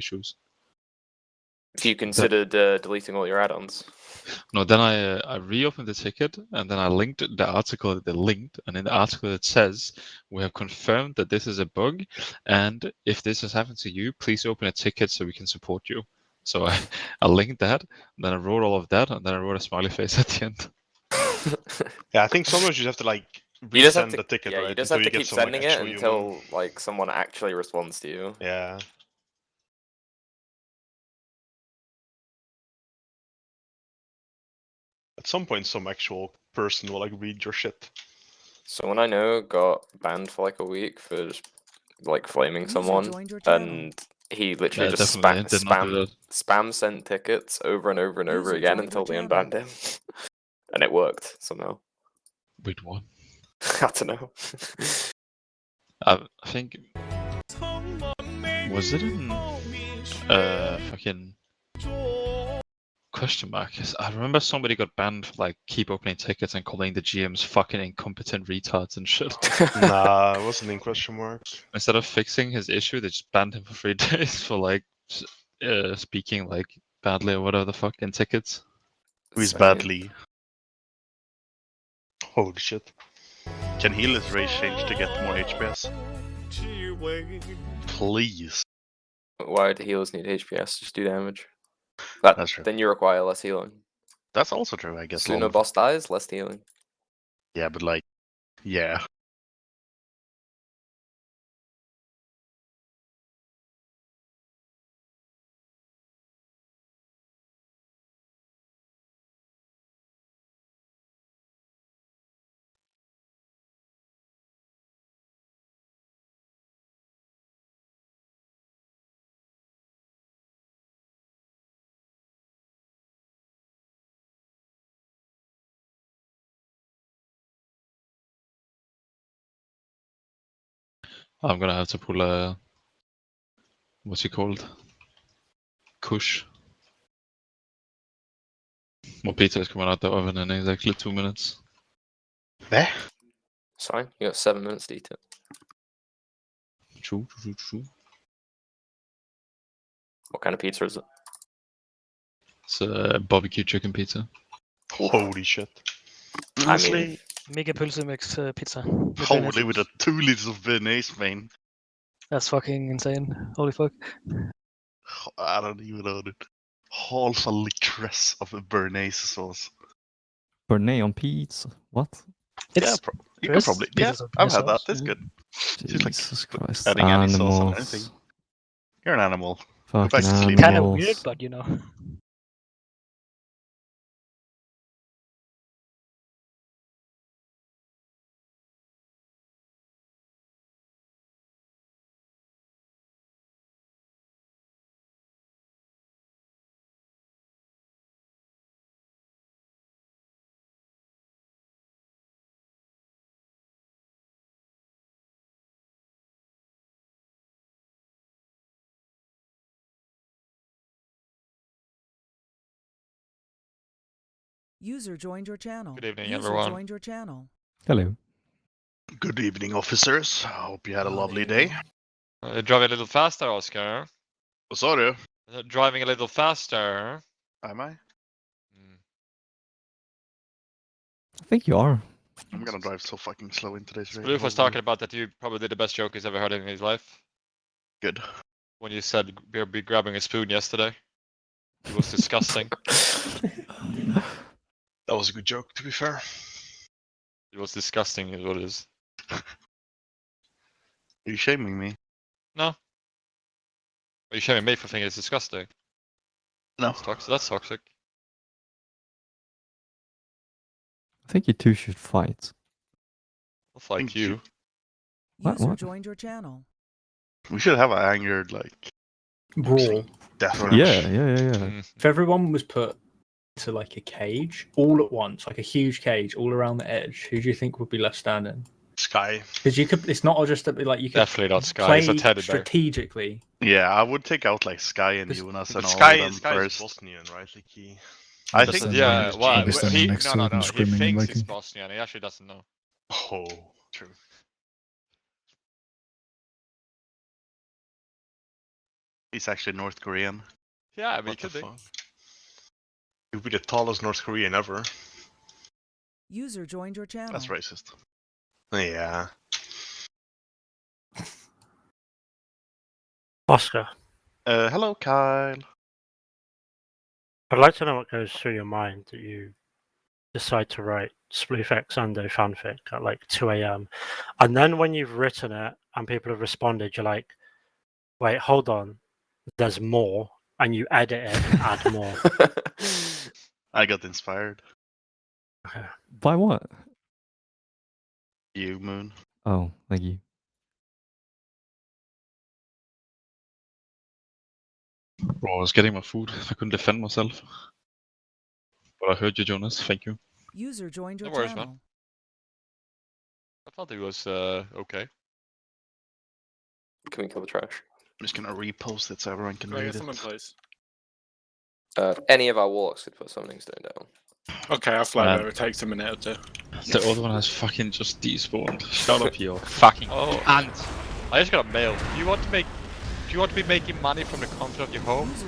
issues. If you considered deleting all your add-ons. No, then I reopened the ticket and then I linked the article that they linked, and in the article it says, we have confirmed that this is a bug, and if this has happened to you, please open a ticket so we can support you. So I linked that, then I wrote all of that, and then I wrote a smiley face at the end. Yeah, I think sometimes you have to like You just have resend to, the ticket, right? you just until have to you get keep some, like, sending it actual until human. like someone actually responds to you. Yeah. At some point, some actual person will like read your shit. Someone I know got banned for like a week for just like flaming User someone, joined your channel. and he literally Yeah, just definitely did not do that. spam sent tickets over and over and over User again joined until they your unbanned him, and it worked somehow. Wait, what? I don't know. I think was it in fucking question mark? I remember somebody got banned for like keep opening tickets and calling the GMs fucking incompetent retards and shit. Nah, it wasn't in question mark. Instead of fixing his issue, they just banned him for 3 days for like speaking like badly or whatever the fuck in tickets. Who's So, badly? Holy shit. Can heal his race change to get more HPS? Please. why do healers need HPS? Just do damage. That, That's true. then you require less healing. That's also true, I guess. Sooner boss dies, less healing. Yeah, but like, yeah. I'm gonna have to pull a what's it called? Kush. More pizza is coming out the oven in exactly 2 minutes. Eh? It's fine. You got 7 minutes to eat it. True. What kind of pizza is it? It's a barbecue chicken pizza. Holy shit. I Honestly, mean, Mega pølsemix pizza. holy with a 2 liters of Bernays, man. That's fucking insane. Holy fuck. I don't even know it. Half a litress of a Bernays sauce. Béarnaise on pizza. What? Yeah, It's you can Chris? probably. Yeah, Pizzas with I've had Bernaise that. sauce. It's good. Just like Jesus Christ. adding any sauce on Animals. anything. You're an animal. Fucking basically Kind of animals. weird, but you know. User joined your channel. Good evening, User everyone. joined your channel. Hello. Good evening, officers. I hope you had a Oh, lovely there you day. Driving a little faster, Oscar. What saw you? Driving a little faster. Am I? I think you are. I'm gonna drive so fucking slow in today's race. Bloof was talking about that you probably did the best joke he's ever heard in his life. Good. When you said we'll be grabbing a spoon yesterday. It was disgusting. That was a good joke, to be fair. It was disgusting is what it is. Are you shaming me? No. Are you shaming me for thinking it's disgusting? No. That's toxic. I think you two should fight. I'll fight Thank you. What, User what? joined your channel. We should have an angered, like, Brawl. death Right. match. Yeah. If everyone was put into like a cage all at once, like a huge cage all around the edge, who do you think would be left standing? Sky. Because you could. It's not just that like you could Definitely not Sky. play He's a teddy bear. strategically. Yeah, I would take out, like, Sky and But Jonas But and all Sky, of them Sky first. is Bosnian, right? Like he. I That's think. the- Yeah, well, I'll be standing he, next no, to no, it and no. He screaming and thinks he's Viking. Bosnian. He actually doesn't know. Oh, true. He's actually North Korean. Yeah, I mean, What the could be. fuck? You'd be the tallest North Korean ever. User joined your channel. That's racist. Yeah. Oscar, Hello, Kyle. I'd like to know what goes through your mind that you decide to write Sploofx Undo fanfic at like 2 a.m. And then when you've written it and people have responded, you're like, wait, hold on, there's more. And you edit it and add more. I got inspired. By what? You, Moon. Oh, thank you. Bro, I was getting my food. I couldn't defend myself. But I heard you, Jonas. Thank you. User joined your No worries, man. channel. I thought he was okay. Can we kill the trash? I'm just gonna repost it so everyone can Can I read get someone, it. please? Any of our warlocks could put summoning stone down. Okay, I'll fly Man. there. It takes a minute or two. The other one has fucking just despawned. Shut up, you fucking ant. I just got a mail. Do you want to be making money from the comfort of your home? User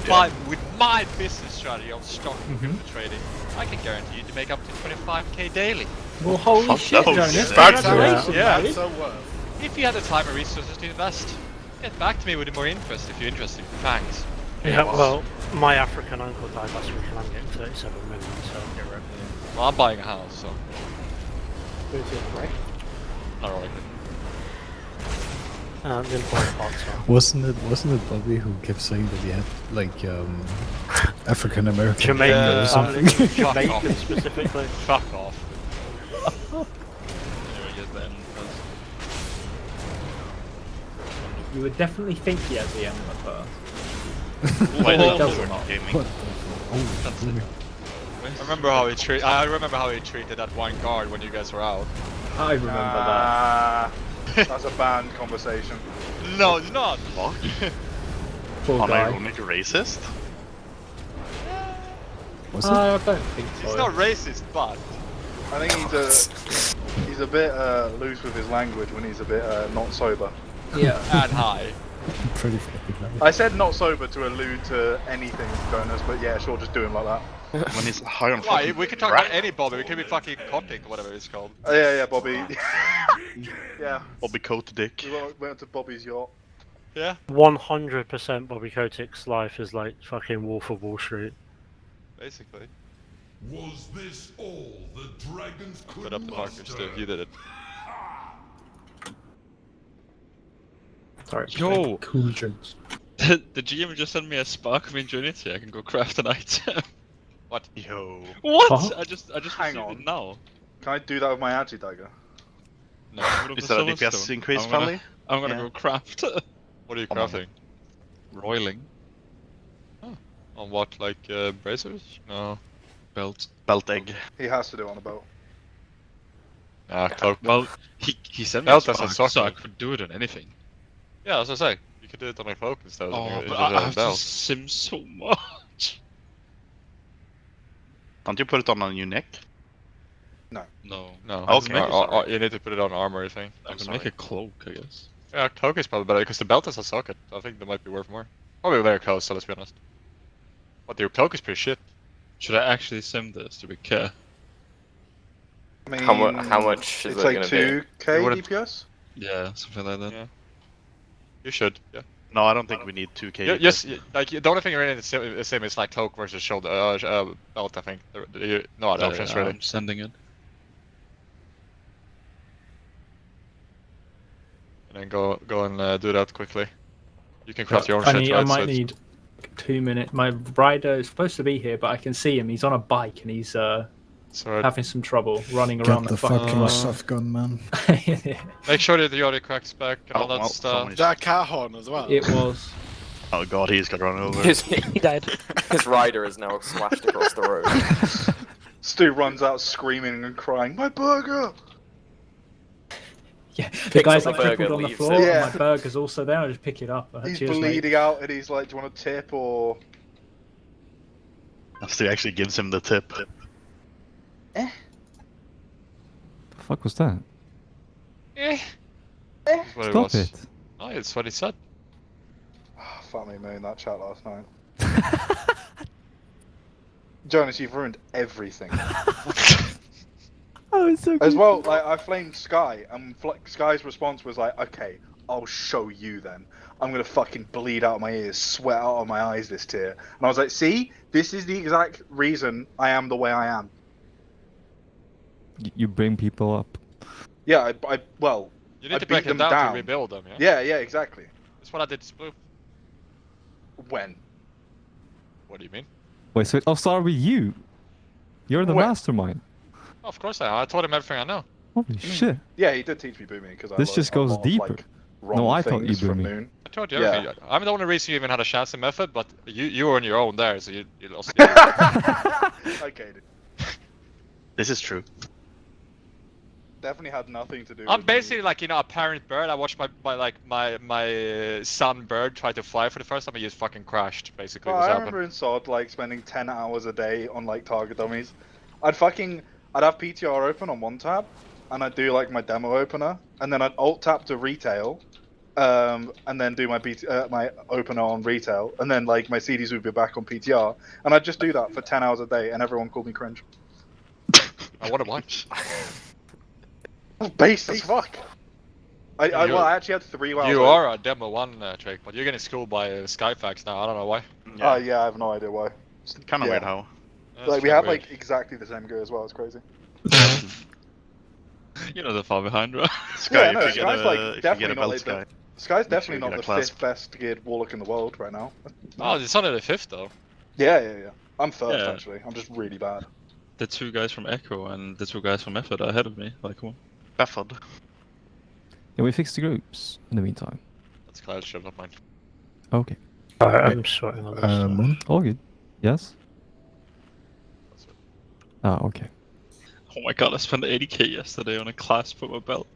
joined your With my business strategy on stock and trading, I can guarantee you to make up to 25k daily. Well, holy Fuck shit, those. Jonas. That's- Congratulations, yeah. buddy. So worth. If you had the time and resources to invest, get back to me with more interest if you're interested. Thanks. Yeah, well, my African uncle died last week and I'm getting 37 million, so get rid of it. Well, I'm buying a house, so Right. not really. The important parts are. Wasn't it Bobby who kept saying that he had like African American Jamaican Yeah. or something? Fuck Jamaican off. specifically. Fuck off. Anyway, get the end first. You would definitely think he has the end at first. Wait, It no, does we're or not. gaming. What? Oh, I remember how he treated that one guard when you guys were out. I remember that. That's a banned conversation. No, it's not. Fuck. Poor guy. Unironic racist? was it? I don't think so. It's not racist, but I think he's a bit loose with his language when he's a bit not sober. Yeah. and high. Pretty fucking nice. I said not sober to allude to anything, Jonas, but yeah, sure, just do him like that. When he's high on Why? fucking We could talk crack. about any Bobby. We could be fucking Kotick or whatever it's called. Yeah, Bobby. Yeah, Bobby Coat Dick. we went to Bobby's yacht. Yeah. 100% Bobby Kotick's life is like fucking Wolf of Wall Street. Basically. Was this all the dragons could Put up the markers too. You did it. Sorry. Yo! Cool jokes. The GM just sent me a spark of ingenuity. I can go craft an item. What? Yo. What? Huh? I just Hang received on. it now. Can I do that with my agi dagger? No, I'm gonna Is go that a Silverstone. DPS increase, I'm gonna- Pally? I'm gonna Yeah. go craft. What are you Come on. crafting? Roiling. On what? Like bracers? No. Belt. Belt egg. He has to do it on a belt. Cloak. Well, he sent me a Belt as a spark, so I socket. could do it on anything. Yeah, that's what I say. You could do it on a cloak instead. Oh, It's but just I a have to belt. sim so much. Don't you put it on a new neck? No. No. Okay. You need to put it on armor thing. I can make a cloak, I guess. Yeah, cloak is probably better because the belt has a socket. I think that might be worth more. Probably very close, so let's be honest. But your cloak is pretty shit. Should I actually sim this to be care? I mean, How much is it's it like gonna be? 2k It would've- DPS? Yeah, something like that. Yeah. You should. Yeah. No, I don't think we need 2k. Yes. Like the only thing you're in is the same is like cloak versus shoulder belt. I think. No other options really. I'm sending it. And then go and do that quickly. You can craft your own shit, I right? might So it's- need 2 minutes. My rider is supposed to be here, but I can see him. He's on a bike and he's so having some trouble running Get around the fucking soft gun, man. make sure that the audio cracks back and all that well, stuff. someone Is that a cat horn as well? It was. Oh god, he's got run over. He died. His rider is now smashed across the road. Stu runs out screaming and crying, my burger! Yeah, the Picks guy's up like the crippled burger, on the leaves floor. it. And Yeah. my burger's also there. I just pick it up. He's Cheers, mate. bleeding out and he's like, do you want a tip or... Stu actually gives him the tip. The fuck was that? That's what it Stop was. it. Oh, it's what he said. fuck me, moon that chat last night. Jonas, you've ruined everything. Oh, it's so good. As well, like I flamed Sky, and Sky's response was like, "Okay, I'll show you then. I'm gonna fucking bleed out of my ears, sweat out of my eyes this tier." And I was like, "See, this is the exact reason I am the way I am." You bring people up. Yeah, well, You need I to break beat them them down down. to rebuild them, yeah? Yeah, yeah, exactly. That's what I did to Sploof. When? What do you mean? Wait, so I'll start with you. You're the mastermind. Oh, of course I am. I taught him everything I know. Holy shit. Yeah, he did teach me booming because This just goes deeper. No, I thought you from boomed me. Moon. I taught you Yeah. everything. I'm the only reason you even had a chance in method, but you were on your own there, so you lost. Okay, dude. This is true. Definitely had nothing to do I'm with basically like, you know, a parent bird. I watched my son bird try to fly for the first time, and he just fucking crashed, basically. Well, What's I happened. remember in SOD, like, spending 10 hours a day on, like, target dummies. I'd have PTR open on one tab, and I'd do, like, my demo opener, and then I'd alt-tap to retail, and then do my my opener on retail, and then, like, my CDs would be back on PTR, and I'd just do that for 10 hours a day, and everyone called me cringe. I wonder why. Base as fuck! I actually had 3 hours. You are a demo 1 trick, but you're getting schooled by Skyfax now. I don't know why. Yeah, I have no idea why. It's kind of weird how. Like, we had, like, exactly the same gear as well, it's crazy. You know, the far behind, right? Sky, Yeah, no, if you Sky's, get a, like, if you definitely get a not belt, like Sky. Sky's Make definitely sure you not get the a clasp. 5th best geared warlock in the world right now. Oh, it's only the 5th though. Yeah. I'm first, Yeah. actually. I'm just really bad. The 2 guys from Echo and the 2 guys from Method are ahead of me. Like, come on. Method. Can we fix the groups in the meantime? That's Kyle's shit, not mine. Okay. I'm sorting on this. Moon? All good. Yes? Ah, okay. Oh my god, I spent 80k yesterday on a clasp for my belt.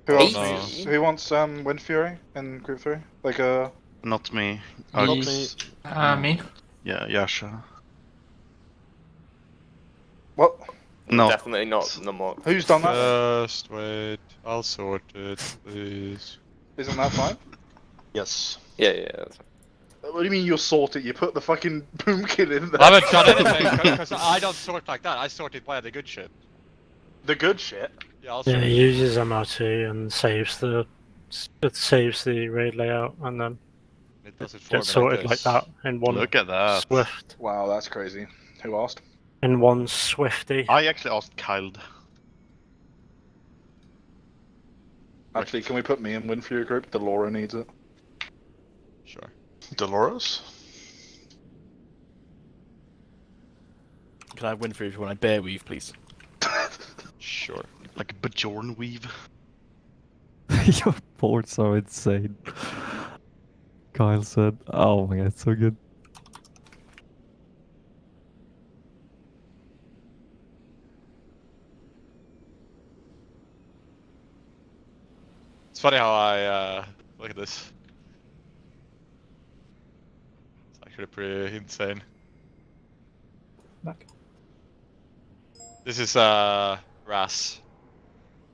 Who else? No. Who wants Wind Fury in Group 3? Like Not me. Not Alex. Me. Yeah, Yasha. what? No. Definitely not more. Who's done that? First, wait. I'll sort it, please. Isn't that fine? Yes. Yeah. That's What do you mean you'll sort it? You put the fucking boom kit in there. I haven't done anything because I don't sort like that. I sort it by the good shit. The good shit? Yeah, I'll Yeah, sort he it. uses MRT and saves the raid layout, and then It does it for me gets sorted like this. that in one Look at that. swift. Wow, that's crazy. Who asked? In one swifty. I actually asked Kyle. Actually, can we put me in Wind Fury group? Delora needs it. Sure. Dolores? Can I win for you when I bear weave, please? Sure. Like Bajorn weave. Your boards are insane. Kyle said, oh my god, it's so good. It's funny how I look at this. It's actually pretty insane. Back. This is Ras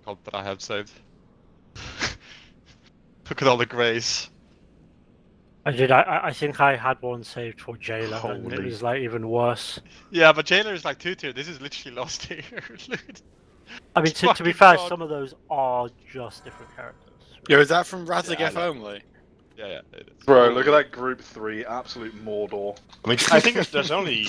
comp that I have saved. Look at all the greys. I think I had one saved for Jailer, and it Holy. was like even worse. Yeah, but Jailer is like 2-tier. This is literally lost tier. Look at I mean, It's to be fucking fair, gone. some of those are just different characters. Yo, is that from Razagef Yeah, I know. only? Yeah, it is. Bro, look at that Group 3, absolute Mordor. I mean, I think there's only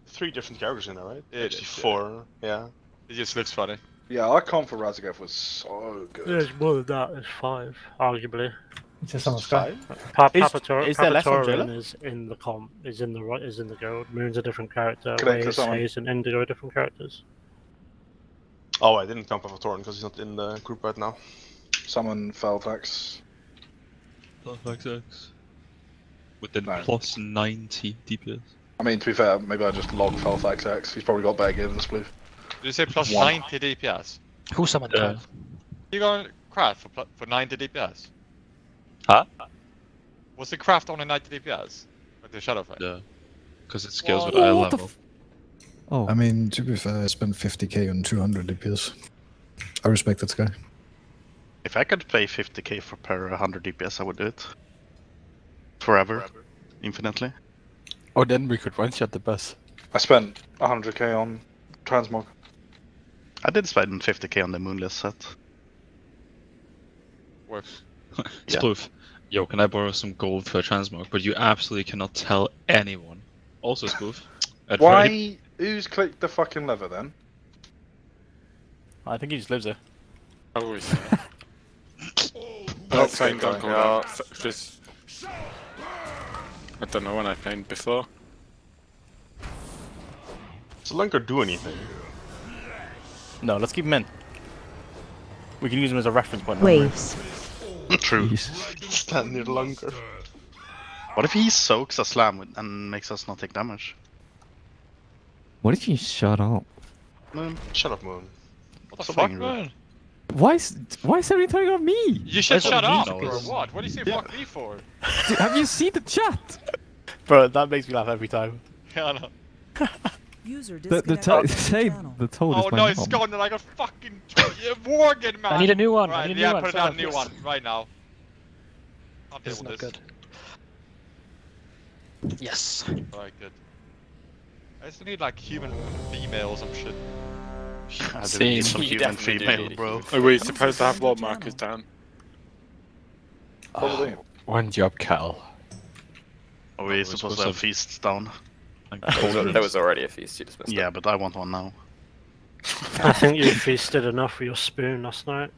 three different characters in there, right? It Actually, is, yeah. 4. Yeah. It just looks funny. Yeah, our comp for Razagef was so good. There's more than that. There's 5, arguably. It's just on the sky. Is there less on Jailer? is in the comp. Is in the guild. Moon's a different character. Can I click Waze, someone? Haze, and Indigo are different characters. Oh, I didn't count Pavatorn because he's not in the group right now. Summon Felfax. X. With the No. plus 90 DPS. I mean, to be fair, maybe I just log Felfax X. He's probably got better gear than Sploof. Did you say plus One. 90 DPS? Who summoned Yeah. that? You going craft for 90 DPS? Huh? Was the craft only 90 DPS? Like the Shadowfire? Yeah. Because it scales with What? eye What the level. Oh, I mean, to be fair, I spent 50k on 200 DPS. I respect that guy. If I could pay 50k for per 100 DPS, I would do it. Forever. Infinitely. Oh, then we could one-shot the boss. I spent 100k on transmog. I did spend 50k on the Moonless set. Works. Yeah. Sploof. Yo, can I borrow some gold for a transmog? But you absolutely cannot tell anyone. Also, Sploof. at very- Why? Who's clicked the fucking lever then? I think he just lives there. Oh, Not That's playing good Don't going. Call That. Just... I don't know when I played before. Does Lunker do anything? No, let's keep him in. We can use him as a reference point. Waves. True. Stand near Lunker. What if he soaks a slam and makes us not take damage? What if you shut up? Moon, shut up, Moon. What the Stop fuck, being rude. man? Why is everybody turning on me? You should That's shut what up, he or knows. what? What do you say fuck me for? Dude, have you seen the chat? Bro, that makes me laugh every time. Yeah, I know. User The disconnected from say your channel. the toad Oh is my no, it's mom. gone and I got fucking Morgan, man! I need a new one. Right, I need a yeah, new one. put Shut down up, a new yes. one right now. I'll deal This is with not this. good. Yes. Alright, good. I just need like human female or some shit. I do Same. need some You human definitely do female, need a bro. human Are we supposed to have wall markers down? Probably. One job, Cal. Are we supposed to have feasts down? There was already a feast, you just missed Yeah, it. but I want one now. I think you feasted enough with your spoon last night.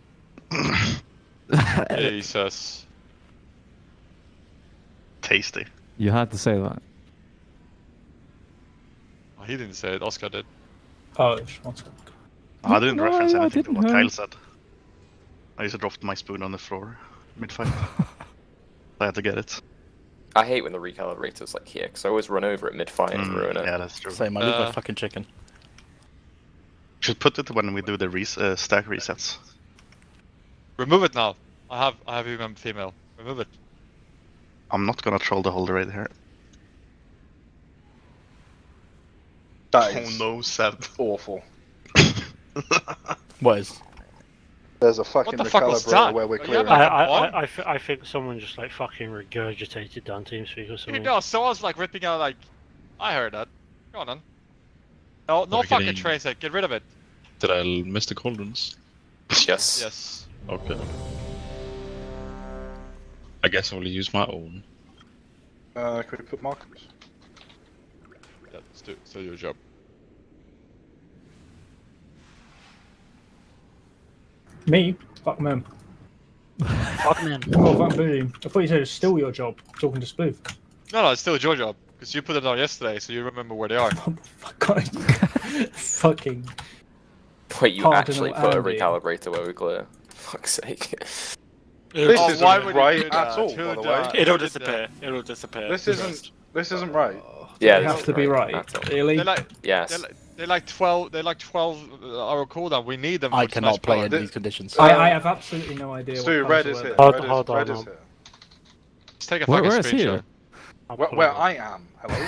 Jesus. Tasty. You had to say that. Oh, he didn't say it, Oscar did. Oh, one second. I didn't No, reference I anything to didn't what hear. Kyle said. I just dropped my spoon on the floor mid-fight. I had to get it. I hate when the recalibrator's like here, because I always run over it mid-fight and ruin it. Yeah, that's true. Same, I lose my fucking chicken. Should put it when we do the stack resets. Remove it now. I have human female. Remove it. I'm not gonna troll the holder right here. That Oh is no, Seb. awful. What is? There's a fucking the fuck was recalibrator that? where we're Are you clearing. having- I think someone just like fucking regurgitated down TeamSpeak or Dude, something. no, someone's like ripping out like... I heard that. Go on then. No, no We're fucking getting- trace it. Get rid of it. Did I miss the cauldrons? Yes. Yes. Okay. I guess I will use my own. Could we put markers? Yeah, still your job. Me? Fuck man. Fuck man. Oh, fuck boom. I thought you said it's still your job talking to Sploof. No, it's still your job. Because you put it on yesterday, so you remember where they are. Fucking. Wait, you Cardinal actually put a Andy. recalibrator where we clear? Fuck's sake. This Oh, isn't why would you right do at that? all, Who by the did way. that? It'll Who did disappear. It'll disappear. This isn't right. Yeah, It this has is to be right. That's all. Really? They're like, Yes. they're like 12 hour cooldown. We need them. I for cannot tonight's play power. in these conditions. I have absolutely no idea. Stu, what red colours is were here. there. Hold Red on. is here. Let's take a Where fucking is screenshot. here? Where I am. Hello.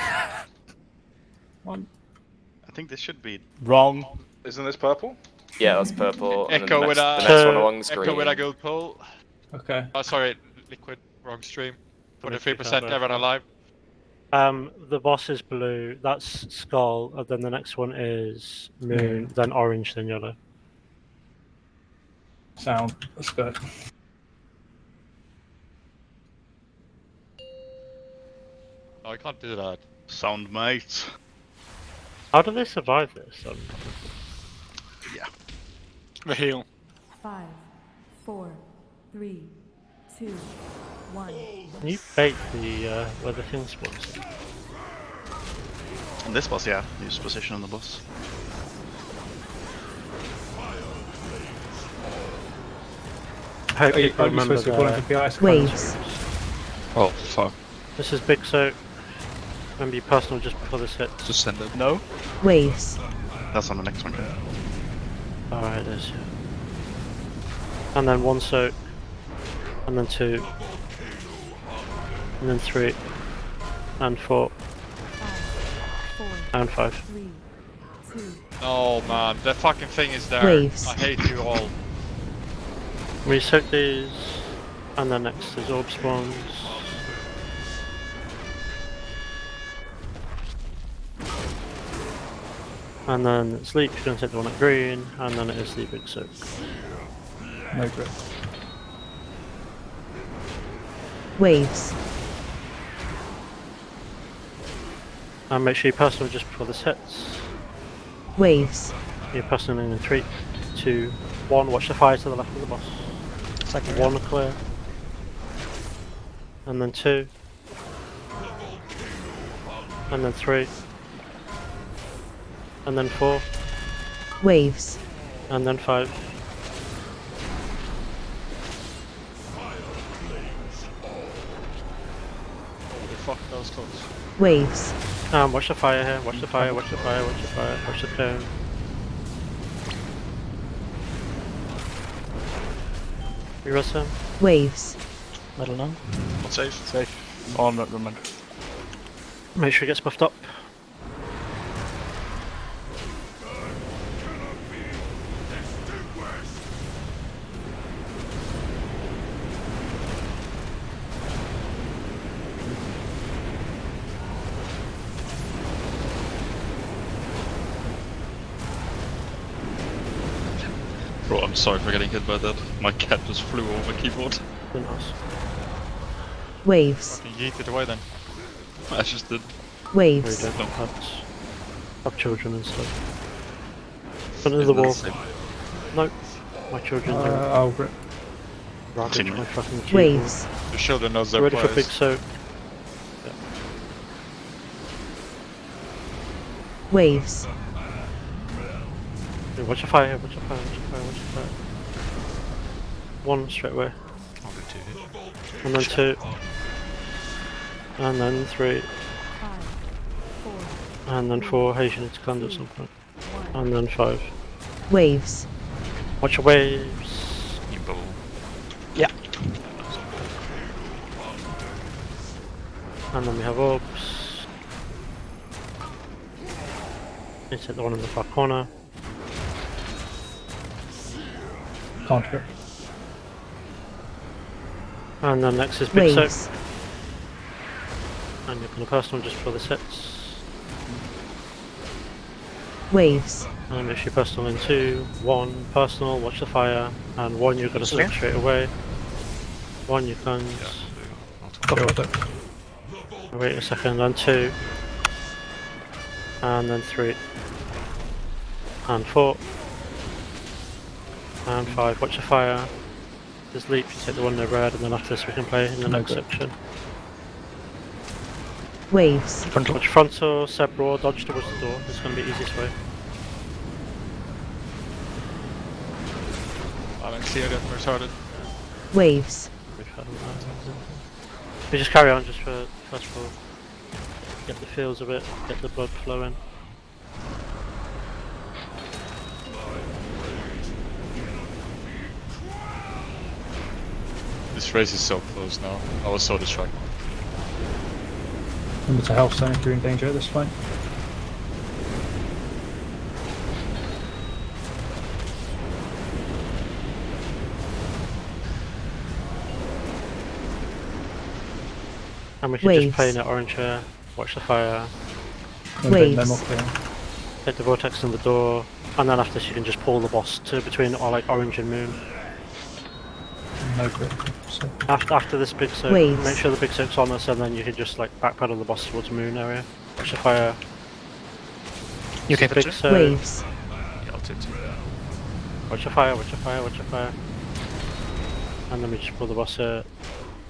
I think this should be. Wrong. Isn't this purple? Yeah, that's purple. And Echo then with the a next one along the screen. Echo with a gold pull. Okay. Oh, sorry, liquid. Wrong stream. Let me 23% click that everyone alive. The boss is blue, that's skull, and then the next one is moon, then orange, then yellow. Sound. Let's go. No, I can't do that. Sound mate. How do they survive this? The heal. 5, 4, 3, 2, 1. Can you bait the where the thing spawns? And this boss, yeah. Use position on the boss. I hope Are you you remember supposed to be calling the... for PI squads? Waves. Oh, fuck. This is Big Soak. Remember your personal just before this hit. Just send it. No? Waves. That's on the next one. Alright, it is, yeah. And then 1 soak. And then 2. And then 3. And 4. 4, And 5. 3, 2. Oh man, that fucking thing is there. Waves. I hate you all. We soak these. And then next is orb spawns. And then sleep, you're going to take the one at green, and then it is the big soak. No grip. Waves. And make sure you personal just before this hits. Waves. You're personaling in 3, 2, 1. Watch the fire to the left of the boss. Second 1 clear. And then 2. And then 3. And then 4. Waves. And then 5. Holy fuck, that was close. Waves. Watch the fire here. Watch the fire. Watch the fire. Watch the fire. Watch the cone. You rest him. Waves. Metal now. Not safe. Safe. Oh, no, never mind. Make sure he gets buffed up. Bro, I'm sorry for getting hit by that. My cat just flew over my keyboard. Nice. Waves. Fucking yeet it away then. I just did. We Waves. don't have children and stuff. Under the wall. Nope. My children don't. I'll grip. Ravage my fucking keyboard. Waves. The children knows their Ready for place. big soak. Yeah. Waves. Yeah, watch your fire, watch your fire, watch your fire, watch your fire. 1 straight away. I'll do 2. And then 2. And then 3. 5, 4, And then 4. Hey, you need to cleanse at some point. And then 5. Waves. Watch your waves. You bubble. Yeah. And then we have orbs. Let's hit the one in the far corner. Can't grip. And then next is big Waves. soak. And you're going to personal just before this hits. Waves. And if you personal in 2, 1 personal, watch the fire, and 1 you're going to soak straight away. 1 you cleanse. Wait a second, and 2. And then 3. And 4. And 5. Watch the fire. There's leap, you take the one in the red, and then after this we can play in the next section. Waves. Watch frontal, Seb raw, dodge towards the door. It's going to be easiest way. I don't see it, I'm retarded. Waves. We just carry on just for first of all. Get the feels of it, get the blood flowing. This race is so close now. I was so distracted. Remember to health zone if you're in danger at this point. And we can Waves. just play in the orange here, watch the fire, Waves. hit the vortex in the door, and then after this you can just pull the boss to between or like orange and moon. No grip. So. After this big soak, Waves. make sure the big soak's on us, and then you can just like backpedal the boss towards the moon area. Watch the fire. You okay for big 2? soak. Waves. Yeah, I'll take 2. Watch your fire, watch your fire, watch your fire. And then we just pull the boss here.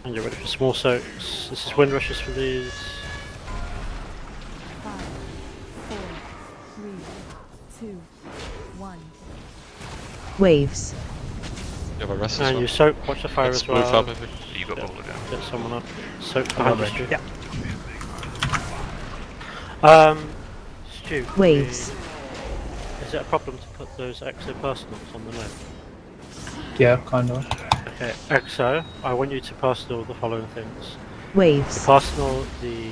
And you're ready for small soaks. This is wind rushes for these. 5, 4, 3, 2, 1. Waves. You have a rest as And well. you soak, watch the fire Let's as move well. up if it- You got bubble again. Get someone up. Soak behind range. Stu. Yeah. Stu. Waves. Is it a problem to put those exo personals on the note? Yeah, kind of. Okay, exo, I want you to personal the following things. You Waves. personal the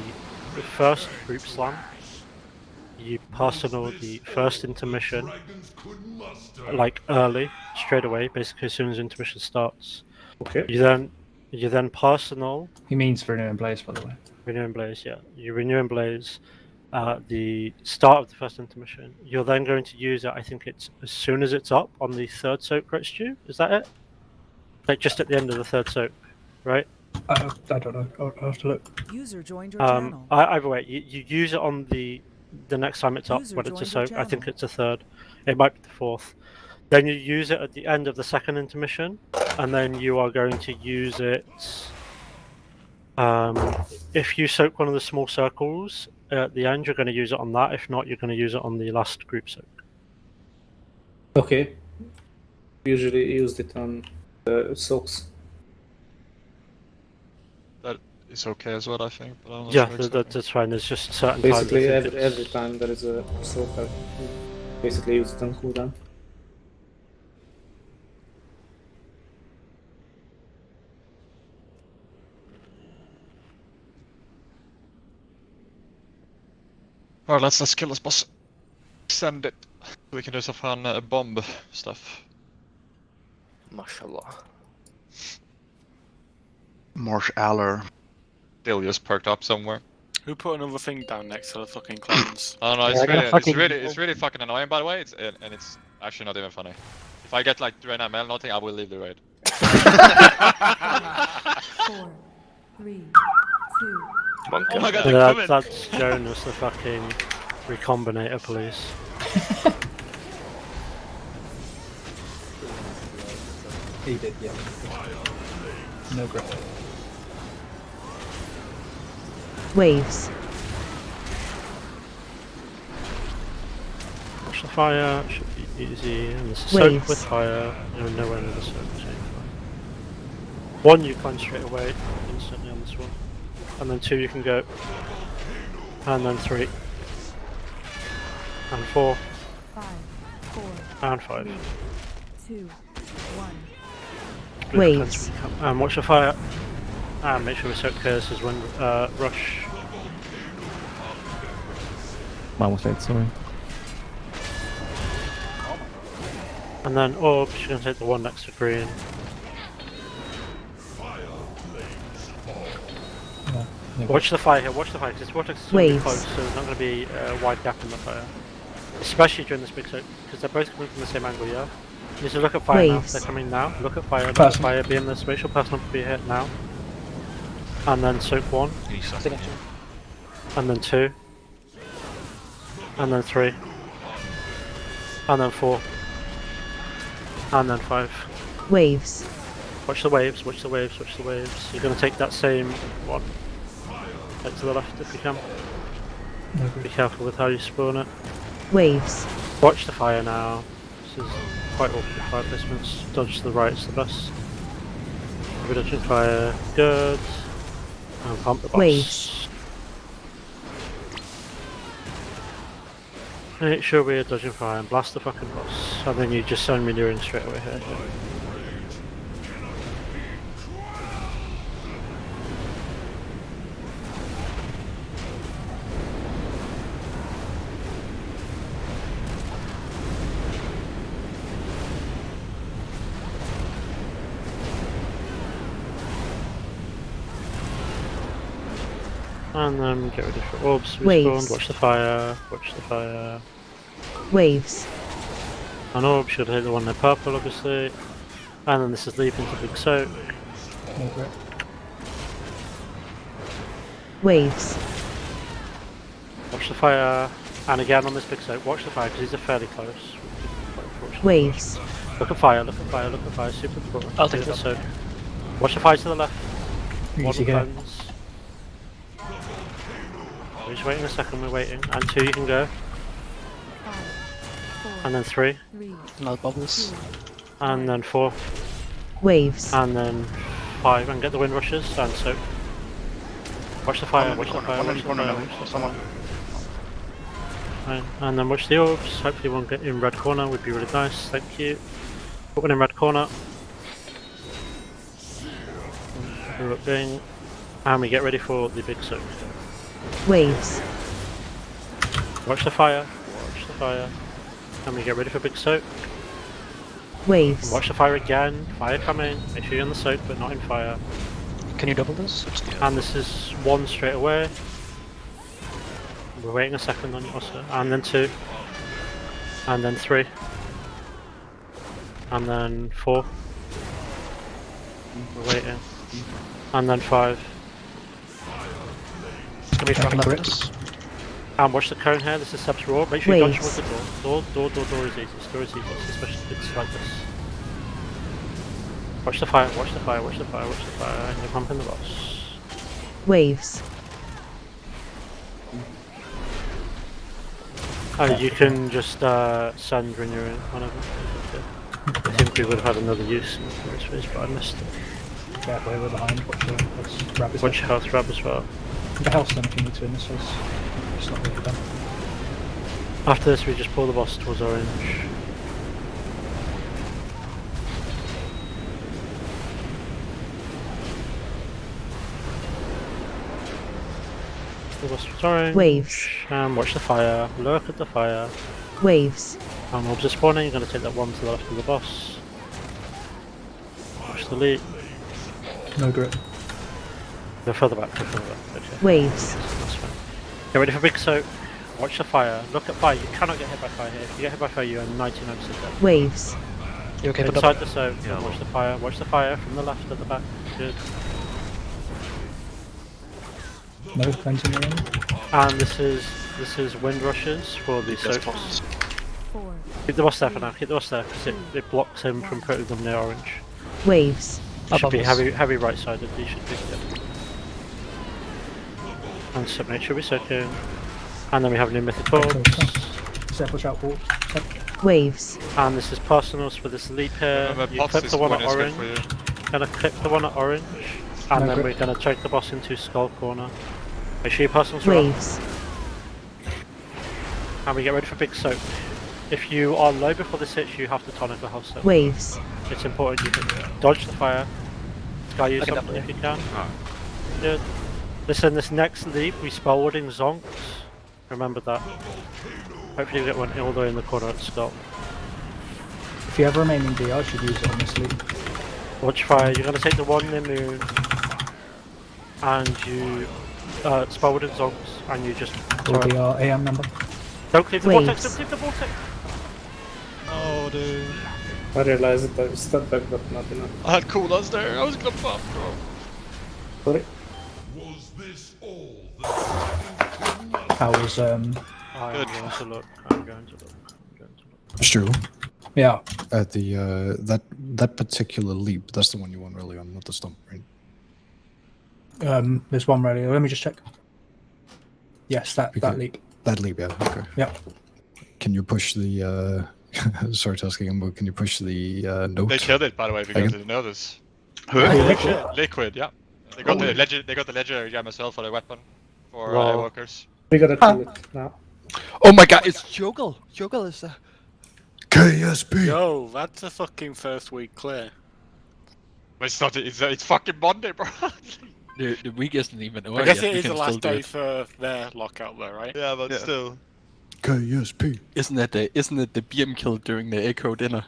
first group slam. You personal the first intermission, like early, straight away, basically as soon as intermission starts. Okay. You then personal. He means for renewing blaze, by the way. Renew and blaze, yeah. You renew and blaze. at the start of the first intermission. You're then going to use it, I think it's as soon as it's up on the third soak crit stew. Is that it? Like just at the end of the third soak, right? I don't know. I'll have to look. User joined your channel. Either way, you use it on the next time it's up User when it's a joined your soak. I think channel. it's a third. It might be the fourth. Then you use it at the end of the second intermission, and then you are going to use it. If you soak one of the small circles at the end, you're going to use it on that. If not, you're going to use it on the last group soak. Okay. Usually used it on the soaks. That is okay as well, I think. But I'm not Yeah, sure exactly. that's fine. There's just certain Basically, times. every time there is a soak, I basically use it on cooldown. Alright, let's kill this boss. Send it. We can do some fun bomb stuff. Mashallah. Marsh Aller. Still just perked up somewhere. Who put another thing down next to the fucking clowns? I don't know, it's really fucking annoying, by the way, and it's actually not even funny. If I get like 3 ML nothing, I will leave the raid. 4, 3, 2. Oh my god, they're coming! That's Jonas, the fucking recombinator police. He did, yeah. No grip. Waves. Watch the fire, should be easy, and this is soak Waves. with fire, you're nowhere near the soak. So 1 you climb straight away, instantly on this one. And then 2 you can go. And then 3. And 4. 5, 4, And 5. 2, 1. Waves. And watch the fire. And make sure we soak curses when rush. Mine was late, sorry. And then orbs, you're going to take the one next to green. Watch the fire here, watch the fire, because this vortex is going to be close, so there's not going to be a wide gap in the fire. Especially during this big soak, because they're both coming from the same angle, yeah? You need to look at fire now, they're coming now. Look at fire, look at fire, be in this, wait for personal to be hit now. And then soak 1. And then 2. And then 3. And then 4. And then 5. Waves. Watch the waves, watch the waves, watch the waves. You're going to take that same one. Head to the left if you can. Be careful with how you spawn it. Waves. Watch the fire now. This is quite awkward fire placements. Dodge to the right is the best. We're dodging fire. Good. And pump the boss. Waves. Make sure we're dodging fire and blast the fucking boss. And then you just send me in straight away here. And then get ready for orbs. Respawn. Watch the fire. Watch the fire. Waves. And orbs should hit the one in purple, obviously. And then this is leaping to big soak. Waves. Watch the fire. And again on this big soak, watch the fire because these are fairly close. Waves. Look at fire, look at fire, look at fire. Super important. I'll take the it. soak. Watch the fire to the left. Easy go. We're just waiting a second, we're waiting. And 2 you can go. 5, 4, And then 3. 3, No bubbles. And then 4. Waves. And then 5. And get the wind rushes and soak. Watch the fire, watch the fire, watch the fire, watch the fire. Right. And then watch the orbs. Hopefully one get in red corner would be really nice. Thank you. Put one in red corner. Looking. And we get ready for the big soak. Waves. Watch the fire. Watch the fire. And we get ready for big soak. Waves. And watch the fire again. Fire coming. Make sure you're in the soak but not in fire. Can you double this? And this is 1 straight away. We're waiting a second on you also. And then 2. And then 3. And then 4. We're waiting. And then 5. Can we try left? And watch the cone here, this is Seb's roar. Make sure you dodge towards the door. Door is easy. Door is easy, especially if it's like this. Watch the fire, watch the fire, watch the fire, watch the fire, and you're pumping the boss. Waves. You can just send when you're in, whenever. I think we would have had another use in the first phase, but I missed it. Careful here, we're behind. Watch your health grab as well. The health then if you need to in this phase. It's not really done. After this, we just pull the boss towards orange. The boss towards orange. Waves. And watch the fire. Look at the fire. Waves. And orbs are spawning. You're going to take that one to the left of the boss. Watch the leap. No grip. Go further back. Go further back. Okay. Waves. That's fine. Get ready for big soak. Watch the fire. Look at fire. You cannot get hit by fire here. If you get hit by fire, you are 99% dead. Waves. You okay? Inside the soak. Yeah. Watch the fire. Watch the fire from the left at the back. Good. No cleansing in. And this is wind rushes for the soaks. 4. Keep the boss there for now. Keep the boss there because it blocks him from putting them near orange. Waves. Should be heavy right sided. You should be good. And so make sure we soak in. And then we have new mythic orbs. Seb, watch out for. Waves. And this is personals for this leap here. You clip the one at orange. Gonna clip the one at orange. And then we're gonna take the boss into skull corner. Make sure your personals are Waves. And we get ready for big soak. If you are low before this hits, you have to tonic the health soak. Waves. It's important you can dodge the fire. Sky use something if you can. Good. Listen, this next leap, we spell warding zonks. Remember that. Hopefully you get one all the way in the corner at skull. If you have remaining DR, you should use it on this leap. Watch fire, you're going to take the one near moon. And you spell warding zonks, and you just... Or the AM number. Don't cleave the vortex, don't cleave the vortex! Oh, dude. I realized that I stepped back, but not enough. I had coolers there. I was gonna pop, bro. Sorry. Was this all How was I'm going to look. It's true. Yeah. At the that particular leap, that's the one you want early on, not the stump, right? There's one ready. Let me just check. Yes, that leap. That leap, yeah. Okay. Yep. Can you push the sorry to ask again, but can you push the note? They killed it, by the way, because Again? they didn't know this. Who? Liquid, yeah. They got the legendary gem as well for the weapon for Airwalkers. We gotta kill it now. Oh my god, it's Joggle. Joggle is a... KSP! Yo, that's a fucking first week clear. But it's not, it's fucking Monday, bro. The week isn't even over I guess yet. it We is the can last still do day it. for their lockout though, right? Yeah, but still. KSP! Isn't it the BM kill during the Echo dinner?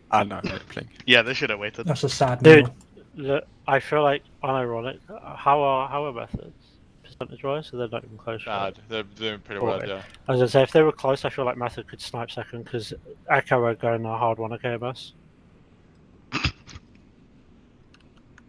Ah, no, I'm not playing. Yeah, they should have waited. That's a sad Dude, meal. look, I feel like, unironic, how are methods? Percentage-wise, so they're not even close. Nah, right? they're doing pretty well, yeah. I was gonna say, if they were close, I feel like Method could snipe second, because Echo are going a hard one at KMS.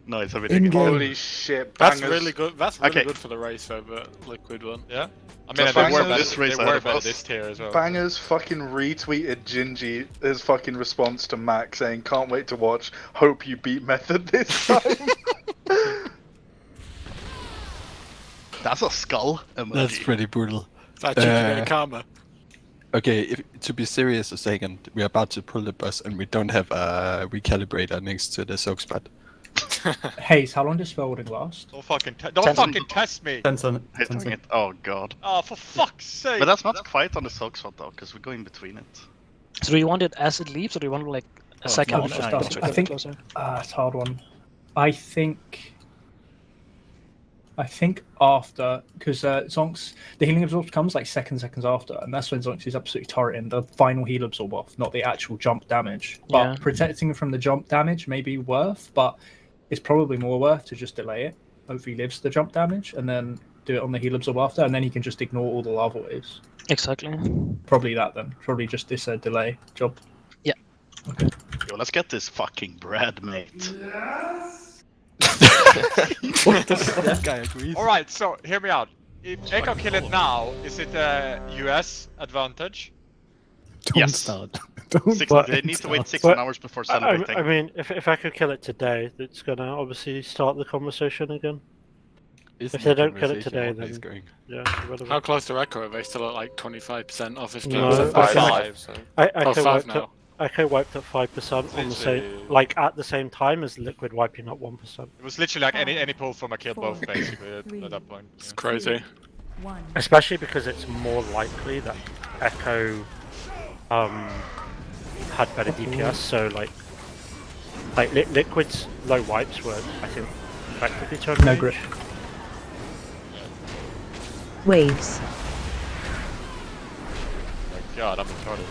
No, it's a ridiculous. Holy shit! That's Bangers. really good. That's really good for the race over Liquid one. Yeah. I mean, So they were Bangers- better this tier as well. Bangers fucking retweeted Gingy his fucking response to Mac saying, "Can't wait to watch. Hope you beat Method this time." That's a skull emoji. That's pretty brutal. That's getting karma. Okay, to be serious a second, we're about to pull the bus and we don't have a recalibrator next to the soak spot. Hayes, how long does spellwarding last? Don't fucking test me. 10 seconds. Hitting it. Oh god. Oh, for fuck's sake. But that's not quite on the soak shot though, because we're going between it. So do you want it as it leaves, or do you want like a second? No, I think it's a hard one. I think after, because Zonks, the healing absorb comes like seconds after, and that's when Zonks is absolutely turreting the final heal absorb off, not the actual jump damage. But Yeah. protecting him from the jump damage may be worth, but it's probably more worth to just delay it. Hopefully he lives the jump damage, and then do it on the heal absorb after, and then he can just ignore all the lava waves. Exactly. Probably that then. Probably just this delay job. Yeah. Okay. Yo, let's get this fucking bread, mate. What the fuck? I agree. Alright, so hear me out. If Echo kill it now, is it a US advantage? Don't Yes. start. They need to wait 16 hours before celebrating. I mean, if I could kill it today, it's gonna obviously start the conversation again. Isn't If they the don't kill it conversation today, always then going? yeah. How close to Echo are they? Still at like 25% off his No, games? I think- 5, so. Echo 5 wiped now. up. Echo wiped up 5% on the same, Literally- like at the same time as Liquid wiping up 1%. It was literally like any pull from a kill both basically at that point. It's crazy. Especially because it's more likely that Echo had better DPS, so like Liquid's low wipes were, I think, effectively turn No range. grip. Waves. Like, God, I'm retarded.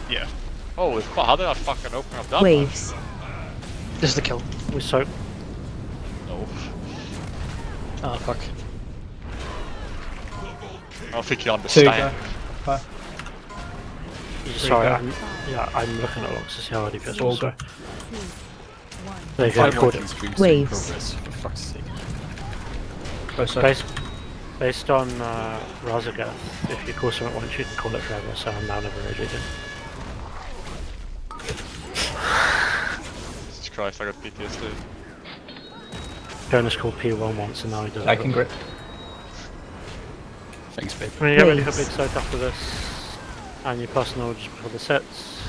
Yeah. Holy fuck, how did I fucking open up that Waves. This is the kill. We soak. No. Oh fuck. I don't think you Two understand. go. Sorry, go. I'm looking at logs to see how DPS Four was. go. There you go, Five called working it. streams in Waves. progress, for fuck's sake. Go so. Based on Razagath, if you call something once, you can call it forever, so I'm now never really doing. Jesus Christ, I got PTSD. Jonas called P1 once and now he does I can grip. Thanks, babe. I mean, you get ready for Waves. big soak after this, and your personal just before the sets.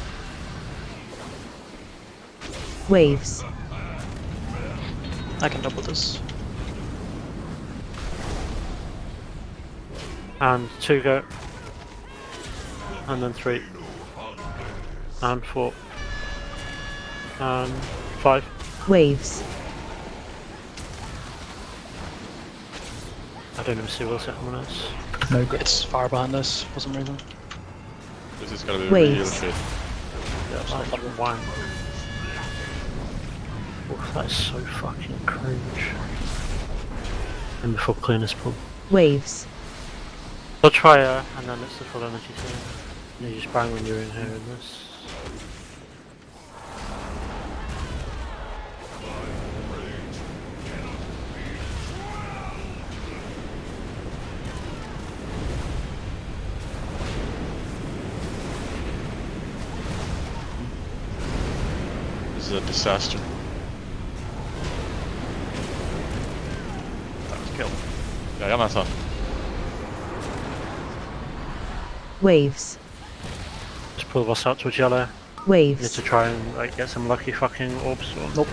Waves. I can double this. And 2 go. And then 3. And 4. And 5. Waves. I don't even see what the second one is. No grip. It's far behind us for some reason. This is gonna be Waves. real shit. Yeah, it's like 1. Oh, that is so fucking cringe. And before cleanest pull. Waves. I'll try her, and then it's the full energy thing. You just bang when you're in here in this. This is a disaster. That was killed. Jajamensan. Waves. Just pull us out towards yellow. You need Waves. to try and like get some lucky fucking orbs. Or... Nope.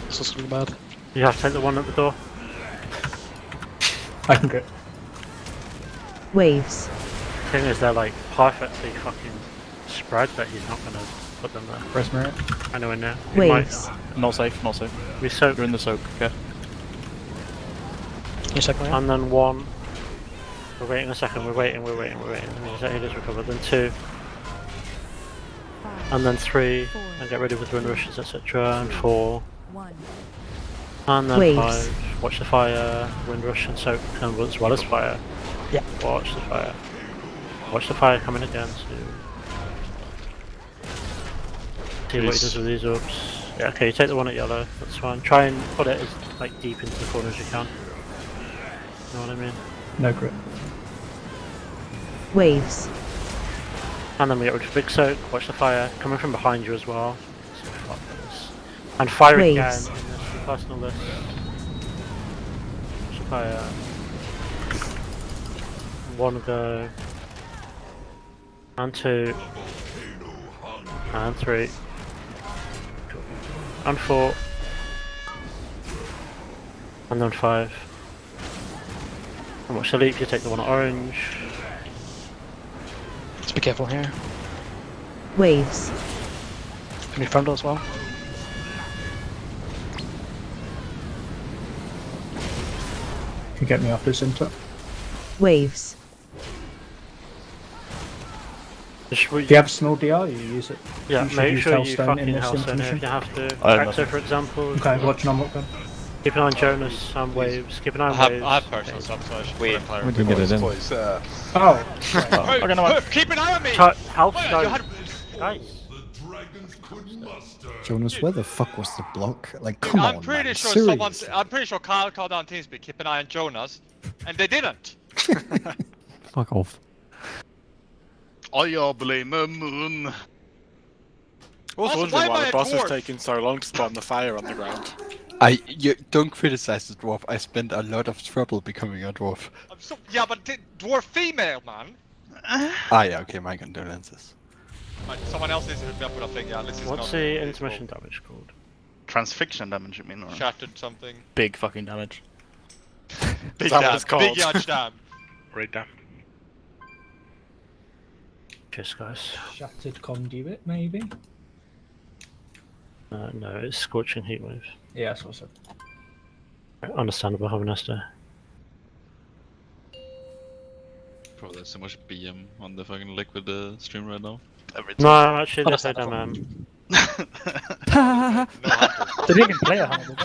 This is really bad. You have to take the one at the door. I can grip. Waves. The thing is, they're like perfectly fucking spread that he's not gonna put them there. Resmere. Anywhere near. He might- Waves. Not safe, not safe. We soak. You're in the soak, okay. Can you check me out? And then 1. We're waiting a second, we're waiting. He just recovered. Then 2. And then 3. And get ready with wind rushes, etc. And 4. And then Waves. 5. Watch the fire, wind rush and soak, and as well as fire. Yeah. Watch the fire. Watch the fire coming again, so... See what he does with these orbs. Yeah, okay, you take the one at yellow, that's fine. Try and put it as like deep into the corner as you can. You know what I mean? No grip. Waves. And then we get rid of big soak, watch the fire, coming from behind you as well. So fuck this. And fire again Waves. in this personal list. Watch the fire. 1 go. And 2. And 3. And 4. And then 5. And watch the leap, you take the one at orange. Let's be careful here. Waves. Can you front as well? Can get me off this input. Waves. Just If you have small DR, you use it. Yeah, You should make use sure you Hellstone in fucking this Hellstone if intermission. you have to. I have Exo, for example. Okay, watch non-lock then. Keep an eye on Jonas and waves. Keep an eye on waves. I have personal subs, so I should Wait. put We can get it in. Boys, Oh. We're gonna keep an eye on me! Help Wait, guys. you had- Guys. Jonas, where the fuck was the block? Like, Dude, come I'm on, pretty man. sure Seriously. I'm pretty sure Kyle called on TeamSpeak, keep an eye on Jonas, and they didn't. Fuck off. Oh, jag blamer Moon. I was Also, wondering why why am I the a boss is dwarf? taking so long to spawn the fire on the ground. You don't criticize the dwarf. I spent a lot of trouble becoming a dwarf. I'm so, yeah, but dwarf female, man. Yeah, okay, my condolences. Right, someone else needs to hook me up with a thing, yeah, this is What's not the intermission damage called? Transfixion damage, you mean? Or? Shattered something. Big fucking damage. Big Is that what damn, it's called? big yacht damn. Right there. Cheers, guys. Shattered conduit, maybe? No, it's scorching heat wave. Yeah, that's what I said. Understandable, have a nice day. Bro, there's so much BM on the fucking liquid stream right now. No, actually, they played MM. They didn't even play a hand.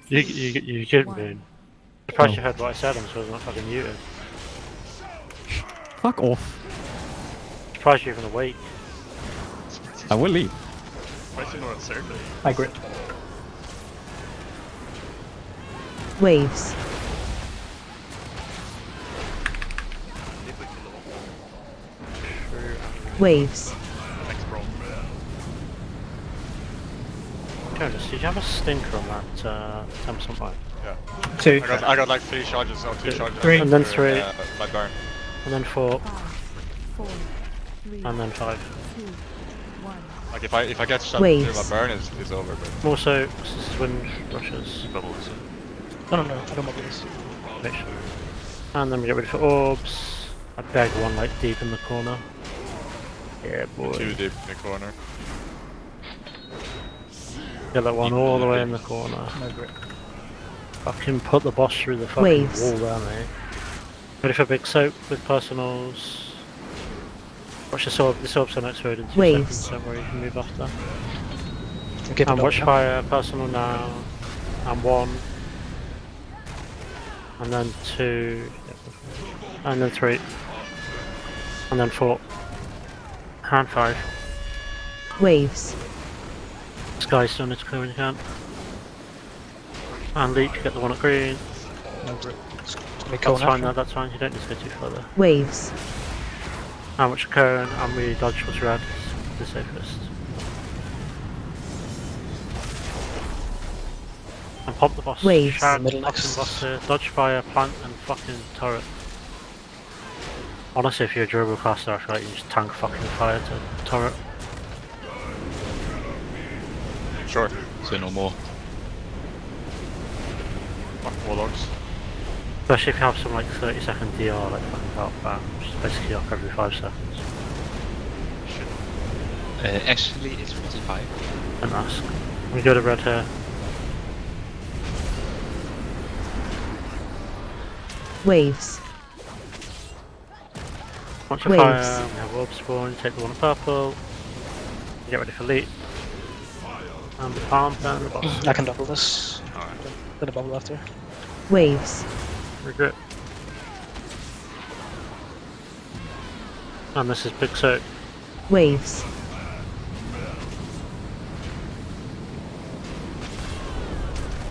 You couldn't be. Surprised you heard what I said, I'm sure I was not fucking muted. Fuck off. Surprised you're even awake. I will leave. Why is he not third? I grip. Waves. Waves. Thanks, bro. Jonas, did you have a stinker on that 10% line? Yeah. 2. I got like 3 charges, or 2 charges. 3. And then 3. My burn. And then 4. 4, 3, And then 5. 2, 1. Like if I get shot Waves. through, my burn is over, but... Also, this is wind rushes. Bubbles. No, I don't want this. Make sure. And then we get ready for orbs. I beg one like deep in the corner. Yeah, boy. 2 deep in the corner. Get that one all the way in the corner. No grip. Fucking put the boss through the fucking Waves. wall there, mate. Ready for big soap with personals. Watch the sword. The sword's next road in 2 Waves. seconds, don't worry, you can move after. Give it And up watch now. fire, personal now. And 1. And then 2. And then 3. And then 4. And 5. Waves. Sky's still needs to clear when you can. And Leech, get the one at green. No grip. It's gonna be That's cold fine, now. that's fine, you don't need to go too further. Waves. And watch cone, and we dodge what's red. The safest. And pop the boss. Waves. Shag, Middle fucking next. boss here. Dodge fire, plant, and fucking turret. Honestly, if you're a durable caster, I feel like you just tank fucking fire to turret. Sure. Say no more. Fuck warlocks. Especially if you have some like 30-second DR, like fucking belt ban, which is basically up every 5 seconds. Actually, it's 45. And ask. We go to red here. Waves. Watch the Waves. fire, we have orb spawn, take the one in purple. Get ready for leap. And the palm down the boss. I can double this. Get a bubble after. Waves. Regret. And this is big soap. Waves.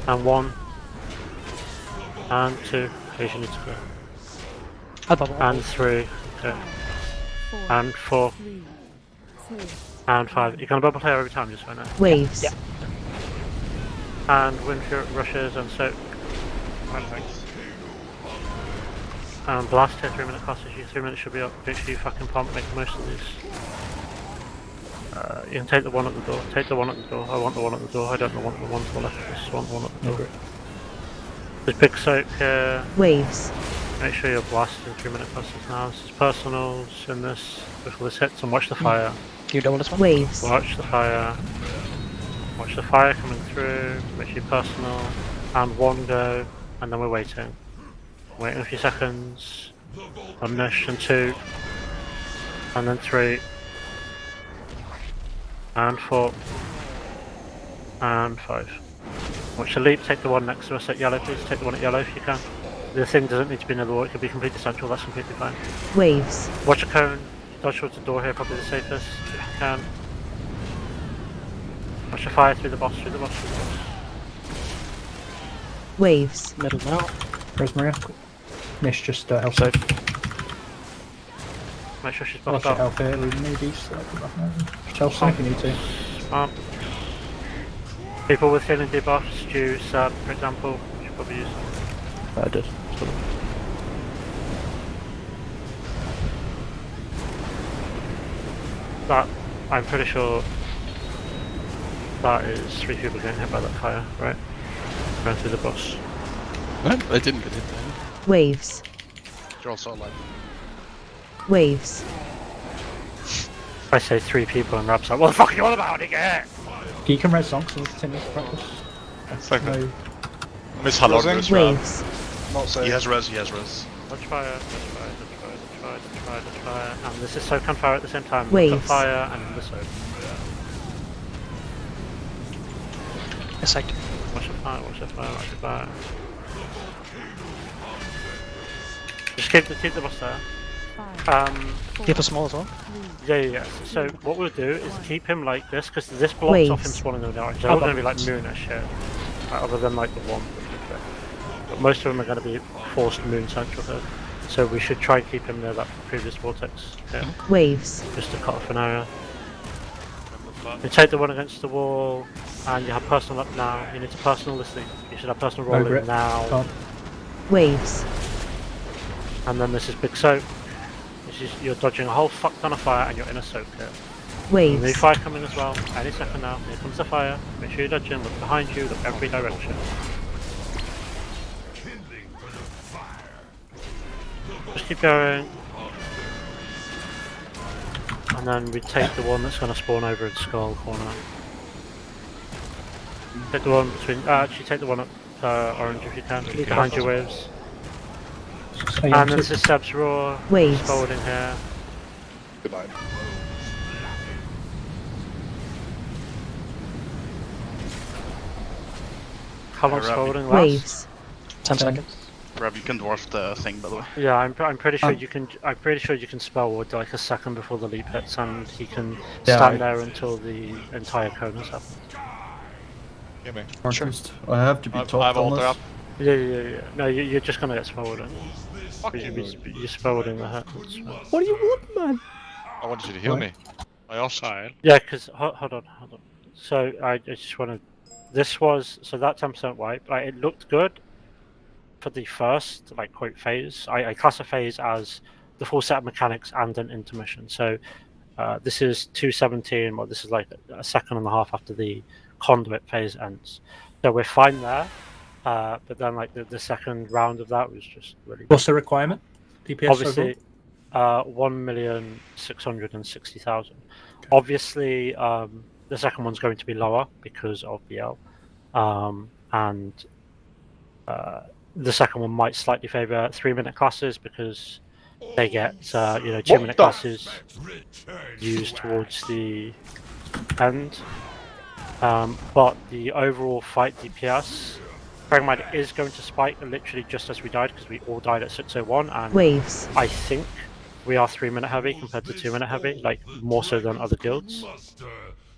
And 1. And 2. Asian needs to go. I bubble. And 3. Okay. 4, And 4. 3, 2, And 5. You can bubble player every time, just so I know. Waves. Yeah. And wind rushes and soak. And blast here, 3-minute classes. You 3 minutes should be up. Make sure you fucking pump, make the most of these. You can take the one at the door. Take the one at the door. I want the one at the door. I don't want the one to the left. I just want the one at the door. There's big soak here. Waves. Make sure you're blasting 3-minute classes now. This is personals in this. Before this hits, and watch the fire. Can you double this one? Waves. Watch the fire. Watch the fire coming through. Make sure you're personal. And 1 go. And then we're waiting. Waiting a few seconds. Unleash and 2. And then 3. And 4. And 5. Watch the leap, take the one next to us at yellow, please. Take the one at yellow if you can. The thing doesn't need to be near the wall, it could be completely central, that's completely fine. Waves. Watch a cone, dodge towards the door here, probably the safest, if you can. Watch a fire through the boss, through the boss, through the boss. Waves. Middle now. Where's Maria? Nish just help. Safe. Make sure she's Watch buffed your up. health here, leading maybe. Just help if you need to. People with healing debuffs, Stew, Sab, for example, you should probably use them. I did. That, I'm pretty sure that is 3 people getting hit by that fire, right? Going through the boss. What? I didn't get hit there. Waves. You're also alive. Waves. I say 3 people and Rab's like, what the fuck are you on about again? You can res songs and continue to practice. It's like No. Miss Halord Waves. Not safe. He has res, he has res. Dodge fire, dodge fire, dodge fire, dodge fire, dodge fire, dodge fire. And this is soak and fire at the same time. Waves. Look at fire and the soak. A sec. Watch the fire, watch the fire, watch the fire. Just keep the boss there. Keep it small as well. Yeah. So what we'll do is keep him like this, because this blocks off him Waves. spawning the orange. They're all going to be like moonish here, other than like the one. But most of them are going to be forced moon central here. So we should try and keep him near that previous vortex. Yeah. Waves. Just to cut off an area. You take the one against the wall, and you have personal up now. You need to personal this thing. You should have personal No rolling grip. now. Can't. Waves. And then this is big soak. You're dodging a whole fuck ton of fire and you're in a soak here. Waves. New fire coming as well. Any second now. Here comes the fire. Make sure you dodge in. Look behind you. Look every direction. Just keep going. And then we take the one that's going to spawn over in Skull Corner. Take the one between. Actually, take the one up orange if you can. Behind your waves. So, And this is Seb's Roar. Waves. Forwarding here. Goodbye. How long's Ravi. forwarding last? Waves. 10 seconds. Rav, you can dwarf the thing, by the way. Yeah, I'm pretty sure you can. I'm pretty sure you can spell ward like a second before the leap hits, and he can stand there until the entire cone has happened. Give me. Artist, I have to be I have topped on altar this. up. Yeah. No, you're just gonna get spelled in. You're spelled in the head. What do you want, man? I wanted you to heal me. I asked. Yeah, because hold on. So I just want to. This was so that 10% wipe. Like, it looked good for the first quote phase. I class a phase as the full set of mechanics and an intermission. So this is 2:17. Well, this is like a second and a half after the conduit phase ends. So we're fine there. But then the second round of that was just really. What's the requirement? DPS Obviously, 1,660,000. Obviously, the second one's going to be lower because of BL, and the second one might slightly favour 3-minute classes because they get 2-minute classes used towards the end. But the overall fight DPS, bearing in mind, it is going to spike literally just as we died because we all died at 6:01, and Waves. I think we are 3-minute heavy compared to 2-minute heavy, like more so than other guilds.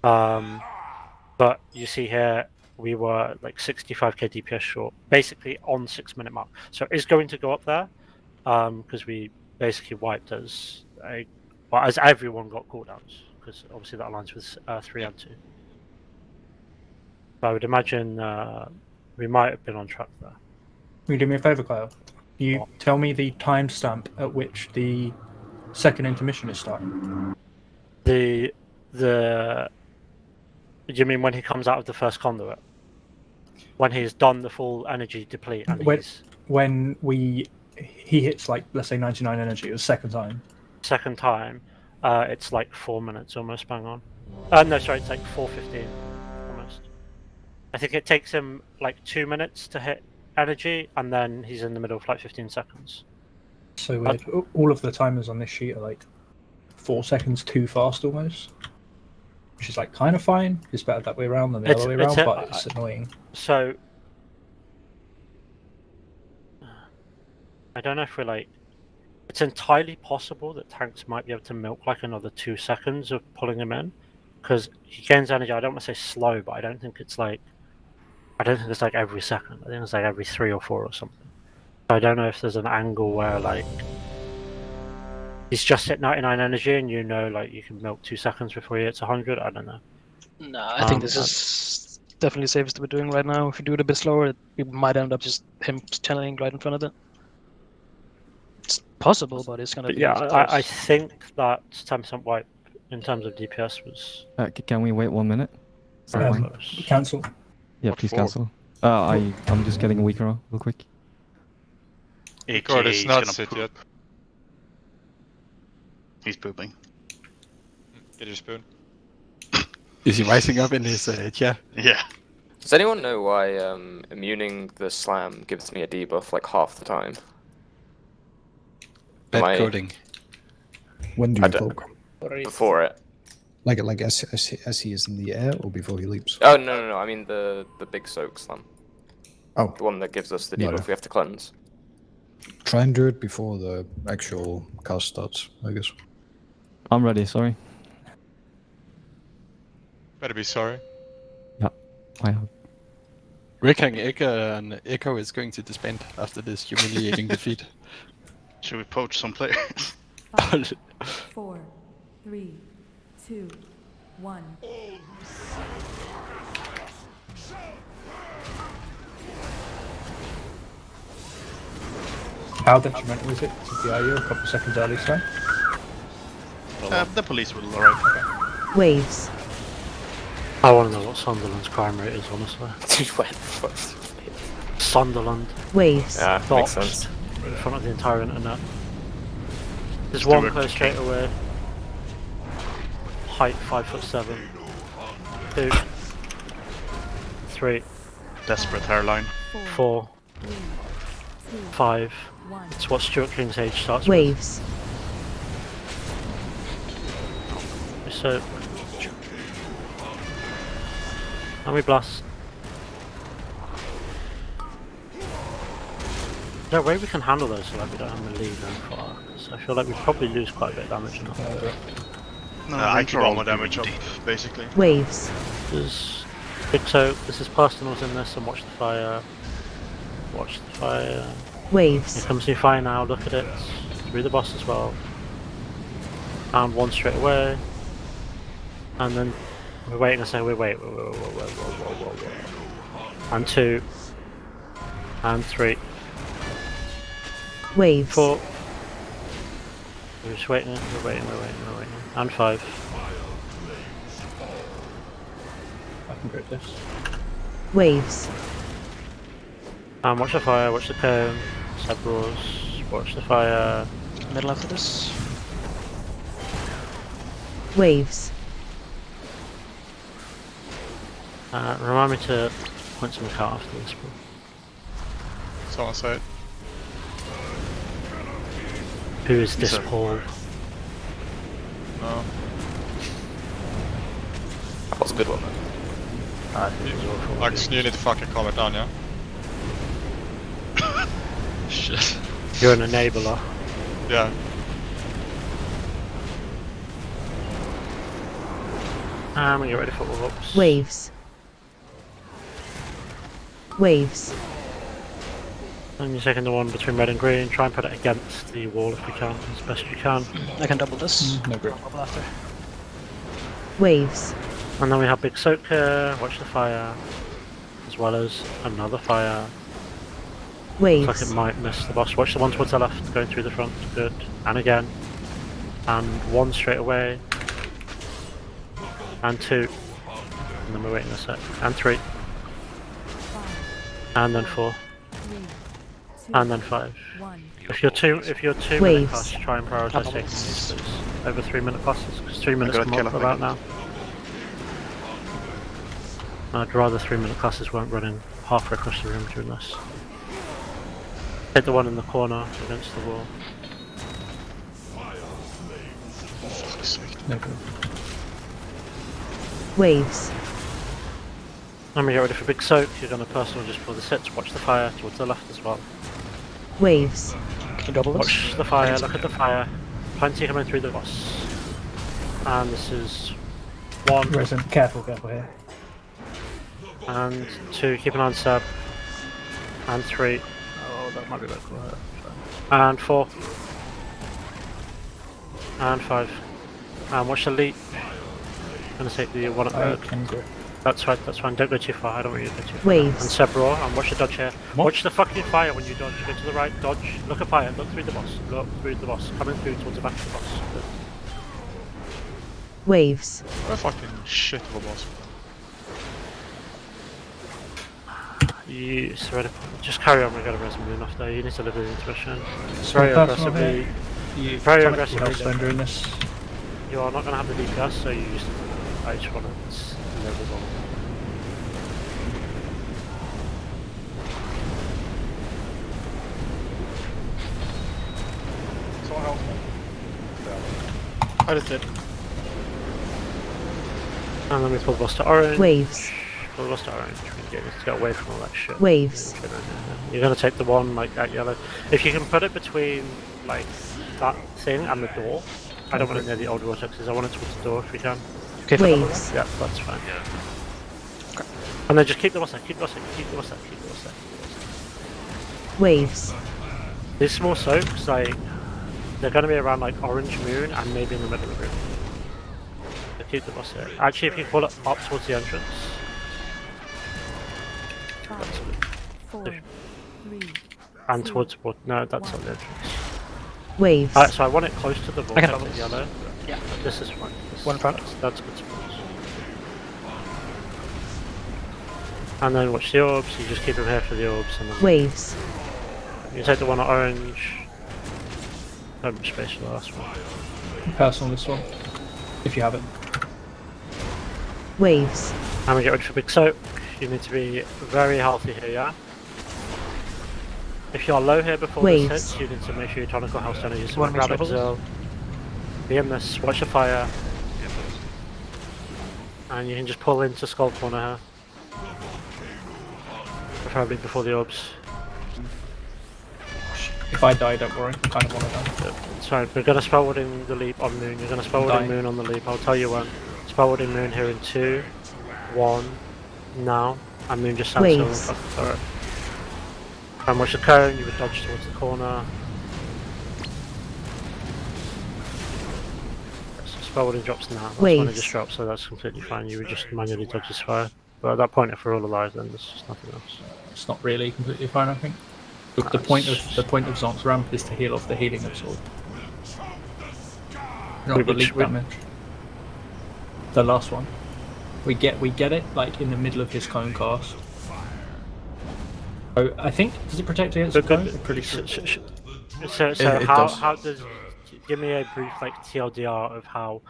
But you see here, we were like 65k DPS short, basically on 6-minute mark. So it is going to go up there, because we basically wiped as everyone got cooldowns, because obviously that aligns with 3 and 2. So I would imagine we might have been on track there. Will you do me a favour, Kyle? You tell me the timestamp at which the second intermission is starting. You mean when he comes out of the first conduit? When he's done the full energy deplete and when he hits let's say 99 energy the second time. Second time, it's like 4 minutes almost, bang on. No, sorry, it's like 4:15 almost. I think it takes him like 2 minutes to hit energy, and then he's in the middle for like 15 seconds. So weird. All of the timers on this sheet are like 4 seconds too fast almost. Which is kind of fine. It's better that way around than the other way around, but it's annoying. So I don't know if we're like. It's entirely possible that tanks might be able to milk like another 2 seconds of pulling him in, because he gains energy. I don't want to say slow, but I don't think it's like. I don't think it's like every second. I think it's like every 3 or 4 or something. So I don't know if there's an angle where like he's just at 99 energy and you know like you can milk 2 seconds before he hits 100. I don't know. No, I think this is definitely the safest we're doing right now. If you do it a bit slower, we might end up just him channeling right in front of it. It's possible, but it's gonna be. Yeah, I close. think that 10% wipe in terms of DPS was. Can we wait 1 minute? Is that fine? Cancel. Yeah, please cancel. I'm just getting a weaker real quick. God, AKA it's he's not gonna sit poop. yet. He's pooping. Get your spoon. Is he rising up in his chair? Yeah. Does anyone know why immuning the slam gives me a debuff like half the time? Bad coding. When do you poke? Before it. Like as he is in the air or before he leaps? Oh no! I mean the big soak slam. Oh. The one that gives us the No, debuff no. we have to cleanse. Try and do it before the actual cast starts, I guess. I'm ready, sorry. Better be sorry. Yeah, I have. Reckon Echo is going to disband after this humiliating defeat. Should we poach some players? 5, 4, 3, 2, 1. How detrimental is it to the IU a couple of seconds early, so? The police will arrive. Waves. I want to know what Sunderland's crime rate is, honestly. Sunderland. Waves. Yeah, makes sense. In front of the entire internet. There's Let's one do it. close straight away. Height 5'7". 2, 3, Desperate hairline. 4, 5. It's what Stuart King's age starts Waves. with. So. And we blast. No way we can handle those so like we don't have to leave them far. So I feel like we probably lose quite a bit of damage now. No, I keep all my damage up, basically. Waves. There's big soak, this is personals in this, and watch the fire. Watch the fire. Waves. Here comes new fire now, look at it. Through the boss as well. And one straight away. And then we're waiting a second, wait. And 2. And 3. Waves. 4. We're just waiting, we're waiting. And 5. I can grip this. Waves. And watch the fire, watch the cone. Aberrus, watch the fire. Middle after this. Waves. Remind me to point some card after this, bro. Someone say it. Who is this Paul? No. That was a good one, man. Max, you need to fucking calm it down, yeah? Shit. You're an enabler. Yeah. We get ready for whoops. Waves. Waves. And you're taking the one between red and green. Try and put it against the wall if you can, as best you can. I can double this. No grip. Double after. Waves. And then we have big soak here. Watch the fire, as well as another fire. Waves. Looks like it might miss the boss. Watch the one towards the left, going through the front. Good. And again. And 1 straight away. And 2. And then we're waiting a sec. And 3. And then 4. And then 5. If you're 2 minute classes, try and prioritize taking these over 3 minute classes, because 3 minutes come up about now. I'd rather 3 minute classes weren't running halfway across the room during this. Hit the one in the corner against the wall. Waves. And we get ready for big soak. You're going to personal just for the sits. Watch the fire towards the left as well. Waves. Can you double this? Watch the fire, look at the fire. Plenty coming through the boss. And this is 1. Resin, careful here. And 2, keep an eye on Seb. And 3. Oh, that might be better. And 4. And 5. And watch the leap. I'm gonna take the one at the That's fine, don't go too far, I don't want you to go too far. Waves. And Seb roar, and watch the dodge here. Watch the fucking fire when you dodge. Go to the right, dodge, look at fire, look through the boss. Look through the boss. Coming through towards the back of the boss. Good. Waves. What a fucking shit of a boss. You surrender. Just carry on, we're gonna res moon off there. You need to live with the intuition. So Very personal aggressively. Very aggressively. aggressive doing this. You are not gonna have the DPS, so you just I just wanna live with all. Someone help me. I just did. And then we pull the boss to orange. Waves. Pull the boss to orange. We get away from all that shit. Waves. You're gonna take the one like at yellow. If you can put it between like that thing and the door. I don't want it near the old vortexes. I want it towards the door if we can. Okay, waves. Yeah, that's fine. Yeah. Okay. And then just keep the boss there. Keep the boss there. Keep the boss there. Keep the boss there. Waves. These small soaks, like they're gonna be around like orange moon and maybe in the middle of the room. So keep the boss there. Actually, if you pull it up towards the entrance. 5, 4, 3, And towards what? No, that's not the entrance. Waves. So I want it close to the I can vortex have at this. yellow. Yeah, this is fine. One in front. That's good spots. And then watch the orbs. You just keep them here for the orbs. And then Waves. you take the one at orange. Don't much space for the last one. Personal this one. If you have it. Waves. And we get ready for big soak. You need to be very healthy here, yeah? If you're low here before Waves. this hits, you need to make sure your tonical health center is Wanna make grab sure it, be in this, watch the fire. And you can just pull into skull corner here. Preferably before the orbs. If I die, don't worry. I kind of want to die. It's fine. We're gonna spell warding the leap on moon. You're gonna spell warding moon on the leap. I'll tell you when. Spell warding moon here in 2, 1, now. And moon just stands Waves. still. Alright. And watch the cone, you would dodge towards the corner. So spell warding drops now. That's when it Waves. just drops, so that's completely fine. You would just manually dodge this fire. But at that point, if we're all alive, then there's just nothing else. It's not really completely fine, I think. Look, the point of Zonk's ramp is to heal off the healing absorb. Not the leak damage. The last one. We get it like in the middle of his cone cast. Oh, I think does it protect against the cone? I'm pretty sure. So It how does. does give me a brief like TLDR of how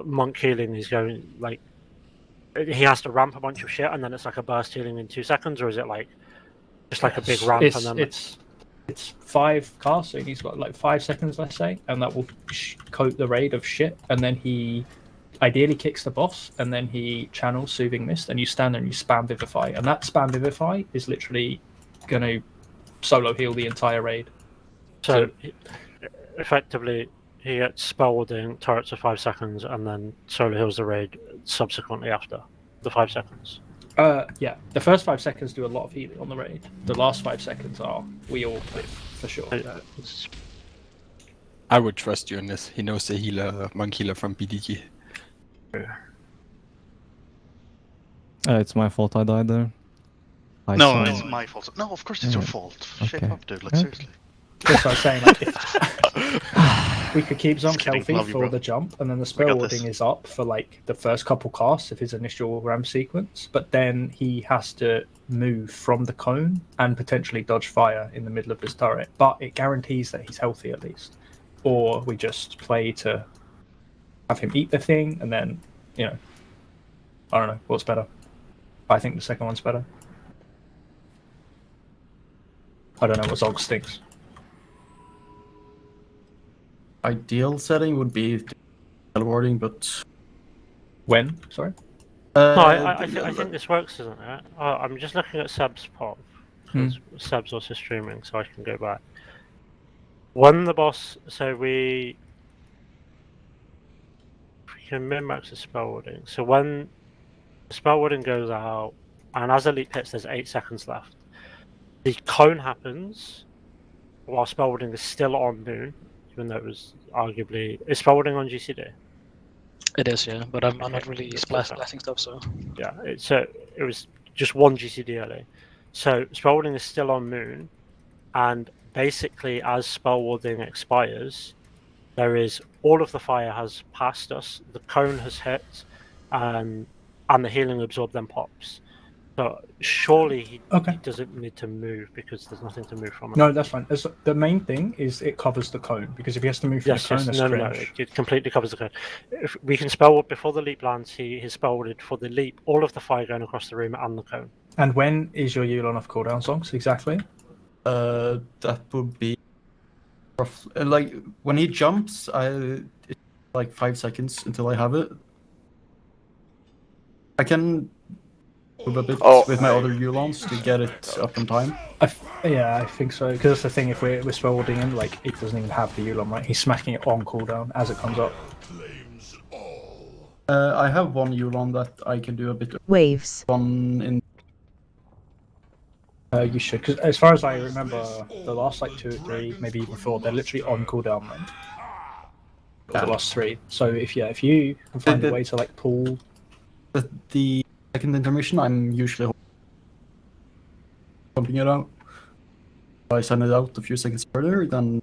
monk healing is going? Like he has to ramp a bunch of shit and then it's like a burst healing in 2 seconds, or is it like just like a big ramp and then it's 5 casts, so he's got like 5 seconds, let's say, and that will coat the raid of shit, and then he ideally kicks the boss, and then he channels Soothing Mist, and you stand there and you spam Vivify, and that spam Vivify is literally going to solo heal the entire raid. So effectively, he gets spell warding turrets for 5 seconds, and then solo heals the raid subsequently after the 5 seconds. Yeah, the first 5 seconds do a lot of healing on the raid. The last 5 seconds are we all live for sure. I would trust you in this. He knows the healer, monk healer from BDG. It's my fault I died there. No, it's my fault. No, of course it's your fault. Shape up, dude. Like, seriously. That's what I was saying. Like, we could keep Zonk kidding. healthy Love you, for bro. the jump, and then the We spell got warding this. is up for like the first couple casts of his initial ramp sequence, but then he has to move from the cone and potentially dodge fire in the middle of his turret. But it guarantees that he's healthy at least. Or we just play to have him eat the thing, and then, you know, I don't know what's better. I think the second one's better. I don't know what Zog thinks. Ideal setting would be teleporting, but when? Sorry. No, I think this works, doesn't it? I'm just looking at Seb's pop because Seb's also streaming, so I can go back. When the boss, so we can min-max the spell warding. So when the spell warding goes out, and as a leap hits, there's 8 seconds left. The cone happens while spell warding is still on Moon, even though it was arguably is spell warding on GCD. It is, yeah, but I'm not really It's blasting stuff, so. Yeah, it was just 1 GCD early. So spell warding is still on Moon, and basically as spell warding expires, there is all of the fire has passed us, the cone has hit, and the healing absorb then pops. So surely he doesn't need to move because there's nothing to move from it. No, that's fine. The main thing is it covers the cone, because if he has to move from the cone, that's no, cringe. it completely covers the cone. If we can spell ward before the leap lands, he's spell warded for the leap, all of the fire going across the room and the cone. And when is your Yulon off cooldown songs exactly? That would be like when he jumps, it's like 5 seconds until I have it. I can move a bit with my other Yulons to get it up in time. Yeah, I think so. Because that's the thing. If we're spell warding him, like it doesn't even have the Yulon, right? He's smacking it on cooldown as it comes up. I have one Yulon that I can do a bit. Waves. One in. You should, because as far as I remember, the last like 2 or 3, maybe even 4, they're literally on cooldown, right? The last 3. So if you can find a way to like pull the second intermission, I'm usually pumping it out. If I send it out a few seconds further, then.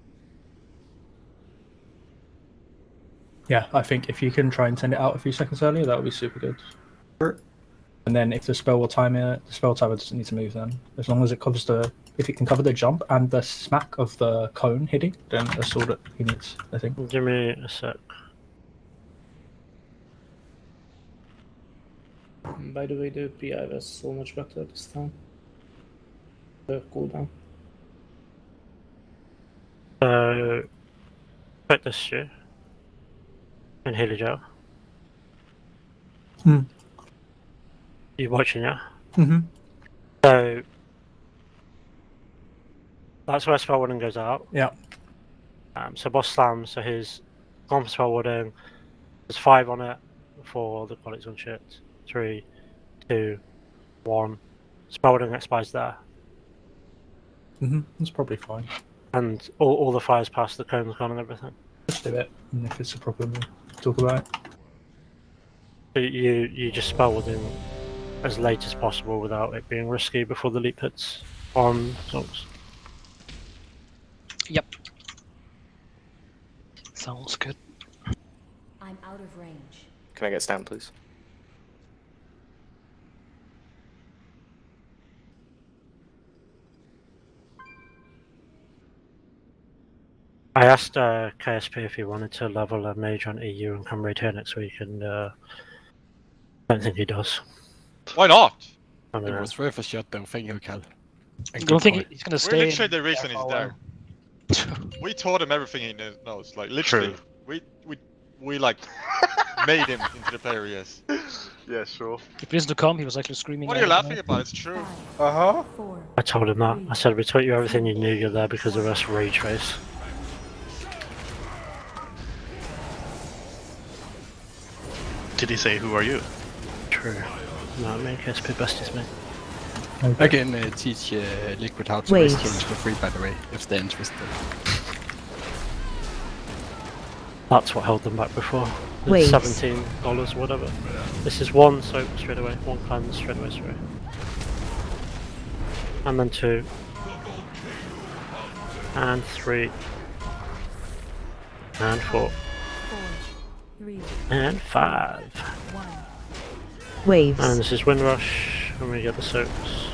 Yeah, I think if you can try and send it out a few seconds earlier, that would be super good. Sure. And then if the spell will time it, the spell timer doesn't need to move then. As long as it covers if it can cover the jump and the smack of the cone hitting, then that's all that he needs, I think. Give me a sec. By the way, the PI was so much better this time. The cooldown. Put this here. And heal it out. You watching, yeah? Mm-hmm. So that's where spell warding goes out. Yeah. So boss slams, so he's gone for spell warding. There's 5 on it for the qualities on shit. 3, 2, 1. Spell warding expires there. That's probably fine. And all the fires past the cone's gone and everything. Just do it, and if it's a problem, we'll talk about it. You just spell warding as late as possible without it being risky before the leap hits on songs. Yep. Sounds good. I'm out of range. Can I get stand, please? I asked KSP if he wanted to level a mage on EU and come raid here next week, and I don't think he does. Why not? I mean, It was worth a shot though, thank you, Cal. I don't think he's gonna stay. We're literally the reason he's there. We taught him everything he knows, like literally. We like made him into the player he is. Yeah, sure. If he doesn't come, he was actually screaming. What are you laughing about? It's true. Uh-huh. I told him that. I said we taught you everything you knew. You're there because of us rage face. Did he say, who are you? True. No, me and KSP besties, mate. I can teach Liquid how to raise kings for free, by the way, if they're interested. That's what held them back before. Wait. $17, whatever. This is 1 soap straight away, 1 cleanse straight away. And then 2. And 3. And 4. 3, And 5. 1. Waves. And this is Windrush, and we get the soaps.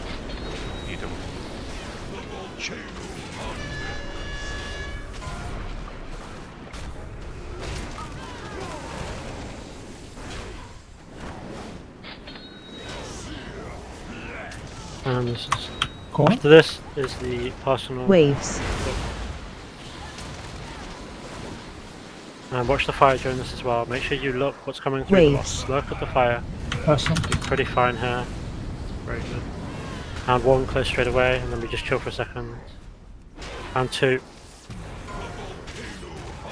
And this is Cool. after this is the personal Waves. And watch the fire during this as well. Make sure you look what's coming through the boss. Look at the fire. Personal. Pretty fine here. Very good. And 1 close straight away, and then we just chill for a second. And 2.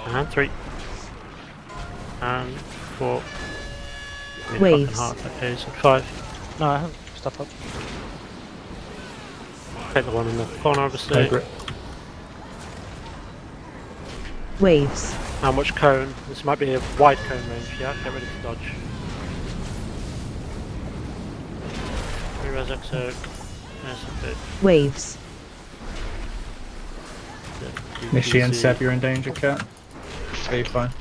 And 3. And 4. Waves. Okay, so 5. No, I have stuff up. Take the one in the corner, obviously. No grip. Waves. How much cone? This might be a wide cone range, yeah? Get ready to dodge. 3 res exo. Yes, okay. Waves. Nishi and Seb, you're in danger, Cat. Are you fine? Do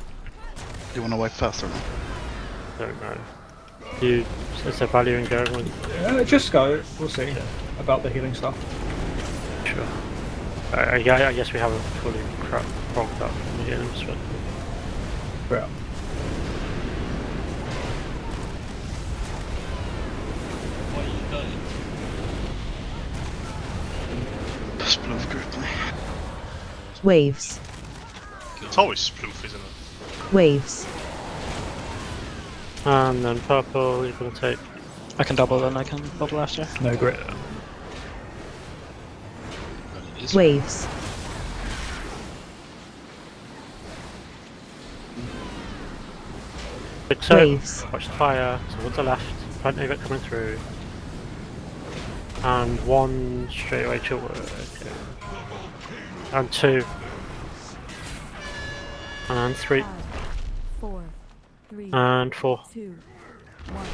you want to wipe faster now? Don't know. Is there value in going with? Just go. We'll see about the healing stuff. Sure. Yeah, I guess we haven't fully clogged up from the healing perspective. Yeah. Why are you dying? Sploof gripped me. Waves. It's always sploof, isn't it? Waves. And then purple, you're gonna take. I can double then, I can bubble after. No grip. Waves. Big so, Waves. watch the fire, towards the left, plenty of it coming through. And 1 straight away chill work, okay. And 2. And 3. 5, 4, 3, And 4. 2, 1.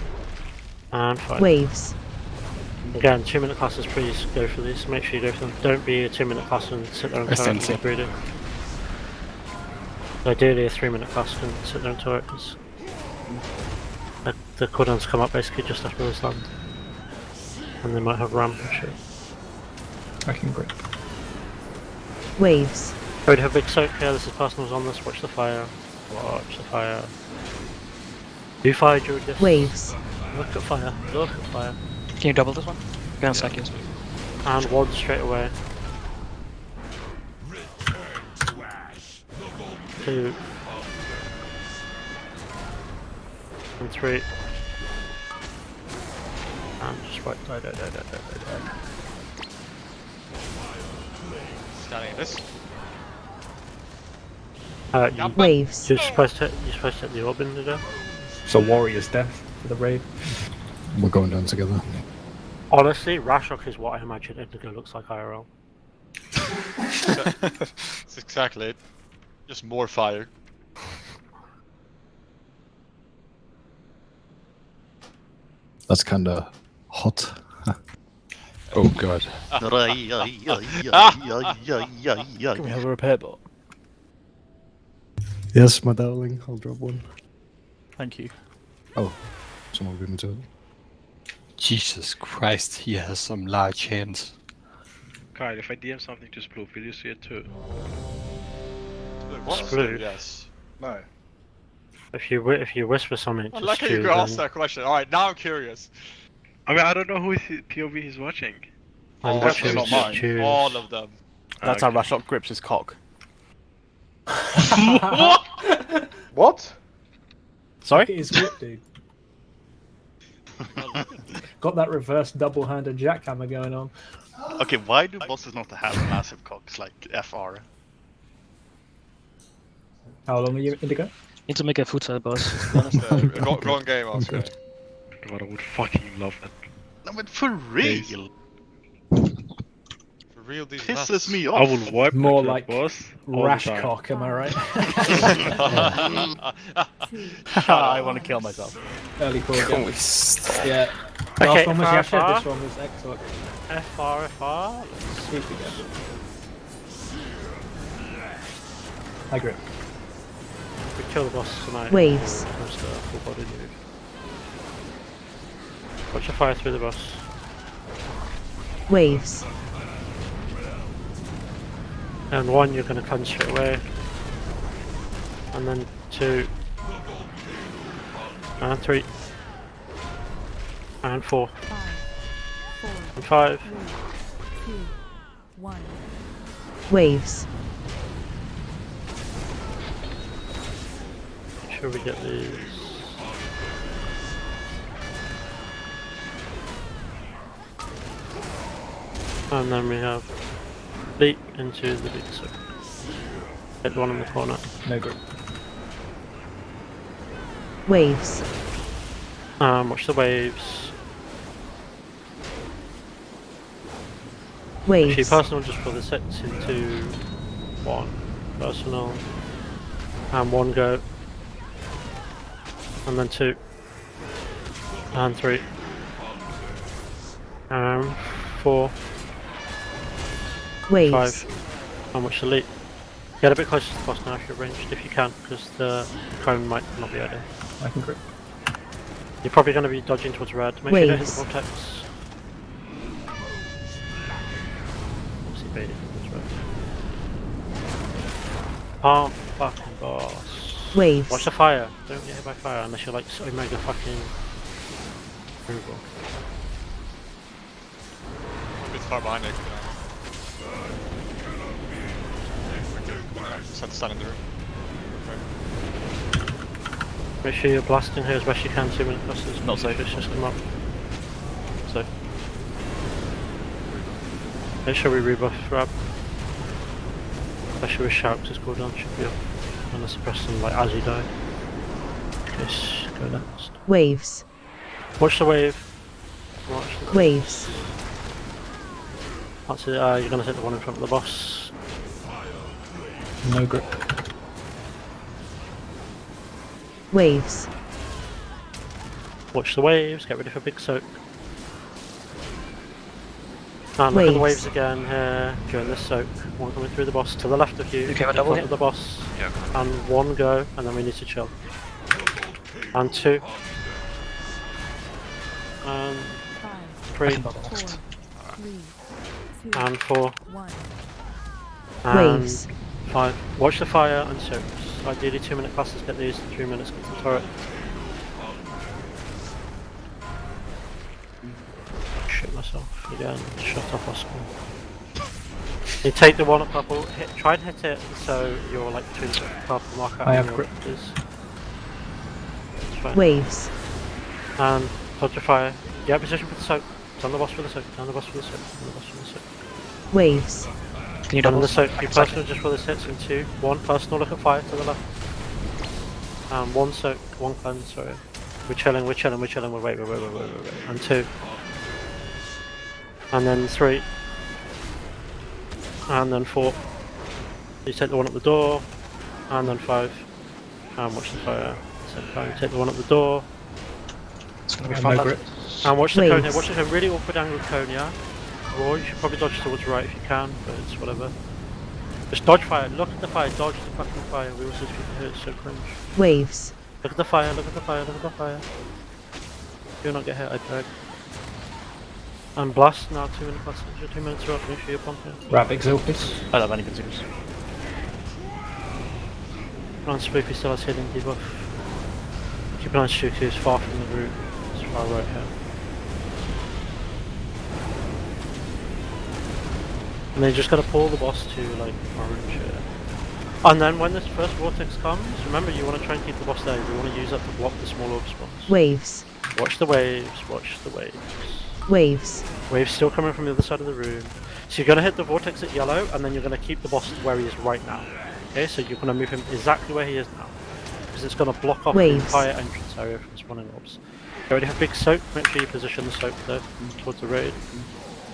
And 5. Waves. Again, 2-minute classes, please go for these. Make sure you go for them. Don't be a 2-minute class and sit there and turret and get greedy. Ideally, a 3-minute class and sit there and turret, because the cooldowns come up basically just after this land. And they might have ram and shit. I can grip. Waves. Oh, we have big soak here. This is personals on this. Watch the fire. Watch the fire. Do fire, Julius. Waves. Look at fire. Look at fire. Can you double this one? Gonna sack you. And 1 straight away. 2. And 3. And just wait. Die. Scanning this. Waves. You're supposed to hit the orb in there. So warrior's death for the raid. We're going down together. Honestly, Rashok is what I imagine Indigo looks like IRL. That's exactly it. Just more fire. That's kinda hot. Oh god. Can we have a repair bot? Yes, my darling. I'll drop one. Thank you. Oh, someone give me to it. Jesus Christ, he has some large hands. Kyle, if I DM something to Sploof, will you see it too? Sploof? Yes. No. If you whisper something, I like how you asked that question. Alright, now I'm curious. I mean, I don't know who POV he's watching. I'm watching not mine. all of them. That's how Rashok grips his cock. What? What? Sorry? Look at his grip, dude. Got that reverse double-handed jackhammer going on. Okay, why do bosses not have massive cocks like FR? How long are you, Indigo? Need to make a futsal boss. to be honest. Wrong game, Oscar. God, I would fucking love that. No, but for real. For real, these Pisses nuts. me I off. will wipe More the like boss rash cock, am I right? I want to kill myself. Early call Can again. we stop? Yeah. Okay, Last one was Yasha, FR. this one was Exoc. FR. Sweep again. I grip. We kill the boss tonight. Waves. Just a full body move. Watch the fire through the boss. Waves. And 1, you're going to cleanse straight away. And then 2. And 3. And 4. 5, 4, And 5. 3, 2, 1. Waves. Make sure we get these. And then we have leap into the big circle. Hit the one in the corner. No grip. Waves. Watch the waves. Waves. Actually, personal just for the sets into 1. Personal. And 1 go. And then 2. And 3. 4. Waves. 5. And watch the leap. Get a bit closer to the boss now if you're ranged, if you can, because the cone might not be ideal. I can grip. You're probably going to be dodging towards red. Make sure you don't hit the vortex. Obviously baited towards red. Palm fucking boss. Waves. Watch the fire. Don't get hit by fire unless you're like so mega fucking brutal. I'm a bit far behind it. Just have to stand in the room. Make sure you're blasting here as best you can 2 minute clusters. Not safe. Just come up. Safe. Make sure we rebuff Rab. Especially with shouts, his cooldown should be up. And suppress them like as you die. Just go next. Waves. Watch the wave. Watch the Waves. That's it. You're gonna hit the one in front of the boss. No grip. Waves. Watch the waves. Get ready for big soak. And look at the waves again here during this soak. One coming through the boss to the left of you. Okay, in double front of the boss. Yeah. And 1 go, and then we need to chill. And 2. And 3. 4, 3, 2, And 4. 1. And Waves. 5. Watch the fire and soaks. Ideally 2 minute classes, get these, 3 minutes get to the turret. Shit myself again, shut up Oscar. You take the one at purple, try and hit it so you're like between the purple marker I and have your grip. Waves. And dodge the fire. Get position for the soak. Turn the boss for the soak, turn the boss for the soak, turn the boss for the soak. Waves. Can you Turn double? the soak, be personal just for the hits in 2. 1 personal, look at fire to the left. And 1 soak, 1 cleanse, sorry. We're chilling, we're wait. And 2. And then 3. And then 4. You take the one at the door. And then 5. And watch the fire. Same time, take the one at the door. It's gonna be No fun. grip. And watch the cone here, Waves. watch the cone, really awkward angle cone, yeah? Or you should probably dodge towards right if you can, but it's whatever. Just dodge fire, look at the fire, dodge the fucking fire, we also speak here, it's so cringe. Waves. Look at the fire, look at the fire, look at the fire. Do not get hit, I beg. And blast now, 2 minute blast, your 2 minutes are up, make sure you're pumping. Rab Exilpis. I don't have any consumes. And Spoopy still has healing debuff. Keep an eye on Shuku, is far from the root, it's far right here. And then you just gotta pull the boss to like orange here. And then when this first vortex comes, remember you want to try and keep the boss there, you want to use that to block the small orb spawns. Waves. Watch the waves, watch the waves. Waves. Waves still coming from the other side of the room. So you're gonna hit the vortex at yellow, and then you're gonna keep the boss where he is right now. Okay, so you're gonna move him exactly where he is now. Because it's gonna block off Waves. the entire entrance area from spawning orbs. You already have big soak, make sure you position the soak there towards the raid.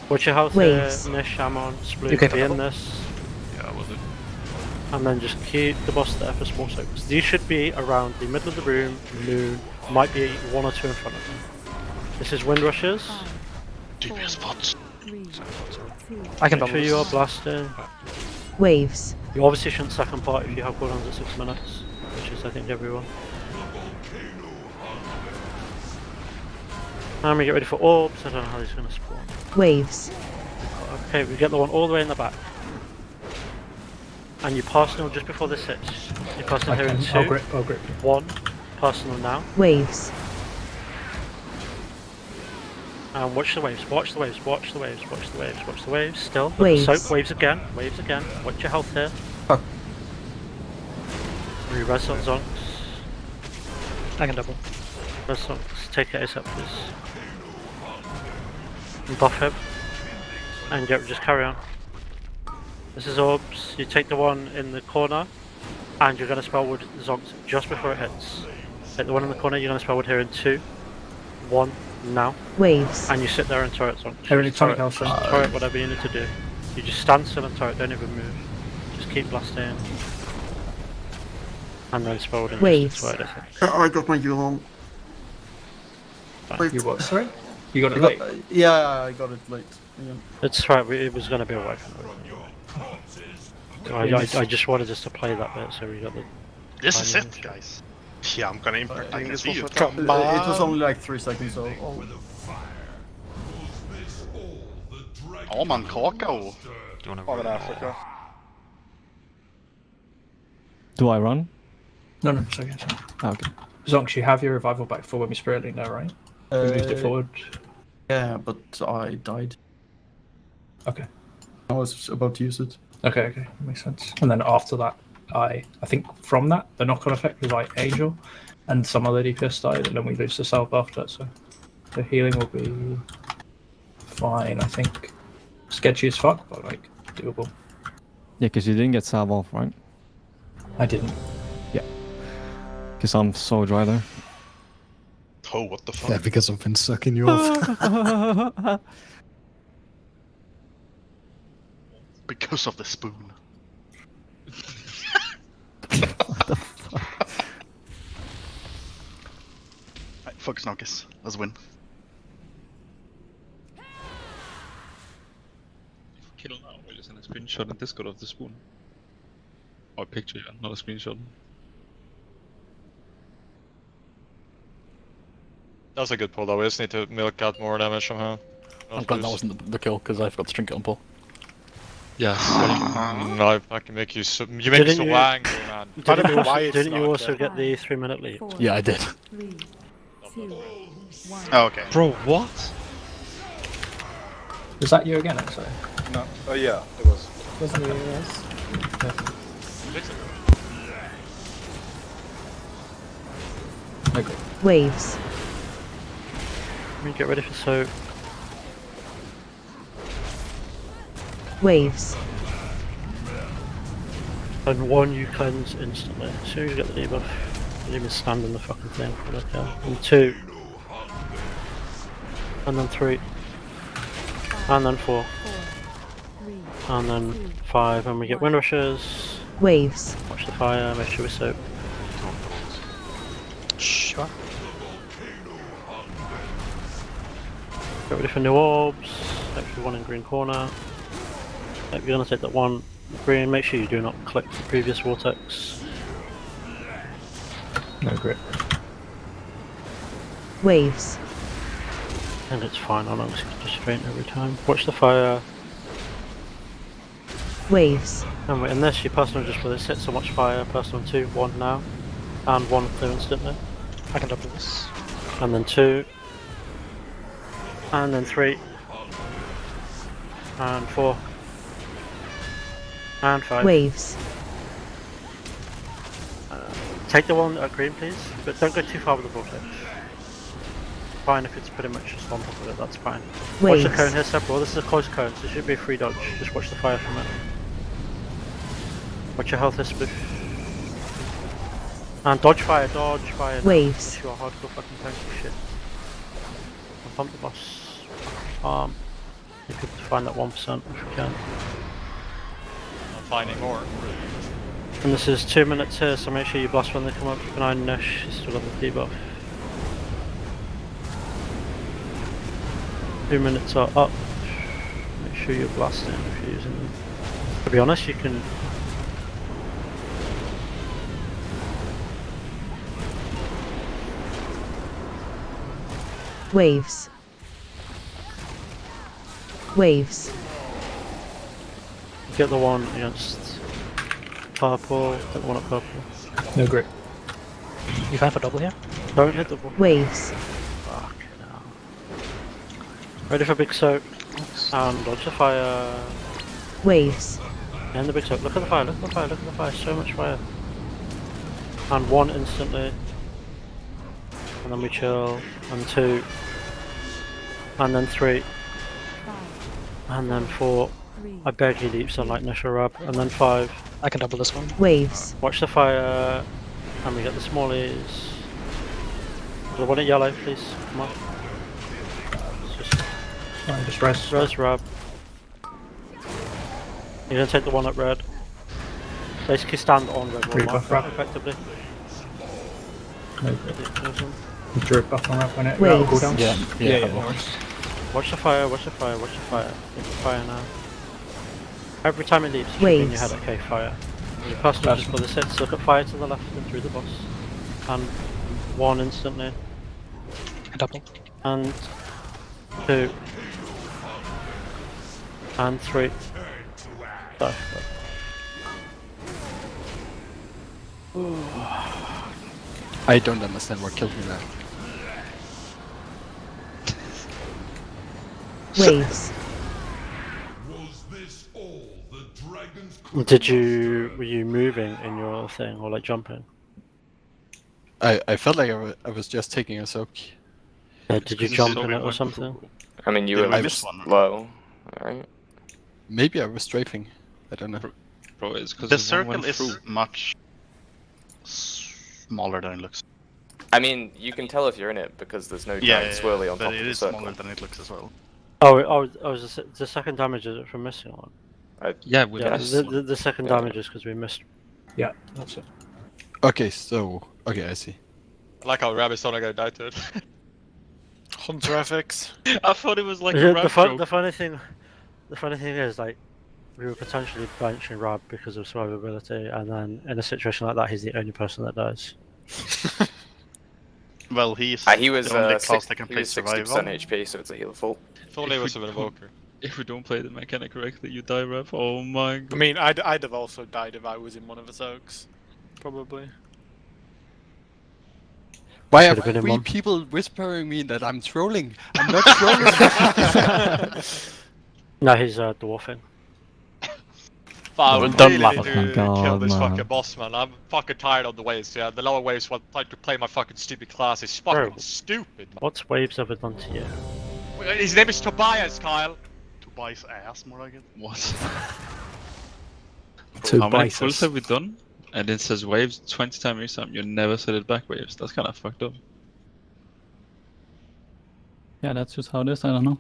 Watch your health Waves. here, Nish, Amon, Sploot, Okay, be in double. this. Yeah, I will do. And then just keep the boss there for small soaks. These should be around the middle of the room, noon, might be 1 or 2 in front of them. This is wind rushes. 4, 3, 2, I can Make sure double. you are blasting. Waves. You obviously shouldn't second part if you have cooldowns at 6 minutes, which is I think everyone. And we get ready for orbs, I don't know how these are going to spawn. Waves. Okay, we get the one all the way in the back. And you personal just before this hits. You personal here in 2. I'll grip. 1, personal now. Waves. And watch the waves, watch the waves, watch the waves, watch the waves, watch the waves. Still, look, Waves. soak, waves again, waves again. Watch your health here. Fuck. Re-res on Zonks. I can double. Res Zonks, take it ASAP please. And buff him. And just carry on. This is orbs. You take the one in the corner, and you're going to spell wood zonks just before it hits. Hit the one in the corner, you're going to spell wood here in 2, 1, now. Waves. And you sit there and turret zonks. Every Just tonic turret, house, then. turret, whatever you need to do. You just stand still and turret, don't even move. Just keep blasting. And then spell wood and Waves. just I think. I got my Yulon. You what? Sorry? You got it I late? yeah, I got it late. Yeah. It's right, it was going to be a wipe. I just wanted us to play that bit, so we got the... This is timing. it, guys. Yeah, I'm gonna import. I can see you. It was only like 3 seconds, so... Ja, man, kakao. Av Africa. Do I run? No, sorry. Ah, okay. Zonks, you have your revival back for when we spirit link now, right? We moved it forward. Yeah, but I died. Okay. I was about to use it. Okay, makes sense. And then after that, I think from that, the knock-on effect was like Angel, and some other DPS died, and then we lose the self after that, so the healing will be fine, I think. Sketchy as fuck, but like, doable. Yeah, because you didn't get salve off, right? I didn't. Yeah. Because I'm so dry there. Oh, what the fuck? Yeah, because I've been sucking you off. Because of the spoon. Right, focus now, guys. Let's win. Kill now, we'll just send a screenshot in Discord of the spoon. Or a picture, yeah, not a screenshot. That's a good pull though, we just need to milk out more damage somehow. I'm glad that wasn't the kill, because I forgot to trinket on pull. Yes. No, I fucking make you so, you make me so angry, man. Didn't you also get the 3-minute lead? Yeah, I did. 3, 2, 1. Oh, okay. Bro, what? Was that you again, actually? No. Oh yeah, it was. Wasn't it yes? Okay. Waves. Let me get ready for soak. Waves. And 1, you cleanse instantly. As soon as you get the debuff, you even stand in the fucking thing for like that. And 2. And then 3. And then 4. And then 5, and we get wind rushes. Waves. Watch the fire, make sure we soak. Sure. Get ready for new orbs. Hopefully 1 in green corner. If you're gonna take that 1 green, make sure you do not click the previous vortex. No grip. Waves. And it's fine, I'll just straight every time. Watch the fire. Waves. And in this, your personal just for this hit so much fire, personal 2, 1 now. And 1 clear instantly. I can double this. And then 2. And then 3. And 4. And 5. Waves. Take the one at green, please, but don't go too far with the vortex. Fine if it's pretty much just on top of it, that's fine. Watch the Waves. cone here, several. This is a close cone, so it should be a free dodge. Just watch the fire from it. Watch your health this and dodge fire, Waves. You are hardcore fucking tanky shit. I'll pump the boss. If you can find that 1% if you can. I'm finding more. And this is 2 minutes here, so make sure you blast when they come up. Keep an eye on Nish, he's still on the debuff. 2 minutes are up. Make sure you're blasting if you're using them. To be honest, you can. Waves. Waves. Get the one against purple, get the one at purple. No grip. You fine for double here? Don't hit the ball. Waves. Fuck no. Ready for big soak. And dodge the fire. Waves. And the big soak. Look at the fire, look at the fire, look at the fire. So much fire. And 1 instantly. And then we chill. And 2. And then 3. And then 4. I beg he leaps on like initial rub, and then 5. I can double this one. Waves. Watch the fire, and we get the smallies. The one at yellow, please. Come on. Just rest. Res rub. You're gonna take the one at red. Basically stand on red one mark effectively. Drew buff on that when it Waves. cooldowns. Yeah. No worries. Watch the fire, watch the fire, watch the fire. Take the fire now. Every time it leaves, you should be in your head, okay, fire. Your personal just for the sits, look at fire to the left and through the boss. And 1 instantly. A double. And 2. And 3. Go. I don't understand what killed me there. Waves. Were you moving in your thing or like jumping? I felt like I was just taking a soak. Yeah, did you jump in it or something? I mean, you were like low, right? Maybe I was strafing. I don't know. Bro, it's because the circle is much smaller than it looks. I mean, you can tell if you're in it because there's no giant swirly on top of the circle. But it is smaller than it looks as well. The second damage is it from missing one? The second Yeah. damage is because we missed. Yeah, that's it. Okay, I see. I like how Rabbit's not gonna die to it. Hunter ethics. I thought it was like the, a rap joke. the funny thing is like we were potentially benching Rab because of survivability, and then in a situation like that, he's the only person that dies. Well, he was the only class that can play 60% survival. HP, so it's a healer fault. If only it was an evoker. If we don't play the mechanic correctly, you die, Rev. Oh my god. I mean, I'd have also died if I was in one of the soaks. Probably. Why Should've are been in we one. people whispering me that I'm trolling? I'm not trolling. No, he's dwarfing. I Oh, would don't really laugh. need Oh my to kill God, this man. fucking boss, man. I'm fucking tired of the waves, yeah. The lower waves want like to play my fucking stupid class. It's fucking Bro. stupid, man. What's Waves ever done to you? His name is Tobias, Kyle. Tobias ass, more like it. What? How many pulls have we done? And it says waves 20 times each time. You never said it back waves. That's kind of fucked up. Yeah, that's just how it is. I don't know.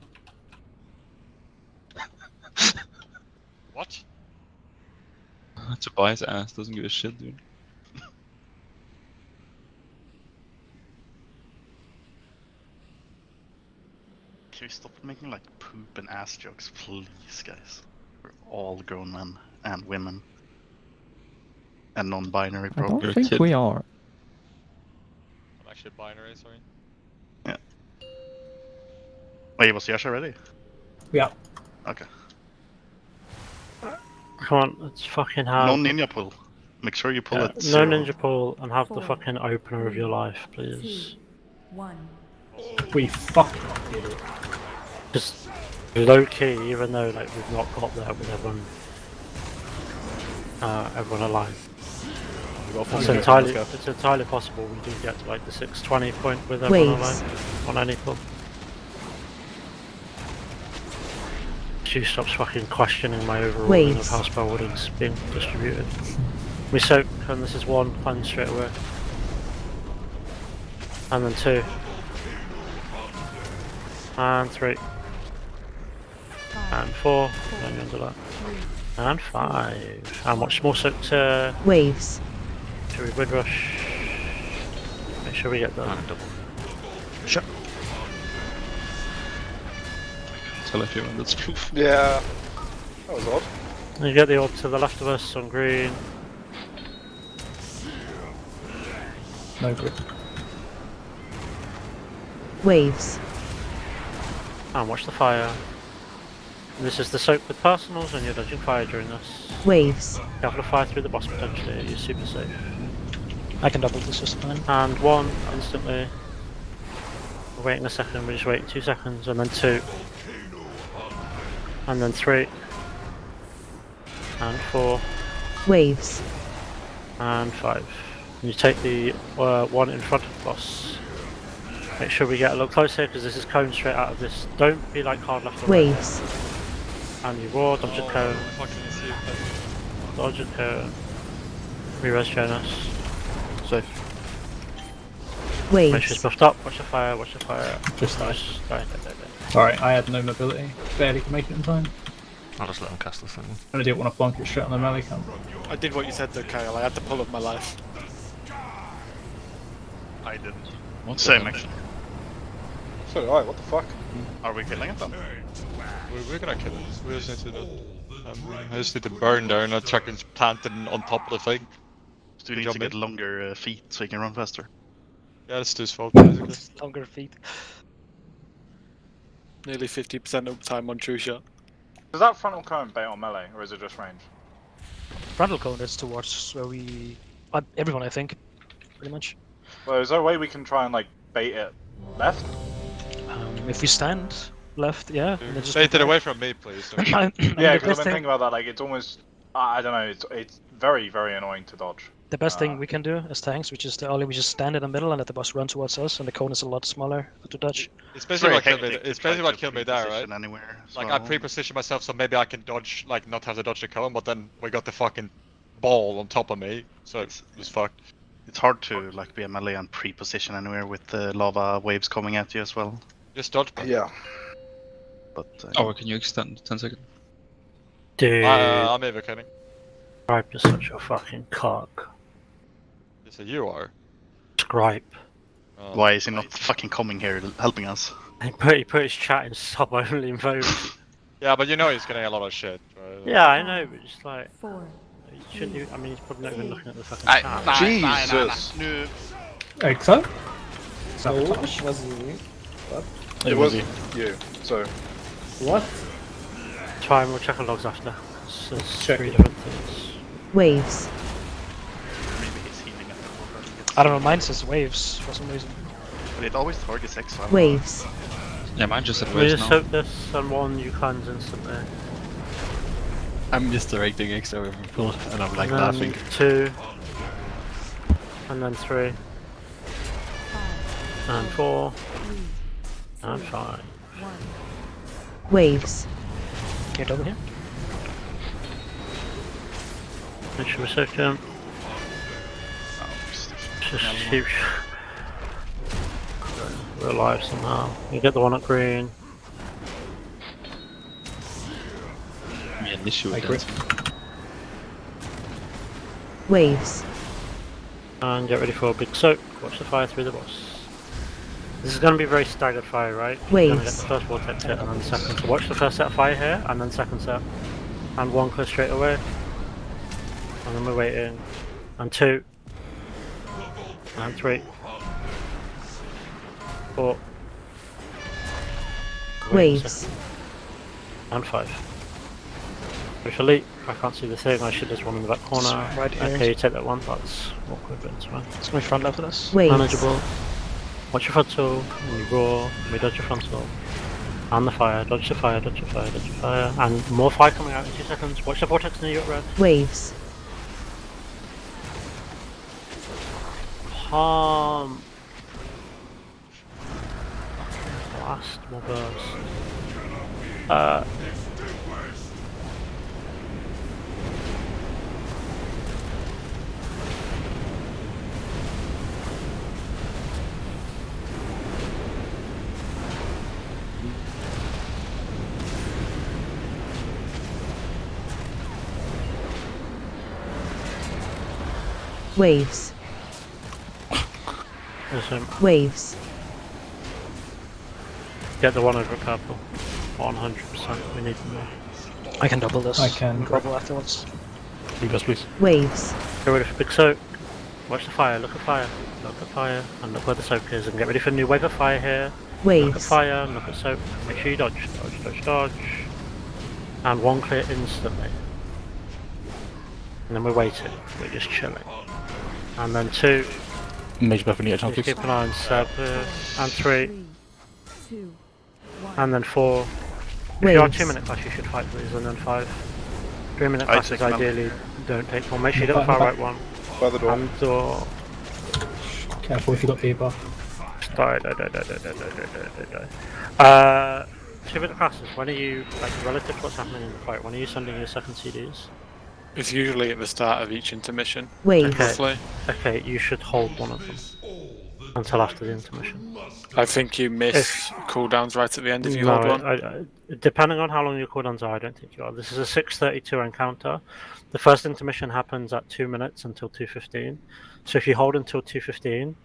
What? Tobias ass doesn't give a shit, dude. Can you stop making like poop and ass jokes, please, guys? We're all grown men and women. And non-binary, I probably. don't think we are. I'm actually binary, sorry. Yeah. Wait, was Yasha ready? Yeah. Okay. Come on, let's fucking have. No ninja pull. Make sure you pull it. No zero. ninja pull and have the fucking opener of your life, please. 1. We fucking did it. Just low key, even though like we've not got there with everyone alive. It's entirely possible we do get to like the 620 point with everyone Waves. alive on any pull. She stops fucking questioning my overall of Waves. how spell wardings being distributed. We soak, and this is 1, cleanse straight away. And then 2. And 3. And 4. Going under that. And 5. And watch more soak to. Waves. Should we wind rush? Make sure we get that. Sure. Tell if you're on the spoof. Yeah. That was odd. You get the orb to the left of us on green. No good. Waves. And watch the fire. This is the soak with personals, and you're dodging fire during this. Waves. Careful of fire through the boss potentially, you're super safe. I can double this just fine. And 1 instantly. We're waiting a second, we're just waiting 2 seconds, and then 2. And then 3. And 4. Waves. And 5. And you take the one in front of the boss. Make sure we get a little closer because this is cone straight out of this. Don't be like hard left or right. Waves. And you roar, dodge a cone. Dodge a cone. Re-res Jonas. Safe. Waves. Make sure she's buffed up. Watch the fire, watch the fire. Just died. Die. Alright, I had no mobility. Barely could make it in time. I'll just let him cast the thing. I didn't want to plonk it straight on the melee camp. I did what you said though, Kyle. I had to pull up my life. I didn't. What Same the actually. So did I, what the fuck? Are we killing it then? We're gonna kill it. We just need to do I just need to burn down a truck and plant it on top of the thing. Do we need to get longer feet so you can run faster? Yeah, it's his fault basically. Longer feet. Nearly 50% uptime on true shot. Does that frontal cone bait on melee, or is it just range? Frontal cone is towards where we... everyone, I think. Pretty much. Well, is there a way we can try and like bait it left? If we stand left, yeah. And then just Bait it away from me, please. Yeah, because I've been thinking about that. Like, it's almost, I don't know. It's very annoying to dodge. The best thing we can do as tanks, which is we just stand in the middle and let the boss run towards us, and the cone is a lot smaller to dodge. It's basically what killed me. It's basically what killed me there, right? Anywhere, like I pre-positioned myself so maybe I can dodge, like not have to dodge the cone, but then we got the fucking ball on top of me, so it was fucked. It's hard to like be a melee and pre-position anywhere with the lava waves coming at you as well. Just dodge. Yeah. But Oh, can you extend 10 seconds? Dude. I'm evocating. Scripe is such a fucking cock. So you are. Scripe. Why is he not fucking coming here helping us? He put his chat in sub only mode. Yeah, but you know he's getting a lot of shit, right? Yeah, I know, but just like... Shouldn't you, I mean, he's probably not even looking at the fucking chat. Jesus! Exo? No, it wasn't me. What? It was you, so... What? Try, we'll check our logs after. It's Check three it. different things. Waves. Maybe he's healing at the moment. I don't know, mine says waves for some reason. But it always targets X. Waves. Yeah, mine just said We waves just now. soak this and one you cleanse instantly. I'm misdirecting extra every pull, and I'm like and laughing. then 2. And then 3. And 4. And 5. Waves. Can you double here? Make sure we soak him. Just keep... We're alive somehow. You get the one at green. Me an issue with that. Waves. And get ready for a big soak. Watch the fire through the boss. This is going to be very staggered fire, right? You're going to get the first vortex hit and then the second. So watch the first set of fire here and then second set. And 1 clear straight away. And then we're waiting. And 2. And 3. 4. Waves. And 5. Push elite. I can't see the thing. I should just one in the back corner. Right here. Okay, you take that one. That's awkward, but it's fine. It's going to be front left of us. Waves. Manageable. Watch your frontal. And you roar. And we dodge your frontal. And the fire. Dodge the fire. Dodge the fire. Dodge the fire. And more fire coming out in 2 seconds. Watch the vortex near you at red. Waves. Palm. Blast. More burst. Waves. Listen, Waves. get the one over purple. 100%. We need more. I can double this. I can. Double afterwards. Leave us, please. Waves. Get ready for big soak. Watch the fire. Look at fire. Look at fire. And look where the soak is. And get ready for a new wave of fire here. Look at Waves. fire. Look at soak. Make sure you dodge. Dodge. Dodge. Dodge. And 1 clear instantly. And then we're waiting. We're just chilling. And then 2. Major buff in the edge, Just please. keep an eye on Seb here. And 3. And then 4. If you are Waves. 2-minute class, you should fight please. And then 5. 3-minute I classes take them. ideally don't take one. Make sure you get the far right one. By the door. And door. Careful if you got debuff. Die. 2-minute classes, when are you, like, relative to what's happening in the fight, when are you sending your second CDs? It's usually at the start of each intermission. Waves. Roughly. Okay, you should hold one of them until after the intermission. I think you miss cooldowns right at the end if you No, hold one. Depending on how long your cooldowns are, I don't think you are. This is a 6:32 encounter. The first intermission happens at 2 minutes until 2:15. So if you hold until 2:15,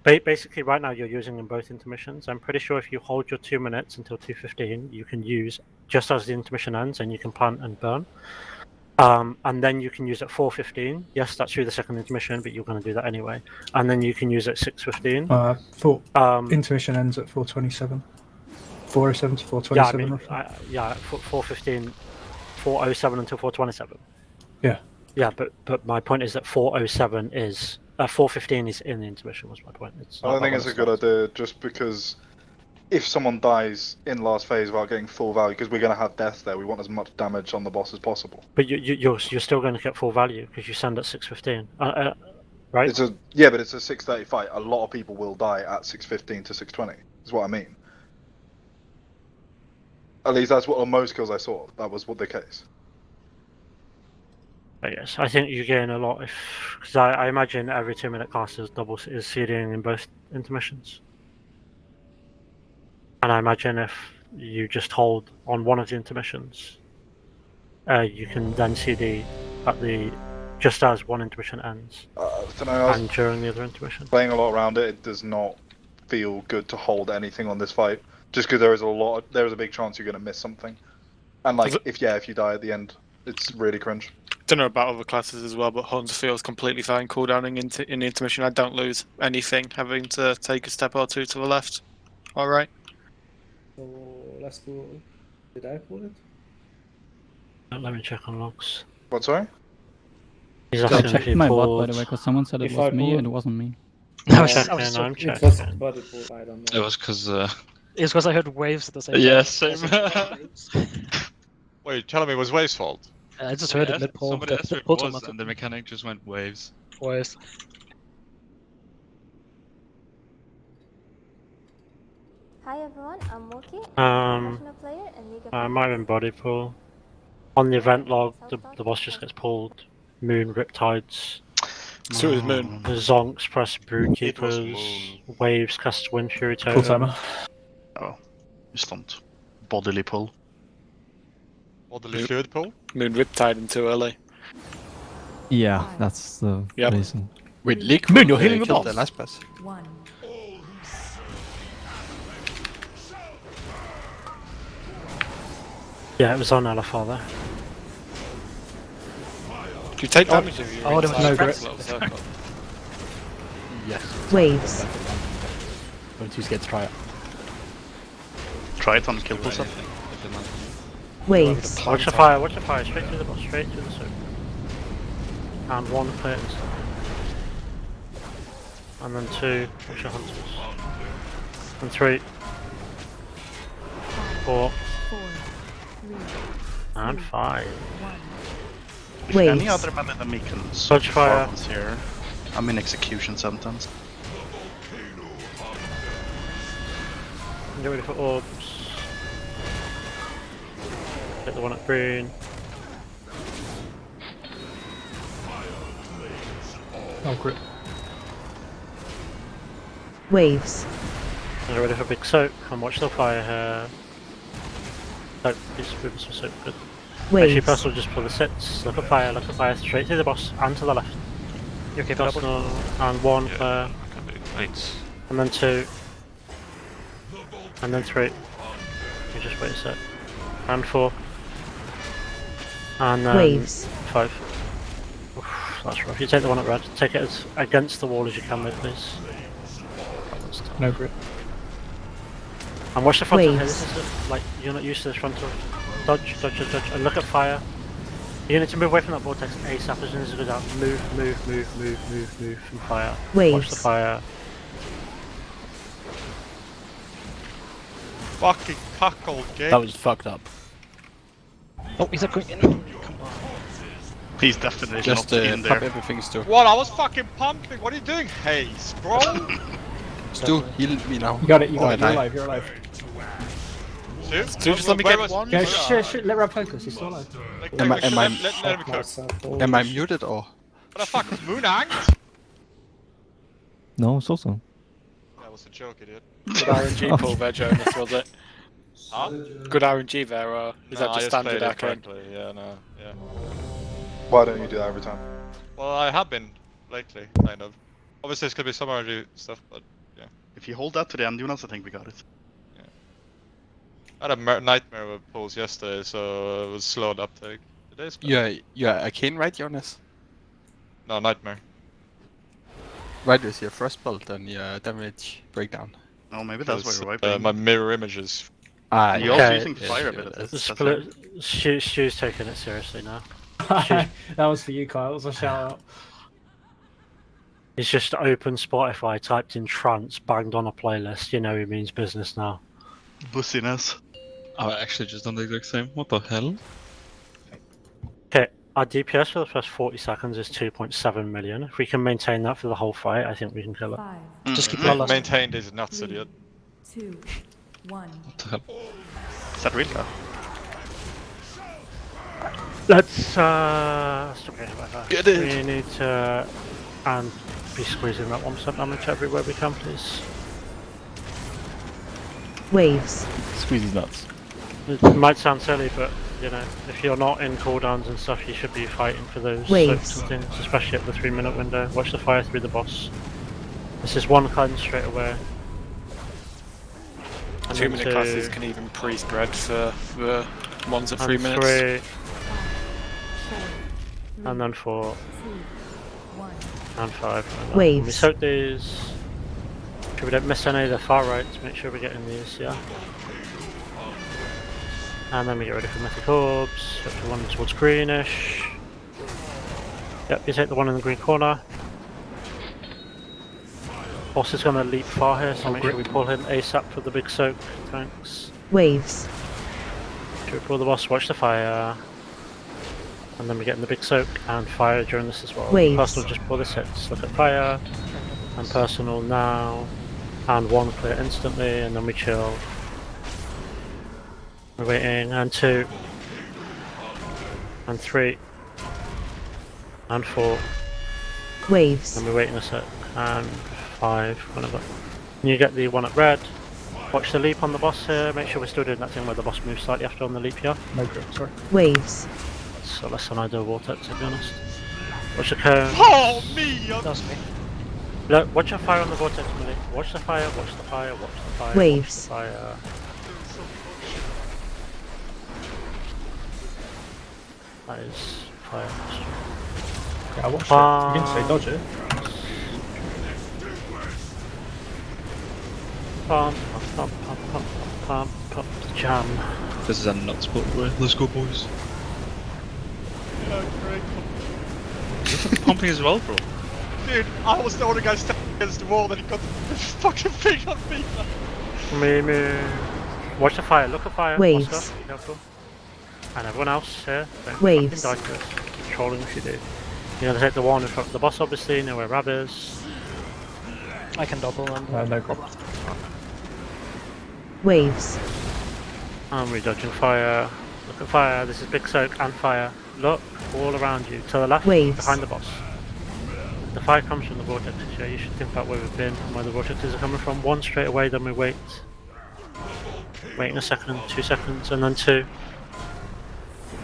basically right now you're using in both intermissions. I'm pretty sure if you hold your 2 minutes until 2:15, you can use just as the intermission ends, and you can plant and burn. And then you can use at 4:15. Yes, that's through the second intermission, but you're going to do that anyway. And then you can use at 6:15. Intermission ends at 4:27. 4:07 to 4:27. Yeah, I mean, roughly. 4:15, 4:07 until 4:27. Yeah. Yeah, but my point is that 4:07 is 4:15 is in the intermission. Was my point. It's I don't think it's a good idea, just because if someone dies in last phase without getting full value, because we're going to have death there, we want as much damage on the boss as possible. But you're still going to get full value because you send at 6:15, right? But it's a 6:30 fight. A lot of people will die at 6:15 to 6:20. Is what I mean. At least that's what on most kills I saw. That was what the case. Yes, I think you gain a lot because I imagine every 2-minute class is CDing in both intermissions. And I imagine if you just hold on one of the intermissions, you can then CD at just as one intermission ends, and during the other intermission. Playing a lot around it, it does not feel good to hold anything on this fight, just because there is a big chance you're going to miss something, and like if you die at the end, it's really cringe. Don't know about other classes as well, but Hunter feels completely fine cooldowning in the intermission. I don't lose anything having to take a step or two to the left. All right. So let's go. Did I pull it? Let me check on logs. What, sorry? He's I asking if checked he my bot, by pulled. the way, because someone said it If was I me pull- and it wasn't me. I'm was- checking. I was I'm It checking. was body pull. I don't know. It was because. It's because I heard waves at the same time. Yeah, same. Wait, you're telling me it was Wave's fault? I just heard it mid pull. Somebody asked who it was, and the mechanic just went waves. Waves. Hi everyone, I'm Moki. Um, Player and League of I might have been body pull. On the event log, the boss just gets pulled. Moon, Riptides. So it was Moon. Zonks press Broodkeepers. Waves cast Wind Fury Totem. Full timer. Oh, just don't. Bodily pull. Bodily fluid pull? Moon Riptide him too early. Yeah, that's the Yep. reason. Wait, Liquid Moon, you're healing the killed boss. the last boss. One. Yeah, it was on LFR there. Do you take damage if you Oh, there was no grip. Yes. Waves. Don't you scared to try it? Try it on kill pull. Waves. Watch the fire, straight through the boss, straight through the soup. And one clear instant. And then two, watch your hunters. And 3. 4. And 5. If any other men than me can Touch fire. performance here, I'm in execution sentence. Get ready for orbs. Hit the one at green. Oh, grip. Waves. Get ready for big soak and watch the fire here. Soak, please move some soak, good. Waves. Actually, Personal just pull the sits. Look at fire, straight to the boss and to the left. You okay for double? Personal and 1 Yeah, clear. I can do it. 8. And then 2. And then 3. You just wait a sec. And 4. And then Waves. 5. Oof, that's rough. You take the one at red. Take it as against the wall as you can, mate, please. No grip. And watch the front of here. Waves. This is like you're not used to this front of. Dodge, and look at fire. You need to move away from that vortex ASAP as soon as it goes out. Move from fire. Waves. Watch the fire. Fucking cuckold game. That was fucked up. Oh, he's a queen. He's definitely Just not in pop there. everything, Stu. What? I was fucking pumping. What are you doing? Haze, bro. Stu, heal me now. You got it, you Oh, got it. You're I die. alive, you're alive. Two? Two, just let me get one. Yeah, let Rob focus. He's still alive. Am I Let him cook. am I muted or? What the fuck? Moon hanged? No, it's also. That was a joke, idiot. Good RNG pull there, Jonas, was it? Huh? Good RNG there, or is that just standard played it arcane? correctly. Yeah, no, yeah. Why don't you do that every time? Well, I have been lately, kind of. Obviously, it's gonna be some RNG stuff, but yeah. If you hold that to the end, Jonas, I think we got it. I had a nightmare with pulls yesterday, so it was slowed uptake. Today's better. You're arcane, right, Jonas? No, nightmare. Right, is your first build and your damage breakdown. Oh, maybe that's why Because, you're wiping. my mirror images. You're also using fire a bit at this. Stu's taking it seriously now. That was for you, Kyle. It was a shout out. He's just opened Spotify, typed in trance, banged on a playlist. You know he means business now. Bussiness. I actually just done the exact same. What the hell? Okay, our DPS for the first 40 seconds is 2.7 million. If we can maintain that for the whole fight, I think we can kill it. Just keep it Maintained is nuts, idiot. 2, 1. What the hell? Is that real? Let's stop getting about that. Get it. We need to and be squeezing that 1% damage everywhere we can, please. Waves. Squeezy's nuts. It might sound silly, but you know, if you're not in cooldowns and stuff, you should be fighting for those Waves. soaks and things, especially at the 3-minute window. Watch the fire through the boss. This is one cleanse straight away. And 2-minute then classes 2, can even pre-spread for the ones at 3 and minutes. 3, and then 4, and 5. And Waves. we soak these. Sure we don't miss any of the far right to make sure we're getting these, yeah. And then we get ready for Mythic Orbs. Up to one towards greenish. Yep, you take the one in the green corner. Boss is going to leap far here, so make sure we pull him ASAP for the big soak. Thanks. Waves. Should we pull the boss? Watch the fire. And then we get in the big soak and fire during this as well. Waves. Personal just pull this hits. Look at fire. And personal now. And 1 clear instantly, and then we chill. We're waiting, and 2. And 3. And 4. Waves. And we're waiting a sec. And 5, whatever. And you get the one at red. Watch the leap on the boss here. Make sure we're still doing that thing where the boss moves slightly after on the leap here. No grip, sorry. Waves. So less than ideal vortex, to be honest. Watch the cone. Oh, me! That's me. Look, watch your fire on the vortex, Millie. Watch the fire, watch the fire, watch the fire. Waves. Watch the fire. That is fire. Yeah, I watched it. You didn't say dodge it. Pump, pump, pump, pump, pump, pump, jam. This is a nut spot, right? Let's go, boys. Yeah, great. You're pumping as well, bro. Dude, I was the only guy standing against the wall, then he got the fucking thing on me. Me. Watch the fire, look at fire. Waves. Oscar, be careful. And everyone else here, don't Waves. fucking die to us. Keep trolling if you do. You're gonna take the one in front of the boss, obviously, you know where Rab is. I can double and no problem. Waves. And we're dodging fire. Look at fire, this is big soak and fire. Look, all around you. To the left, Waves. behind the boss. The fire comes from the vortexes, yeah, you should think about where we've been and where the vortexes are coming from. 1 straight away, then we wait. Waiting a second, 2 seconds, and then 2.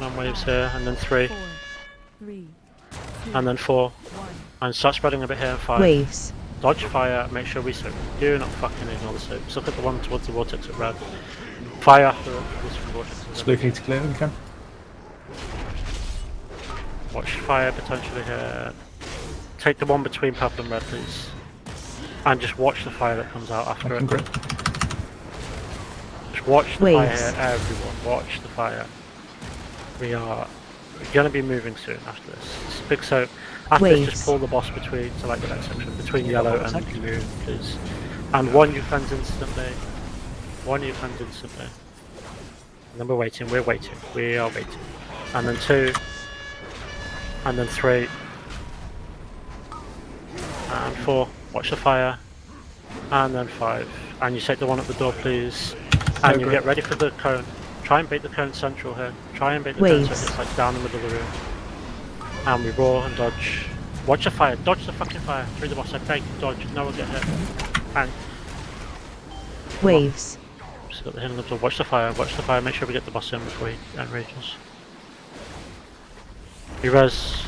And waves here, and then 3. 3, And then 4. And start spreading a bit here, 5. Waves. Dodge fire, make sure we soak. Do not fucking ignore the soaks. Look at the one towards the vortex at red. Fire after this from vortex. Spoof needs to clear when you can. Watch fire potentially here. Take the one between purple and red, please. And just watch the fire that comes out after it. Just watch the Waves. fire here, everyone. Watch the fire. We're gonna be moving soon after this. It's big soak. After this, Waves. just pull the boss between, so like the next section, between yellow and blue, please. And 1 you cleanse instantly. 1 you cleanse instantly. And then we're waiting, we are waiting. And then 2. And then 3. And 4. Watch the fire. And then 5. And you take the one at the door, please. And you get ready for the cone. Try and bait the cone central here. Try and bait the cone so it's like down the middle of the room. And we roar and dodge. Watch the fire. Dodge the fucking fire. Through the boss. I beg you, dodge. No one get hit. And Waves. just got the hidden absorb. Watch the fire. Watch the fire. Make sure we get the boss in before he enrages. You res.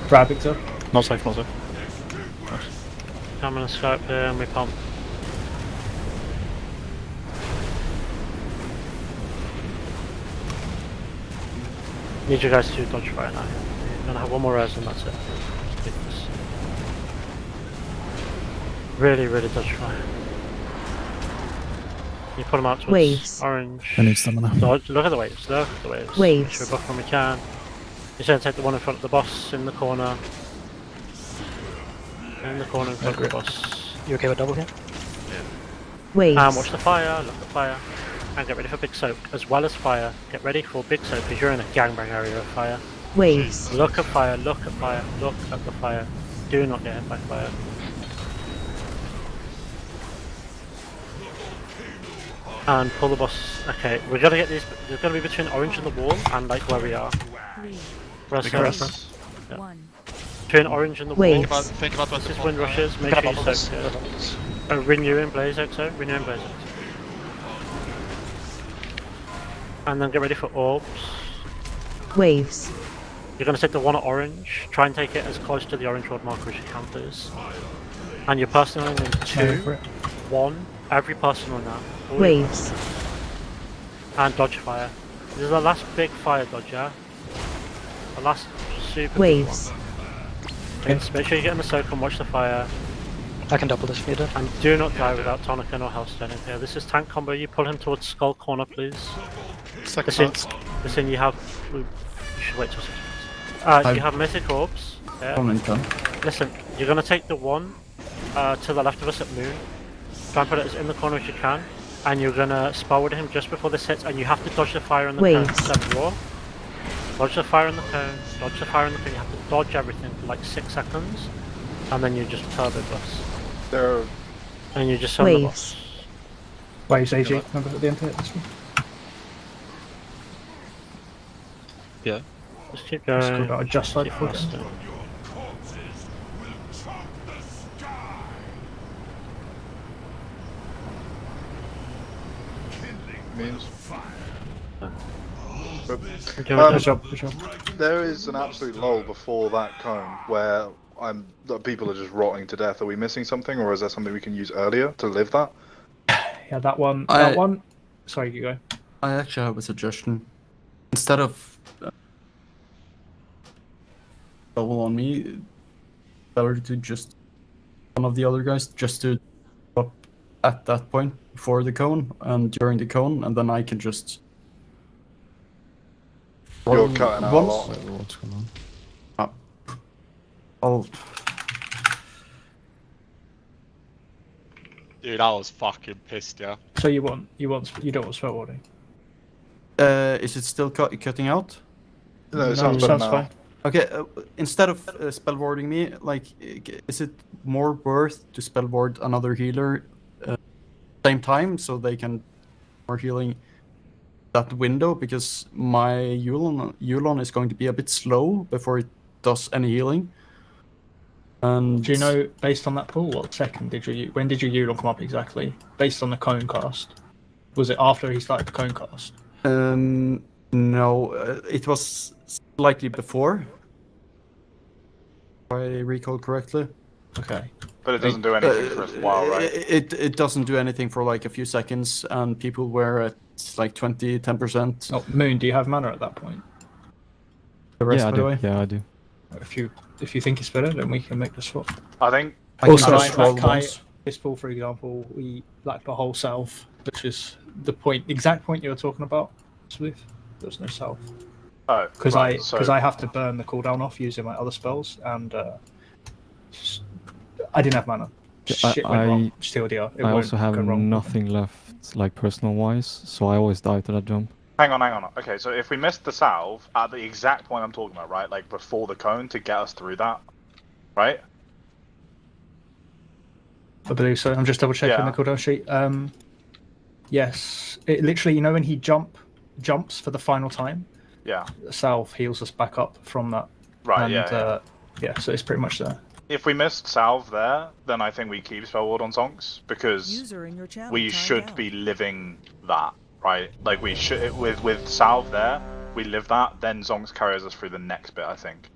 Grab it up. Not safe, not safe. Come and Skype here and we pump. Need you guys to dodge fire now. You're gonna have one more res and that's it. Just do this. Really, really dodge fire. You put them out towards Waves. orange. I need stamina. Dodge. Look at the waves. Look at the waves. Waves. Make sure we buff when we can. You're going to take the one in front of the boss in the corner. In the corner in front of the boss. You okay with double here? Waves. And watch the fire, look at fire. And get ready for big soak as well as fire. Get ready for big soak because you're in a gangbang area of fire. Waves. Look at fire, look at fire, look at the fire. Do not get hit by fire. And pull the boss. Okay, we're gonna get these. They're gonna be between orange and the wall and like where we are. Rest. Yeah. Between orange and the wall. Think about what this is wind rushes. Make sure you soak here. Renew in blaze exo. Renew in blaze exo. And then get ready for orbs. Waves. You're going to take the one at orange. Try and take it as close to the orange world marker as you can, please. And you're personal in 2, 1. Every personal now. Waves. And dodge fire. This is the last big fire dodge, yeah? The last super Waves. big one. Okay, make sure you get in the soak and watch the fire. I can double this if needed. And do not die without Tonica or Hellstone in here. This is tank combo. You pull him towards Skull Corner, please. Listen, you have... You should wait till 6 minutes. You have Mythic Orbs. Yeah. Listen, you're going to take the one to the left of us at Moon. Try and put it as in the corner as you can. And you're going to spell with him just before this hits. And you have to dodge the fire in the cone. Step raw. Dodge the fire in the cone. Dodge the fire in the cone. You have to dodge everything for like 6 seconds. And then you just turbo bus. And you just summon the boss. Waves AG, remember at the end of it this one? Yeah. Just keep going. I just like first. There is an absolute lull before that cone where the people are just rotting to death. Are we missing something, or is there something we can use earlier to live that? Yeah, that one. That one. Sorry, you go. I actually have a suggestion. Instead of double on me, better to just one of the other guys just to up at that point before the cone and during the cone, and then I can just. You're cutting out a lot. What's going on? Dude, I was fucking pissed, yeah. So you don't want spell warding? Is it still cutting out? No, it sounds better now. Fine. Okay, instead of spell warding me, like, is it more worth to spell ward another healer same time so they can more healing that window, because my Yulon is going to be a bit slow before it does any healing. And do you know, based on that pool, what second when did your Yulon come up exactly? Based on the cone cast, was it after he started the cone cast? No, it was slightly before, if I recall correctly. Okay. But it doesn't do anything for a while, right? It doesn't do anything for like a few seconds, and people were at like 10%. Oh, Moon, do you have mana at that point? The rest, yeah, I do. Yeah, I do. If you think it's better, then we can make the swap. I think. Also, this pool, for example, we like the whole south, which is the exact point you were talking about, Smith. There's no south. Oh, because I have to burn the cooldown off using my other spells, and I didn't have mana. Shit went wrong. TLDR. I also have nothing left, like personal wise, so I always die to that jump. Hang on. Okay, so if we missed the salve at the exact point I'm talking about, right, like before the cone to get us through that, right? I believe so. I'm just double checking the cooldown sheet. Yes, it literally. You know when he jumps for the final time. Yeah. Salve heals us back up from that. Right. And, yeah. yeah. So it's pretty much there. If we missed Salve there, then I think we keep Spell Ward on Zonks because User in your channel we timed should out. be living that, right? Like we should with Salve there, we live that. Then Zonks carries us through the next bit, I think.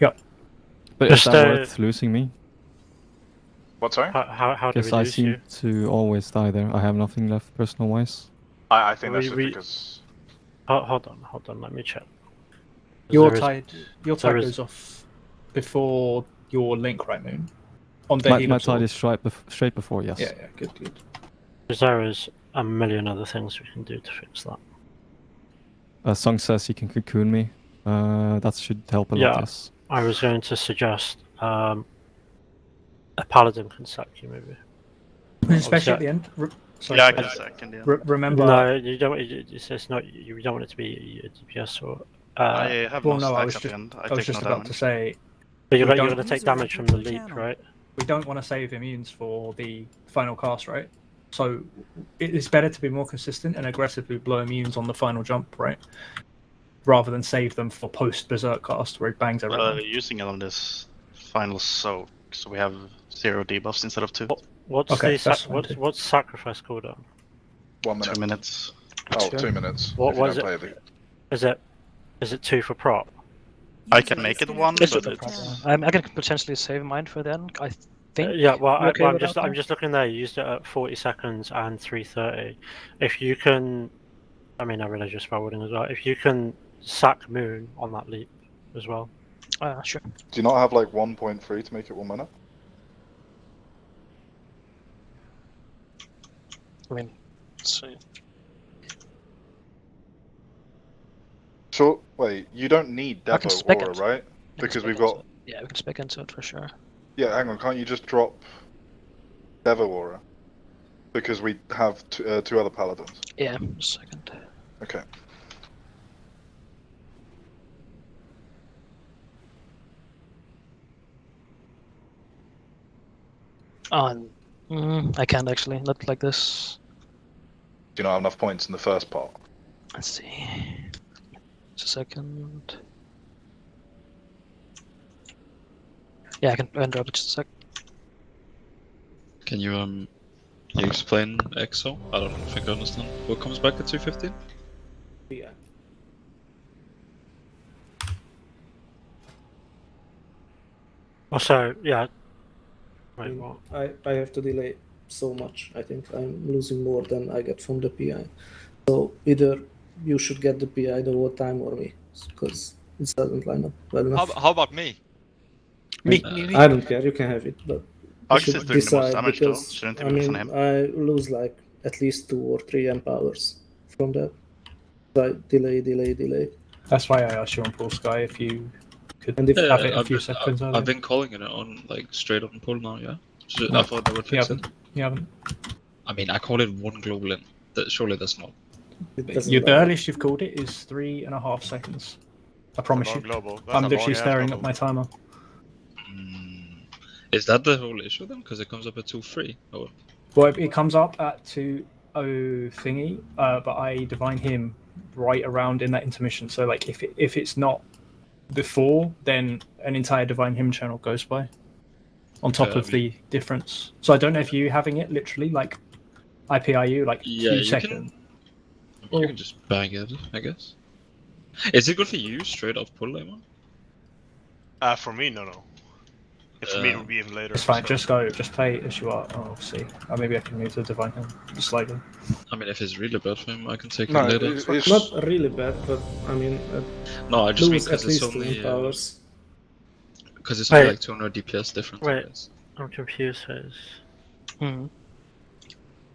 Yep. But is that worth losing me? What, sorry? How do we Because I lose seem you? to always die there. I have nothing left personal wise. I think that's just because. Hold on. Let me check. Your There is- tide there is- goes off before your link, right, Moon? On the My heal tide absorb. is straight before, yes. Yeah, good. Because there is a million other things we can do to fix that. Song says he can cocoon me. That should help a lot, yes. I was going to suggest a paladin can sack you, maybe. Especially at the end. Sorry, Yeah, I sorry. can sack in the end. Remember. No, you don't. It's not. You don't want it to be a DPS or. I have well, no no, I was stacks at just, the end. I I take was just no about damage. to say. But you're we going don't- to take damage from the leap, right? We don't want to save immunes for the final cast, right? So it's better to be more consistent and aggressively blow immunes on the final jump, right? Rather than save them for post berserk cast where it bangs everyone. Using it on this final soak, so we have 0 debuffs instead of 2. What's Okay, the that's fine too. what's sacrifice cooldown? 1 minute. 2 minutes. Oh, Two. 2 minutes. What if you was don't it? play the... Is it 2 for prop? I can make it 1, It's but not a it's... problem. I can potentially save mine for then. I think. Yeah, well, You're okay I'm with just that, I'm just looking there. You used it at 40 seconds and 3:30. If you can, I mean, I realize you're spellwording as well. If you can sack Moon on that leap as well. Sure. Do you not have like 1.3 to make it 1 minute? I mean, so Sure. Wait, you don't need I can Devo spec Aura, it. right? I can Because spec we've into got. it. Yeah, we can spec into it for sure. Yeah, hang on. Can't you just drop Devo Aura? Because we have two other paladins. Yeah, a second. Okay. I can't actually. Not like this. Do you not have enough points in the first part? Let's see. Just a second. Yeah, I can drop it just a sec. Can you explain EXO? I don't think I understand. What comes back at 215? Yeah. Also, yeah. Wait, what? I have to delay so much. I think I'm losing more than I get from the PI. So either you should get the PI the whole time or me, because it doesn't line up well enough. How about me? I don't care. You can have it, but you Axe should is doing the most decide damage though. because Shouldn't it I be mean on him? I lose like at least 2 or 3 amp hours from that. So I delay. That's why I asked you on Pool Sky if you could And if- have it a few seconds earlier. I've been calling it on like straight on pull now, yeah? So I thought that would You fix it. haven't. You haven't. I mean, I call it one global in. Surely that's not. The earliest you've called it is 3.5 seconds. I promise long you. global. That's a I'm long literally ass staring global. at my timer. Is that the whole issue then? Because it comes up at 2-3. Oh, Well, it comes up at 2:0 thingy, but I divine him right around in that intermission. So like, if it's not before, then an entire divine him channel goes by, on top of the difference. So I don't know if you having it literally like IPIU like yeah, 2 you seconds. you can just bang it, I guess. Is it good for you straight off pull, Lemon? For me, no. For me, it would be even later. It's fine. so- Just play as you are. Oh, see. Maybe I can move to divine him slightly. I mean, if it's really bad for him, I can take No, it later. it's Not really bad, but I mean No, I just mean lose at because it's least 2 only amp hours. because it's only Wait. like 200 DPS difference. I Wait, guess. I'm confused. Says. Hmm.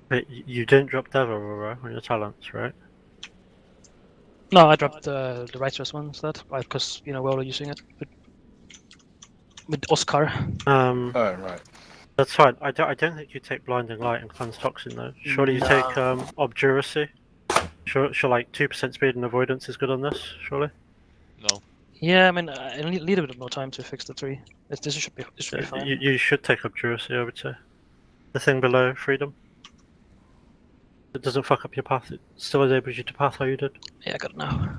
Wait, you didn't drop Devo Aurora on your talents, right? No, I dropped the righteous one instead, because we're all using it with Oscar. Oh, right. That's fine. I don't think you take Blinding Light and Cleanse Toxin though. Surely you take Obduracy. Sure, like 2% speed and avoidance is good on this. Surely. No. Yeah, I mean, I need a bit more time to fix the 3. This should be fine. You should take Obduracy, I would say. The thing below freedom. It doesn't fuck up your path. It still enables you to path how you did. Yeah, I got it now.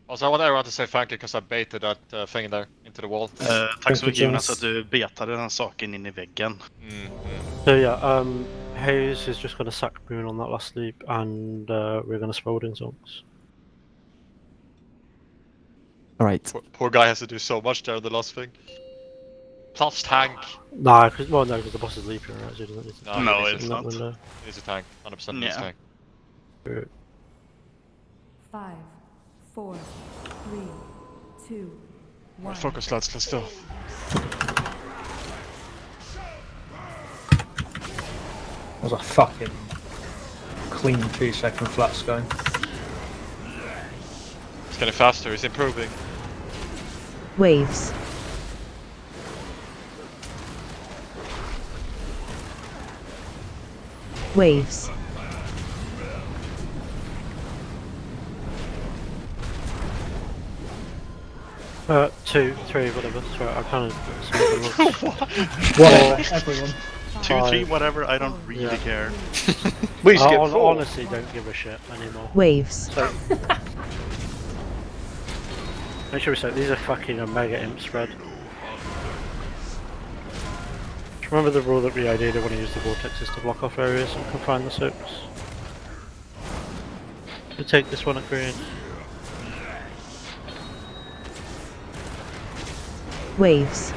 Also, I want everyone to say thank you because I baited that thing in there into the wall. Tack så mycket Jonas att du betade den här saken in i väggen. So yeah, Hayes is just gonna sack Moon on that last leap, and we're gonna Spalding Zonks. Alright. Poor guy has to do so much there on the last thing. Plus tank. Nah, because the boss is leaping, right? So he doesn't need to No, in it's that not. window. He's a tank. 100% needs Yeah. tank. 5, 4, 3, 2, 1. Focus, lads. Let's go. That was a fucking clean 2-second flat sky. He's getting faster. He's improving. Waves. Waves. Two, three, whatever. Sorry, I kind of. Whatever, everyone. 2, 3, whatever, I don't really care. We skip 4. Honestly, don't give a shit anymore. Waves. So, make sure we say these are fucking a mega imp spread. Remember the rule that we ideally want to use the vortexes to block off areas and confine the soaks. We take this one at green. Waves.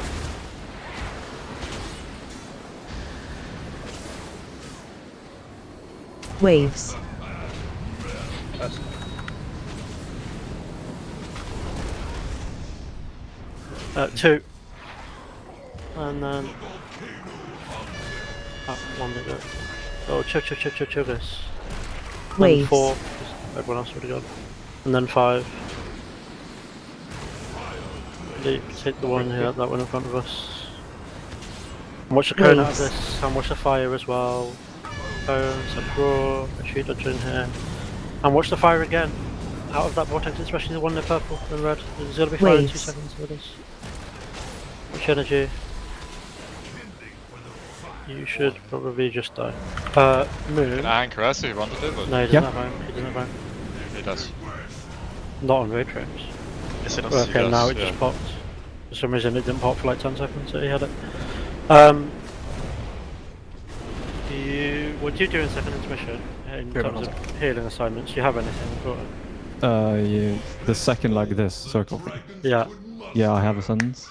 Waves. Two. And then... one to go. Oh, chill this. Waves. And 4, everyone else would have gone. And then 5. Leap, take the one here, that one in front of us. And watch the cone out of this, and watch the fire as well. Cone, set draw, a shoot dodge in here. And watch the fire again. Out of that vortex, especially the one in purple and red. There's gonna be fire in 2 seconds with us. Watch energy. You should probably just die. Moon. Can I anchor us if you want to do it? No, he doesn't have home. He doesn't have home. He does. Not on raid frames. Yes, it does. Okay, He does, now it yeah. just popped. For some reason it didn't pop for like 10 seconds, so he had it. What do you do in second intermission in terms of healing assignments? Do you have anything important? Yeah, the second like this circle thing. Yeah. Yeah, I have a sentence.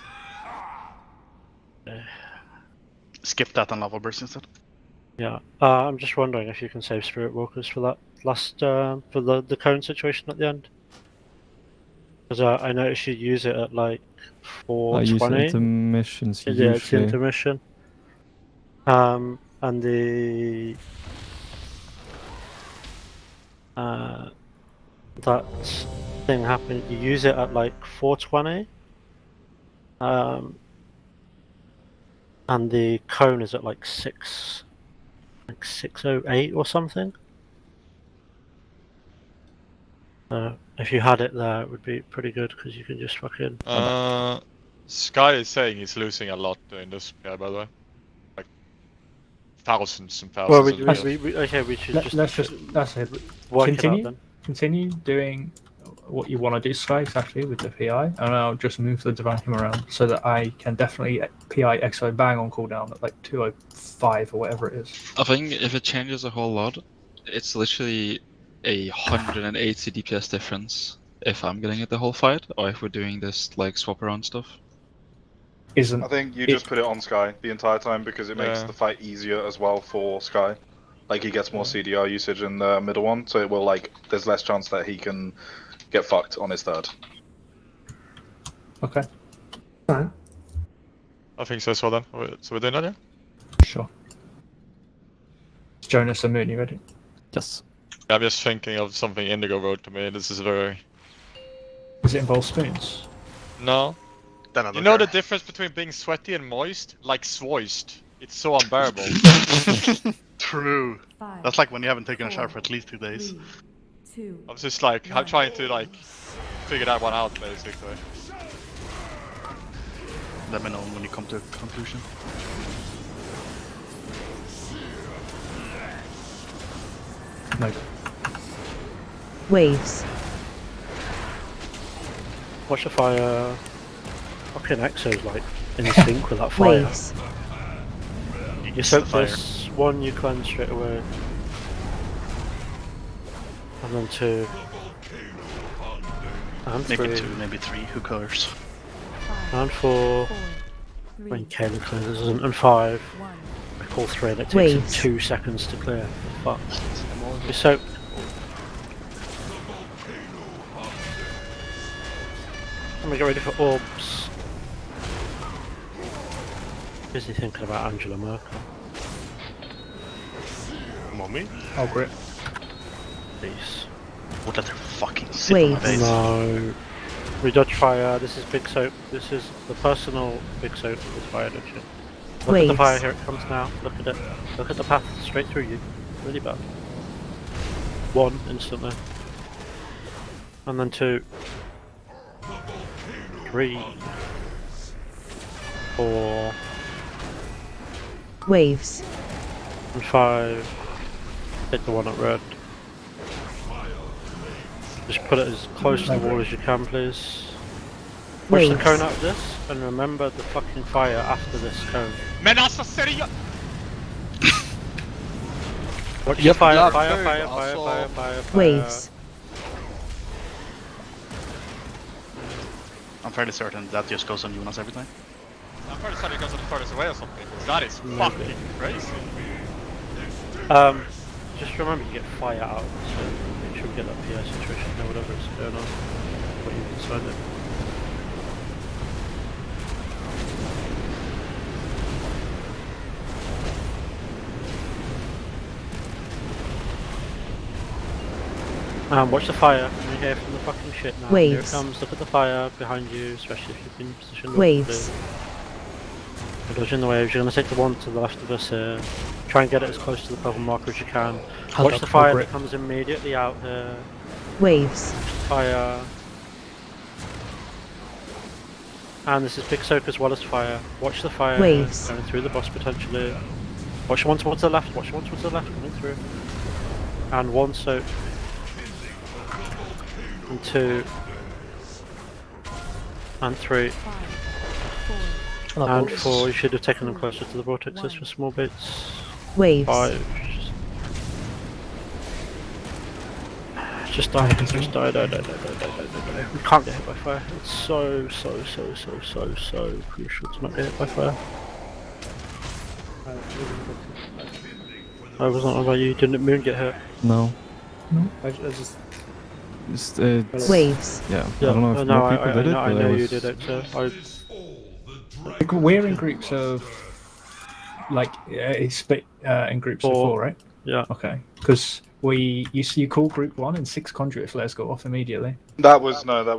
Skip that and lava burst instead. Yeah. I'm just wondering if you can save Spirit Walkers for that last for the cone situation at the end. Because I noticed you use it at like 4:20. I use intermissions Yeah, usually. it's intermission. And the that thing happened. You use it at like 4:20. And the cone is at like 6:08 or something. If you had it there, it would be pretty good because you can just fucking. Sky is saying he's losing a lot in this PI, by the way. Like thousands and thousands. Well, we should That's it. work it out then. Continue doing what you want to do, Sky, exactly with the PI, and I'll just move the vacuum around so that I can definitely PI XO bang on cooldown at like 205 or whatever it is. I think if it changes a whole lot, it's literally 180 DPS difference if I'm getting it the whole fight, or if we're doing this like swap around stuff. I think you just put it on Sky the entire time because it makes Yeah. the fight easier as well for Sky. Like he gets more CDR usage in the middle one, so it will like there's less chance that he can get fucked on his third. Okay. Fine. I think so as well then. So we're doing that, yeah? Sure. Jonas and Moon, you ready? Yes. I'm just thinking of something Indigo wrote to me. This is very... Does it involve spoons? No. Then I You don't know care. the difference between being sweaty and moist? Like swoist. It's so unbearable. True. 5, That's like when you haven't taken a shower for at least 2 days. 3, 2. I'm just like, I'm trying to like figure that one out basically. Let me know when you come to a conclusion. No. Waves. Watch the fire. Fucking Exo's like in sync with that fire. Waves. You soak this, one you cleanse straight away. And then 2. And Maybe 3. 2, maybe 3, who cares? And 4. When Caleb cleanses, and 5. I call 3 and it takes him Waves. 2 seconds to clear. Fuck. You soak. I'm gonna get ready for orbs. Busy thinking about Angela Merkel. Mommy? Oh, great. Please. Would let her fucking sit on my Waves. face. No. We dodge fire. This is big soap. This is the personal big soap of this fire dodge. Look at the Waves. fire. Here it comes now. Look at it. Look at the path straight through you. Really bad. 1 instantly. And then 2. 3. 4. Waves. And 5. Hit the one at red. Just put it as close to the wall as you can, please. Push the Waves. cone out of this, and remember the fucking fire after this cone. Men alltså seriöst! Watch the Yep, fire, yeah, fire, cone, fire, I fire, saw. fire, fire, fire. Waves. I'm fairly certain that just goes on Jonas every time. I'm pretty certain it goes on the furthest away or something. That is fucking crazy. Just remember you get fire out, so make sure we get that PI situation or whatever is going on. What you decide it. Watch the fire. You hear from the fucking shit now. Here it Waves. comes. Look at the fire behind you, especially if you've been positioned. Waves. You're dodging the waves. You're going to take the one to the left of us here. Try and get it as close to the purple marker as you can. Hold Watch up, the fire grip. that comes immediately out here. Waves. Fire. And this is big soak as well as fire. Watch the fire Waves. going through the boss potentially. Watch one towards the left. Watch one towards the left coming through. And 1 soak. And 2. And 3. And 4. You should have taken them closer to the vortexes for small bits. Waves. 5. Just die. Just die. Die. We can't get hit by fire. It's so crucial to not get hit by fire. I wasn't about you. Didn't Moon get hit? No. I just. Waves. Yeah. I don't know if no, more people did it, I but know it you was... did it. So Like, we're in groups of. Like, it's split in groups of 4, right? Yeah. Okay. Because you call group 1 and 6 conduit flares go off immediately. That was me. Oh. I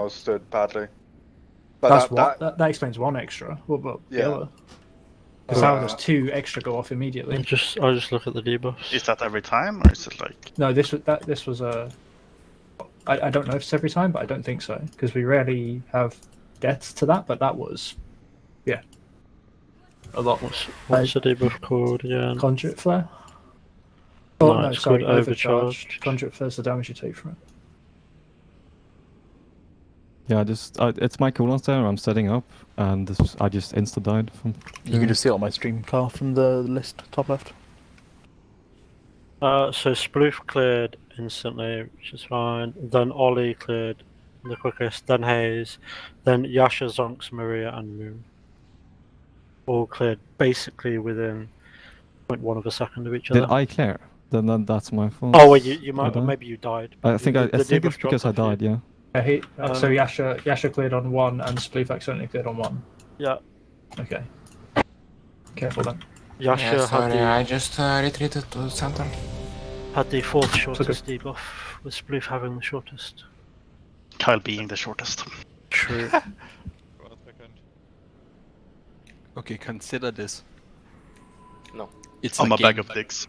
was stood badly. But That's that, what? That explains 1 extra. What about the Yeah. other? Because how does 2 extra go off immediately? I just look at the debuffs. Is that every time, or is it like? No, this was a. I don't know if it's every time, but I don't think so because we rarely have deaths to that. But that was, yeah, a lot. What's the debuff called again? Conduit flare. Oh no, it's sorry, called overcharged. Conduit flare is the damage you take from it. Yeah, it's my cooldown there. I'm setting up, and I just insta died from. You can just see it on my stream, Carl, from the list top left. So Sploof cleared instantly, which is fine. Then Ollie cleared the quickest. Then Hayes. Then Yasha, Zonks, Maria, and Moon. All cleared basically within 0.1 of a second of each other. Did I clear? Then that's my fault. Oh wait, you might, I died? maybe you died. I think The I think debuff it's because I dropped off you. died. Yeah. So Yasha cleared on 1 and Sploof accidentally cleared on 1. Yeah. Okay. Careful then. Yasha Yeah, sorry, had the, I just retreated to center. had the 4th shortest debuff, with Sploof having the shortest. Kyle being the shortest. True. Okay, consider this. No. It's I'm a bag game, of dicks.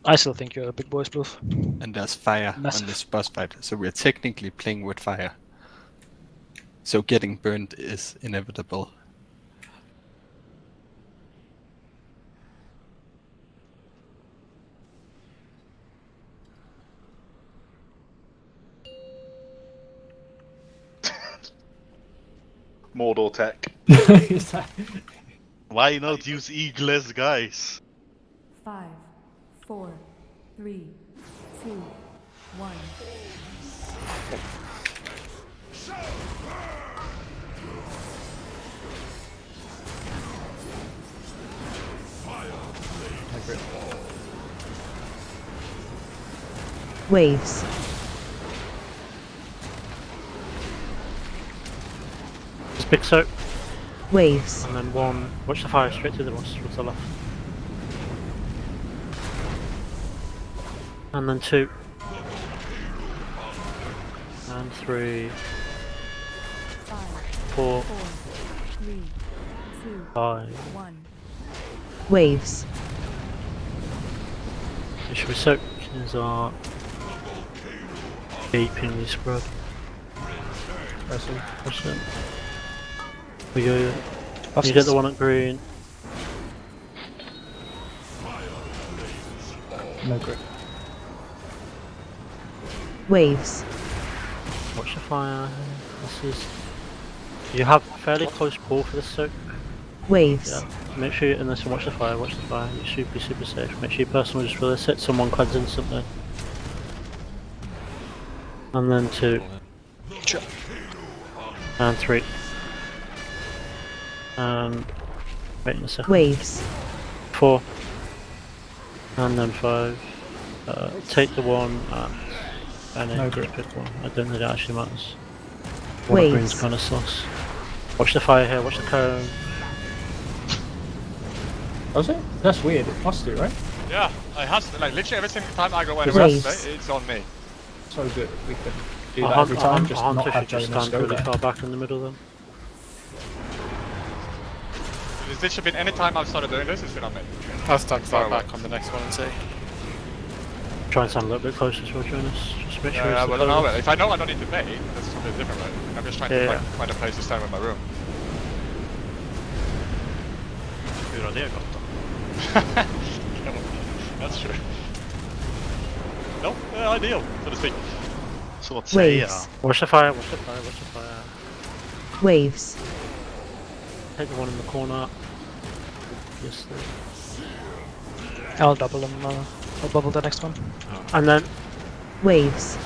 I still think you're a big boy, Sploof. and there's fire Massive. on this boss fight, so we're technically playing with fire. So getting burned is inevitable. Mordor tech. Why not use eagless, guys? 5, 4, 3, 2, 1. Waves. Just big soak. Waves. And then one. Watch the fire straight to the boss with the left. And then 2. And 3. 4. 3, 2, 5. 1. Waves. Should we soak? Is our gaping spread. Press it. We go. You get the one at green. No grip. Waves. Watch the fire. This is. You have fairly close pull for this soak. Waves. Yeah. Make sure you, unless you watch the fire, you should be super safe. Make sure your person will just release it, someone cleanse instantly. And then 2. And 3. And wait a second. Waves. 4. And then 5. Take the 1 and then just pick one. I don't think it actually matters. One of green's kind of sus. Watch the fire here, watch the cone. Does it? That's weird. It must do, right? Yeah, it has to. Like literally every single time I go anywhere, it's on me. So good. We can do that every time. Just not have just Jonas stand go really there. far back in the middle then. It's literally been any time I've started doing this, it's been on me. I'll stand far back on the next one and see. Try and stand a little bit closer to Jonas. Just make sure Yeah, it's well, the no, close. if I know I don't need to bait, that's something different, right? I'm just trying to like, find a place to stand in my room. Hur har det gått då? That's true. No, ideal, so to speak. Så att säga. Watch the fire, watch the fire, watch the fire. Waves. Take the one in the corner. Yes, I'll double them. I'll bubble the next one. and then Waves.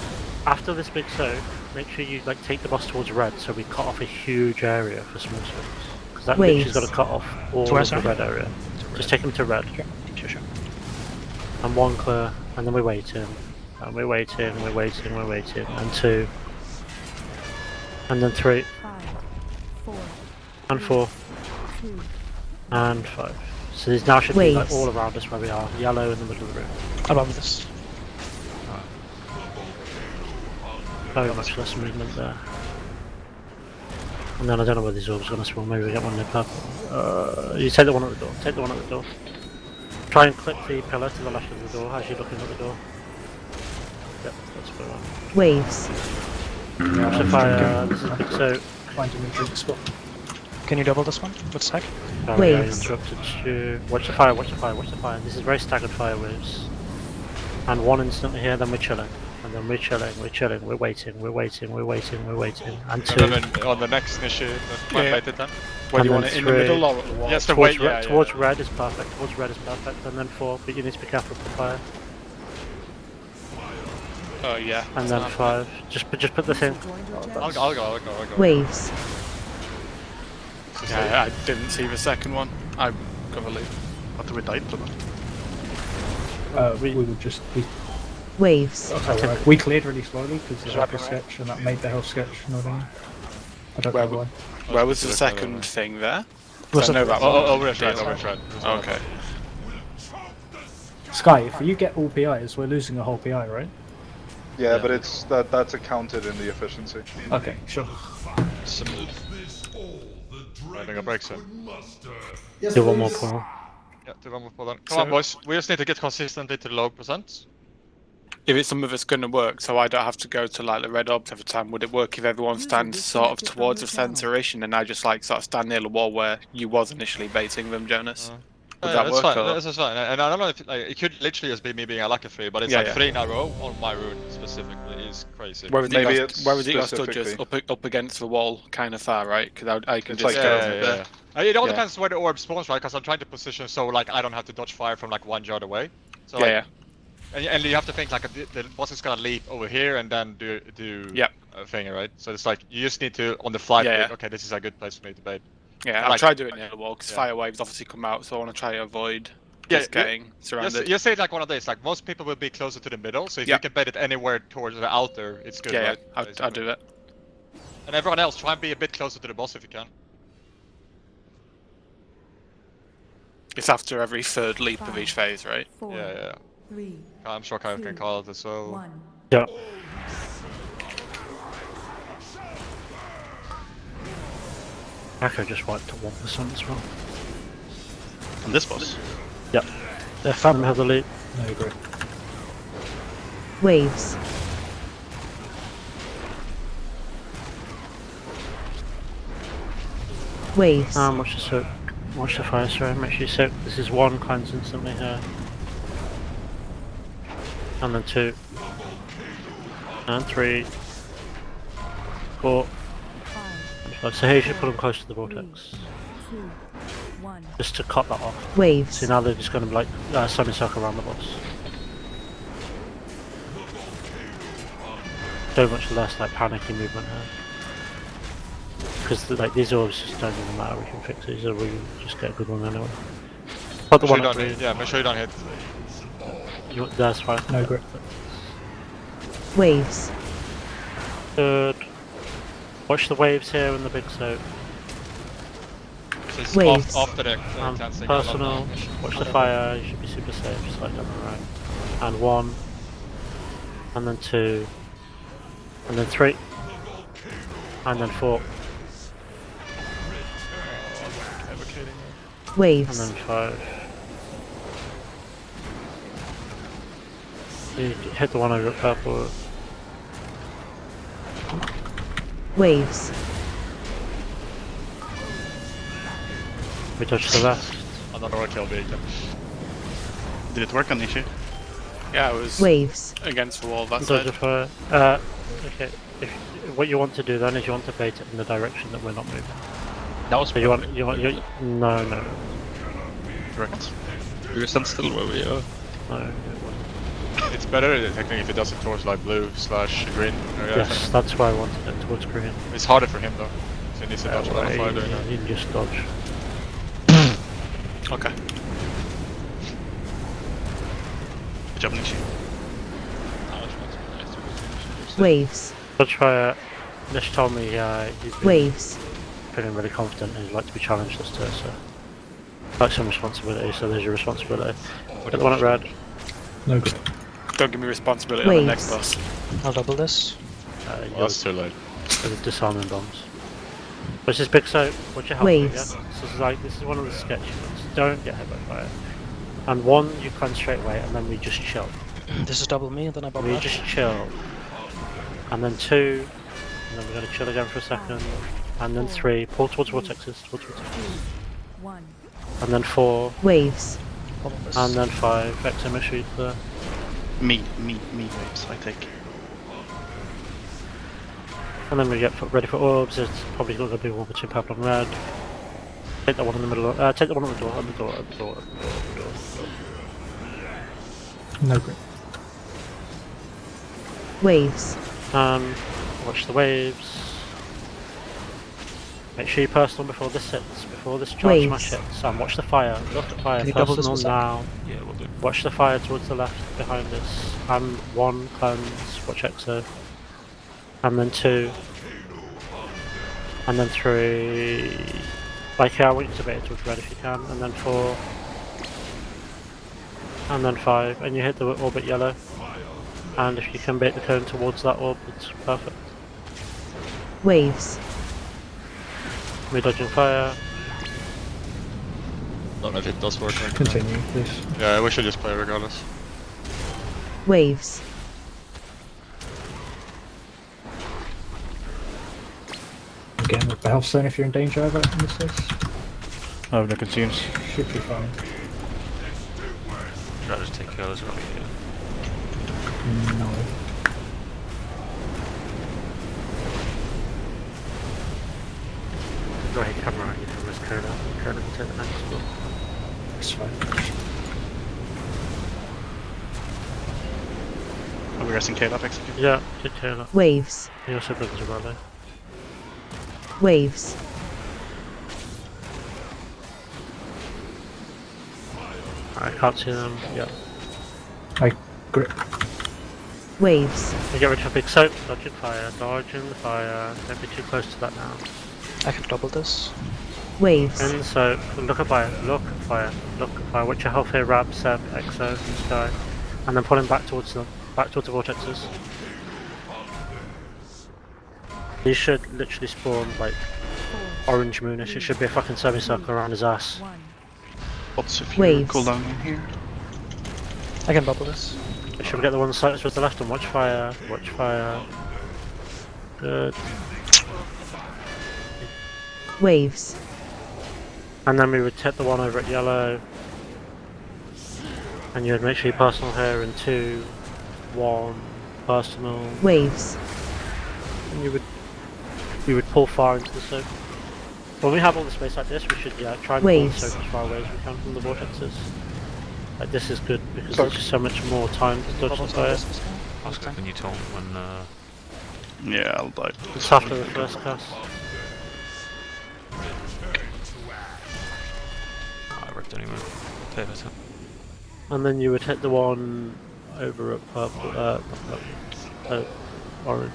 after this big soak, make sure you like take the boss towards red, so we cut off a huge area for small soaks. Because that bitch has got to cut off all To where, of the sorry? red area. Just take him to red. Sure. And 1 clear, and then we're waiting. And we're waiting, we're waiting, we're waiting. And 2. And then 3. 5, 4, And 4. 2. And 5. So these now should be like Waves. all around us where we are. Yellow in the middle of the room. I'll bubble this. Very much less movement there. And then I don't know where these orbs are going to spawn. Maybe we get one in purple. You take the one at the door. Take the one at the door. Try and click the pillar to the left of the door as you're looking at the door. Yep, that's the one. Waves. Watch the fire. This is big soak. Find a new drink spot. Can you double this one? What's the heck? Sorry, I Waves. interrupted you. Watch the fire, watch the fire, watch the fire. This is very staggered fire waves. And 1 instantly here, then we're chilling. And then we're chilling, we're waiting, we're waiting, we're waiting, we're waiting. And 2. And then on the next issue, Yeah. wait it then. Where do you And want it then in the 3. middle or at the wall? Yes, the Towards, way, yeah, towards red is perfect, towards red is perfect. And then 4, but you need to be careful with the fire. Oh yeah. And then 5. Just put this in. I'll go. Waves. Yeah, I didn't see the second one. I got to leave. What do we die to them? We would just. Waves. Okay, right. We cleared really slowly because the health sketch and that made the health sketch. You know what I mean? I don't know why. Where was the second thing there? Was I know it- that one. Over red. Okay. Sky, if you get all PIs, we're losing a whole PI, right? Yeah, but it's that's accounted in the efficiency. Okay, sure. I think I break soon. Do one more pull. Yeah, do one more pull then. Come on, boys. We just need to get consistently to low percent. If it's something that's going to work, so I don't have to go to like the red orbs every time, would it work if everyone stands sort of towards the centre-ish and then I just like sort of stand near the wall where you was initially baiting them, Jonas? Would that that's work? fine. Or? That's fine. And I don't know if it could literally just be me being a lucky 3, but it's Yeah, like yeah. 3 in a row on my rune specifically is crazy. Where would Maybe you it's guys stood just specifically. up against the wall, kind of far, right? Because I can It's just like, go Yeah. there. It all Yeah. depends where the orb spawns, right? Because I'm trying to position so like I don't have to dodge fire from like 1 yard away. So Yeah, like, yeah. and you have to think like the boss is gonna leap over here and then do Yep. a thing, right? So it's like you just need to on the fly Yeah, pick. yeah. Okay, this is a good place for me to bait. Yeah, And, I'll like, try doing it near the wall because yeah. fire waves obviously come out, so I want to try to avoid Yeah, just getting surrounded. You say it like one of these. Like most people will be closer to the middle, so if you Yep. can bait it anywhere towards the altar, it's good, Yeah, right? yeah. I'll do it. And everyone else, try and be a bit closer to the boss if you can. It's after every third leap of each phase, right? 4, Yeah. 3, I'm sure Kyle can call it as well. 1. Yeah. Echo just wiped to 1% as well. And this boss? Yep. Their Phantom has a leap. I agree. Waves. Waves. Watch the soak. Watch the fire, sorry. Make sure you soak. This is 1, cleanse instantly here. And then 2. And 3. 4. And 5. So here you should put them close to the vortex. 2, 1. Just to cut that off. Waves. So now they're just going to like semicircle around the boss. So much less like panicky movement here. Because like these orbs just don't even matter, we can fix these or we just get a good one anyway. Put the Make sure one you up don't hit, yeah, make sure you don't hit. That's fine. No grip. Waves. Good. Watch the waves here in the big soak. It's Waves. after the cleansing, a lot Personal. of- Watch the fire, you should be super safe, just like down the right. And 1. And then 2. And then 3. And then 4. Waves. And then 5. You hit the one over at purple. Waves. We touch the left. Another kill beacon. Did it work on Nishi? Yeah, I was Waves. against the wall that Dodge side. of fire. Okay. What you want to do then is you want to bait it in the direction that we're not moving. That was So you want no. Correct. We stand still where we are. No. It's better technically if it does it towards like blue/green area. Yes, that's why I wanted it towards green. It's harder for him though. So he needs to dodge a lot of fire doing that. You can just dodge. Okay. Good job, Nishi. Waves. Dodge fire. Nish told me he's been Waves. feeling really confident and he'd like to be challenged this turn, so like some responsibility, so there's your responsibility. Get the one at red. No grip. Don't give me responsibility on the next boss. I'll double this. That's too late. For the disarming bombs. Which is big, so what's your health? Yeah? Waves. This is one of the sketchy ones. Don't get hit by fire. And 1, you cleanse straight away, and then we just chill. This is double me, and then I bubble We rush. just chill. And then 2, and then we're going to chill again for a second. And then 3, pull towards vortexes, towards vortexes. 1. And then 4, Waves. and then 5, Vector issue there. Me waves, I take. And then we get ready for orbs, it's probably going to be one between purple and red. Take that one in the middle, take the one on the door, No grip. Waves. Watch the waves. Make sure you personal before this hits, before this charge Waves. smash hits. And watch the fire, look at fire, Can you double this personal for a sec? now. Yeah, we'll do. Watch the fire towards the left behind us. And 1, cleanse, watch exo. And then 2. And then 3. Like here, I want you to bait it towards red if you can. And then 4. And then 5. And you hit the orbit yellow. And if you can bait the cone towards that orb, it's perfect. Waves. We're dodging fire. Don't know if it does work. Right now. Continue, please. Yeah, we should just play regardless. Waves. Again with the health zone if you're in danger over in this case. Oh, no consumes. Should be fine. goes right here. No. Go ahead, come right, you can risk Kona. Kona can take the next one. That's fine. Are we resting Caleb execute? Yeah, did Kona. Waves. He also brings a rally. Waves. I can't see them. Yeah. I grip. Waves. You get rid of a big soap, dodging fire, dodging the fire. Don't be too close to that now. I can double this. Waves. And so, look at fire, look at fire, look at fire. Watch your health here, Rab, Seb, Exo, and Sky. And then pull him back towards them, back towards the vortexes. He should literally spawn like orange moonish. It should be a fucking semicircle around his ass. What's if you Waves. cool down in here? I can bubble this. Should we get the one slightly towards the left and watch fire, watch fire. Good. Waves. And then we would hit the one over at yellow. And you would make sure you personal here in 2, 1, personal. Waves. And you would pull far into the soap. When we have all the space like this, we should try and pull the Waves. soap as far away as we can from the vortexes. Like this is good because there's just so much more time to dodge the fire. Ask when you told when Yeah, I'll die. It's after the first cast. I wrecked anyway. Take that up. And then you would hit the one over at purple, not purple, orange.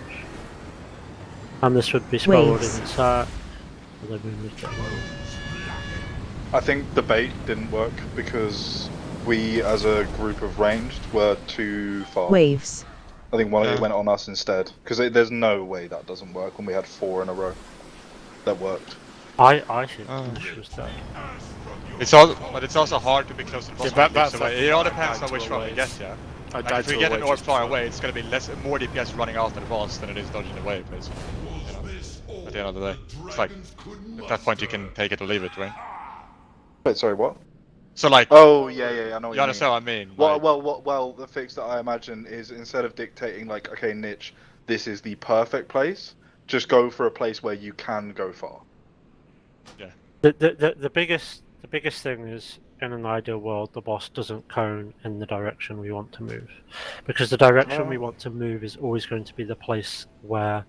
And this would be spelled Waves. inside. I think the bait didn't work because we, as a group of ranged, were too far. Waves. I think one of you went on us instead, because there's no way that doesn't work when we had 4 in a row. That worked. I think this was dead. But it's also hard to be close to the boss. Yeah, that's so like it all depends on died which to a one we wave. get, yeah. I Like, died if we to a get an wave orb just far before. away, it's gonna be more DPS running out of the boss than it is dodging the wave, basically. You know, at the end of the day. It's like, at that point you can take it or leave it, right? Wait, sorry, what? So like... Oh, yeah, I know what you understand what I mean? Well, Like, well, the fix that I imagine is instead of dictating, like, okay, niche, this is the perfect place, just go for a place where you can go far. yeah. The biggest thing is, in an ideal world, the boss doesn't cone in the direction we want to move, because the direction we want to move is always going to be the place where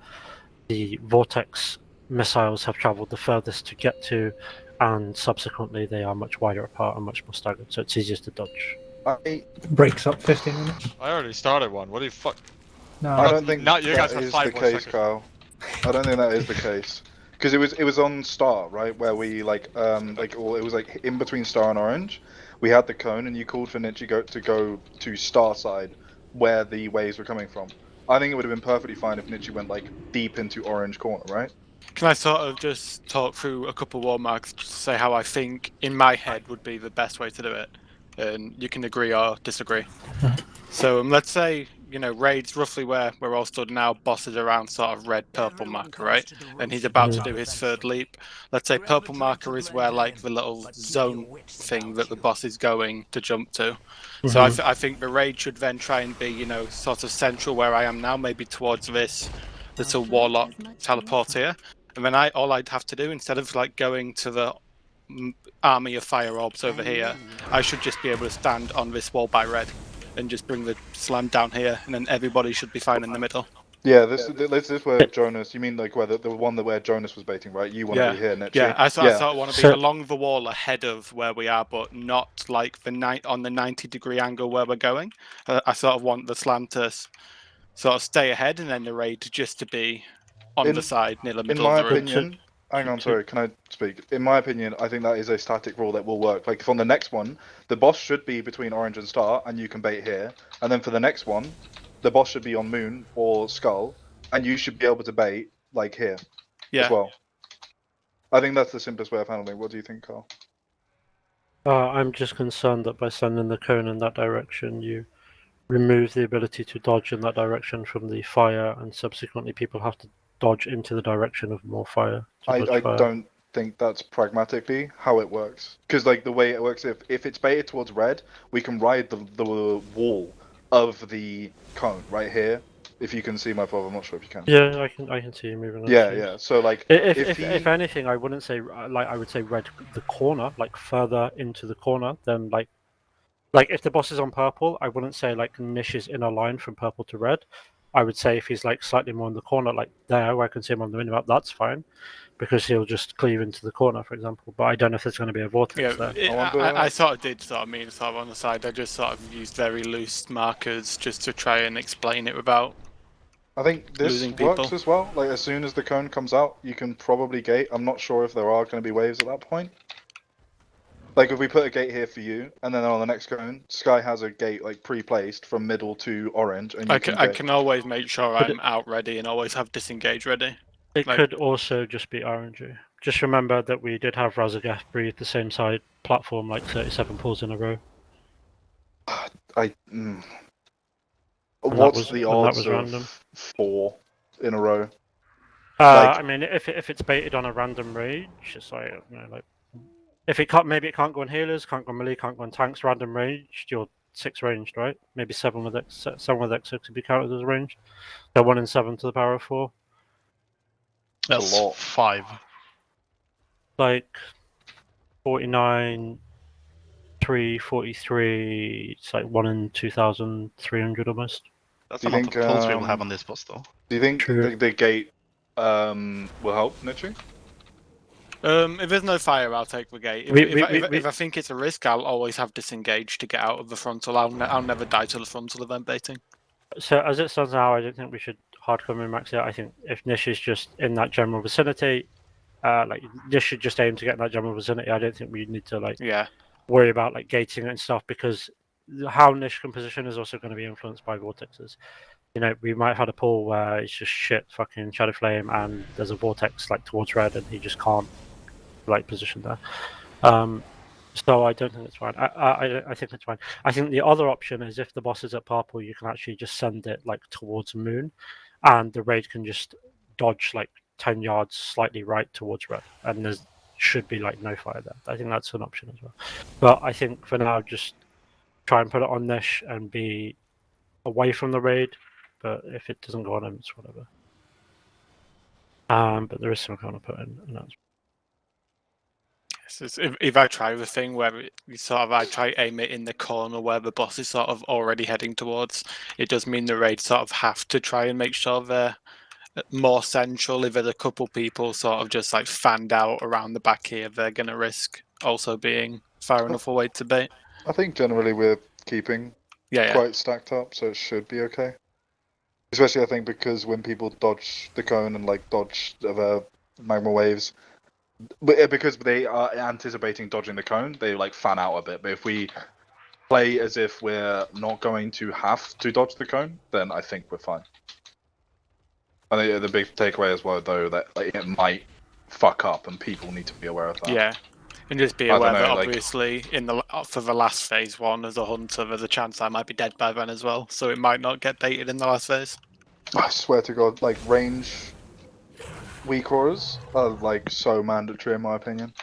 the vortex missiles have travelled the furthest to get to, and subsequently they are much wider apart and much more staggered, so it's easiest to dodge. Breaks up 15 minutes. I already started one, what do you fuck? No, I don't think Now you that guys have is 5 the more case, seconds. Kyle. I don't think that is the case. Because it was on Star, right, where we it was like in between Star and Orange. We had the cone, and you called for Nichi to go to Star side, where the waves were coming from. I think it would have been perfectly fine if Nichi went like deep into Orange corner, right? Can I sort of just talk through a couple war marks to say how I think, in my head, would be the best way to do it? And you can agree or disagree. So let's say, you know, Raid's roughly where we're all stood now, boss is around sort of red-purple marker, right? And he's about to do his third leap. Let's say purple marker is where, like, the little zone thing that the boss is going to jump to. So I think the Raid should then try and be, you know, sort of central where I am now, maybe towards this little warlock teleport here. And then all I'd have to do, instead of like going to the army of fire orbs over here, I should just be able to stand on this wall by red and just bring the slam down here, and then everybody should be fine in the middle. Yeah, this is where Jonas. You mean like where the one where Jonas was baiting, right? You want to be here, Nichi? Yeah, I sort of want to be along the wall ahead of where we are, but not like on the 90-degree angle where we're going. I sort of want the slam to sort of stay ahead, and then the Raid just to be on the side near the middle of the room. In my opinion, hang on, sorry, can I speak? In my opinion, I think that is a static rule that will work. Like, if on the next one, the boss should be between Orange and Star, and you can bait here. And then for the next one, the boss should be on Moon or Skull, and you should be able to bait, like, here as well. I think that's the simplest way of handling it. What do you think, Carl? I'm just concerned that by sending the cone in that direction, you remove the ability to dodge in that direction from the fire, and subsequently people have to dodge into the direction of more fire. I don't think that's pragmatically how it works. Because like the way it works, if it's baited towards red, we can ride the wall of the cone right here. If you can see my problem, I'm not sure if you can. Yeah, I can see you moving. Yeah, actually. yeah. So like, if anything, I wouldn't say like I would say red the corner, like further into the corner than like if the boss is on purple, I wouldn't say like Nish is in a line from purple to red. I would say if he's like slightly more in the corner, like there where I can see him on the minimap, that's fine, because he'll just cleave into the corner, for example. But I don't know if there's going to be a vortex there. I sort of did sort of mean sort of on the side. I just sort of used very loose markers just to try and explain it without. I think this losing works people. as well. Like as soon as the cone comes out, you can probably gate. I'm not sure if there are going to be waves at that point. Like if we put a gate here for you, and then on the next cone, Sky has a gate like pre-placed from middle to orange, and you I can always make sure I'm out ready and always have disengage ready. It Like- could also just be RNG. Just remember that we did have Razageth breathe the same side platform like 37 pulls in a row. What's the odds was of random. 4 in a row? I mean, if it's baited on a random rage, it's like if it can't, maybe it can't go on healers, can't go on melee, can't go on tanks. Random ranged, you're 6 ranged, right? Maybe 7 with X, 7 with X6 would be counted as ranged. So 1 in 7 to the power of 4. That's a lot. 5. Like 49, 343. It's like 1 in 2,300 almost. That's Do a you lot think, of pulls we will have on this boss, though. Do you think the gate will help, Nichi? If there's no fire, I'll take the gate. If I think it's a risk, I'll always have disengage to get out of the frontal. I'll never die to the frontal event baiting. So as it stands now, I don't think we should hardcore min-max it. I think if Nish is just in that general vicinity, like Nish should just aim to get in that general vicinity. I don't think we need to worry about like gating it and stuff, because how Nish can position is also going to be influenced by vortexes. You know, we might have had a pull where it's just shit fucking Shadow Flame and there's a vortex like towards red and he just can't like position there. So I don't think it's fine. I think it's fine. I think the other option is if the boss is at purple, you can actually just send it like towards moon, and the raid can just dodge like 10 yards slightly right towards red, and there should be like no fire there. I think that's an option as well. But I think for now, just try and put it on Nish and be away from the raid. But if it doesn't go on him, it's whatever. But there is some kind of put in, and that's. So if I try the thing where I try aim it in the corner where the boss is sort of already heading towards, it does mean the raid sort of have to try and make sure they're more central. If there's a couple people sort of just like fanned out around the back here, they're going to risk also being far enough away to bait. I think generally we're keeping Yeah. quite stacked up, so it should be okay. Especially I think because when people dodge the cone and like dodge the magma waves, because they are anticipating dodging the cone, they like fan out a bit. But if we play as if we're not going to have to dodge the cone, then I think we're fine. I think the big takeaway as well, though, that like, it might fuck up, and people need to be aware of that. Yeah, and just be I aware don't that know, like- obviously for the last phase 1 as a hunter, there's a chance I might be dead by then as well, so it might not get baited in the last phase. I swear to God, like range weak auras are like so mandatory in my opinion.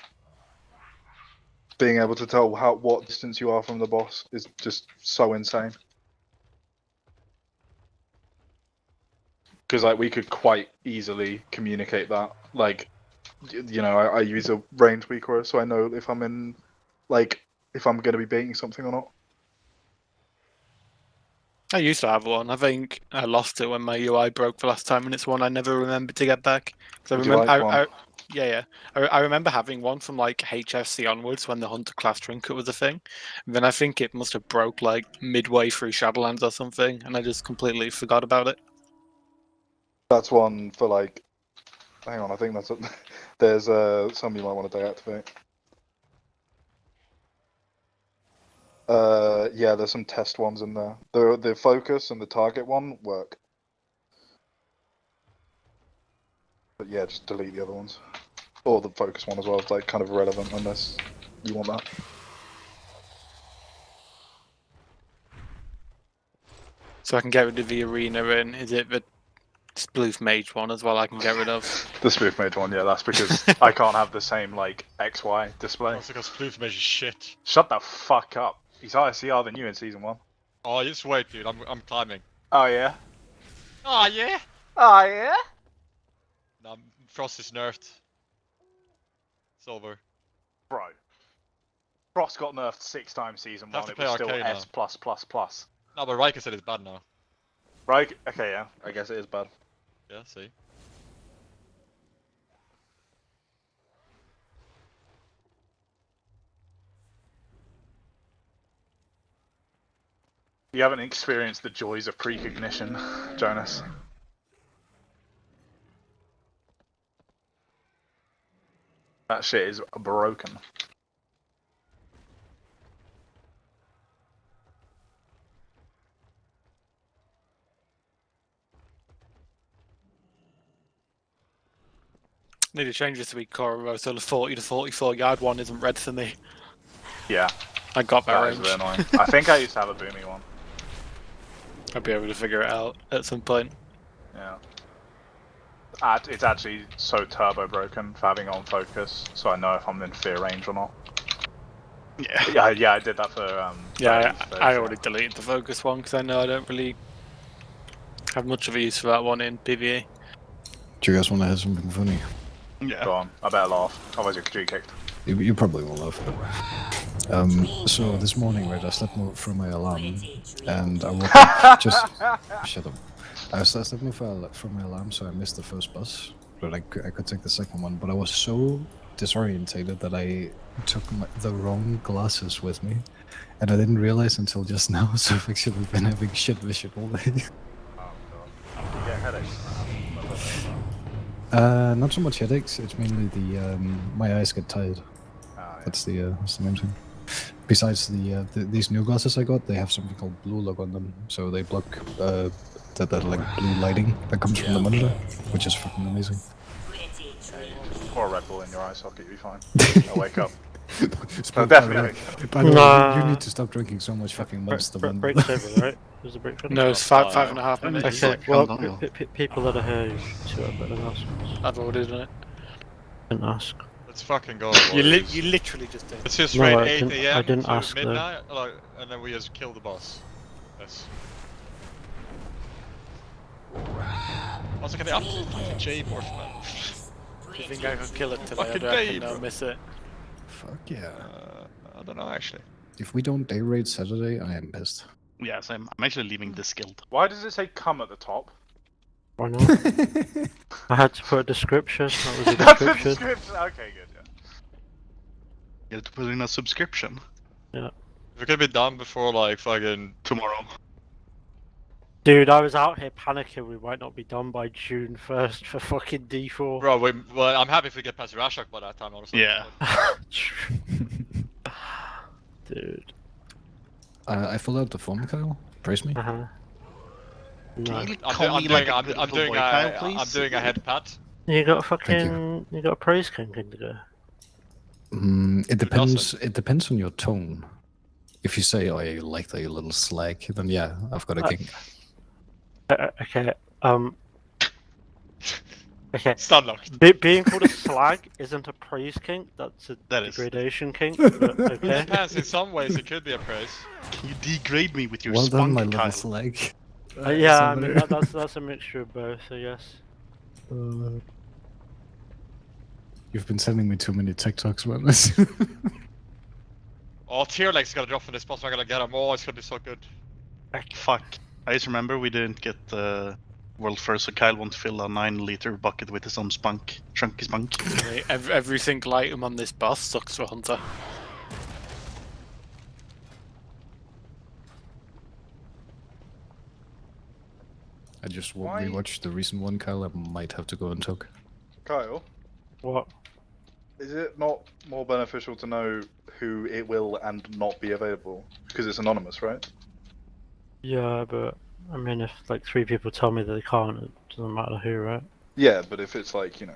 Being able to tell what distance you are from the boss is just so insane. Because like we could quite easily communicate that. Like, you know, I use a range weak aura, so I know if I'm in, like, if I'm going to be baiting something or not. I used to have one. I think I lost it when my UI broke the last time, and it's one I never remembered to get back. So I Would you remember, like one? I remember having one from like HFC onwards when the Hunter class trinket was a thing. And then I think it must have broke like midway through Shadowlands or something, and I just completely forgot about it. That's one for like. Hang on, I think that's. There's some you might want to deactivate. Yeah, there's some test ones in there. The focus and the target one work. But yeah, just delete the other ones. Or the focus one as well, it's like kind of irrelevant unless you want that. So I can get rid of the arena in. Is it the Sploof Mage one as well I can get rid of. The Sploof Mage one, yeah, that's because I can't have the same, like, XY display. Also because Sploof Mage is shit. Shut the fuck up. He's higher CR than you in Season 1. Oh, just wait, dude. I'm climbing. Oh, yeah? Oh, yeah? Oh, yeah? No, Frost is nerfed. It's over. Bro. Frost got nerfed 6 times Season 1. Have to It play was still Arcane S+++. No, but Riker said it's bad now. Right? Okay, yeah. I guess it is bad. Yeah, see? You haven't experienced the joys of precognition, Jonas. That shit is broken. Need to change this to be Cora, so the 40 to 44 yard one isn't red for me. Yeah. I got that That is range. a bit annoying. I think I used to have a boomy one. I'll be able to figure it out at some point. Yeah. It's actually so turbo broken for having on focus, so I know if I'm in fear range or not. Yeah. Yeah, I did that for Yeah, Phase, I already deleted the focus one because I know I don't really have much of a use for that one in PvE. Do you guys want to have something funny? Yeah. Go on, I better laugh, otherwise you're G-kicked. You probably will laugh. So this morning, right, I slept through my alarm, and I woke up just... Shut up. I slept through my alarm, so I missed the first bus, but I could take the second one, but I was so disorientated that I took the wrong glasses with me, and I didn't realize until just now, so I've actually been having shit vision all day. Oh god. You get headaches? Not so much headaches, it's mainly the, my eyes get tired. That's the main thing. Besides these new glasses I got, they have something called blue look on them, so they block that like blue lighting that comes from the monitor, which is fucking amazing. Pour a Red Bull in your eye socket, you'll be fine. I'll wake up. I'll definitely wake up. By the way, you need to stop drinking so much fucking Monster. Break's over, right? There's a break for No, it's 5.5 minutes. Okay, well, people that are here, you should have better ask. I've already done it. Didn't ask. Let's fucking go. You boys. literally just did. Let's just No, raid I 8 didn't- AM I didn't to ask, though. midnight, and then we just kill the boss. Yes. Also, can they up fucking J-morph, man? Do you think I could kill it today? Fucking I reckon day, I'll bro. miss it. Fuck yeah. I don't know, actually. If we don't day raid Saturday, I am pissed. Yeah, same. I'm actually leaving this guild. Why does it say come at the top? Why not? I had to put a description. That was a That's a description. description. Okay, good, yeah. You have to put in a subscription. Yeah. If it could be done before, like, fucking... Tomorrow. Dude, I was out here panicking we might not be done by June 1st for fucking D4. Bro, well, I'm happy if we get past Rashok by that time, honestly. Yeah. Dude. I filled out the form, Kyle. Praise me. Uh-huh. No. I'm doing a head pat. You got a fucking... You got a praise king in to go. It depends. It depends on your tone. If you say, "Oh, you like that, you little slag," then yeah, I've got a king. Okay. Okay. Stunlocked. Being called a slag isn't a praise kink. That's a degradation kink. But It okay. depends, in some ways it could be a praise. You degrade me with your Well done, spunk, my little Kyle. slag. Yeah, I mean that's a mixture of both. So yes. You've been sending me too many TikToks about this. Oh, tier leg's gonna drop from this boss, I'm gonna get him. Oh, it's gonna be so good. Fuck. I just remember we didn't get the world first, so Kyle won't fill a 9-liter bucket with his own spunk. Chunky spunk. Every single item on this boss sucks for Hunter. I just rewatched the recent one, Kyle. I might have to go and talk. Kyle, What? is it not more beneficial to know who it will and not be available? Because it's anonymous, right? Yeah, but I mean, if like 3 people tell me that they can't, it doesn't matter who, right? Yeah, but if it's like, you know,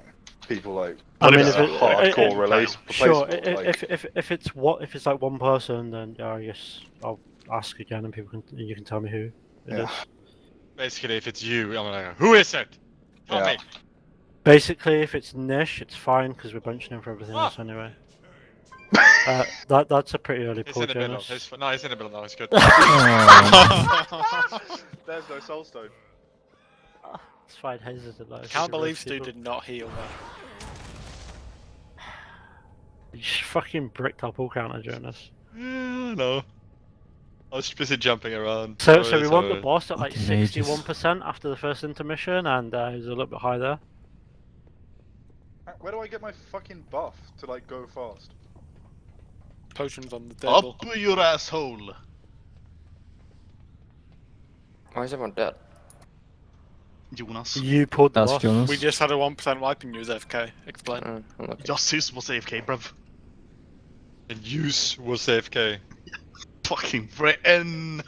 people like... I mean, it's if a it, hardcore release sure. replaceable, like... If it's like one person, then yeah, I guess I'll ask again, and you can tell me who it is. Basically, if it's you, I'm like, who is it? Oh, me. Basically, if it's niche, it's fine because we're bunching him for everything else anyway. That's a pretty early He's pull, in the middle. Jonas. No, he's in the middle now. It's good. There's no soul stone. It's fine, Hayes is alive. Can't believe Stu did not heal there. You just fucking bricked our pull counter, Jonas. No. I was busy jumping around. So Sorry, we won the sorry. boss at like Fucking mages. 61% after the first intermission, and he's a little bit high there. Where do I get my fucking buff to like go fast? Potions on the table. Up your asshole. Why is everyone dead? Jonas. You pulled the That's boss. Jonas. We just had a 1% wiping use AFK. Explain. Justice was AFK, bruv. And use was AFK. Fucking Britain.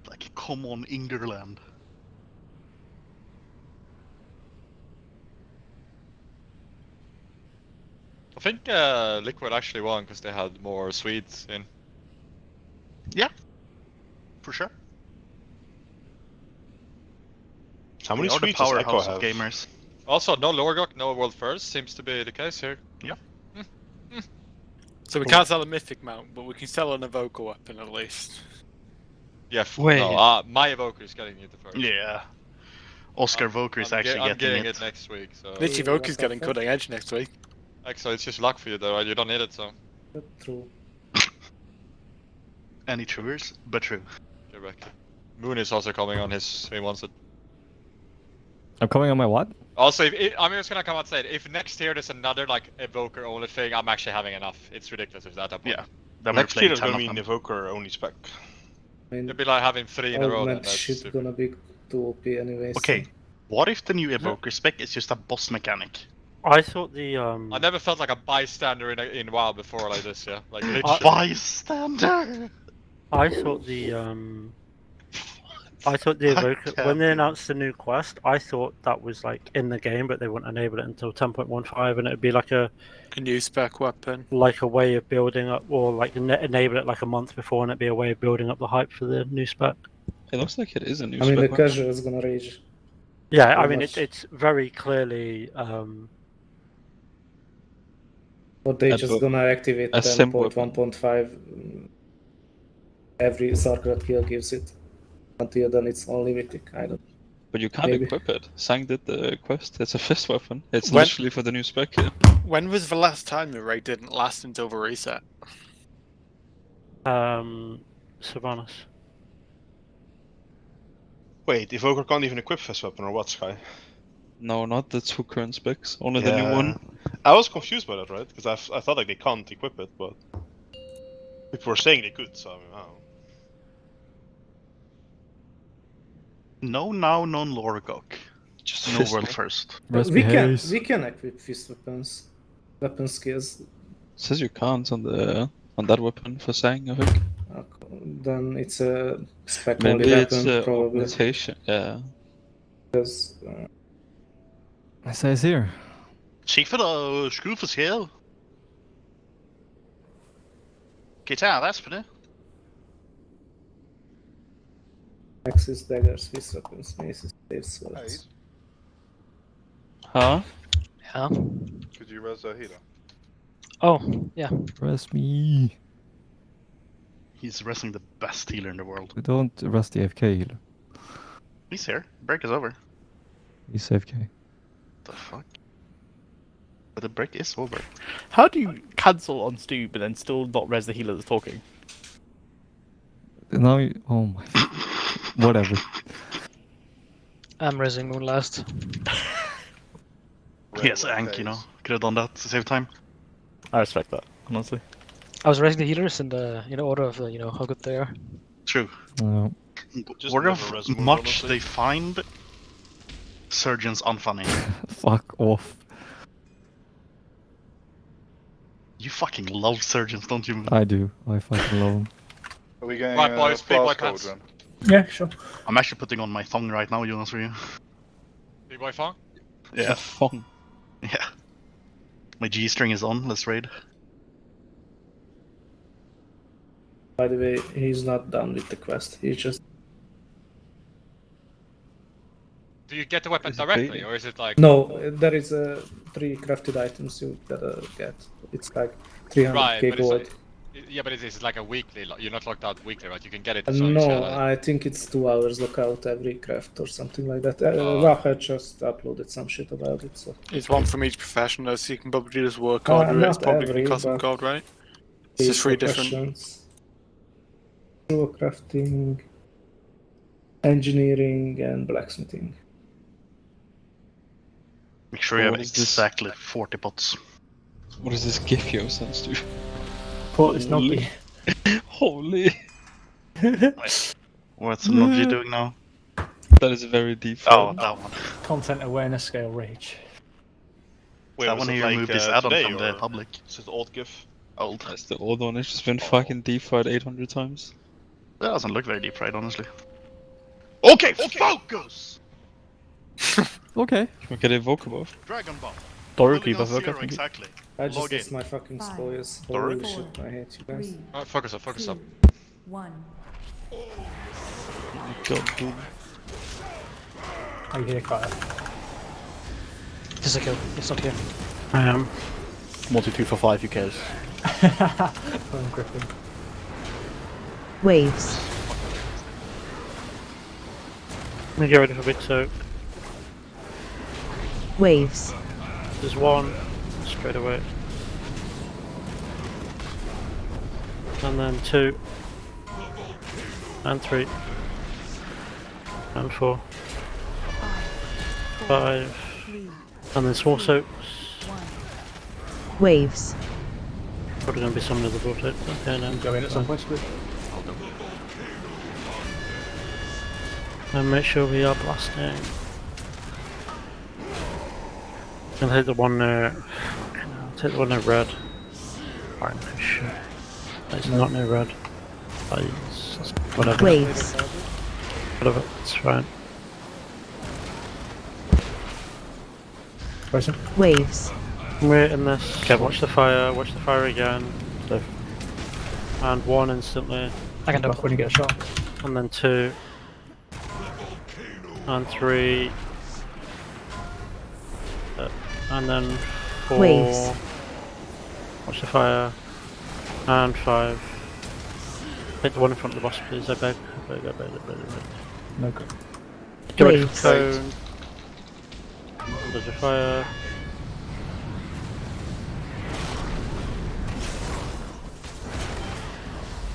Like, come on, England. I think Liquid actually won because they had more Swedes in. Yeah, for sure. How many They are the Swedes does Echo powerhouse have? of gamers. Also, no Lorgok, no World First seems to be the case here. Yeah. So we can't sell a mythic mount, but we can sell an evoker weapon at least. Yeah, Wait. no, my evoker is getting it the first. Yeah. Oscar Voker is actually I'm getting it. it next week, so. Literally, Evoker's getting cutting edge next week. Actually, it's just luck for you though, right? You don't need it, so. True. Any truers, but true. Get back. Moon is also coming on his. He wants it. I'm coming on my what? Also, I'm just gonna come out and say it. If next year there's another like evoker only thing, I'm actually having enough. It's ridiculous if that happens. Yeah. Then Next we're year playing is 10 gonna of be an them. evoker only spec. I mean, It'd be like having 3 in a row. Then. augment That's shit stupid. gonna be too OP anyways. Okay, what if the new evoker spec is just a boss mechanic? I thought the I never felt like a bystander in WoW before like this. Yeah, like literally. Bystander. I thought the evoker when they announced the new quest, I thought that was like in the game, but they wouldn't enable it until 10.15, and it'd be like a new spec weapon, like a way of building up, or like enable it like a month before, and it'd be a way of building up the hype for the new spec. It looks like it is a new I mean, the spec. casual is gonna rage. Yeah, I Pretty mean much. it's very clearly But they A just bo- gonna activate a sim weapon. 10.1.5. Every Sacred Kill gives it. Until then, it's only mythic. I don't. But you can't Maybe. equip it. Sang did the quest. It's a fist weapon. It's When- literally for the new spec. Yeah. When was the last time the raid didn't last until the reset? Sylvanas. Wait, evoker can't even equip fist weapon or what, Sky? No, not the 2 current specs. Only the new one. I was confused by that, right? Because I thought like they can't equip it, but people were saying they could, so I mean, wow. No, now, non Lorgok. Just No fist world weapon. first. We can equip fist weapons, weapon skills. It says you can't on that weapon for Sang, I think. Then it's a spec Maybe only it's weapon, probably. augmentation. Yeah. Because, It says here. Schiffer og skruffeskade. Guitar, that's for it. axes, daggers, fist weapons, maces, saves, swords. Huh? Yeah. Could you res a healer? Oh, yeah. Press me. He's wrestling the best healer in the world. We don't rest the AFK healer. He's here. Break is over. He's AFK. The fuck? But the break is over. How do you cancel on Stu but then still not res the healer that's talking? Now you, oh my. Whatever. I'm resing Moon last. Yes, Ank, you know. Could have done that to save time. I respect that, honestly. I was resing the healers in the order of how good they are. True. No. Word of never res Moon, much honestly. they find surgeons unfunny. Fuck off. You fucking love surgeons, don't you? I do. I fucking love him. Are we getting Right, boys, big boy Blast pants. Cauldron? Yeah, sure. I'm actually putting on my thong right now, Jonas, for you. Big boy Fong? Yeah. Fong. Yeah. My G-string is on, let's raid. By the way, he's not done with the quest. He's just Do you get the weapon Is it directly, baiting? or is it like? No, there is 3 crafted items you gotta get. It's like 300 Right, k but it's gold. like, yeah, but it's like a weekly. You're not locked out weekly, right? You can get it as long as you No, have it. I think it's 2 hours lockout every craft or something like that. Oh. Raha just uploaded some shit about it. So It's one from each profession, though, so you can probably just work harder. It's not probably every, going to cost some but gold, right? It's just 3 different. professions. Crafting, engineering, and blacksmithing. Make sure you have What is this? exactly 40 pots. What is this GIF you sent to? It's not me. Holy. What's Noji doing now? That is very deep. Oh, that one. Content awareness scale rage. Wait, That was one it he like removed his add-on today, from the or public. is it old GIF? Old. That's the old one. It's just been fucking deep-fried 800 times. That doesn't look very deep fried, honestly. Okay, focus! Okay. Can get evoke above. Dragon Ball. Doru Building on keep zero exactly. I just Log in. lost my fucking spoils. Doruk? Holy shit, I hate you guys. Focus up, focus up. 1. God, dude. I hear Kyle. This is a kill. It's not here. I am. Multi 2 for 5, who cares? I'm gripping. Waves. Let me get ready for big soak. Waves. There's one straight away. And then 2. And 3. And 4. 5. And then small soaks. Waves. Probably gonna be some of the vortex. Okay, then. Go in at some point, please. And make sure we are blasting. I'll take the one there. I'll take the one in red. Alright, no shit. It's not near red. It's whatever. Waves. Whatever, it's fine. Waves. We're in this. Okay, watch the fire again. And 1 instantly. I can do it when you get a shot. And then 2. And 3. And then 4. Waves. Watch the fire. And 5. Take the one in front of the boss, please. I beg. I beg. No good. Get ready Waves. for cone. There's a fire.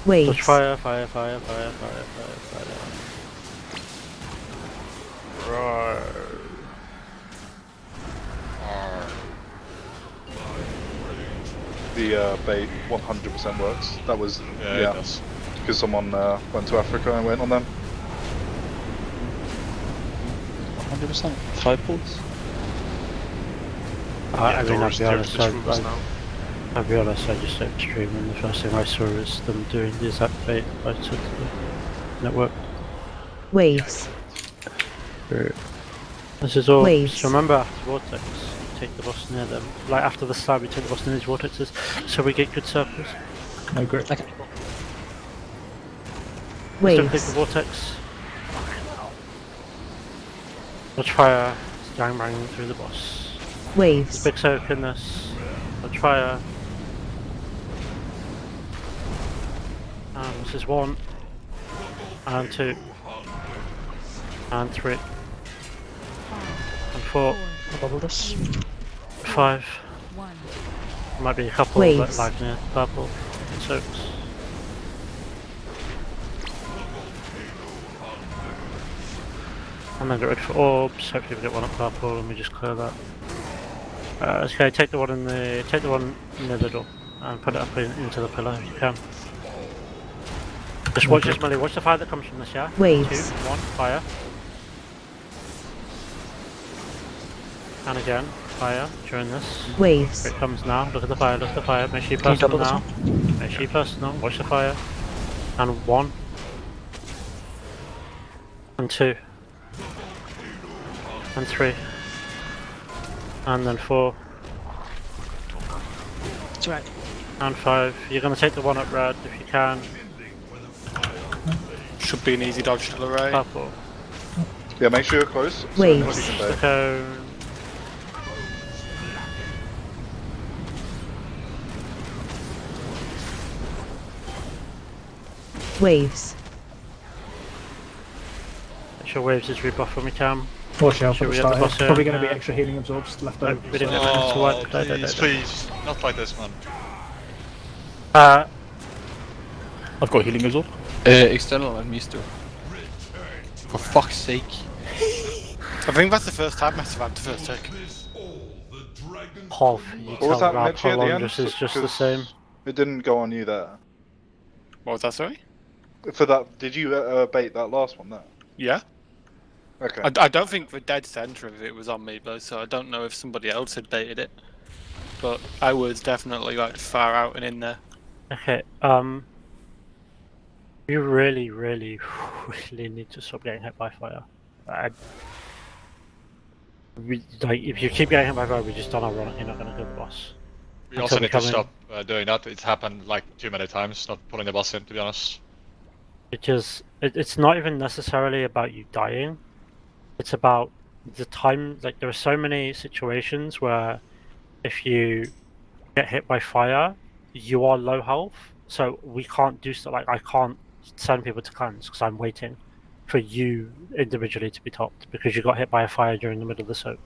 Waves. Touch fire. Right. The bait 100% works. That was Yeah, it does. because someone went to Africa and went on them. 100%. 5 pulls. I mean, I'll be honest, now. I'll be honest, I just started streaming and the first thing I saw was them doing the exact bait I took to the network. Waves. This is all. Waves. So remember after Vortex, you take the boss near them. Like after the stab, we take the boss near these vortexes, so we get good circles. No grip. Okay. Don't take the Waves. vortex. Watch fire, gang banging through the boss. Waves. Big soak in this. Watch fire. And this is 1. And 2. And 3. And 4. I'll bubble this. 5. Might be a couple Waves. that lag near purple. Soaks. And then get ready for orbs. Hopefully we get one at purple and we just clear that. Okay, take the one near the door and put it up into the pillar if you can. Just watch this melee. Watch the fire that comes from this, yeah? Waves. 2, 1, fire. And again, fire during this. Waves. Here it comes now. Look at the fire. Look at the fire. Make sure you Can you personal double this now. Make sure you personal. Watch the fire. And 1. And 2. And 3. And then 4. That's right. And 5. You're going to take the one up red if you can. Should be an easy dodge to the right. Purple. Yeah, make sure you're close. Wait. So you can The die. cone. Waves. Make sure waves is rebuff when we can. Watch out for Should the we get the start. boss It's here? probably going to be Yeah. extra healing absorbs left over. we didn't so- get minutes to work. Oh, please, not fight this man. I've got healing absorb. External and Misto. For fuck's sake. I think that's the first time I've had the first take. Half, you What was tell that Rab Mitchie how at the long end? this is just the 'Cause same. It didn't go on you there. What was that, sorry? For that, did you bait that last one there? Yeah. Okay. I don't think the dead centre of it was on me, though, so I don't know if somebody else had baited it. But I was definitely like far out and in there. Okay, you really, really, really need to stop getting hit by fire. Like, if you keep getting hit by fire, we just don't have run. You're not going to kill the boss. We Until also we need to come in. stop doing that. It's happened like too many times, not pulling the boss in, to be honest. Because it's not even necessarily about you dying. It's about the time. Like, there are so many situations where if you get hit by fire, you are low health. So we can't do stuff. Like, I can't send people to cleanse because I'm waiting for you individually to be topped because you got hit by a fire during the middle of the soak,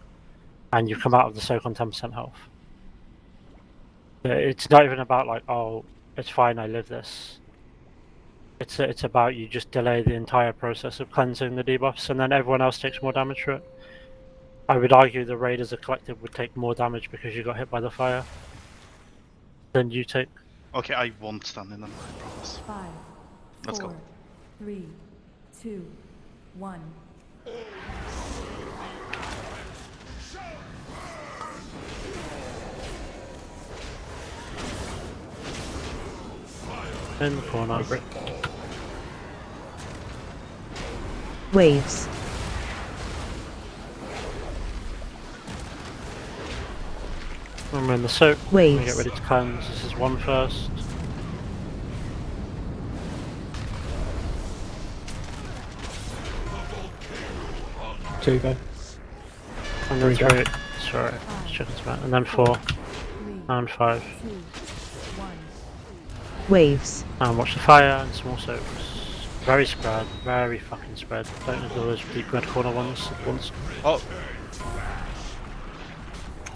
and you come out of the soak on 10% health. It's not even about like, oh, it's fine, I live this. It's about you just delay the entire process of cleansing the debuffs, and then everyone else takes more damage for it. I would argue the raid as a collective would take more damage because you got hit by the fire than you take. Okay, I won't stand in them, I promise. 5, Let's go. 4, 3, 2, 1. In the corner. Waves. And we're in the soak. Waves. We get ready to cleanse. This is one first. Two go. And then Three go. three. Sorry, checking some out. And then 4. And 5. Waves. And watch the fire and small soaks. Very spread, very fucking spread. Don't ignore those deep red corner ones at once. Oh.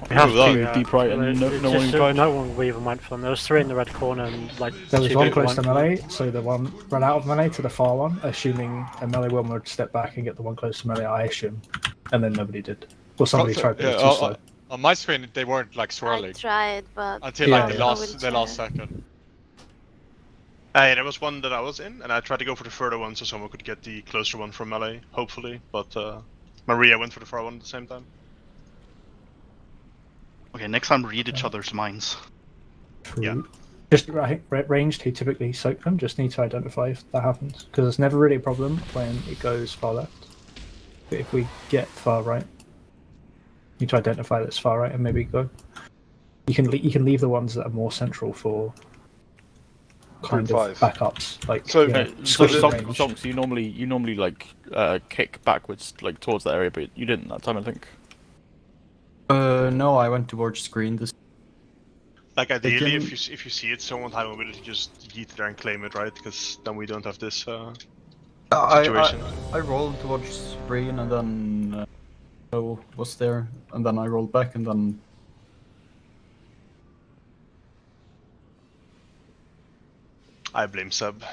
We have Two deep right and no one inside. No one we even went for them. There was 3 in the red corner and like There was 2 one people close to went for them. melee, so the one ran out of melee to the far one, assuming a melee one would step back and get the one close to melee, I assume. And then nobody did. Or somebody Also, tried, but it was yeah, too slow. on my screen, they weren't like swirling I tried, but until Yeah, like yeah. the last second. Hey, there was one that I was in, and I tried to go for the further one so someone could get the closer one from melee, hopefully, but Maria went for the far one at the same time. Okay, next time read each other's minds. True. Just ranged, he typically soak them, just need to identify if that happens. Because it's never really a problem when it goes far left. But if we get far right, you need to identify that it's far right and maybe go. You can leave the ones that are more central for kind of backups. Like So, Socks, you normally like kick backwards like towards that area, but you didn't that time, I think. No, I went towards screen. This. Like ideally, Again- if you see it, someone high mobility, just yeet there and claim it, right? Because then we don't have this situation. I rolled towards screen and then was there, and then I rolled back and then. I blame Seb.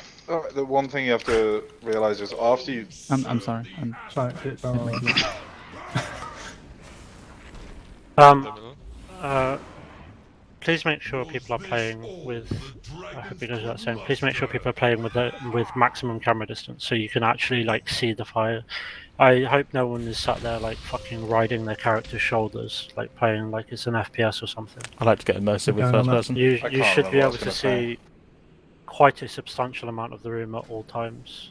The one thing you have to realize is after you. I'm sorry. Sorry. Please make sure people are playing with. I hope you guys are that same. Please make sure people are playing with maximum camera distance, so you can actually like see the fire. I hope no one is sat there like fucking riding their character's shoulders, like playing like it's an FPS or something. I like to get immersive with first person. You should be able to see quite a substantial amount of the room at all times.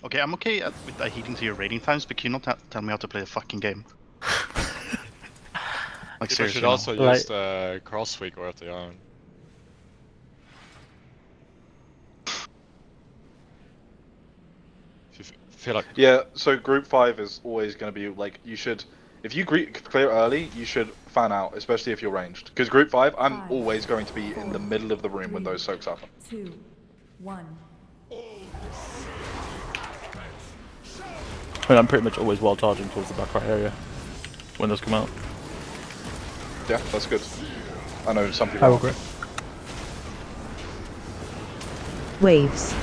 Okay, I'm okay with adhering to your rating times, but can you not tell me how to play the fucking game? Like People seriously. should also now. use the crossfit or the own. feel like Yeah, so group 5 is always going to be like, you should, if you clear early, you should fan out, especially if you're ranged. Because group 5, I'm always going to be in the middle of the room when those soaks happen. 2, 1. I mean, I'm pretty much always wall charging towards the back right area when those come out. Yeah, that's good. I know some people. I will agree. Waves.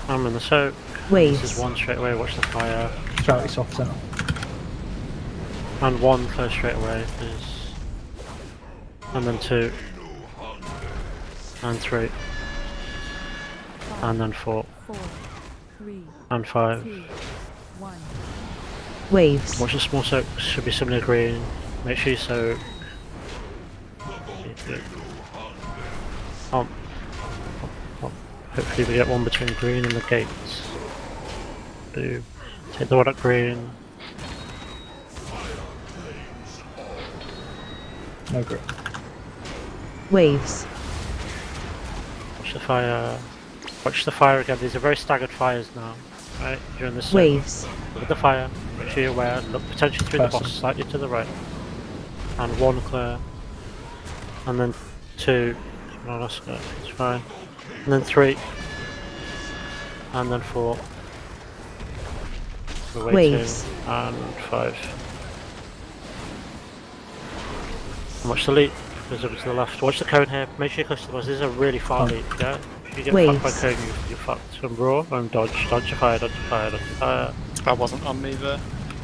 I'm in the soak. Waves. This is 1 straight away, watch the fire. Slightly soft center. And 1 close straight away, please. And then 2. And 3. And then 4. 3. And 5. 2, 1. Waves. Watch the small soak, should be similar green. Make sure you soak. Hopefully we get one between green and the gates. Boom. Take the one at green. No grip. Waves. Watch the fire. Watch the fire again. These are very staggered fires now. Right? During this Waves. Look at the fire. Make sure you're aware. Look potentially through the boss, slightly to the right. And 1 clear. And then 2. No, that's good. It's fine. And then 3. And then 4. Waves. 2. And 5. And watch the leap. Goes over to the left. Watch the cone here. Make sure you close to the boss. This is a really far leap, yeah? If you get fucked by cone, you're fucked. And raw and dodge. Dodge your fire, dodge your fire, dodge your fire. That wasn't on me there.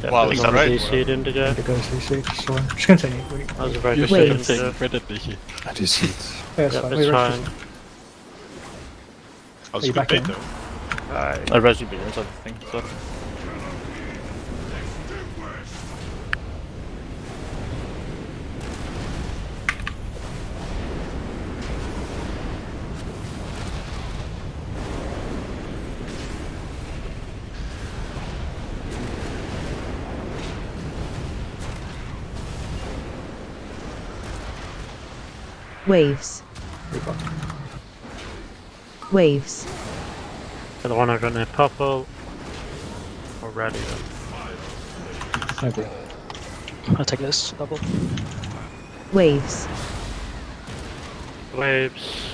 Wow, is that right? DC, Indigo. Indigo DC, sorry. Just continue. That was a very You good should decision. take credit, Nicky. I do see it. Yeah, Yep, fine. it's We fine. rested. I was Are you a good back bait in? though. Alright. I res you, but you're inside the thing, so. Waves. Waves. Got the one over in there, purple. Already then. No grip. I'll take this double. Waves. Waves.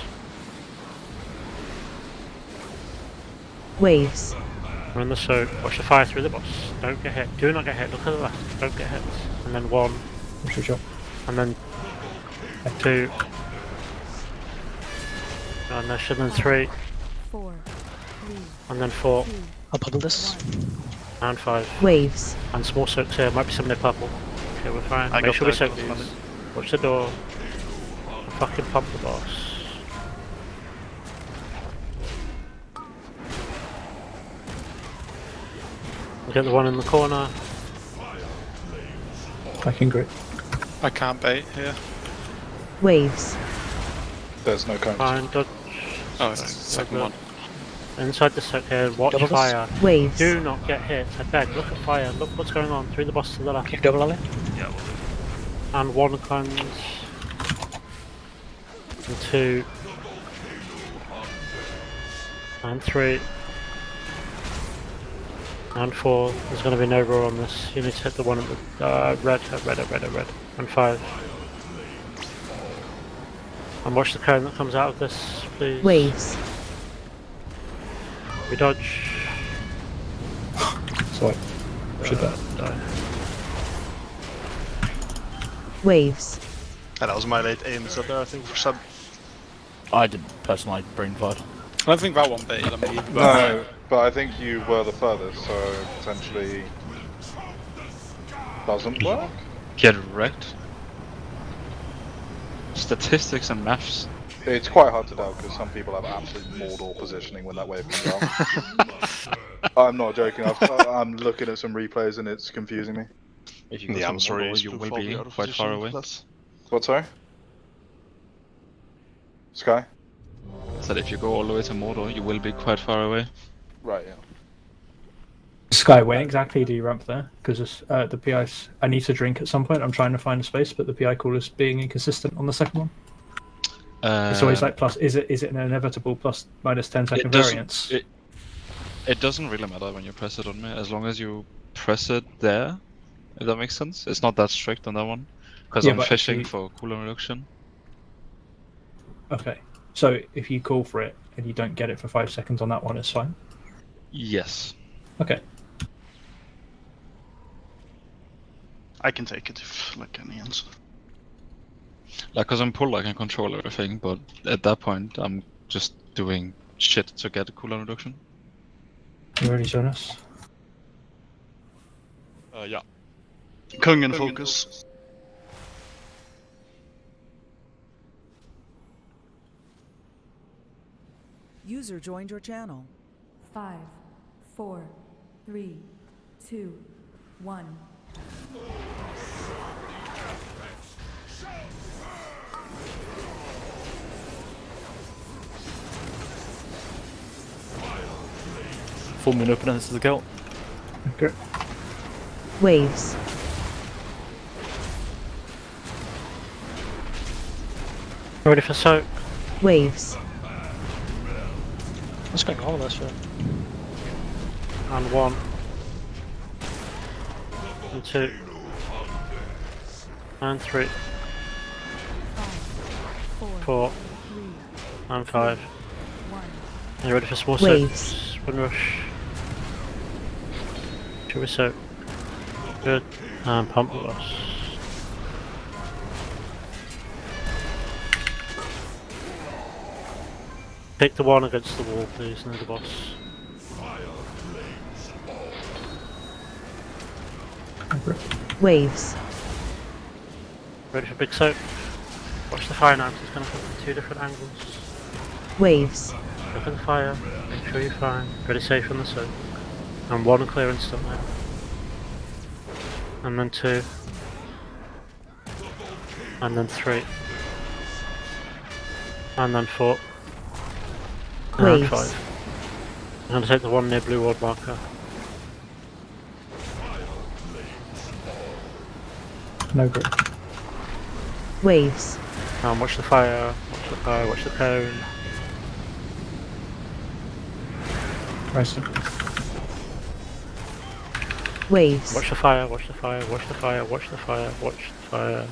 Waves. We're in the soak. Watch the fire through the boss. Don't get hit. Do not get hit. Look at the left. Don't get hit. And then 1. Sure. And then 2. And then 3. 4, 3. And then 4. I'll bubble this. And 5. Waves. And small soaks here. Might be some near purple. Okay, we're fine. I Make got sure we that, soak got these. it. Watch the door. And fucking pump the boss. Look at the one in the corner. I can grip. I can't bait here. Waves. There's no cone. Fine, dodge. Oh, it's the second one. Inside the soak here, watch Double this? fire. Waves. Do not get hit. I beg, look at fire. Look what's going on. Through the boss to the left. Keep double alley. Yeah, And 1 cleanse. And 2. And 3. And 4. There's going to be no roar on this. You need to hit the one at the red. And 5. And watch the cone that comes out of this, please. Waves. We dodge. Sorry. Should that. Die. Waves. And that was my late aim set there, I think, for sub. I did personally brain fart. I don't think that one baited on me. But No, but I think you were the furthest, so potentially doesn't work. Get wrecked. Statistics and maths. It's quite hard to tell because some people have absolute Mordor positioning when that wave comes out. I'm not joking. I'm looking at some replays and it's confusing me. If you go Yeah, to I'm sorry, Mordor, it's you will probably be out of quite far position, away. that's- What, sorry? Sky? So if you go all the way to Mordor, you will be quite far away. Right, yeah. Sky, when exactly do you ramp there? Because the PI's... I need to drink at some point. I'm trying to find a space, but the PI call is being inconsistent on the second one. It's always like plus. Is it an inevitable plus minus 10-second it doesn't- variance? It doesn't really matter when you press it on me, as long as you press it there. If that makes sense. It's not that strict on that one, because Yeah, I'm but if fishing you- for cooldown reduction. Okay. So if you call for it and you don't get it for 5 seconds on that one, it's fine. Yes. Okay. I can take it if like any else. Like, cause I'm pulled, I can control everything, but at that point, I'm just doing shit to get a cooldown reduction. You ready, Jonas? Yeah. Kungen focus. User joined your channel. 5, 4, 3, 2, 1. Full moon opener, this is the kill. Okay. Waves. Ready for soak? Waves. What's going on with that shit? And 1. And 2. And 3. 4. And 5. Are you ready for small Waves. soaks? Wind rush. Should we soak? Good. And pump with us. Pick the one against the wall, please, near the boss. Waves. Ready for big soak? Watch the fire now, 'cause it's going to come from 2 different angles. Waves. Look at the fire, make sure you're fine. Ready safe on the soak. And 1 clear instantly. And then 2. And then 3. And then 4. And Waves. 5. I'm going to take the one near blue ward marker. No grip. Waves. And watch the fire, watch the fire, watch the cone. Right. Waves. Watch the fire, watch the fire, watch the fire, watch the fire, watch the fire.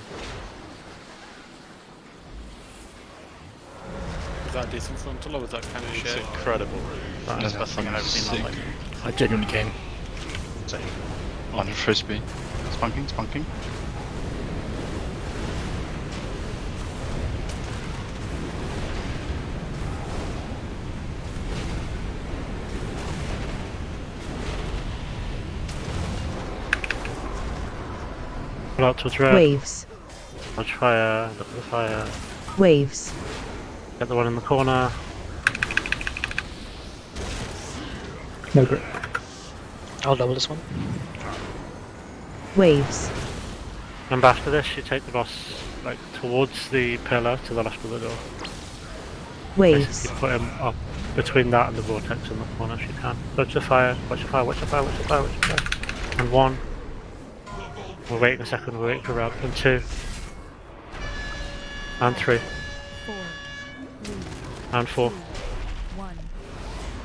Was that decent frontal or was that kind of It's shit? incredible. That's the best thing I've ever seen on like. I genuinely came. Same. On frisbee. Spunking, spunking. Pull out towards red. Waves. Watch fire, look at the fire. Waves. Get the one in the corner. No grip. I'll double this one. Waves. And after this, you take the boss like towards the pillar to the left of the door. Waves. Basically put him up between that and the vortex in the corner if you can. Watch the fire, watch the fire, watch the fire, watch the fire, watch the fire. And 1. We're waiting a second, we're waiting for round. And 2. And 3. 4, 3, And 4. 1.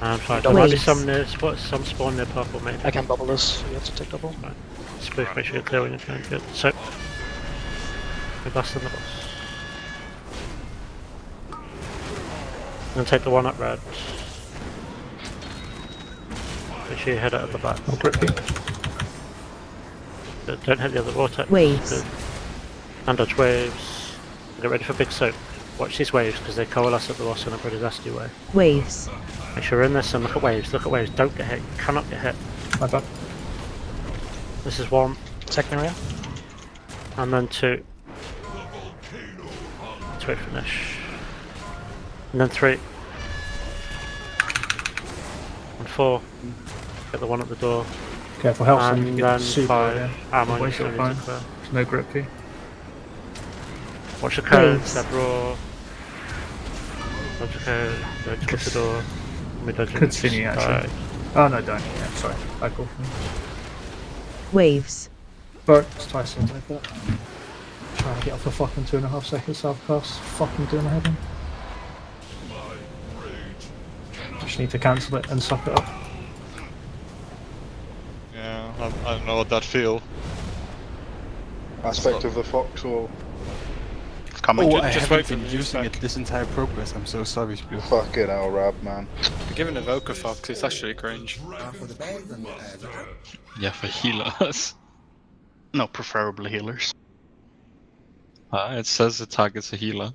And 5. There might be Waves. some near, some spawn near purple maybe. I can bubble this, so you have to take double. Right. Spoof, make sure you're clear when you're trying to get. So, we're blasting the boss. And take the one up red. Make sure you hit it at the back. I'll grip you. Don't hit the other vortex. Waves. Good. And dodge waves. Get ready for big soak. Watch these waves because they coalesce at the boss in a pretty nasty way. Waves. Make sure you're in this and look at waves. Look at waves. Don't get hit. You cannot get hit. My bad. This is 1. Second area. And then 2. Let's wait finish. And then 3. And 4. Get the one at the door. Careful, health, so And you can get then super 5. there. Ammo, Otherwise you you're still need fine. to clear. No grip here. Watch the code, Waves. step raw. Watch the code, don't touch the door. We don't Could see me actually. Oh no, don't. Yeah, sorry. I call for me. Waves. But it's twice like that. Trying to get off the fucking 2.5 seconds self-cast. Fucking doing ahead of him. Just need to cancel it and suck it up. Yeah, I don't know what that feel. Aspect of the foxhole. Oh, I just haven't wait for been the using back. it this entire progress. I'm so sorry, Blue. Fucking hell, Rab, man. Given Evoker Fox, it's actually cringe. Yeah, for healers. No, preferably healers. It says it targets a healer.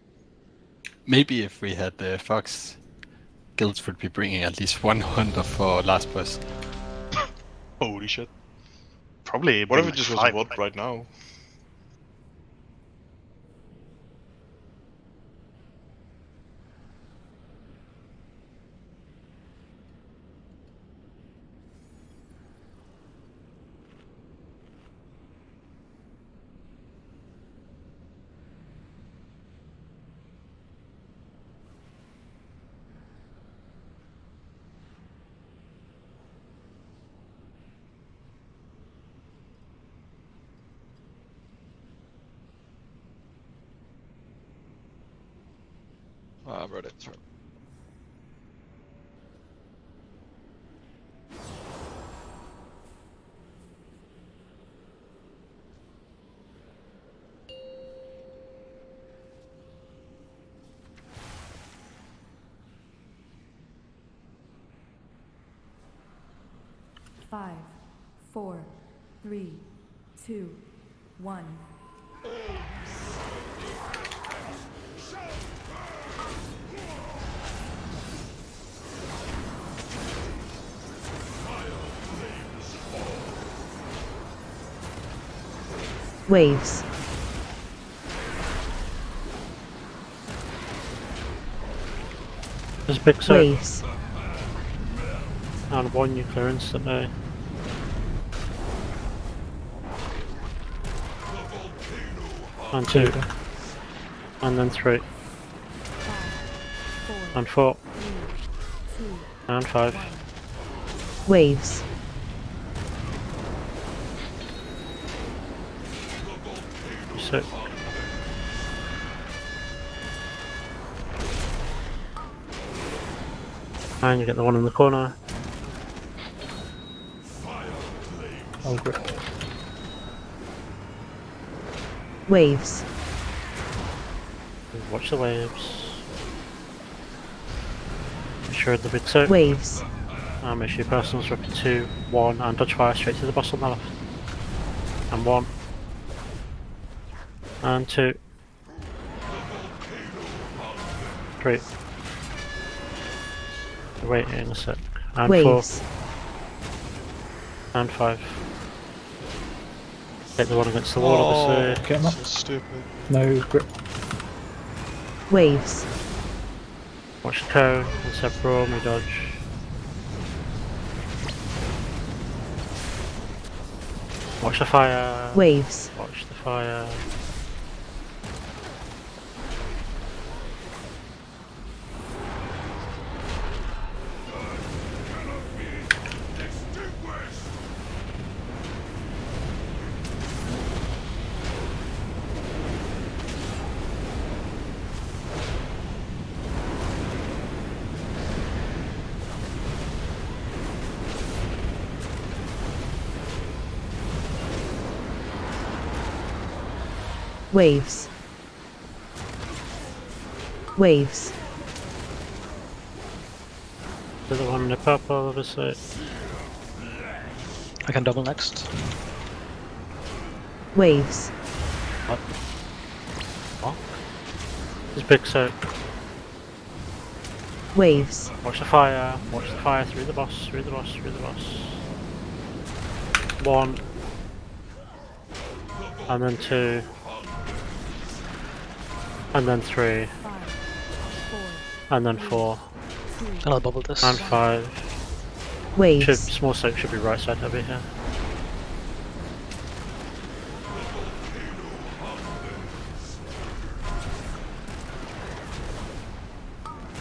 Maybe if we had the Fox, guilds would be bringing at least 1 hunter for last boss. Holy shit. Probably. What if bring it just like goes 5. what right now? I'm ready. Sorry. Five, 4, 3, 2, 1. Waves. There's a big circle. Waves. And 1 nuclear instantly. And 2. And then 3. And 4. And 5. Waves. Sick. And you get the one in the corner. Oh, grip. Waves. Watch the waves. Make sure the big circle. Waves. And make sure your personals rip 2, 1, and dodge fire straight to the boss on the left. And 1. And 2. 3. Wait in a sec. And Waves. 4. And 5. Hit the one against the wall, obviously. Get him up. So stupid. No grip. Waves. Watch the cone, and separate me dodge. Watch the fire. Waves. Watch the fire. Waves. Waves. To the one in the purple, obviously. I can double next. Waves. What? There's big soak. Waves. Watch the fire. Watch the fire through the boss. Through the boss. Through the boss. 1. And then 2. And then 3. And then 4. And I'll bubble this. And 5. Waves. Small soak should be right side heavy here.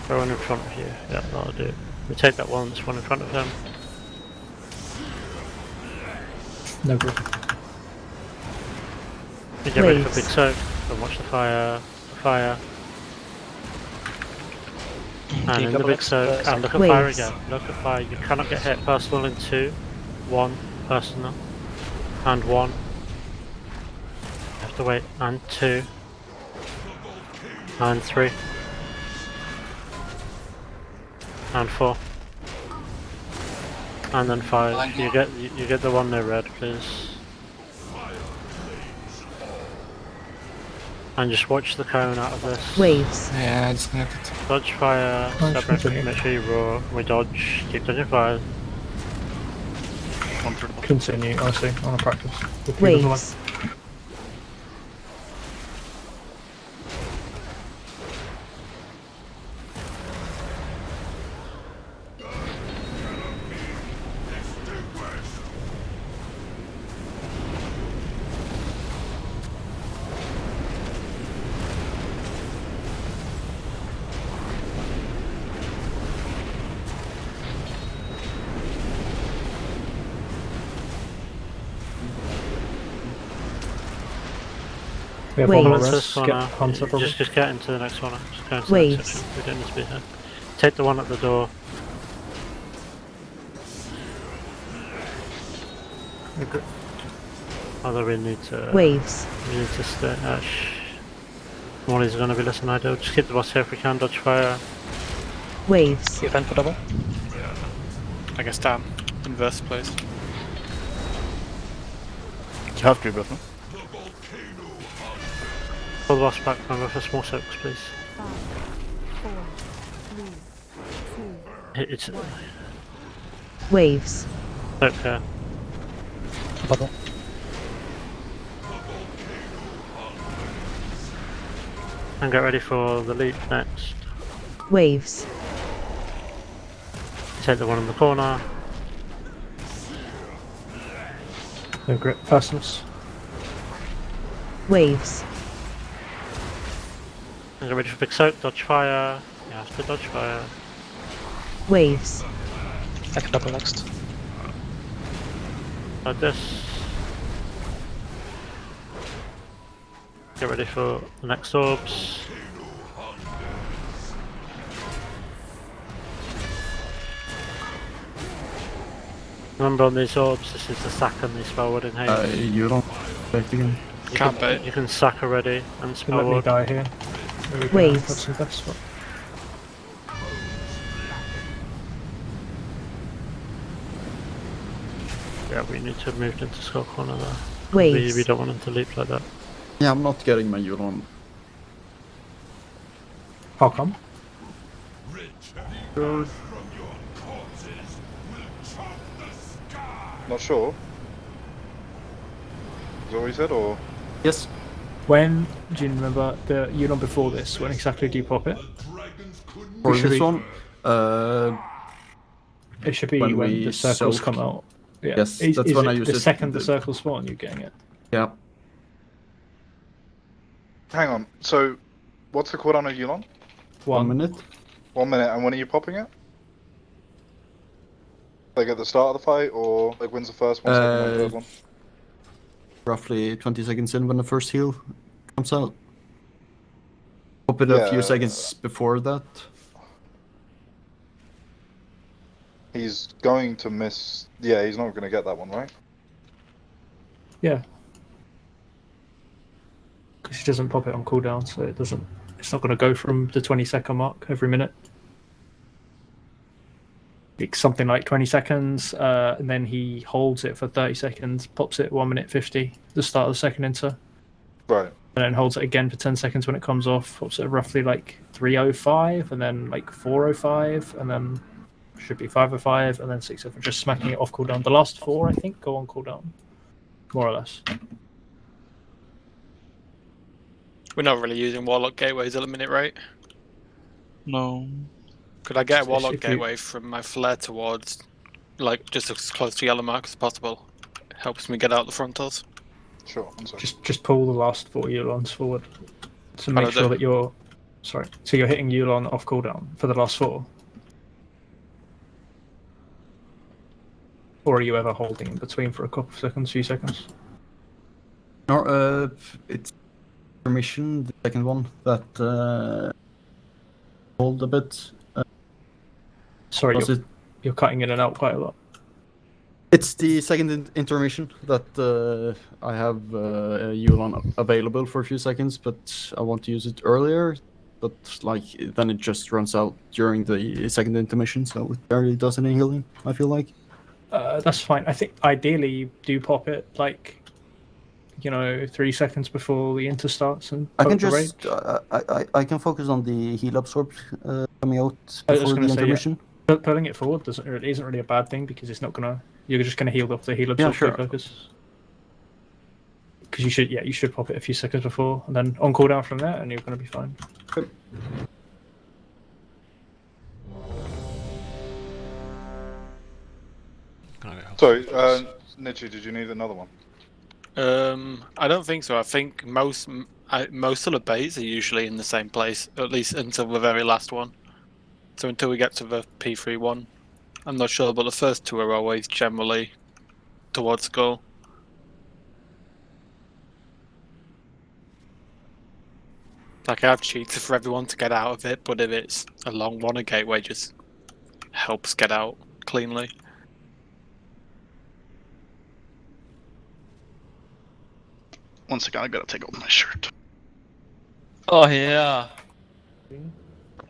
Go one in front of you. Yeah, that'll do. We take that one, this one in front of him. No grip. We get ready for Waves. big soak. and watch the fire. The fire. And in the couple big X, soak, and look at fire Waves. again. Look at fire. You cannot get hit. Personal in 2, 1, personal, and 1. You have to wait, and 2, and 3, and 4, and then 5. You get the one no red, please. And just watch the cone out of this. Waves. Yeah, I disconnected. Dodge fire, separate, make sure you roar. We dodge, keep dodging fire. Continue, I see, on a practice. Waves. We have Waves. one Once more this rest, one get out, Hunter probably. just get into the next one. Just go into Waves. the next one. We don't need to be here. Take the one at the door. Okay. Although we need to. Waves. We need to stay. Molly's gonna be listening. I do. Just keep the boss here if we can. Dodge fire. Waves. You for double. I guess down. Inverse, please. You have to, but Pull the boss back. Remember for small soaks, please. 5, 4, 3, 2, It's Waves. soak here. Bubble. And get ready for the leap next. Waves. Take the one in the corner. No grip, personals. Waves. And get ready for big soak. Dodge fire. You have to dodge fire. Waves. I can double next. Like this. Get ready for the next orbs. Remember on these orbs, this is the sack and the spell word in haste. You don't bait again. Can't bait. You can sack already and Let spell me word. die here. There we go, Waves. that's the best spot. Yeah, we need to move into skull corner there. Waves. We don't want him to leap like that. Yeah, I'm not getting my Yulon. How come? Not sure. Is that what he said, or? Yes. When, do you remember the Yulon before this? When exactly do you pop it? For It should this be- one, It should be when when we the circles soak. come out. Yeah. Yes, is, that's is when it I use the it. second the circles spawn, you're getting it. Yeah. Hang on. So, what's the cooldown of Yulon? 1 minute. 1 minute, and when are you popping it? Like at the start of the fight, or like when's the first one, second one, third one? Roughly 20 seconds in when the first heal comes out. Pop it a few Yeah. seconds before that. He's going to miss. Yeah, he's not going to get that one, right? Yeah. Because he doesn't pop it on cooldown, so it doesn't. It's not going to go from the 20-second mark every minute. It's something like 20 seconds, and then he holds it for 30 seconds, pops it 1 minute 50, the start of the second inter. Right. And then holds it again for 10 seconds when it comes off, pops it roughly like 3:05, and then like 4:05, and then should be 5:05, and then 6:05, just smacking it off cooldown. The last 4, I think, go on cooldown, more or less. We're not really using Warlock gateways at the minute, right? No. Could I get a If Warlock you- gateway from my flare towards, like, just as close to yellow mark as possible? Helps me get out the frontals. Sure. Just pull the last 4 Eulons forward to make How do I sure do? that you're. Sorry. So you're hitting Eulon off cooldown for the last 4? Or are you ever holding in between for a couple of seconds, few seconds? No, it's intermission, the second one that hold a bit. Sorry, Was you're cutting in and out quite a lot. It's the second intermission that I have Yulan available for a few seconds, but I want to use it earlier. But like then it just runs out during the second intermission, so it barely does any healing. I feel like. That's fine. I think ideally you do pop it like, 3 seconds before the inter starts and I can poke the rage. just I can focus on the heal absorb coming out I was before going the to say, intermission. yeah, pulling it forward isn't really a bad thing because it's not gonna. You're just gonna heal up the heal absorb sure. focus. Because you should pop it a few seconds before, and then on cooldown from there, and you're gonna be fine. Sorry, Nietzsche, did you need another one? I don't think so. I think most of the bays are usually in the same place, at least until the very last one. So until we get to the P3 one, I'm not sure, but the first two are always generally towards goal. Like I have cheats for everyone to get out of it, but if it's a long one, a gateway just helps get out cleanly. Once again, I gotta take off my shirt. Oh yeah.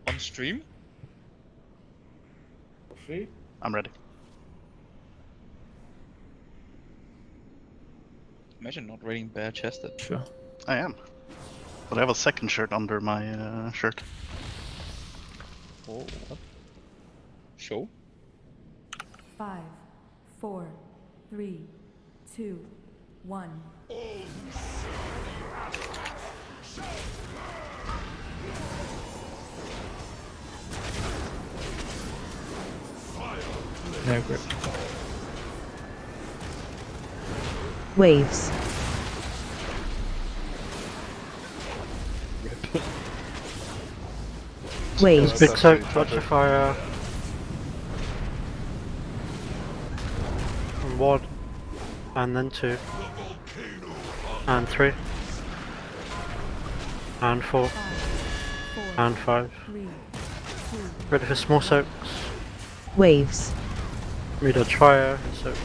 On stream? I'm ready. Imagine not raiding bare chested. Sure. I am. But I have a second shirt under my shirt. Oh, what? Show? 5, 4, 3, 2, 1. No grip. Waves. Waves. Big soak, dodge the fire. And 1. And then 2. And 3. And 4. And 5. Ready for small soaks. Waves. Redodge fire and soak.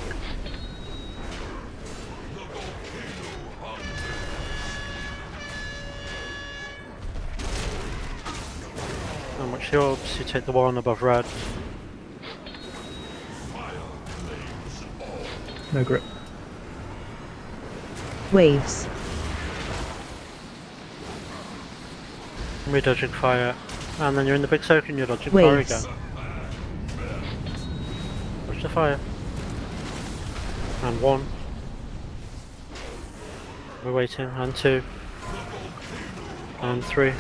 And watch the orbs, you take the one above red. No grip. Waves. Redodging fire. And then you're in the big soak and you're dodging Waves. fire again. Dodge the fire. And 1. We're waiting. And 2. And 3.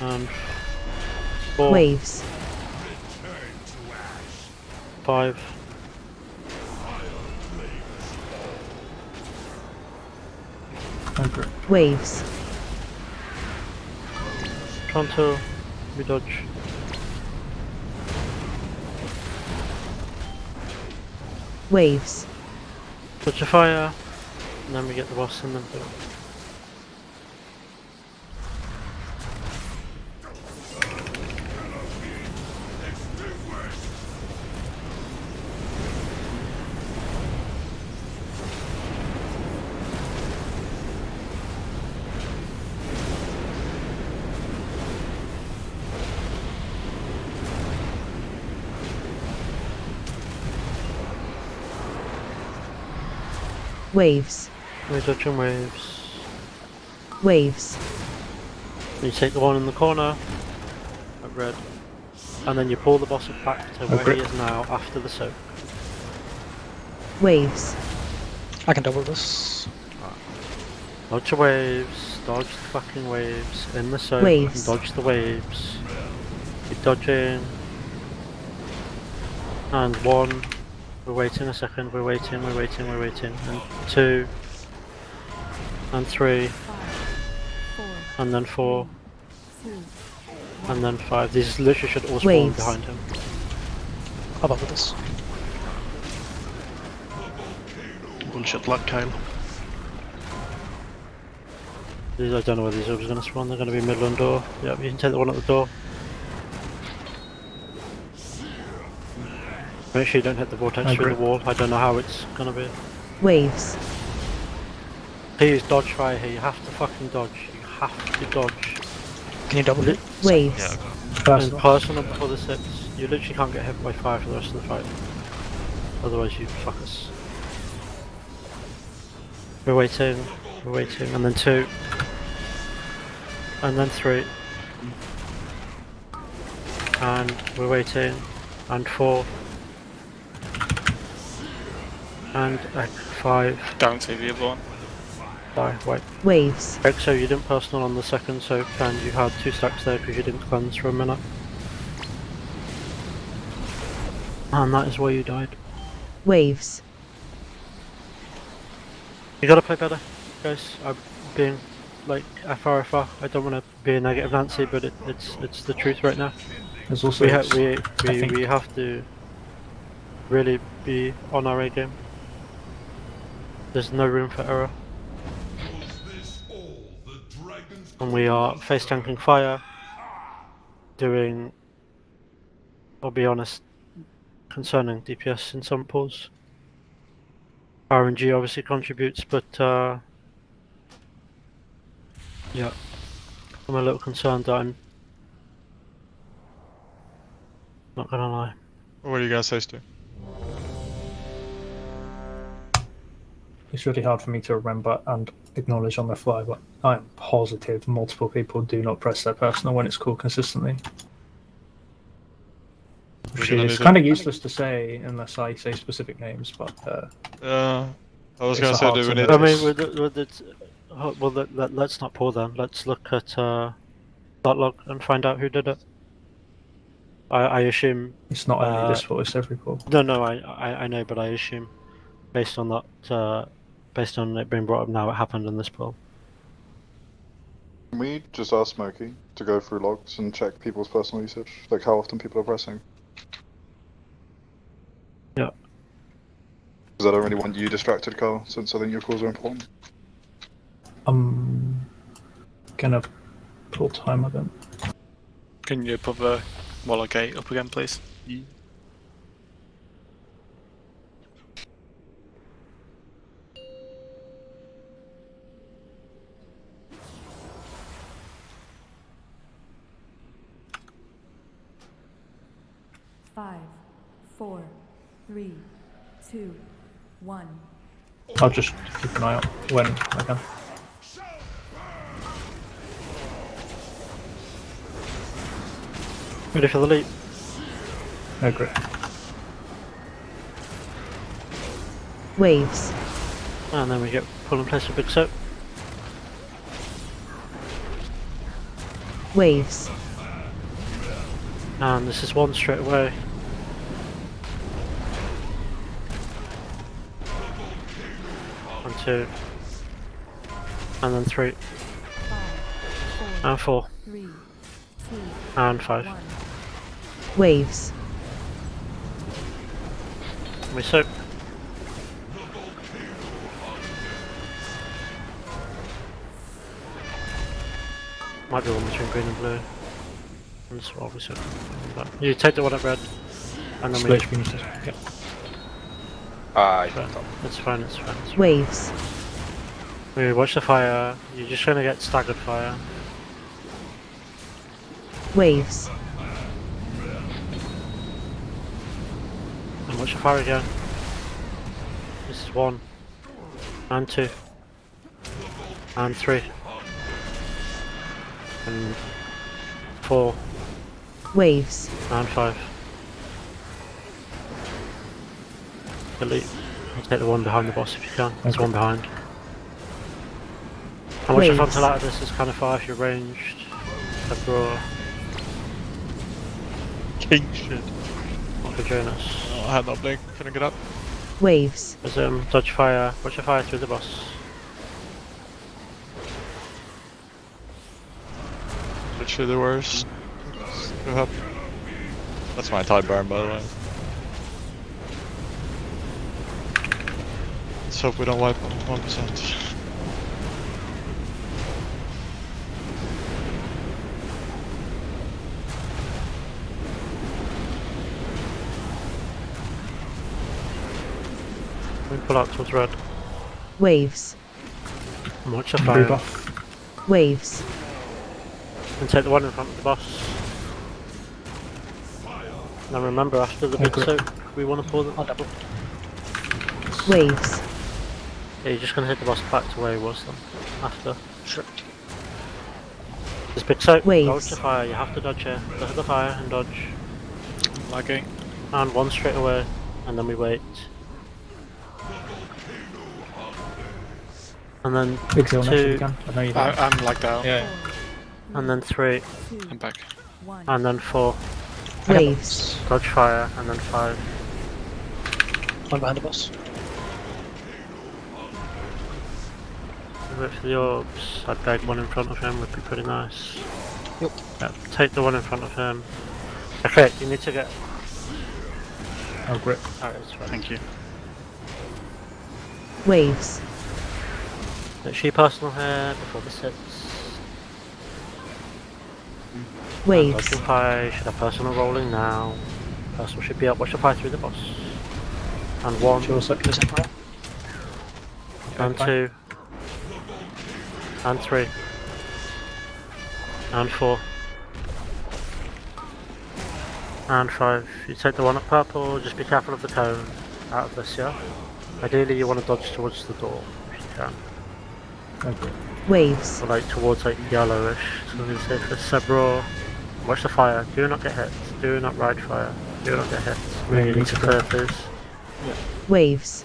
And 4. Waves. 5. No grip. Waves. Pronto. Redodge. Waves. Dodge the fire. And then we get the boss and then boom. Waves. We're dodging waves. Waves. You take the one in the corner at red. And then you pull the boss back to where he is now after the soak. Waves. I can double this. Dodge the waves, dodge the fucking waves, in the soak, Waves. and dodge the waves. Keep dodging. And 1. We're waiting a second, we're waiting. And 2. And 3. And then 4. And then 5. These literally should all spawn Waves. behind him. How about this? Bullshit luck, Kyle. I don't know where these orbs are going to spawn. They're going to be middle and door. Yep, you can take the one at the door. Make sure you don't hit the vortex through the wall. I don't know how it's going to be. Waves. Please dodge fire here. You have to fucking dodge. You have to dodge. Can you double it? Waves. Yeah. And personal before the 6. You literally can't get hit by fire for the rest of the fight. Otherwise you fuck us. We're waiting, and then 2. And then 3. And we're waiting, and 4. And 5. Don't see the other one. Die, wait. Waves. Right, so you didn't personal on the 2nd soak, and you had 2 stacks there because you didn't cleanse for a minute. And that is why you died. Waves. You gotta play better, guys. I'm being like FRFR. I don't want to be a negative Nancy, but it's the truth right now. There's also we have to really be on our A game. There's no room for error. And we are face tanking fire, doing, I'll be honest, concerning DPS in some pools. RNG obviously contributes, but yeah, I'm a little concerned that I'm not gonna lie. What are you gonna say, Stu? It's really hard for me to remember and acknowledge on the fly, but I'm positive multiple people do not press their personal when it's called consistently. Which is kind of useless to say unless I say specific names, but I was gonna say, do we need? I mean, well, let's not pour then. Let's look at that log and find out who did it. I assume it's not only this pool; it's every pool. No, I know, but I assume based on that, based on it being brought up now, it happened in this pool. Can we just ask Smokey to go through logs and check people's personal usage, like how often people are pressing? Yeah. Because I don't really want you distracted, Carl, since I think your calls are important. I'm gonna pull timer then. Can you put the Waller gate up again, please? Yeah. Five, 4, 3, 2, 1. I'll just keep an eye out when I can. Ready for the leap? Oh, great. Waves. And then we get pull and place a big soap. Waves. And this is 1 straight away. And 2. And then 3. And 4. And 5. Waves. We soak. Might be one between green and blue. And that's what we soak. You take the one at red. And then we... Yep. It's fine, it's fine. Waves. We watch the fire. You're just gonna get staggered fire. Waves. And watch the fire again. This is 1. And 2. And 3. And 4. Waves. And 5. Delete. Take the one behind the boss if you can. There's one behind. And watch your frontal out of this is kind of far if you're ranged. Aberrus. King shit. What could join us? Oh, I had no blink. Can I get up? Waves. There's dodge fire. Watch your fire through the boss. Literally the worst. Go up. That's my type burn, by the way. Let's hope we don't wipe 1%. pull out towards red. Waves. And watch the fire. Rebuff. Waves. And take the one in front of the boss. Now remember, after the big soak, we want to pull the double. Waves. Yeah, you're just going to hit the boss back to where he was then. After. Sure. This big soak, dodge the fire. You have to dodge here. Look at the fire and dodge. Lagging. And one straight away, and then we wait. And then Big heal next if you two. can. I know you I'm lagged out. Yeah. And then 3. I'm back. And then 4. Waves. Dodge fire, and then 5. One behind the boss. Wait for the orbs. I'd beg one in front of him, would be pretty nice. Yep. Yeah, take the one in front of him. Okay, you need to get. Oh, grip. Alright, it's fine. Thank you. Waves. Make sure you personal here before this hits. Waves. Dodging fire, should have personal rolling now. Personal should be up, watch the fire through the boss. And 1. And 2. And 3. And 4. And 5. You take the one up purple, just be careful of the cone out of this, yeah? Ideally you want to dodge towards the door, if you can. Okay. Waves. Or like towards like yellowish, so I'm going to say for Sebro. Watch the fire, do not get hit, do not ride fire, do not get hit. Really need to clear this. Waves.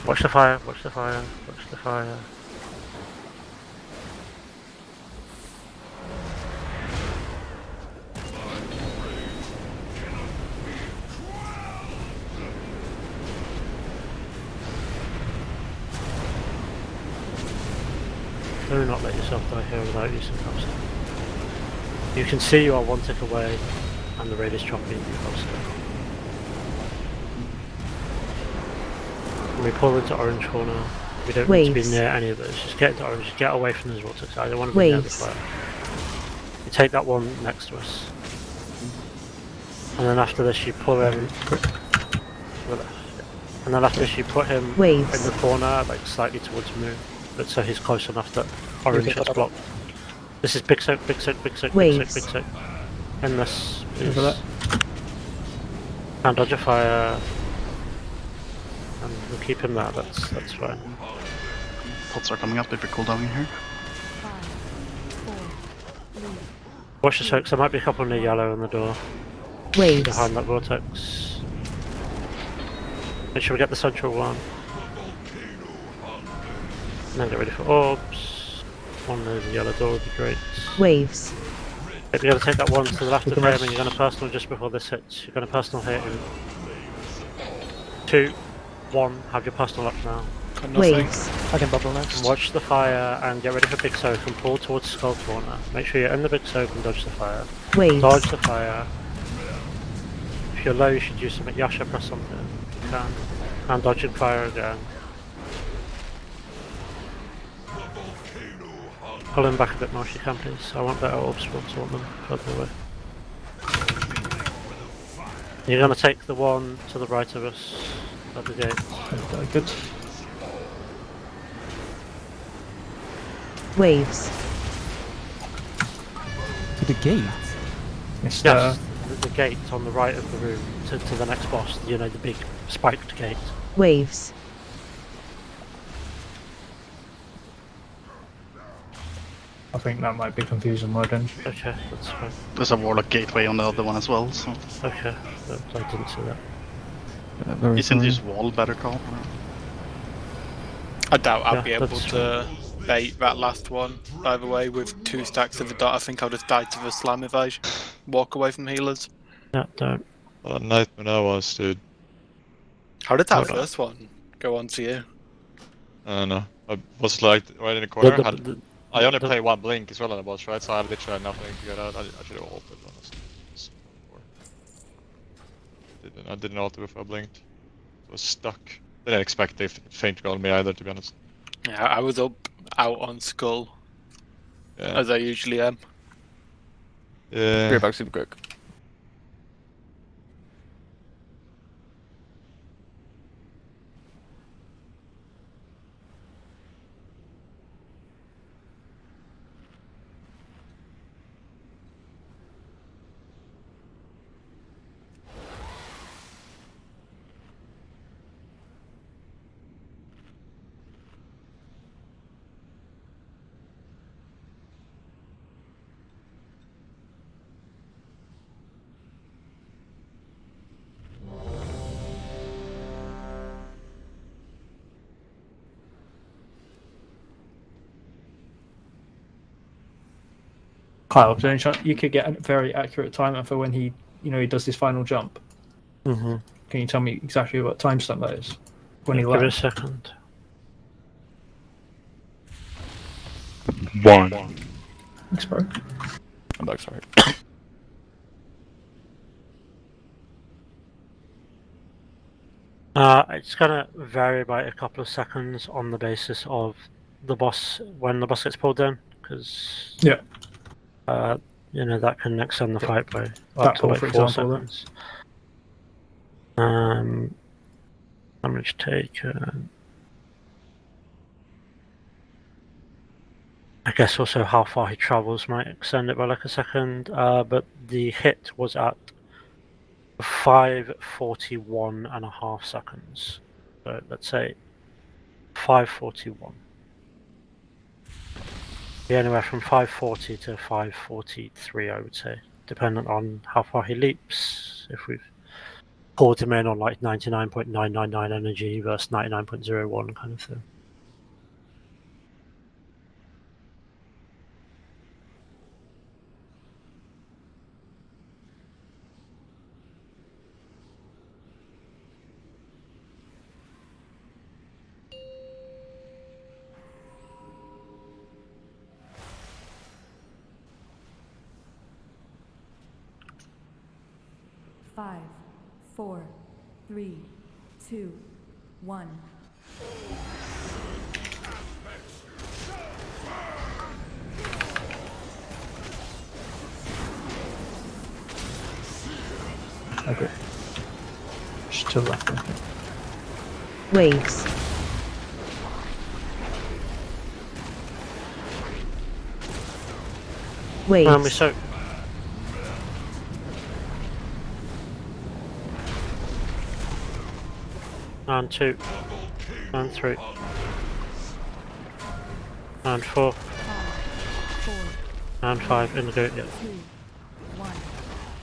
Watch the fire, watch the fire, watch the fire. Do not let yourself die here without using coaster. You can see you are one tick away and the raid is chopping you coaster. When we pull into orange corner, we don't need to be near any of those. Just get into orange, just get away from those vortex. I don't want to be near the fire. You take that one next to us. And then after this you pull him. And then after this you put him in the corner, like slightly towards moon. But so he's close enough that orange gets blocked. This is big soak, big soak, big soak, big soak, big soak. In this is and dodge a fire. And we'll keep him there, that's fine. Pots are coming up if you're cooldowning here. Watch the soaks, there might be a couple near yellow on the door. Waves. Behind that vortex. Make sure we get the central one. And then get ready for orbs. One near the yellow door would be great. Waves. If you're going to take that one to the left of him and you're going to personal just before this hits. You're going to personal hit in 2, 1, have your personal up now. Waves. I can bubble next. Watch the fire and get ready for big soak and pull towards skull corner. Make sure you're in the big soak and dodge the fire. Waves. Dodge the fire. If you're low you should use something. Yasha, press something if you can. And dodging fire again. Pull him back a bit more if you can please. I want better orb spawns, I want them further away. You're going to take the one to the right of us at the gate. Good. Waves. To the gate? Yes, the gate on the right of the room to the next boss, you know, the big spiked gate. Waves. I think that might be confusing wording. Okay, that's fine. There's a Warlock gateway on the other one as well, so. Okay, I didn't see that. Isn't this wall better call? I doubt I'll Yeah, be able that's to bait that last one. Either way, with 2 stacks of the dot, I think I'll just die to the slam if I walk away from healers. Yeah, don't. What a nightmare that was, dude. How did that Hold on. first one go on to you? I don't know. I was like right in the corner. The- I only play one blink as well on the boss, right? So I literally had nothing to get out. I should have ulted, honestly. I didn't alter before I blinked. I was stuck. Didn't expect they faint on me either, to be honest. Yeah, I was up out on skull, as I usually am. Yeah. Get back super quick. Kyle, is there any chance you could get a very accurate timer for when he, he does his final jump? Mm-hmm. Can you tell me exactly what timestamp that is? When he Give it a lands? second. 1. Thanks, bro. I'm back, sorry. It's gonna vary by a couple of seconds on the basis of the boss when the boss gets pulled down, because that can extend the fight by up to pull, like for 4 example, seconds. I'm going to take. I guess also how far he travels might extend it by like a second, but the hit was at 5:41.5 seconds. So let's say 5:41. Be anywhere from 5:40 to 5:43, I would say, depending on how far he leaps. If we've pulled him in on like 99.999 energy versus 99.01 kind of thing. Five, 4, 3, 2, 1. Okay. Just to the left. Waves. Waves. So and 2, and 3, and 4, and 5 in the go. Yeah.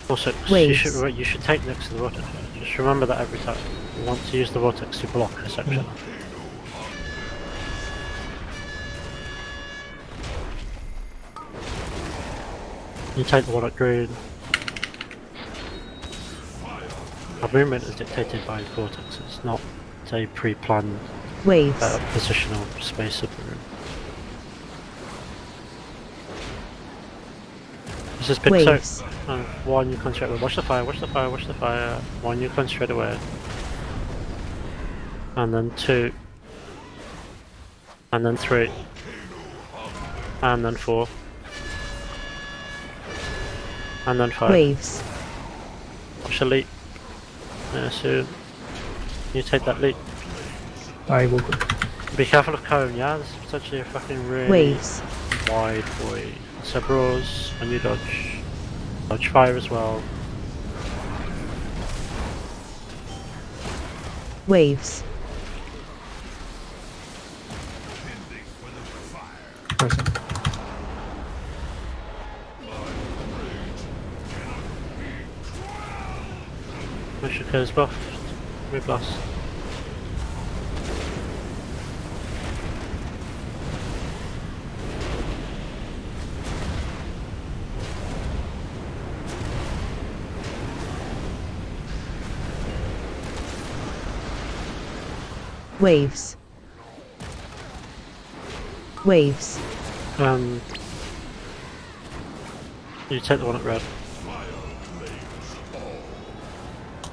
Also, you should take next to the vortex. Just remember that every time you want to use the vortex to block a section. You take the one at green. Our movement is dictated by the vortex. It's not a pre-planned positional space of the room. This is big soak. And 1 you concentrate away. Watch the fire, watch the fire, watch the fire. 1 you concentrate away. And then 2. And then 3. And then 4. And then 5. Waves. Watch the leap. Yeah, soon. You take that leap. I will. Be careful of cone, yeah? This is potentially a fucking really wide void. It's Aberrus, and you dodge. Dodge fire as well. Waves. Rashok is buffed. Reblast. Waves. Waves. You take the one at red.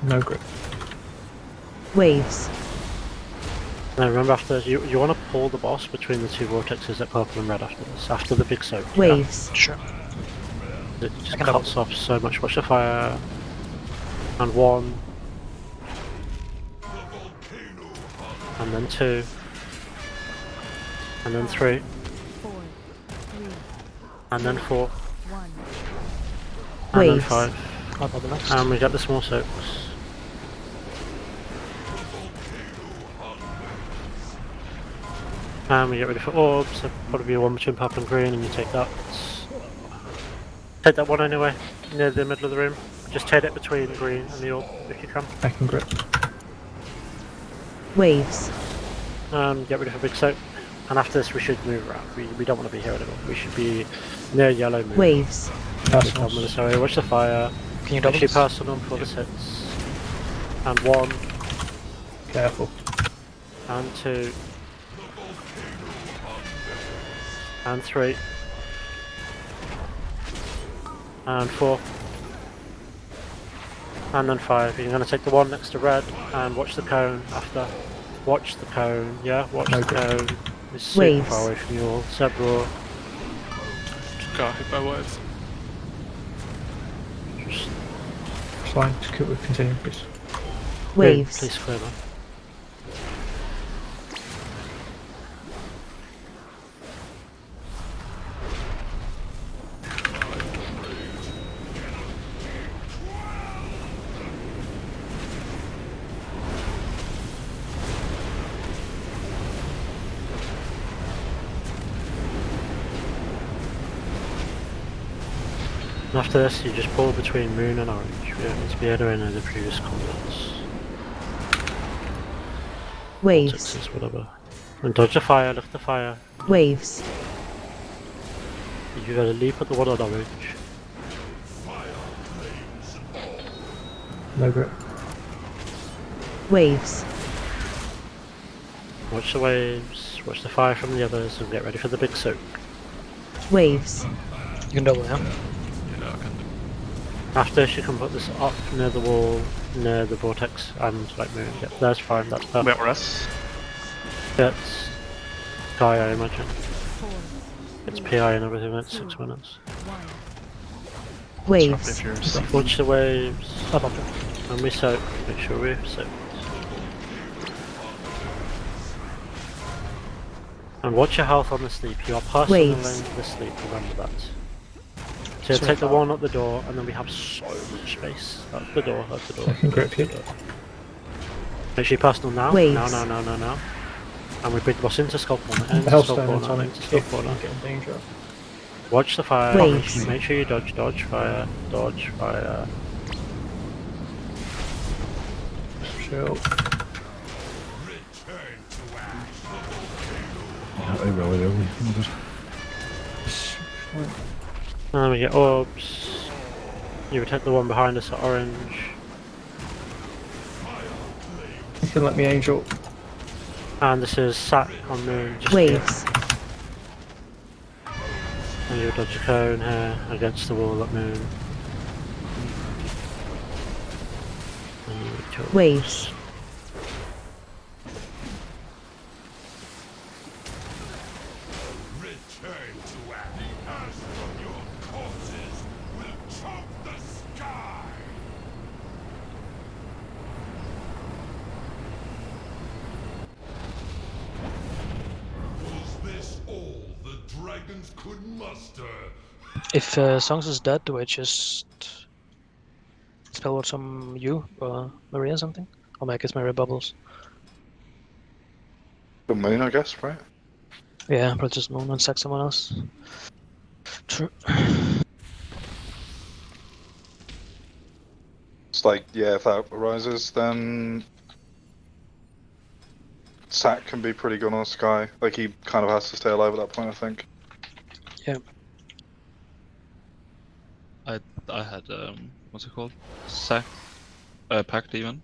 No grip. Waves. Now remember, after you want to pull the boss between the 2 vortexes at purple and red after this. After the big soak. Waves. Sure. It just cuts off so much. Watch the fire. And 1. And then 2. And then 3. And then 4. And then 5. And we get the small soaks. And we get rid of the orbs, so probably a 1 between purple and green, and you take that. Take that one anyway, near the middle of the room. Just take it between green and the orb, if you can. I can grip. Waves. Get rid of a big soak. And after this, we should move around. We don't want to be here anymore. We should be near yellow moon. Waves. Sorry, watch the fire. Can you double Actually this? pass it on before this hits. And 1. Careful. And 2. And 3. And 4. And then 5. You're going to take the 1 next to red and watch the cone after. Watch the cone, yeah? Watch the cone. It's super far away from you all. Several. Just got hit by waves. Fine, just continue, please. Waves. Please clear them. And after this, you just pull between moon and orange. We don't need to be anywhere near the previous contacts. Waves. Vortexes, whatever. And dodge the fire, lift the fire. Waves. You gotta leap at the one on orange. No grip. Waves. Watch the waves, watch the fire from the others, and get ready for the big soak. Waves. You can double now. After this, you can put this up near the wall, near the vortex, and like moon. Yep, that's fine, that's perfect. Wait, rest. It's Guy, I imagine. It's PI and everything, it's 6 minutes. Waves. Watch the waves. And we soak, make sure we soak. And watch your health on the sleep. You are personally Waves. in the sleep, remember that. So take the one at the door, and then we have so much space. That's the door, that's the door. Second grip here. Make sure you personal now. Waves. Now. And we bring the boss into skull corner. Into Health skull stone and corner. tonic Into skull if corner. you get in danger. Watch the fire. Waves. Make sure you dodge fire. Dodge fire. Shield. And then we get orbs. You would hit the one behind us at orange. You can let me angel. And this is Sack on moon. Just Waves. And you would dodge a cone here against the wall at moon. And you would choke. Waves. If Songs is dead, do I just spell word some you or Maria or something? Or make his Maria bubbles? The moon, I guess, right? Yeah, but just moon and sack someone else. True. It's like, yeah, if that arises, then Sack can be pretty good on Sky. Like, he kind of has to stay alive at that point, I think. Yeah. I had what's it called? Packed even,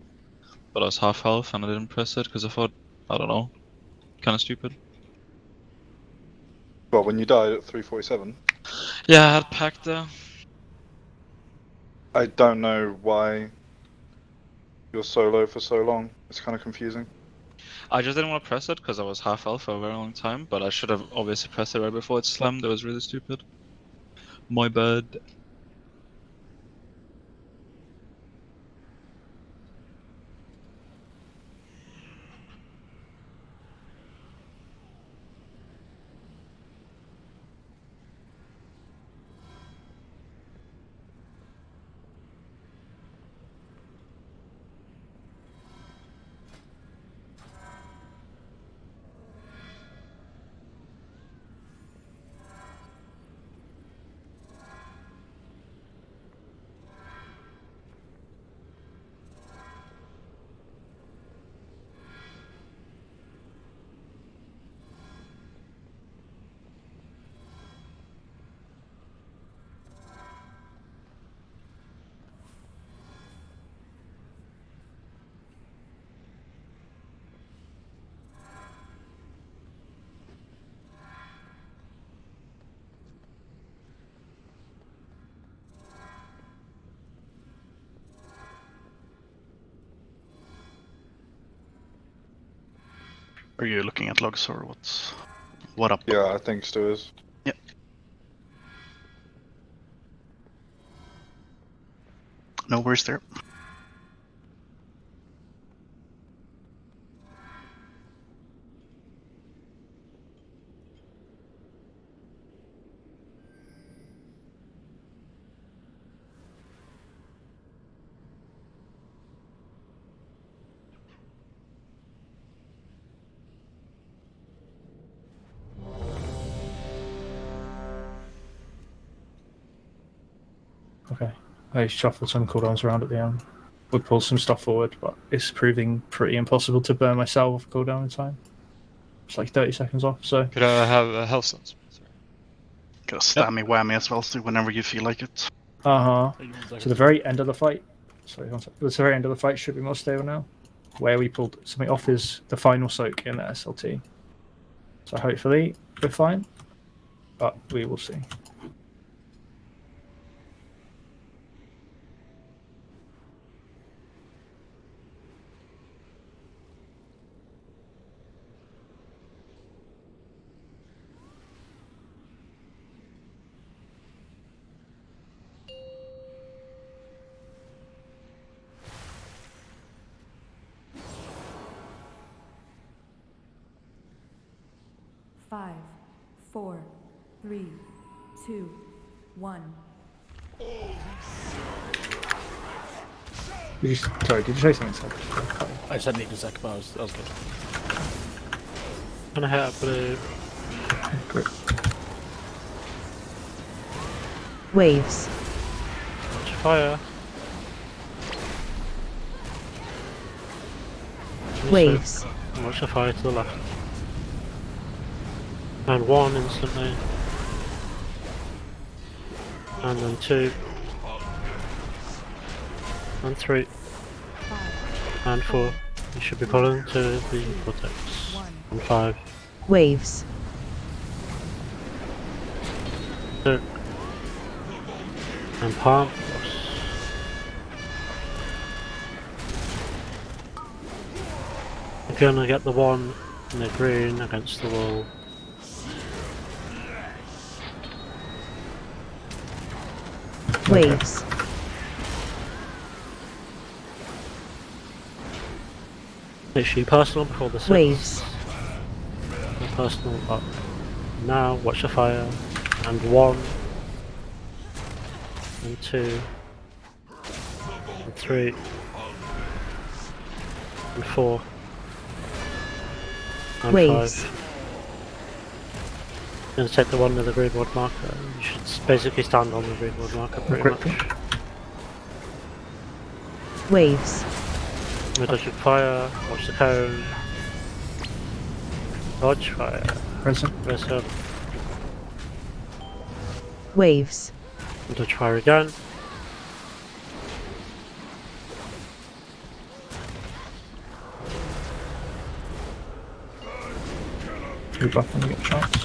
but I was half health and I didn't press it because I thought, I don't know, kind of stupid. Well, when you died at 347, Yeah, I had packed there. I don't know why you're so low for so long. It's kind of confusing. I just didn't want to press it because I was half health for a very long time, but I should have obviously pressed it right before it slammed. That was really stupid. My bad. Are you looking at logs or what up? Yeah, I think Stu is. Yep. No worries there. Okay. I shuffled some cooldowns around at the end. We pulled some stuff forward, but it's proving pretty impossible to burn myself cooldown in time. It's like 30 seconds off, so... Could I have a health stones? Got a stammy whammy as well, so whenever you feel like it. Uh-huh. So the very end of the fight... Sorry, one second. The very end of the fight should be more stable now. Where we pulled something off is the final soak in the SLT. So hopefully we're fine, but we will see. Five, 4, 3, 2, 1. Sorry, did you say something, Seb? I said need a second, but I was good. Can I hit a blue? Great. Waves. Watch fire. Waves. Watch the fire to the left. And 1 instantly. And then 2. And 3. And 4. You should be pulling to the vortex. And 5. Waves. 6. And palm. You're gonna get the 1 in the green against the wall. Waves. Literally personal before the 6. Waves. Personal up. Now watch the fire. And 1. And 2. And 3. And 4. And Waves. 5. You're going to take the 1 with the green wood marker. You should basically stand on the green wood marker pretty much. Waves. Dodge fire, watch the cone. Dodge fire. Press up. Waves. Dodge fire again. You buff when you get a chance.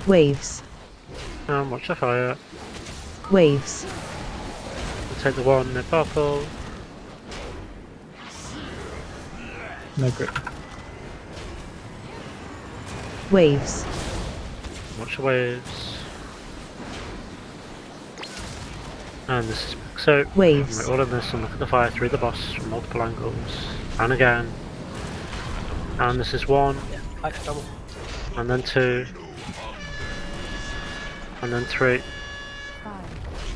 Waves. Watch the fire. Waves. We'll take the 1 in the purple. No grip. Waves. Watch the waves. And this is so Waves. all of this and look at the fire through the boss from multiple angles. And again. And this is 1. I can double. And then 2. And then 3.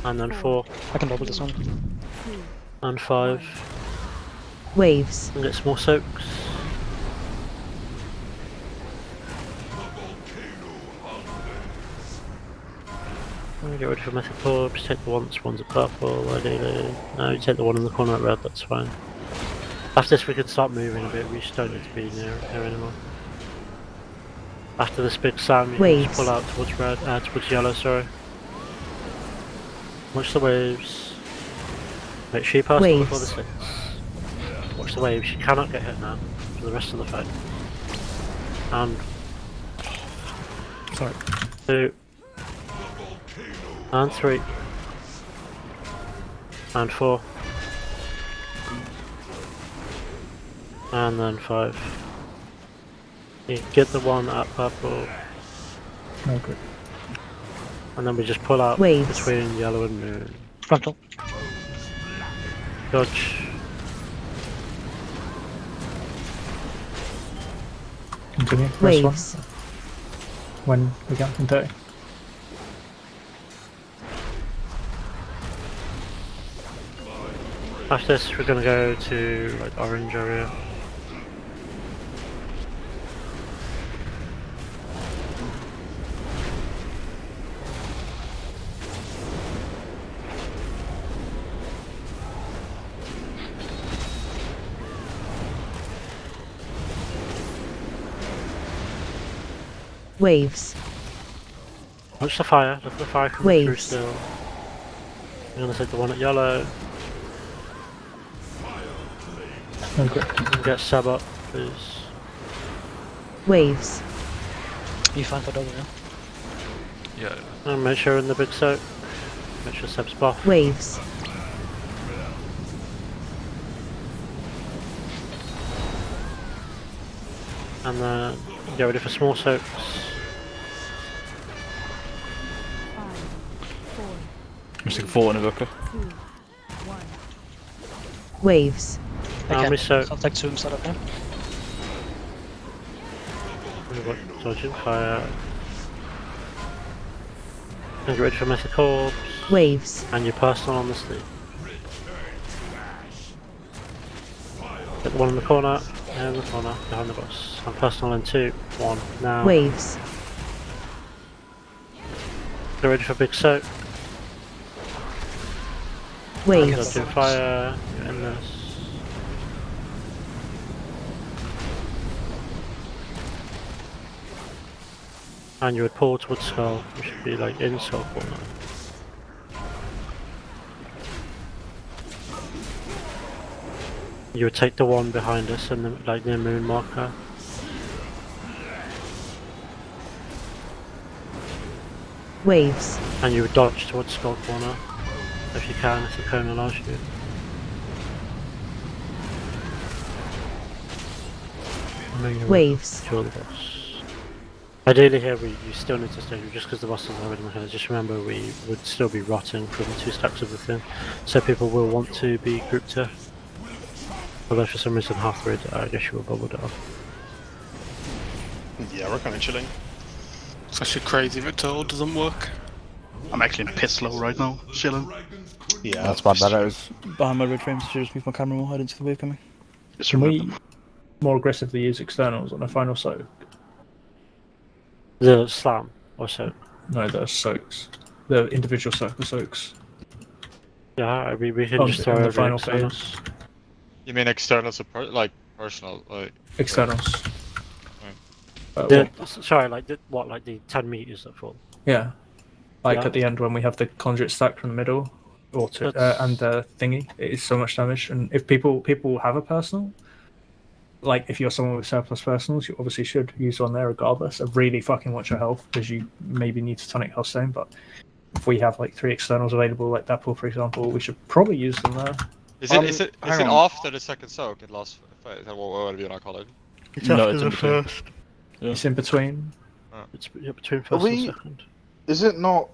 And then 4. I can double this one. And 5. Waves. And get some more soaks. And get ready for Mythic Orbs, take the one's a purple, ideally. No, you take the 1 in the corner at red, that's fine. After this we can start moving a bit, we just don't need to be near here anymore. After this big slam, you can just pull out towards towards yellow, sorry. Watch the waves. Make sure you pass it before the Waves. 6. Watch the waves. She cannot get hit now for the rest of the fight. And Sorry. 2 and 3 and 4 and then 5. You get the one at purple. Okay. And then we just pull out Waves. between yellow and moon. Frontal. Dodge. Continue. First one. Waves. When we get from 30. After this, we're gonna go to like orange area. Waves. Watch the fire. Look at the fire coming through Waves. still. I'm gonna take the one at yellow. Okay. And get Seb up, please. Waves. You fine for double, yeah? Yeah. And make sure in the big soak. Make sure Seb's buff. Waves. And then get ready for small soaks. 5, 4, I'm just 4 and Evoker. 2, 1. Waves. And we soak. I'll take 2 instead of him. We've got dodging fire. And get ready for Mythic Orbs. Waves. And your personal on the sleeve. Get the one in the corner. In the corner, behind the boss. And personal in 2, 1, now. Waves. Get ready for big soak. Waves. Dodging fire. You're in this. And you would pull towards skull. You should be like in skull corner. You would take the one behind us and the, like the moon marker. Waves. And you would dodge towards skull corner. If you can, if the cone allows you. And then you would Waves. kill the boss. Ideally here you still need to stay just because the boss doesn't have any mechanics. Just remember we would still be rotting from 2 stacks of the thing. So people will want to be grouped here. Although for some reason half the raid, I guess you will bubble it off. Yeah, we're kind of chilling. It's actually crazy if it all doesn't work. I'm actually in pit slow right now, chilling. Yeah, That's bad. That I was behind my red frames. Should just move my camera more. I didn't see the wave coming. Can we more aggressively use externals on a final soak? The slam or soak? No, the soaks. The individual circle soaks. Yeah, we can On just the- throw in the over final externals. phase. You mean externals, like personal, like Externals. Sorry, like like the 10 meters that fall. Yeah. Like Yeah. at the end when we have the conduit stacked from the middle, or to, and the thingy, it is so much damage. And if people have a personal, like if you're someone with surplus personals, you obviously should use one there regardless. Really fucking watch your health because you maybe need to tonic health stone. But if we have like 3 externals available, like that pool for example, we should probably use them there. Is it after the second soak in last phase? What do you not call it? It's No, after it's the in between. first. Yeah. It's in between. It's between Are first we? and second. Is it not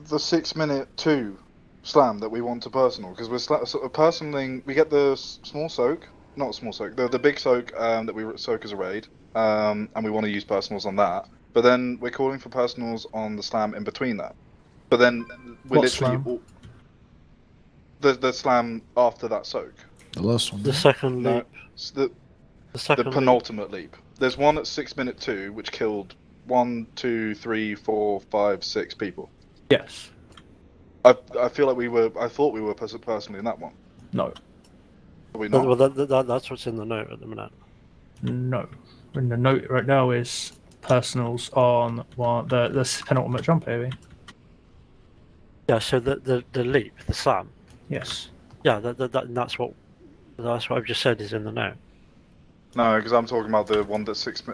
the 6-minute 2 slam that we want to personal? Because we're sort of personaling. We get the small soak, not small soak, the big soak that we soak as a raid, and we want to use personals on that. But then we're calling for personals on the slam in between that. But then we're What literally slam? the slam after that soak. The last one. The second No, leap. it's the second penultimate leap. There's one at 6-minute 2 which killed 1, 2, 3, 4, 5, 6 people. Yes. I feel like I thought we were personally in that one. No. Are we not? Well, that's what's in the note at the minute. No. And the note right now is personals on the penultimate jump, maybe. Yeah, so the leap, the slam. Yes. Yeah, that's what I've just said is in the note. No, because I'm talking about the one that's 6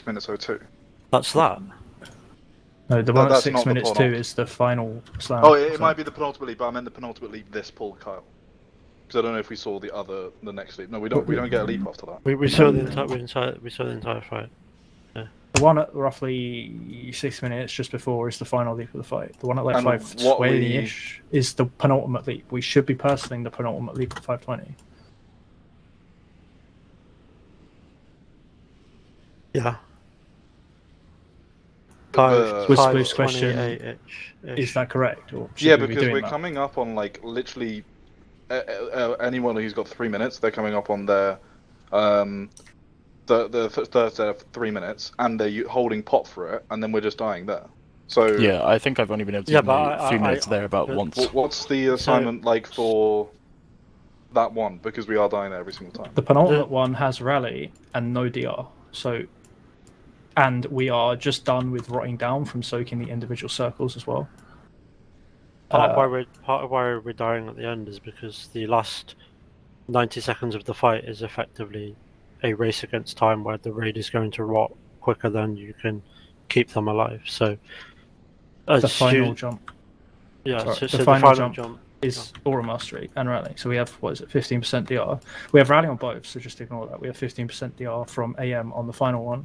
minutes 02. That's that. No, the one That's at 6 not the minutes 2 penult. is the final slam. Oh, it so- might be the penultimate leap, but I meant the penultimate leap this pull, Kyle. Because I don't know if we saw the next leap. No, we don't. We don't get a leap after that. We saw the entire fight. Yeah. The one at roughly 6 minutes just before is the final leap of the fight. The one at like And 520-ish is the penultimate leap. We should be personing the penultimate leap at 520. Yeah. Was Blue's question, is that correct? Or should Yeah, we be because doing we're that? coming up on like literally anyone who's got 3 minutes, they're coming up on their the 3 minutes, and they're holding pot for it, and then we're just dying there. So Yeah, I think I've only been able to use my 3 minutes there about once. What's the assignment like for that one? Because we are dying there every single time. The penultimate one has rally and no DR. So, and we are just done with rotting down from soaking the individual circles as well. Part of why we're dying at the end is because the last 90 seconds of the fight is effectively a race against time, where the raid is going to rot quicker than you can keep them alive. So The final jump. Yeah, Sorry, so the final jump is aura mastery and rally. So we have, what is it, 15% DR. We have rally on both, so just ignore that. We have 15% DR from AM on the final one.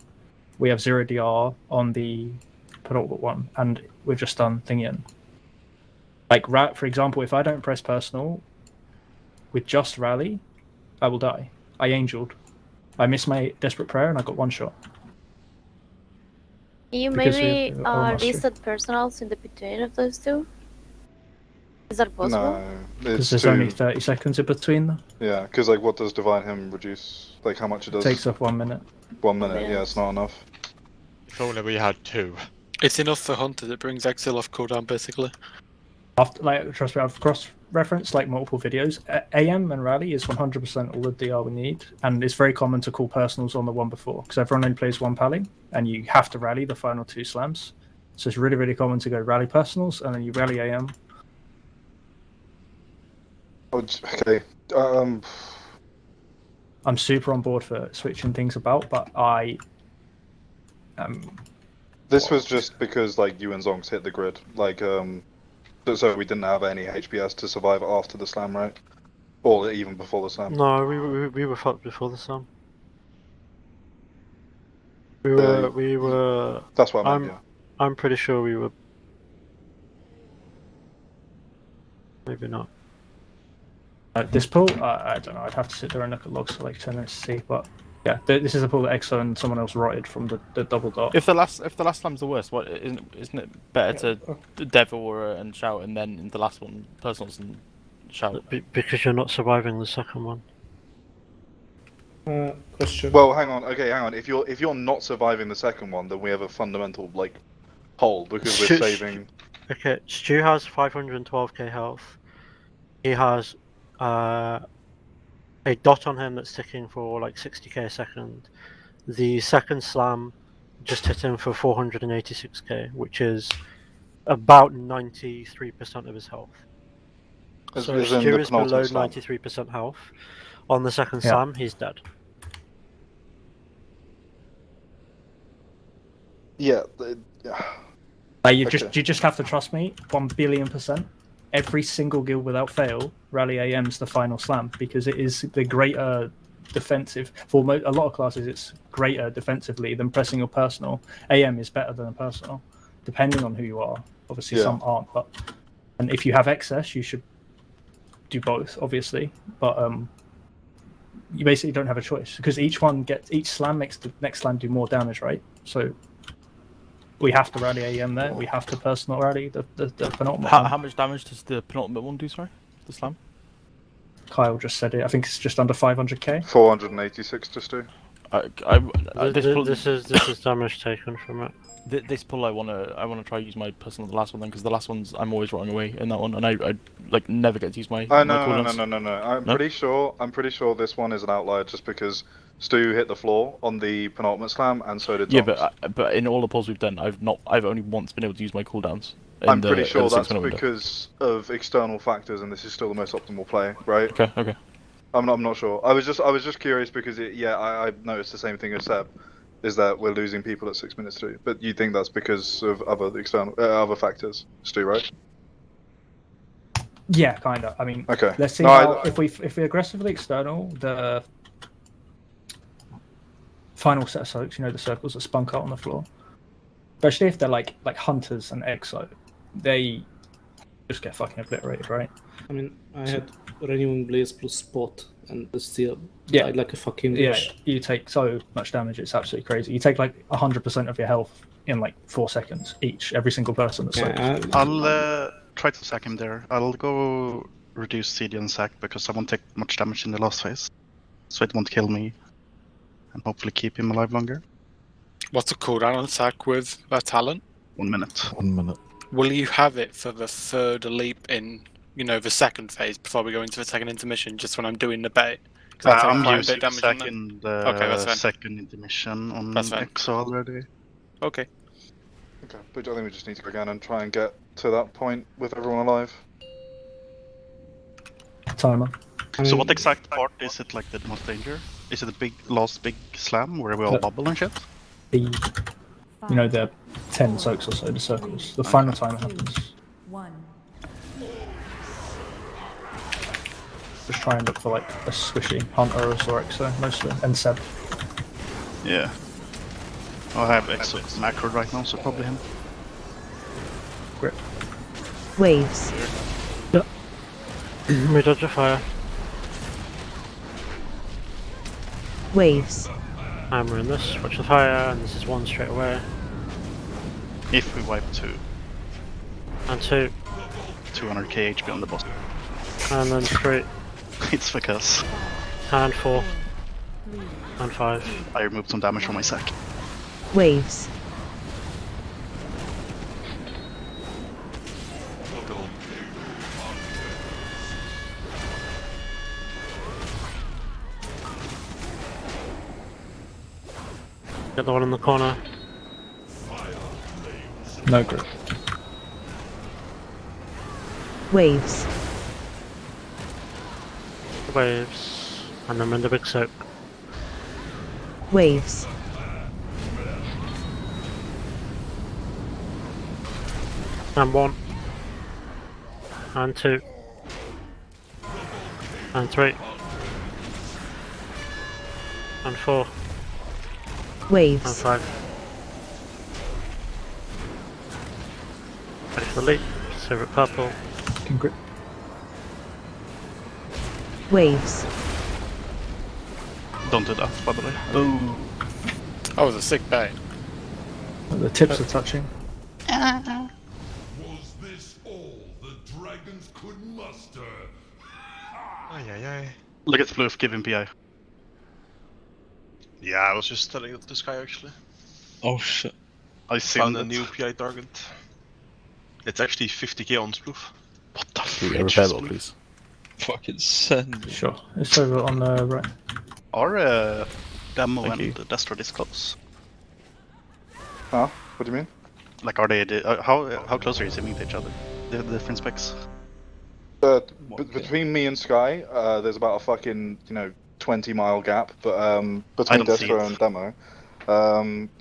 We have 0 DR on the penultimate one, and we've just done thingy. Like, for example, if I don't press personal with just rally, I will die. I angeled. I missed my desperate prayer and I got one shot. You Because we maybe have aura mastery. reset personals in the between of those two? Is that possible? No, Because it's there's only 30 seconds in between them. Yeah, because like, what does Divine Hymn reduce? Like, how much it does? Takes off 1 minute. 1 minute. Yeah, it's not enough. If only we had 2. It's enough for Hunter. It brings Exile off cooldown basically. After, like, trust me, I've cross-referenced like multiple videos. AM and rally is 100% all the DR we need, and it's very common to call personals on the one before because everyone only plays one pally, and you have to rally the final 2 slams. So it's really, really common to go rally personals and then you rally AM. Okay. I'm super on board for switching things about, but I. This was just because like you and Zonks hit the grid, like so we didn't have any HPS to survive after the slam, right? Or even before the slam. No, we were fucked before the slam. We were. That's what I meant. Yeah. I'm pretty sure we were. Maybe not. This pool, I don't know. I'd have to sit there and look at logs for like 10 minutes to see, but yeah, this is a pool that Exo and someone else rotted from the double dot. If the last slam's the worst, what isn't it better to devil aura and shout, and then in the last one personals and shout? Because you're not surviving the second one. Question. Well, hang on. Okay, hang on. If you're not surviving the second one, then we have a fundamental like hole because we're saving. Okay, Stu has 512k health. He has a dot on him that's ticking for like 60k a second. The second slam just hit him for 486k, which is about 93% of his health. So if Stu is below 93% health on the second slam, he's dead. Yeah. Like you just have to trust me, 1,000,000,000%. Every single guild without fail, rally AM's the final slam because it is the greater defensive. For a lot of classes, it's greater defensively than pressing your personal. AM is better than a personal, depending on who you are. Obviously, some aren't, and if you have excess, you should do both, obviously. But you basically don't have a choice because each slam makes the next slam do more damage, right? So we have to rally AM there. We have to personal rally the penultimate. How much damage does the penultimate one do? Sorry, the slam. Kyle just said it. I think it's just under 500k. 486 just do. This is damage taken from it. This pull I wanna try use my personal the last one then because the last one's I'm always running away in that one and I like never get to use my. No. I'm pretty sure this one is an outlier just because Stu hit the floor on the penultimate slam and so did Zonks. Yeah, but in all the pulls we've done, I've only once been able to use my cooldowns I'm pretty sure that's because of external factors, and this is still the most optimal play, right? Okay, okay. I'm not sure. I was just curious because I noticed the same thing as Seb, is that we're losing people at 6 minutes too. But you think that's because of other factors, Stu, right? Yeah, kind of. I mean, Okay. let's see No, how if we aggressively external the final set of soaks, the circles that spunk out on the floor, especially if they're like hunters and exo, they just get fucking obliterated, right? I mean, I had Renewing Blaze plus Spot, and still died like a fucking bitch. Yeah, you take so much damage, it's absolutely crazy. You take like 100% of your health in like 4 seconds each, every single person that's soaked. I'll try to sack him there. I'll go reduce CD and sack because I won't take much damage in the last phase. So it won't kill me. And hopefully keep him alive longer. What's the cooldown on sack with that talent? 1 minute. 1 minute. Will you have it for the third leap in, the second phase before we go into the second intermission, just when I'm doing the bait? I'm using the second intermission on EXO already. Okay. Okay, but I think we just need to go again and try and get to that point with everyone alive. Timer. So what exact part is it like the most danger? Is it the last big slam where we all bubble and shit? The 10 soaks or so, the circles. The final time happens. 1. Just try and look for like a squishy hunter or exo mostly, and Seb. Yeah. I have exo macro right now, so probably him. Grip. Waves. We dodge a fire. Waves. We're in this. Watch the fire, and this is 1 straight away. If we wipe 2. And 2. 200k HP on the boss. And then 3. It's because. And 4. And 5. I removed some damage from my sack. Waves. Get the one in the corner. No grip. Waves. Waves. And then we're in the big soak. Waves. And 1. And 2. And 3. And 4. Waves. And 5. Ready for the leap. Silver purple. Can grip. Waves. Don't do that, by the way. Oh. That was a sick bait. The tips are touching. Was this all the dragons could muster? Ay. Look at Floof, give him PI. Yeah, I was just telling this guy actually. Oh shit. I found a new PI target. It's actually 50k on Sploof. What the repair that, please. Fucking send. Sure. It's over on the right. Our demo Thank you. and the Destro this close. Huh? What do you mean? Like, are they? How close are you seeming to each other? The different specs. Between me and Sky, there's about a fucking 20-mile gap, but between Destro and Demo,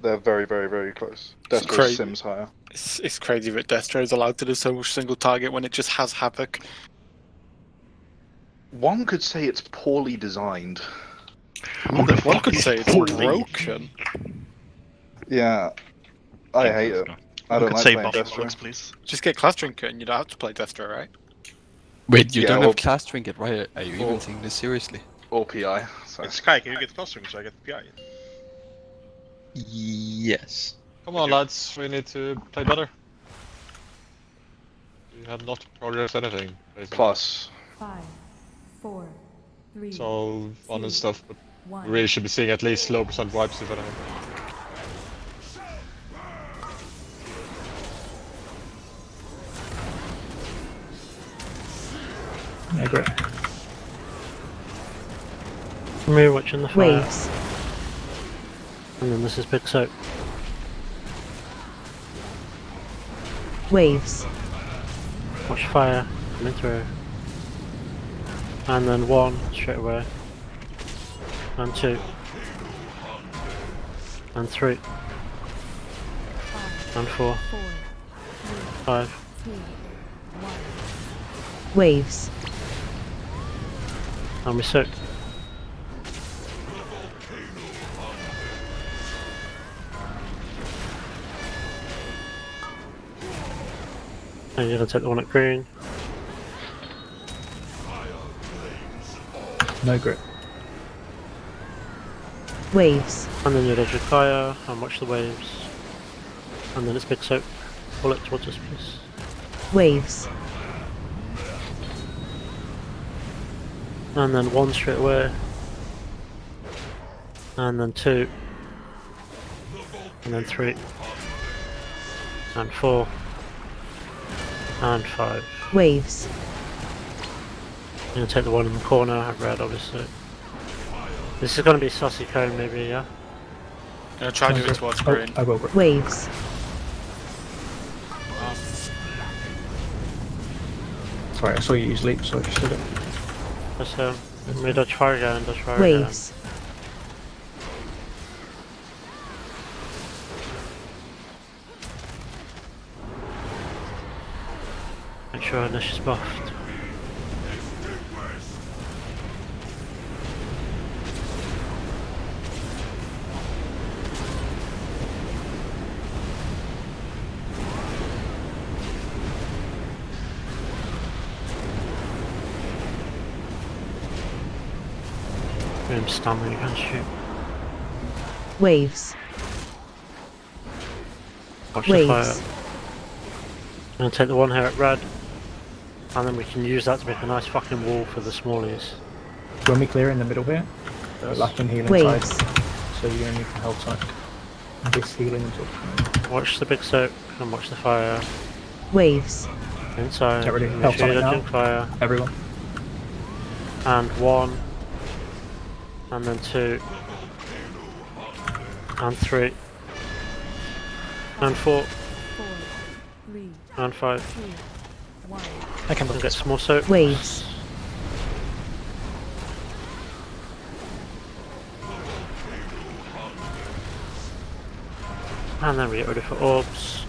they're very, very, very close. Destro's sims higher. It's crazy that Destro is allowed to do so much single target when it just has Havoc. One could say it's poorly designed. One could say it's broken. Yeah, I hate it. I don't like playing Destro. Please. Just get Class Trinket and you don't have to play Destro, right? Wait, you don't have Class Trinket, right? Are you even taking this seriously? Or PI. It's Sky, can you get Class Trinket so I get PI? Yes. Come on, lads, we need to play better. We have not progressed anything, basically. Plus. 5, 4, 3. It's all fun and stuff, but 1. we really should be seeing at least low % wipes if anything. Yeah, great. Me watching the fire. Waves. And then this is big soak. Waves. Watch fire coming through. And then 1 straight away. And 2. And 3. And 4. 5. Waves. And we soak. And you're gonna take the one at green. No grip. Waves. And then you dodge your fire and watch the waves. And then it's big soak. Pull it towards us, please. Waves. And then 1 straight away. And then 2. And then 3. And 4. And 5. Waves. You're gonna take the one in the corner, I've red obviously. This is gonna be Saucy Cone maybe, yeah? Try to do it towards green. I will grip. Waves. Sorry, I saw you use leap, so I just did it. That's we dodge fire again, dodge fire Waves. again. Make sure Nish is buffed. Him stamina you can shoot. Waves. Watch Waves. the fire. I'm gonna take the one here at red. And then we can use that to make a nice fucking wall for the smallies. When we clear in the middle here, the lacking healing Waves. side. So you're gonna need to help side. This healing until. Watch the big soak and watch the fire. Waves. Inside. Get ready. Make Help sure you're side now. dodging fire. Everyone. And 1. And then 2. And 3. And 4. 4, 3, And 5. 2, 1. I can And get some more soak. Waves. And then we get ready for orbs.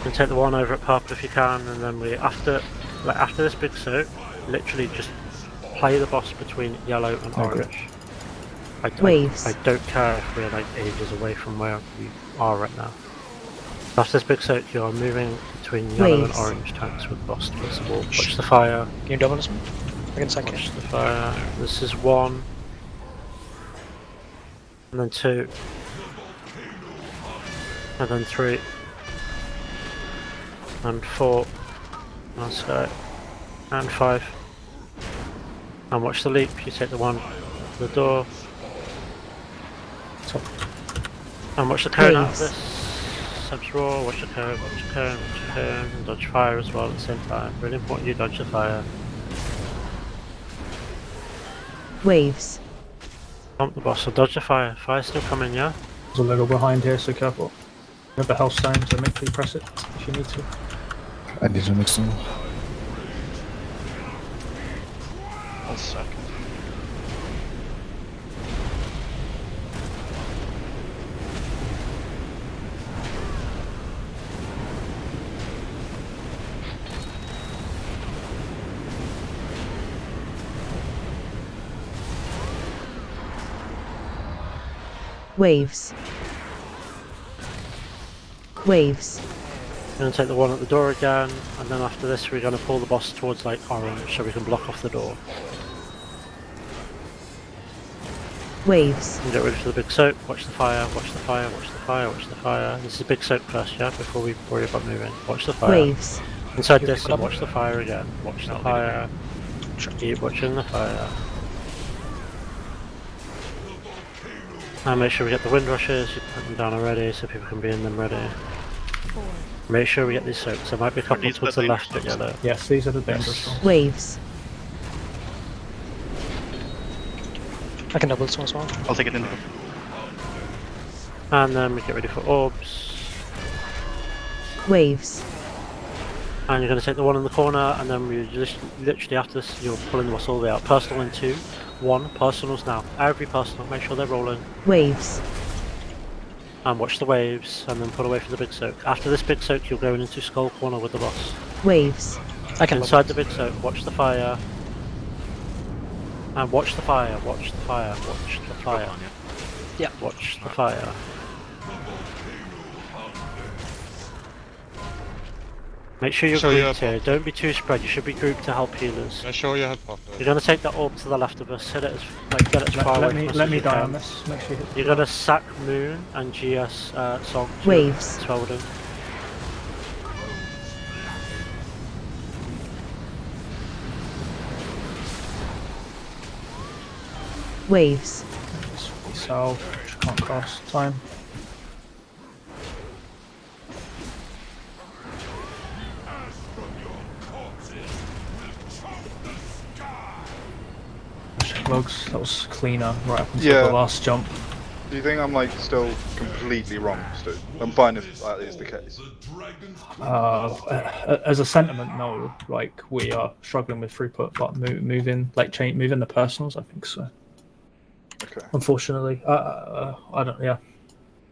And take the one over at purple if you can, and then we after this big soak, literally just play the boss between yellow and orange. Waves. I don't care if we're like ages away from where we are right now. After this big soak, you are moving between yellow Waves. and orange tanks with the boss towards the wall. Watch the fire. Can you double this one? I can second. Watch the fire. This is 1. And then 2. And then 3. And 4. That's it. And 5. And watch the leap. You take the one to the door. And watch the cone out of this. Subs raw, watch the cone, watch the cone, watch the cone, and dodge fire as well at the same time. Really important you dodge the fire. Waves. Bump the boss, so dodge the fire. Fire's still coming, yeah? There's a little behind here, so careful. You have the health stone, so make sure you press it if you need to. I need an external. 1 second. Waves. Waves. We're going to take the one at the door again, and then after this we're going to pull the boss towards like orange so we can block off the door. Waves. And get ready for the big soak, watch the fire, watch the fire, watch the fire, watch the fire. This is big soak first, yeah, before we worry about moving. Watch the fire. Waves. Inside this and watch the fire again. Watch the fire. Keep watching the fire. And make sure we get the wind rushes, you put them down already so people can be in them ready. 4, Make sure we get these soaks, there might be a couple these towards the the left but dangerous yellow. Yes, these are the dangerous ones. Waves. I can double this one as well. I'll take it in. And then we get ready for orbs. Waves. And you're going to take the one in the corner, and then we just literally after this, you're pulling the muscle all the way out. Personal in 2, 1. Personals now. Every personal, make sure they're rolling. Waves. And watch the waves, and then pull away from the big soak. After this big soak, you're going into skull corner with the boss. Waves. I can Inside the big soak, watch the fire. And watch the fire, watch the fire, watch the fire. Yeah. Watch the fire. Make sure you're Show you grouped here. Don't be too spread. You should be grouped to help healers. Can I show you a head pop? You're gonna take that orb to the left of us. Hit it as get it as far away from us Let as me you die can. on this. Make sure you hit the You're gonna sack Moon and GS Song. Waves. Holding. Waves. So can't cross time. Logs, that was cleaner right up until the last jump. Do you think I'm like still completely wrong, Stu? I'm fine if that is the case. As a sentiment, no. Like we are struggling with throughput, but moving the personals, I think so. Okay. Unfortunately, I don't. Yeah.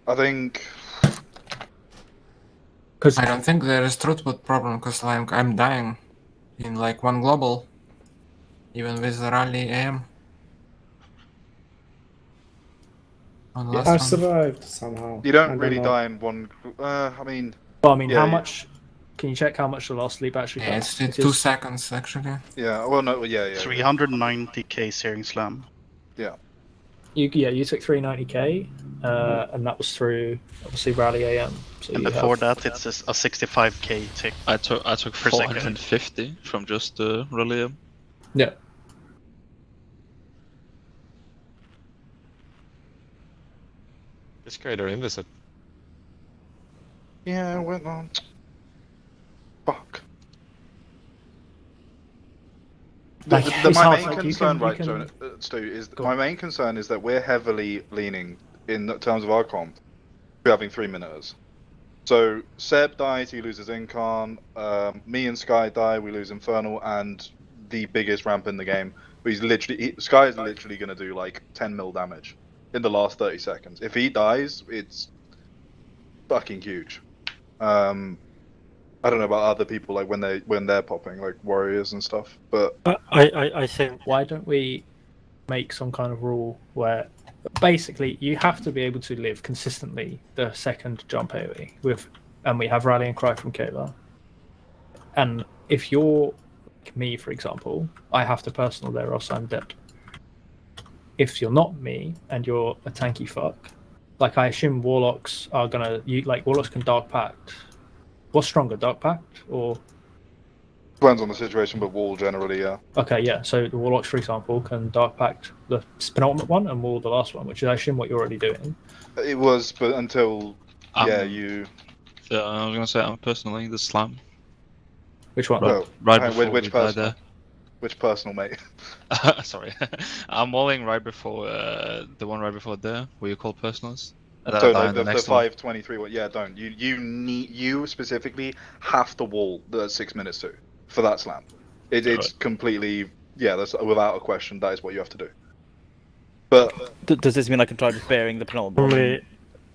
I think. I don't think there is throughput problem because like I'm dying in like one global, even with the rally AM. On the last I one. survived somehow. You don't really die in one. I mean. Well, I mean, yeah, how much? Can you check how much the last sleep actually Yeah, costs? it's 2 seconds actually. Yeah. Well, no. Yeah. 390k searing slam. Yeah. You took 390k, and that was through obviously Rally AM. So And you before have- that, it's a 65k tick. I took per second. 450 from just Relium. Yeah. This creator in this. Yeah, it went on. Fuck. Like, My it's hard, main like, you concern, can- you right, can- Stu, is my main concern is that we're heavily leaning in terms of our comp to having 3-minuters. So Seb dies, he loses Incarn. Me and Sky die, we lose Infernal, and the biggest ramp in the game. Sky is literally going to do like 10 mil damage in the last 30 seconds. If he dies, it's fucking huge. I don't know about other people, like when they're popping, like warriors and stuff. But I think. Why don't we make some kind of rule where basically you have to be able to live consistently the second jump AoE and we have rally and cry from Kayla. And if you're like me, for example, I have to personal there or else I'm dead. If you're not me and you're a tanky fuck, like I assume warlocks are gonna warlocks can dark pact. What's stronger, dark pact or? depends on the situation, but wall generally, yeah. Okay, yeah. So the warlocks, for example, can dark pact the penultimate one and wall the last one, which is I assume what you're already doing. It was, but until you. Yeah, I was gonna say I'm personally the slam. Which one? Right hang on, before which we died personal? there. Which personal, mate? Sorry, I'm walling right before the one right before there, where you call personals. And then So I die like in the next one. 5:23 one, yeah, don't. You specifically have to wall the 6 minutes too for that slam. It's completely, yeah, that's without a question. That is what you have to do. But Does this mean I can try just bearing the penultimate one? Wait.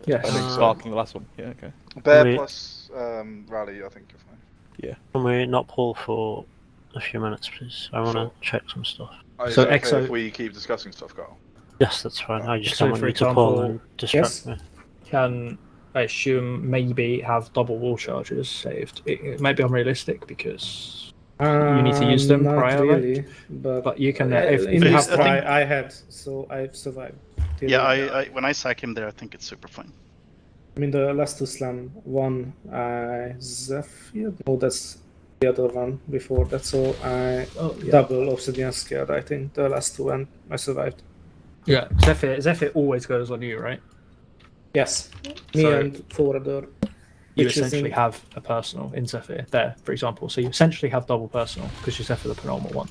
Yes. And then sparking the last one. Yeah, okay. bear Wait. plus rally, I think you're fine. Yeah. Can we not pull for a few minutes, please? I want to check some stuff. Is So it okay Exo- if we keep discussing stuff, Carl? Yes, that's fine. I just So, don't want for you to pull and example, distract me. Can I assume maybe have double wall charges saved? It might be unrealistic because you need to use them Not prior, really, right? But you can if in you this have try I had, so I've survived. till Yeah, the end. I when I sack him there, I think it's super fine. I mean, the last two slam, one Zephyr. No, that's the other one before that. So I double Obsidian Scared, I think, the last two, and I survived. Yeah, Zephyr always goes on you, right? Yes, me So- and four other. You which is essentially in- have a personal in Zephyr there, for example. So you essentially have double personal because you Zephyr the penultimate one.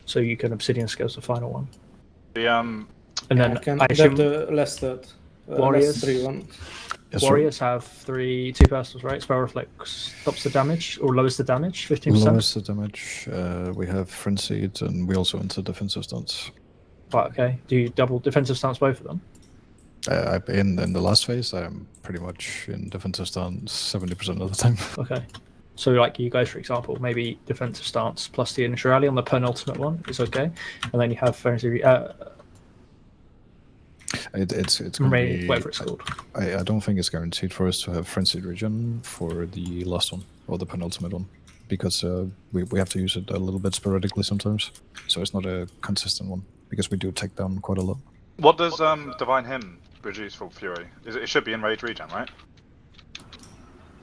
So you can Obsidian Scales the final one. The And then I can I assume get the last third, Warriors. last 3 one. Yes, sir. Warriors have two personals, right? Spell Reflect stops the damage or lowers the damage 15%. Lowers the damage. We have Frenzied, and we also enter defensive stance. Right, okay. Do you double defensive stance both of them? In the last phase, I'm pretty much in defensive stance 70% of the time. Okay. So, like you guys, for example, maybe defensive stance plus the initial rally on the penultimate one is okay, and then you have frenzy. It's going to be whatever it's called. I don't think it's guaranteed for us to have Frenzied Regen for the last one or the penultimate one, because we have to use it a little bit sporadically sometimes. So it's not a consistent one because we do take down quite a lot. What does Divine Hymn reduce for Fury? It should be in Rage Regen, right?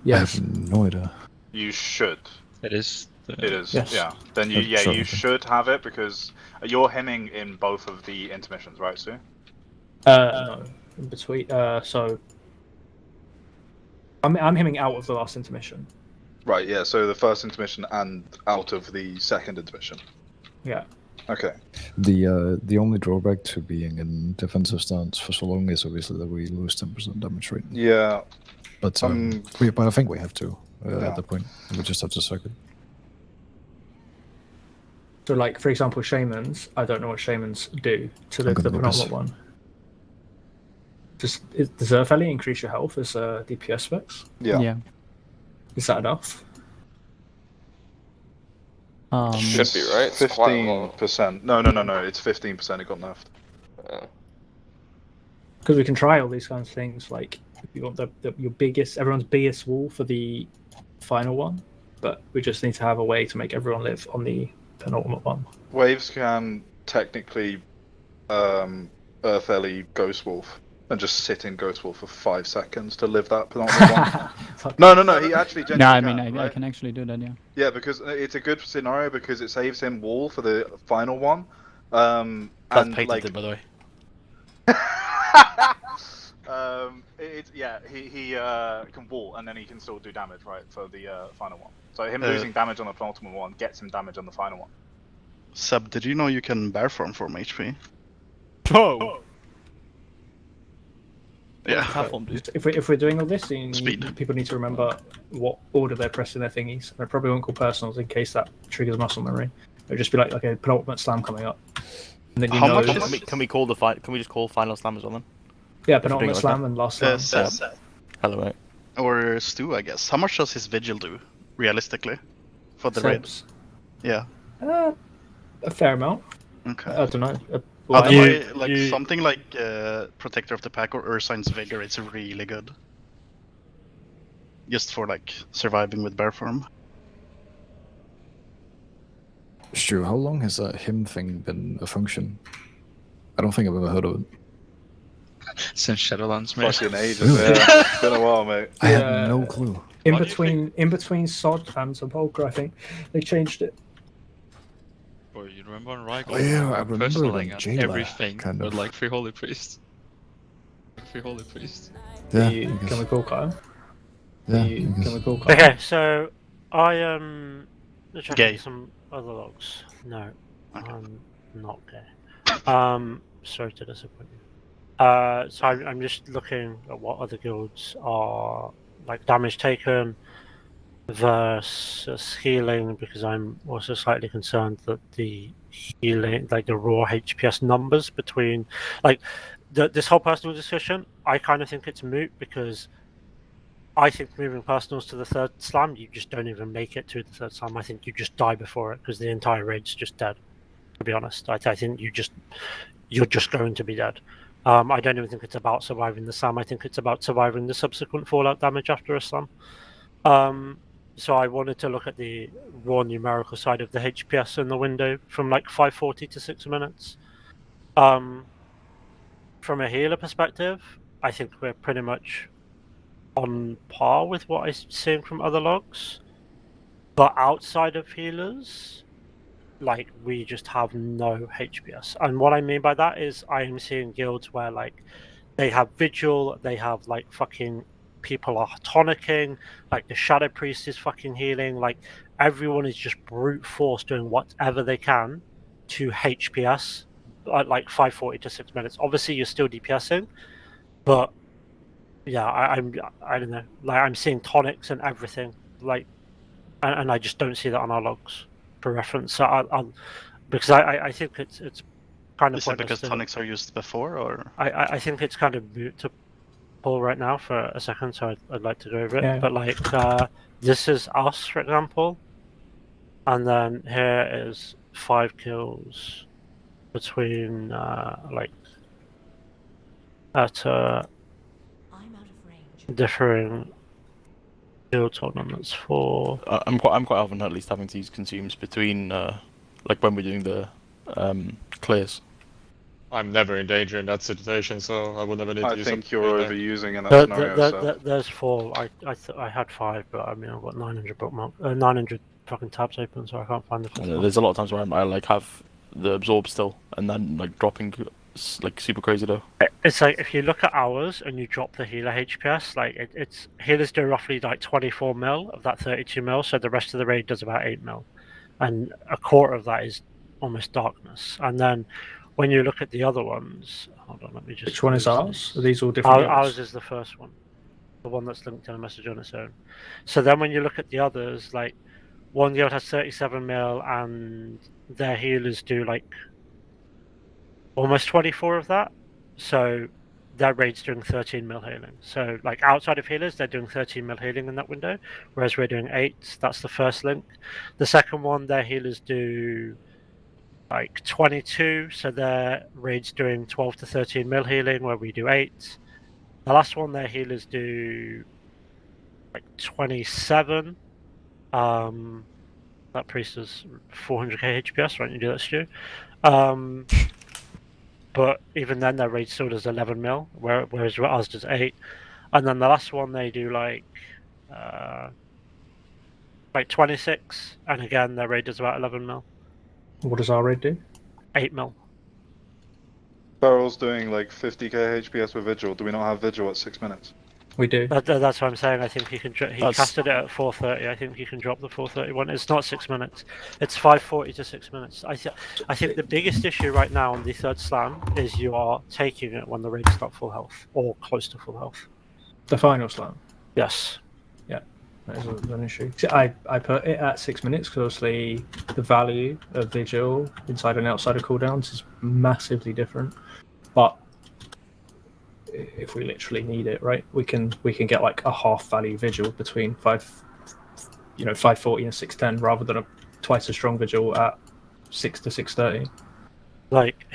Yes. I have no idea. You should. It is. It is. Yes. Yeah. Then you Sorry, you okay. should have it because you're hemming in both of the intermissions, right, Sue? No, in between. So I'm hemming out of the last intermission. Right. Yeah. So the first intermission and out of the second intermission. Yeah. Okay. The only drawback to being in defensive stance for so long is obviously that we lose 10% damage rate. Yeah. But but I think we have to Yeah. at that point. We just have to suck it. So, like for example, shamans. I don't know what shamans do to the I'm gonna look penultimate this. one. Does Earth Valley increase your health as DPS specs? Yeah. Is that enough? Should be, right? It's quite low. 15%. No. It's 15%. It got nerfed. Because we can try all these kinds of things. Like if you want everyone's biggest wall for the final one, but we just need to have a way to make everyone live on the penultimate one. Waves can technically Earth Ellie Ghost Wolf and just sit in Ghost Wolf for 5 seconds to live that penultimate one. No. He actually No, genuinely I mean, can, I right? can actually do that, yeah. Yeah, because it's a good scenario because it saves him wall for the final one. That's And patented, by the way. he can wall and then he can still do damage, right, for the final one. So him Uh, losing damage on the penultimate one gets him damage on the final one. Seb, did you know you can bear form from HP? Oh. Yeah. If we're doing all this, then Speed. people need to remember what order they're pressing their thingies. And I probably won't call personals in case that triggers muscle memory. It'll just be like a penultimate slam coming up. And then you know. Can we call the fight? Can we just call final slam as well then? Yeah, If we're doing penultimate it like slam that? and last slam. Seb. Hello, mate. Or Stu, I guess. How much does his vigil do, realistically, for the Seb's. raid? Yeah. A fair amount. Okay. I don't know. Otherwise, something like Protector of the Pack or Ursine's Vigor, it's really good. Just for like surviving with bear form. Stu, how long has that him thing been a function? I don't think I've ever heard of it. Since Shadowlands, mate. Fucking ages, yeah. It's been a while, mate. I had no clue. In between Sod and Sepulchre, I think they changed it. Boy, you remember on Rygal? Oh, yeah, I remember it personaling on and Jailer, everything kind with of. like 3 Holy Priests. Yeah, Can we call Kyle? Yeah, Can we call Kyle? Okay, so I am checking Gay. some other logs. No, Okay. I'm not gay. Sorry to disappoint you. So I'm just looking at what other guilds are like damage taken versus healing, because I'm also slightly concerned that the healing, like the raw HPS numbers between, like this whole personal discussion, I kind of think it's moot because I think moving personals to the third slam, you just don't even make it to the third slam. I think you just die before it because the entire raid's just dead. To be honest, I think you're just going to be dead. I don't even think it's about surviving the slam. I think it's about surviving the subsequent fallout damage after a slam. So I wanted to look at the raw numerical side of the HPS in the window from like 540 to 6 minutes. From a healer perspective, I think we're pretty much on par with what I'm seeing from other logs. But outside of healers, like we just have no HPS. And what I mean by that is I am seeing guilds where like they have vigil, they have like fucking people are tonicking, like the shadow priest is fucking healing, like everyone is just brute force doing whatever they can to HPS at like 540 to 6 minutes. Obviously you're still DPSing, but yeah, I don't know. Like I'm seeing tonics and everything, like, and I just don't see that on our logs for reference. So I'll because I think it's kind of Is it pointless because to- tonics are used before, or? I think it's kind of moot to pull right now for a second, so I'd like to go over it. Yeah. But like, this is us, for example, and then here is 5 kills between like at differing kill tournaments for. I'm quite often at least having to use consumes between like when we're doing the clears. I'm never in danger in that situation, so I would never need to I use think it you're either. overusing in that scenario. So. There's 4. I had 5, but I mean I've got 900 bookmark, 900 fucking tabs open, so I can't find the 5th one. There's a lot of times where I like have the absorb still, and then like dropping like super crazy though. It's like if you look at ours and you drop the healer HPS, like it's healers do roughly like 24 mil of that 32 mil, so the rest of the raid does about 8 mil, and a quarter of that is almost darkness. And then when you look at the other ones, hold on, let me just. Which one is ours? Are these all different? Ours is the first one, the one that's linked in a message on its own. So then when you look at the others, like one guild has 37 mil, and their healers do like almost 24 of that. So their raid's doing 13 mil healing. So like outside of healers, they're doing 13 mil healing in that window, whereas we're doing 8. That's the first link. The second one, their healers do like 22, so their raid's doing 12 to 13 mil healing, where we do 8. The last one, their healers do like 27. That priest is 400k HPS, right? You do that, Stu. But even then, their raid still does 11 mil, whereas ours does 8. And then the last one, they do like 26, and again, their raid does about 11 mil. What does our raid do? 8 mil. Barrel's doing like 50k HPS with Vigil. Do we not have Vigil at 6 minutes? We do. That's what I'm saying. I think he can. He casted it at 4:30. I think he can drop the 4:30 one. It's not 6 minutes. It's 5:40 to 6 minutes. I think the biggest issue right now on the third slam is you are taking it when the raid's not full health or close to full health. The final slam. Yes. Yeah, that is an issue. See, I put it at 6 minutes because obviously the value of Vigil inside and outside of cooldowns is massively different. But if we literally need it, right, we can get like a half value Vigil between 540 and 610 rather than a twice as strong Vigil at 6 to 630. Like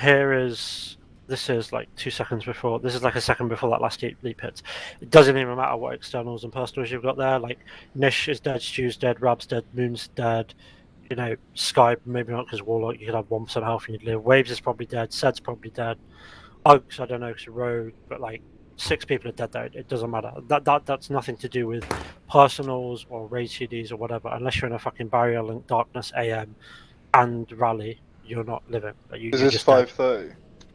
this is like 2 seconds before. This is like a second before that last leap hits. It doesn't even matter what externals and personals you've got there. Like Nish is dead, Stu's dead, Rab's dead, Moon's dead. You know, Sky maybe not because Warlock you could have 1% health and you'd live. Waves is probably dead. Sed's probably dead. Oaks, I don't know, because Road, but like 6 people are dead there. It doesn't matter. That's nothing to do with personals or raid CDs or whatever. Unless you're in a fucking barrier link, darkness, AM, and rally, you're not living. Is this 5:30?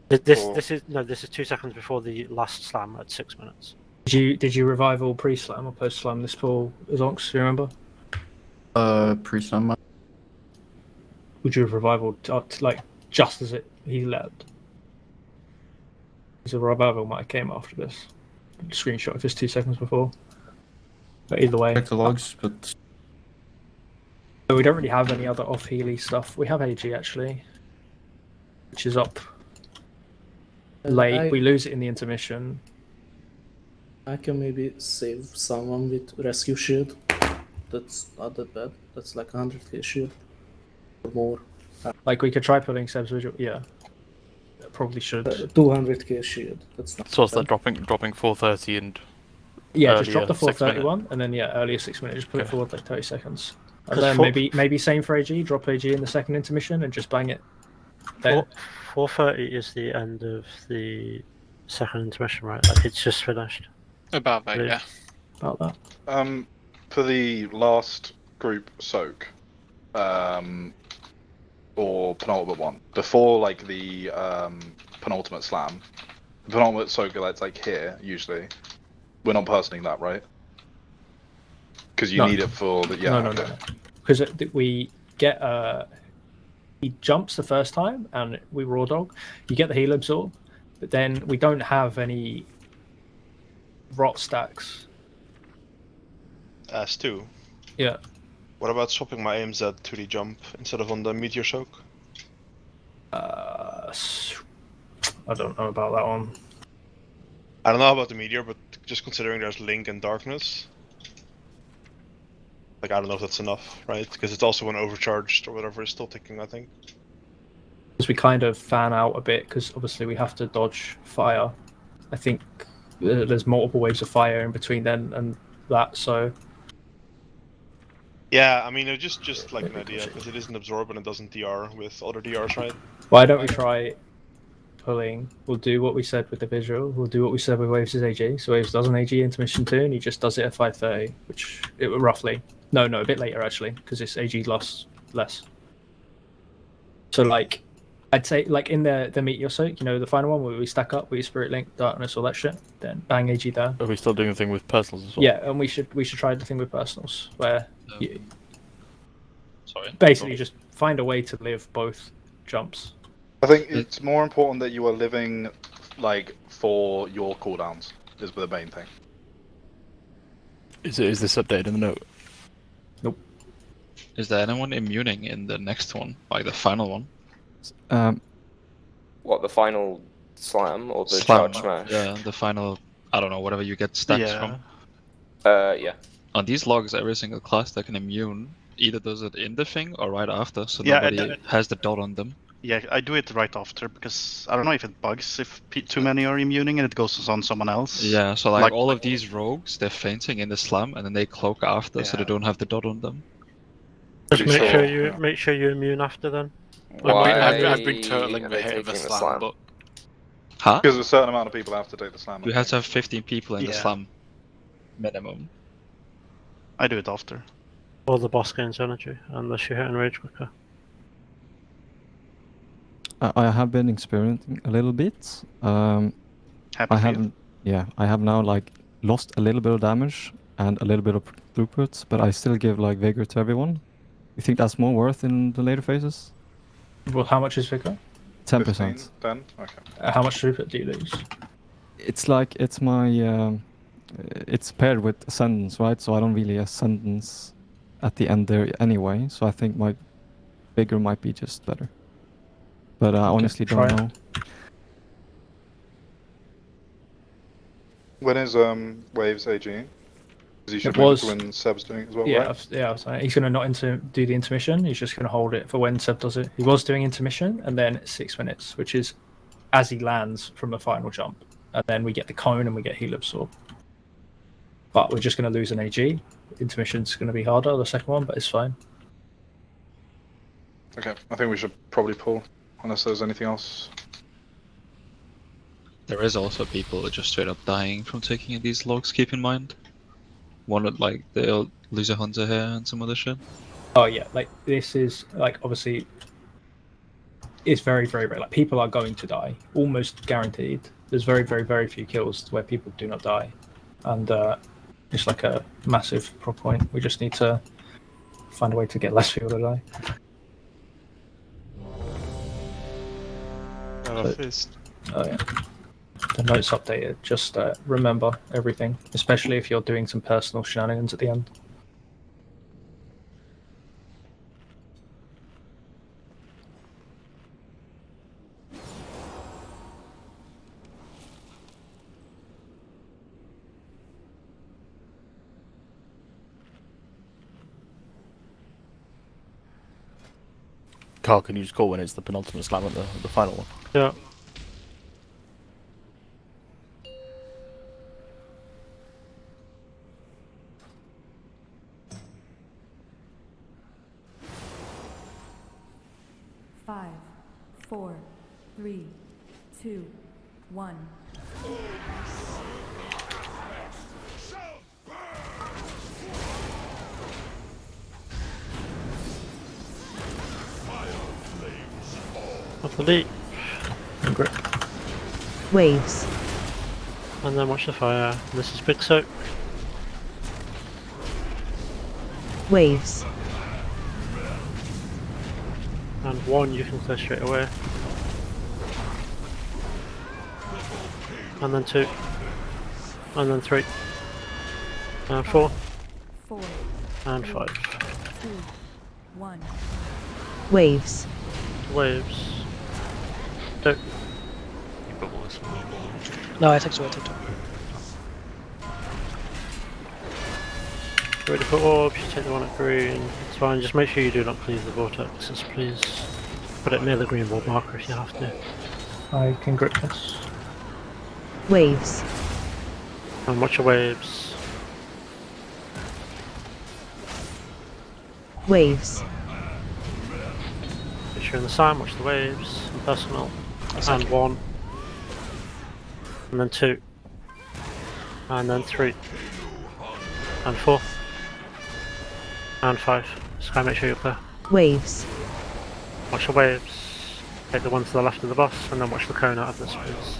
This is 2 seconds before the last slam at 6 minutes. Did you revive all pre-slam or post-slam this pool, Zonks? Do you remember? Pre-slam. Would you have revival like just as he left? Because a revival might have came after this. Screenshot if it's 2 seconds before. But either way. Check the logs, but we don't really have any other off Healy stuff. We have AG actually, which is up late. We lose it in the intermission. I can maybe save someone with rescue shield. That's not that bad. That's like 100k shield or more. Like we could try pulling Seb's visual. Yeah, probably should. 200k shield. That's not. So it's like dropping 430 and. Yeah, just drop the 431 and then earlier 6 minutes. Just put it forward like 30 seconds. And then maybe same for AG. Drop AG in the second intermission and just bang it. 4:30 is the end of the second intermission, right? Like it's just finished. About that, yeah. About that. For the last group soak, or penultimate one, before like the penultimate slam, the penultimate soak that's like here usually. We're not personing that, right? Because you need it for the No. Because we get he jumps the first time and we raw dog. You get the heal absorb, but then we don't have any rot stacks. As two. Yeah. What about swapping my AMZ to the jump instead of on the meteor soak? I don't know about that one. I don't know about the meteor, but just considering there's Link and Darkness, like I don't know if that's enough, right? Because it's also when overcharged or whatever is still ticking, I think. Because we kind of fan out a bit, because obviously we have to dodge fire. I think there's multiple waves of fire in between then and that, so... Yeah, I mean, it's just like an idea, because it isn't absorb and it doesn't DR with other DRs, right? Why don't we try pulling? We'll do what we said with the visual, we'll do what we said with Waves' AG. So Waves does an AG intermission 2, and he just does it at 5:30, which it roughly... No, a bit later actually, because it's AG loss less. So like, I'd say like in the Meteor Soak, you know, the final one where we stack up, we Spirit Link, Darkness, all that shit, then bang AG there. Are we still doing the thing with personals as well? Yeah, and we should try the thing with personals, where Sorry. basically just find a way to live both jumps. I think it's more important that you are living like for your cooldowns is the main thing. Is this updated in the note? Nope. Is there anyone immuning in the next one, like the final one? What, the final slam or the Slam, charge smash? yeah, the final, I don't know, whatever you get stacks from. Yeah. On these logs, every single class that can immune either does it in the thing or right after, so Yeah, nobody has the dot on them. Yeah, I do it right after because I don't know if it bugs if too many are immuning and it goes on someone else. Yeah, so like all of these rogues, they're fainting in the slam and then they cloak after, so they don't have the dot on them. Just make sure you immune after then. I've been turtling the hit of a slam, but Huh? Because a certain amount of people have to take the slam. You have to have 15 people in the Yeah. slam. Minimum. I do it after. Or the boss gains energy, unless you hit enrage quicker. I have been experimenting a little bit. Happy I haven't. Yeah, I have now like lost a little bit of damage and a little bit of throughput, but I still give like vigor to everyone. You think that's more worth in the later phases? Well, how much is vigor? 10%. 10? Okay. How much throughput do you lose? It's like it's my it's paired with ascendance, right? So I don't really ascendance at the end there anyway. So I think my vigor might be just better. But I honestly don't know. When is Waves AG? Because you should It was- move to when Seb's doing it as well, Yeah, right? he's going to not do the intermission. He's just going to hold it for when Seb does it. He was doing intermission and then 6 minutes, which is as he lands from the final jump. And then we get the cone and we get heal absorb. But we're just going to lose an AG. Intermission's going to be harder, the second one, but it's fine. Okay, I think we should probably pull, unless there's anything else. There is also people that just straight up dying from taking these logs, keep in mind. One would like, they'll lose a hunter here and some other shit. Oh yeah, like this is like obviously it's very, very rare. Like people are going to die, almost guaranteed. There's very, very, very few kills where people do not die. And it's like a massive pro point. We just need to find a way to get less people to die. Oh yeah. The notes updated. Just remember everything, especially if you're doing some personal shenanigans at the end. Carl, can you just call when it's the penultimate slam at the final one? Yeah. Five, 4, 3, 2, 1. Off the leap. Waves. And then watch the fire. This is big soak. Waves. And one you can clear straight away. And then two. and then 3, and 4, 4, and 3, 5. 2, 1. Waves. Waves. 2. No, I take 2, I take 2. Ready for orbs, you take the one at green. It's fine, just make sure you do not cleave the vortexes, please. Put it near the green wall marker if you have to. I can grip this. Waves. And watch your waves. Waves. Make sure in the sign, watch the waves. And personal. Exactly. And 1. And then 2. And then 3. And 4. And 5. Just gotta make sure you're clear. Waves. Watch the waves. Take the one to the left of the boss, and then watch the cone out of this, please.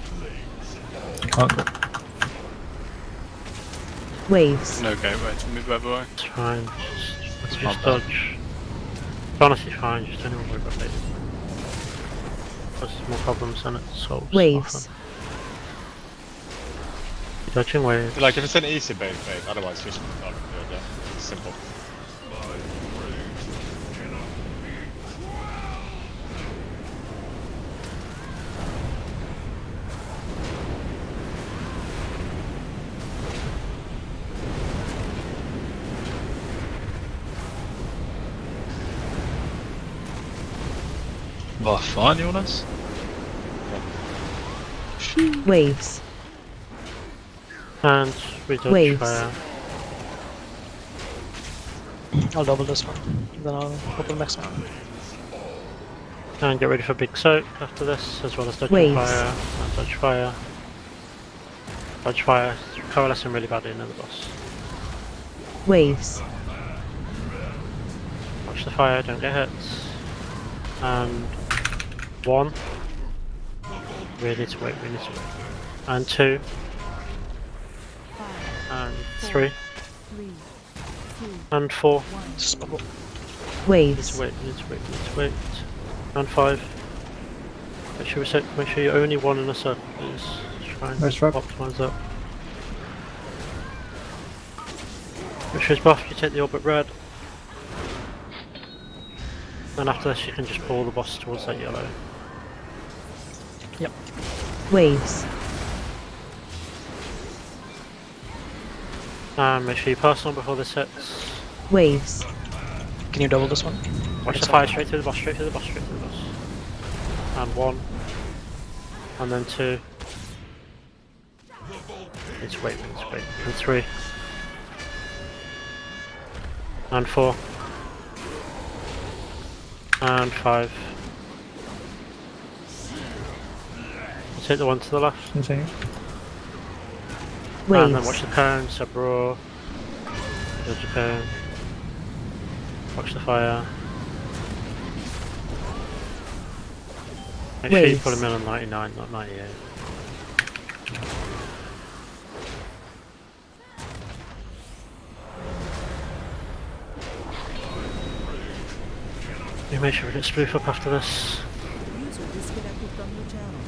Can't grip. Waves. No gateway to move over way. It's fine. Just not bad. dodge. It's honestly fine, just don't even worry about it. Causes more problems than it solves. Waves. Often. You're dodging waves. Like if it's an easy bait, otherwise just not good. Yeah, it's simple. Vad fan Jonas? Waves. And we dodge Waves. fire. I'll double this one, then I'll open the next one. And get ready for big soak after this, as well as dodging Waves. fire. And dodge fire. Dodge fire. Coalescing really badly near the boss. Waves. Watch the fire, don't get hits. And 1. We need to wait, we need to wait. And 2. And 3. 3, 2, And 4. 1. We need to Waves. wait, we need to wait, we need to wait. And 5. Make sure you're only 1 in a circle, please. Try and Nice wrap. optimize that. Make sure it's buff, you take the orbit red. Then after this you can just pull the boss towards that yellow. Yep. Waves. And make sure you pass on before this hits. Waves. Can you double this one? Watch the fire straight through the boss, straight through the boss, straight through the boss. And 1. And then 2. Need to wait, we need to wait. And 3. And 4. And 5. You take the one to the left. Continue. And then Waves. watch the cone, Aberrus. Dodge the cone. Watch the fire. Make sure you Waves. put him in on 99, not 98. You make sure we get spoof up after this. User disconnected from your channel.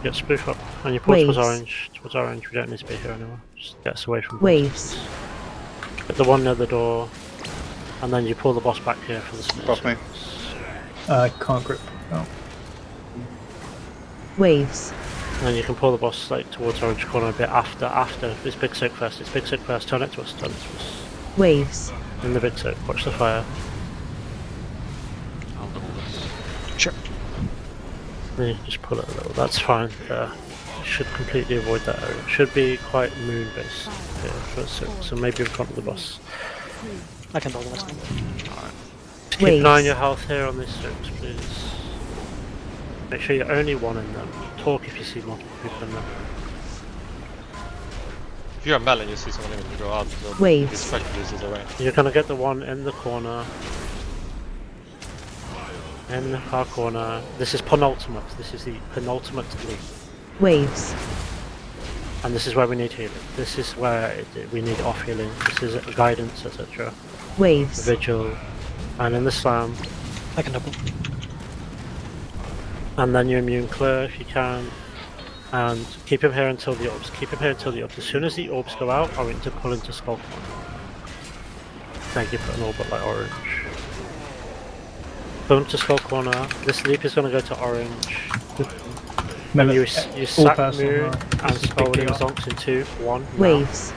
Get spoof up, and you pull towards Waves. orange. Towards orange, we don't need to be here anymore. Just get us away from Waves. Get the one near the door, and then you pull the boss back here for the split. Buff me. Can't grip. No. Waves. And then you can pull the boss like towards orange corner a bit after. It's big soak first. It's big soak first. Turn it to us. Turn it to us. Waves. In the big soak. Watch the fire. I'll double this. Sure. Then you can just pull it a little. That's fine. There. You should completely avoid that area. It should be quite moon based here for soak. So maybe in front of the boss. I can double the next one. Keep an eye on Waves. your health here on these soaks, please. Make sure you're only 1 in them. Talk if you see multiple people in them. If you're a melon, you see someone even go out. Waves. Distract this away. You're gonna get the one in the corner. In our corner. This is penultimate. This is the penultimate leap. Waves. And this is where we need healing. This is where we need off healing. This is guidance, etc. Waves. Vigil. And in the slam. I can double. And then you immune clear if you can. And keep him here until the orbs. Keep him here until the orbs. As soon as the orbs go out, I want to pull into Skull Corner. Thank you for an orbit like orange. Pull into Skull Corner. This leap is going to go to orange. Remember, you all sack personal, Moon right? and This is Skull big deal. Zonks in 2, 1. Waves.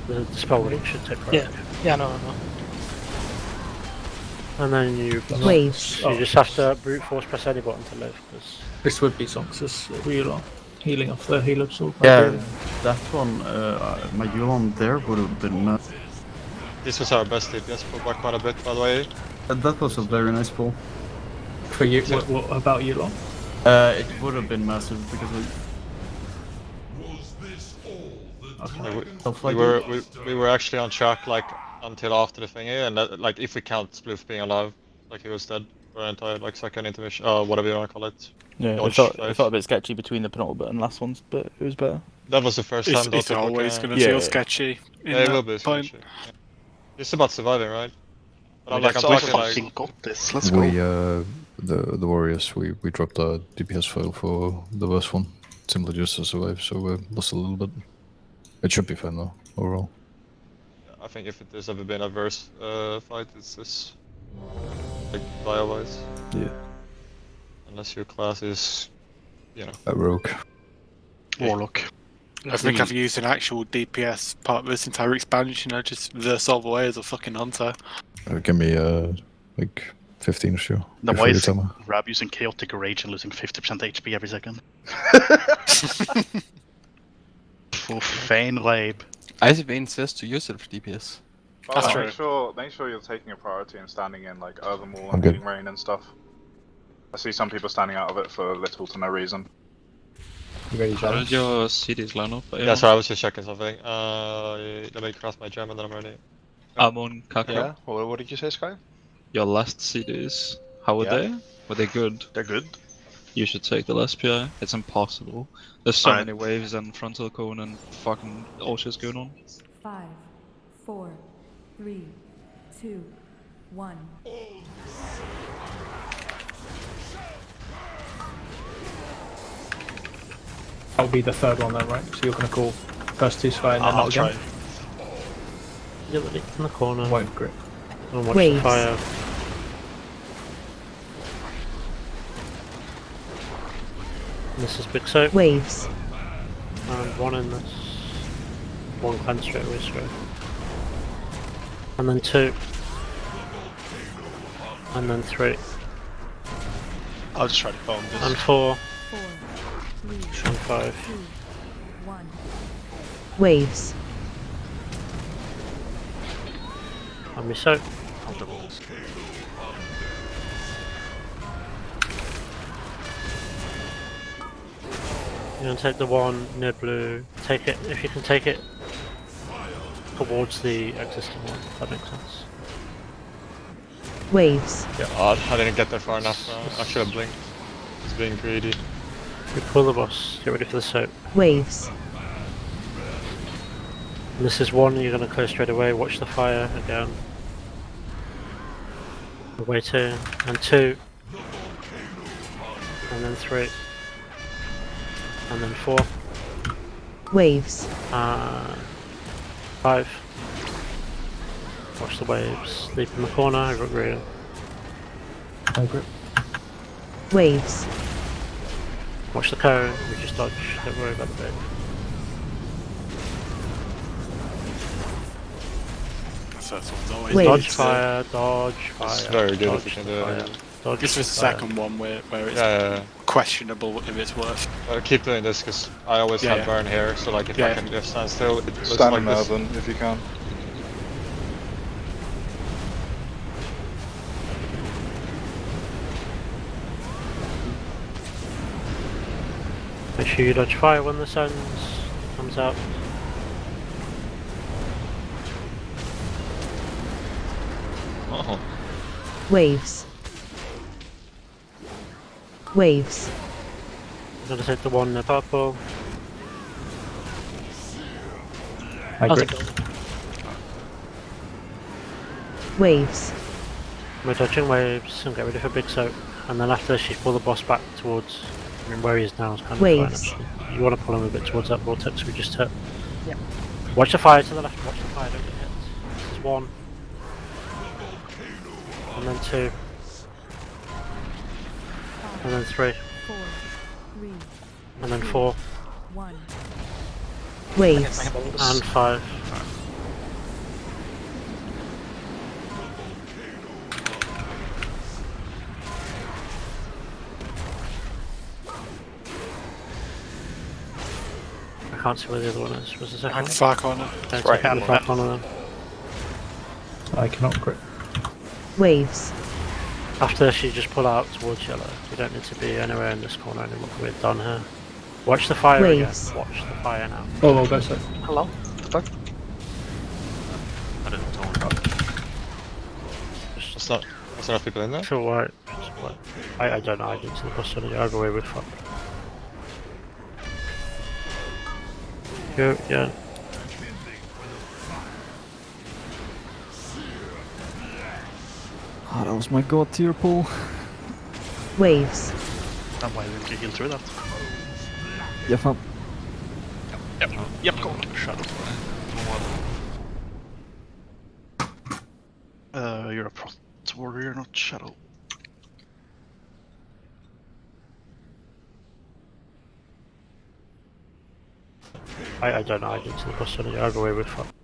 The spell reading should take priority. Yeah, no. And then you Waves. you just have to brute force press any button to live. Cause This would be Zonx's real healing of the heal absorb. Yeah, that one, my Yulon there would have been... This was our best DPS pull by quite a bit, by the way. that was a very nice pull. For you, what about you, Long? It would have been massive because We were actually on track like until after the thingy, and that, like if we count Sploof being alive, like he was dead for an entire like second intermission, whatever you want to call it. Yeah, Dodge it phase. felt a bit sketchy between the penultimate and last ones, but it was better. That was the first time. It's always going to feel sketchy. Yeah, it will be sketchy. Yeah. It's about surviving, right? But I'm Let's talking fucking got this. Let's go. We the warriors we dropped a DPS file for the worst one, simply just to survive. So we lost a little bit. It should be fine though overall. I think if there's ever been a verse fight, it's this. Like bio-wise. Yeah. Unless your class is, you know. A rogue. Warlock. I think I've used an actual DPS part of this entire expansion. I just verse all the way as a fucking hunter. Give me like 15 or so. The before way you is tell me. Rab using chaotic rage and losing 50% HP every second. For Fane Labe. ISV insists to use it for DPS. Well, make sure you're taking a priority and standing in like Earthen Wall I'm and good. Healing Rain and stuff. I see some people standing out of it for little to no reason. You ready, How did your CDs line up? Yeah, sorry, I was just checking something. Let me cross my gem and then I'm ready. I'm on Kaka. Yeah, what did you say, Sky? Your last CDs, how were Yeah. they? Were they good? They're good. You should take the last PI. It's impossible. There's so Alright. many waves and frontal cone and fucking all shit's going on. 5, 4, 3, 2, 1. That'll be the third one then, right? So you're going to call first two Sky and then I'll not try. again? Get the leap in the corner. Won't grip. And watch Waves. the fire. And this is big soap. Waves. And one in this. One cleanse straight away, straight. And then 2. And then 3. I'll just try to bomb this. And 4. 4, 3, And 5. 2, 1. Waves. And me soap. I'll double this. You're gonna take the one near blue. Take it, if you can take it towards the existing one, if that makes sense. Waves. Yeah, odd. I didn't get there far enough. I should have blinked. He's being greedy. You pull the boss, get ready for the soap. Waves. And this is 1, you're gonna close straight away, watch the fire again. Away 2, and 2. And then 3. And then 4. Waves. 5. Watch the waves. Leap in the corner, over at green. No grip. Waves. Watch the cone, we just dodge, don't worry about the bait. First one's always Wait. Dodge fire, dodge fire. It's very good dodge if you can do fire, it. Dodge This was the fire. second one where it's Yeah. questionable if it's worth. Keep doing this because I always Yeah, have burn here. So like if Yeah. I can just stand still, it looks Stand like in this. Earthen if you can. Make sure you dodge fire when the sun comes out. Oh. Waves. Waves. gonna take the one in the purple. I agree. Waves. We're touching waves and get rid of her big soak. And then after she pull the boss back towards, I mean, where he is now is kind of Waves. fine actually. You want to pull him a bit towards that vortex we just hit. Yeah. Watch the fire to the left, watch the fire, don't get hit. This is 1. And then 2. And then 3. 4, 3, And then 4. 1. Waves. And 5. I can't see where the other one is. Was the second one? Far corner. Don't Right take out the far corner then. I cannot crit. Waves. After she just pull out towards yellow, we don't need to be anywhere in this corner anymore. We're done here. Watch the fire Waves. again. Watch the fire now. Oh, I'll go so. Hello? What the fuck? I didn't know about There's enough people in there? Feel white. I don't know. I didn't see the boss on it. Either way, we're fucked. Go, yeah. Oh, that was my god tier pull. Waves. And why didn't you heal through that? Yeah, fam. Yep, go on. Shadow. You're a prot warrior, not shadow. I don't know. I didn't see the boss on it. Either way, we're fucked.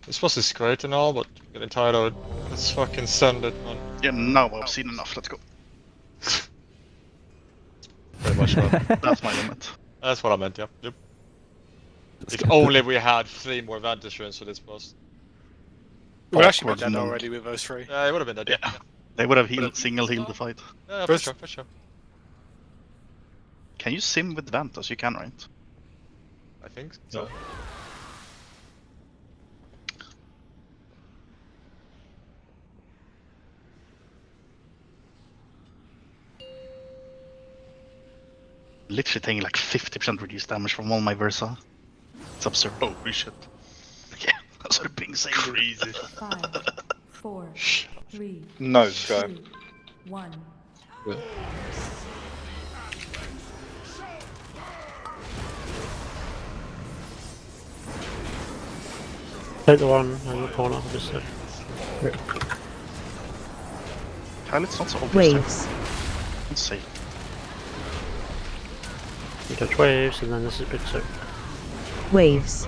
This boss is great and all, but I'm getting tired of it. Let's fucking send it, man. Yeah, now I've seen enough. Let's go. Pretty much, man. That's my limit. That's what I meant, yeah. Yep. If only we had 3 more vantage runes for this boss. We've actually been Awkward dead monk. already with those 3. Yeah, it would have been that, yeah. They would have single healed the fight. Yeah, for sure, for sure. Can you sim with Vantas? You can, right? I think so. Literally taking like 50% reduced damage from all my Versa. It's absurd. Oh, shit. Yeah, that's what a ping saying. Crazy. 5, 4, 3, No, Sky. 2, 1. Take the one in the corner, obviously. Kyle, it's not so obvious. Waves. Let's see. You touch waves, and then this is big soak. Waves.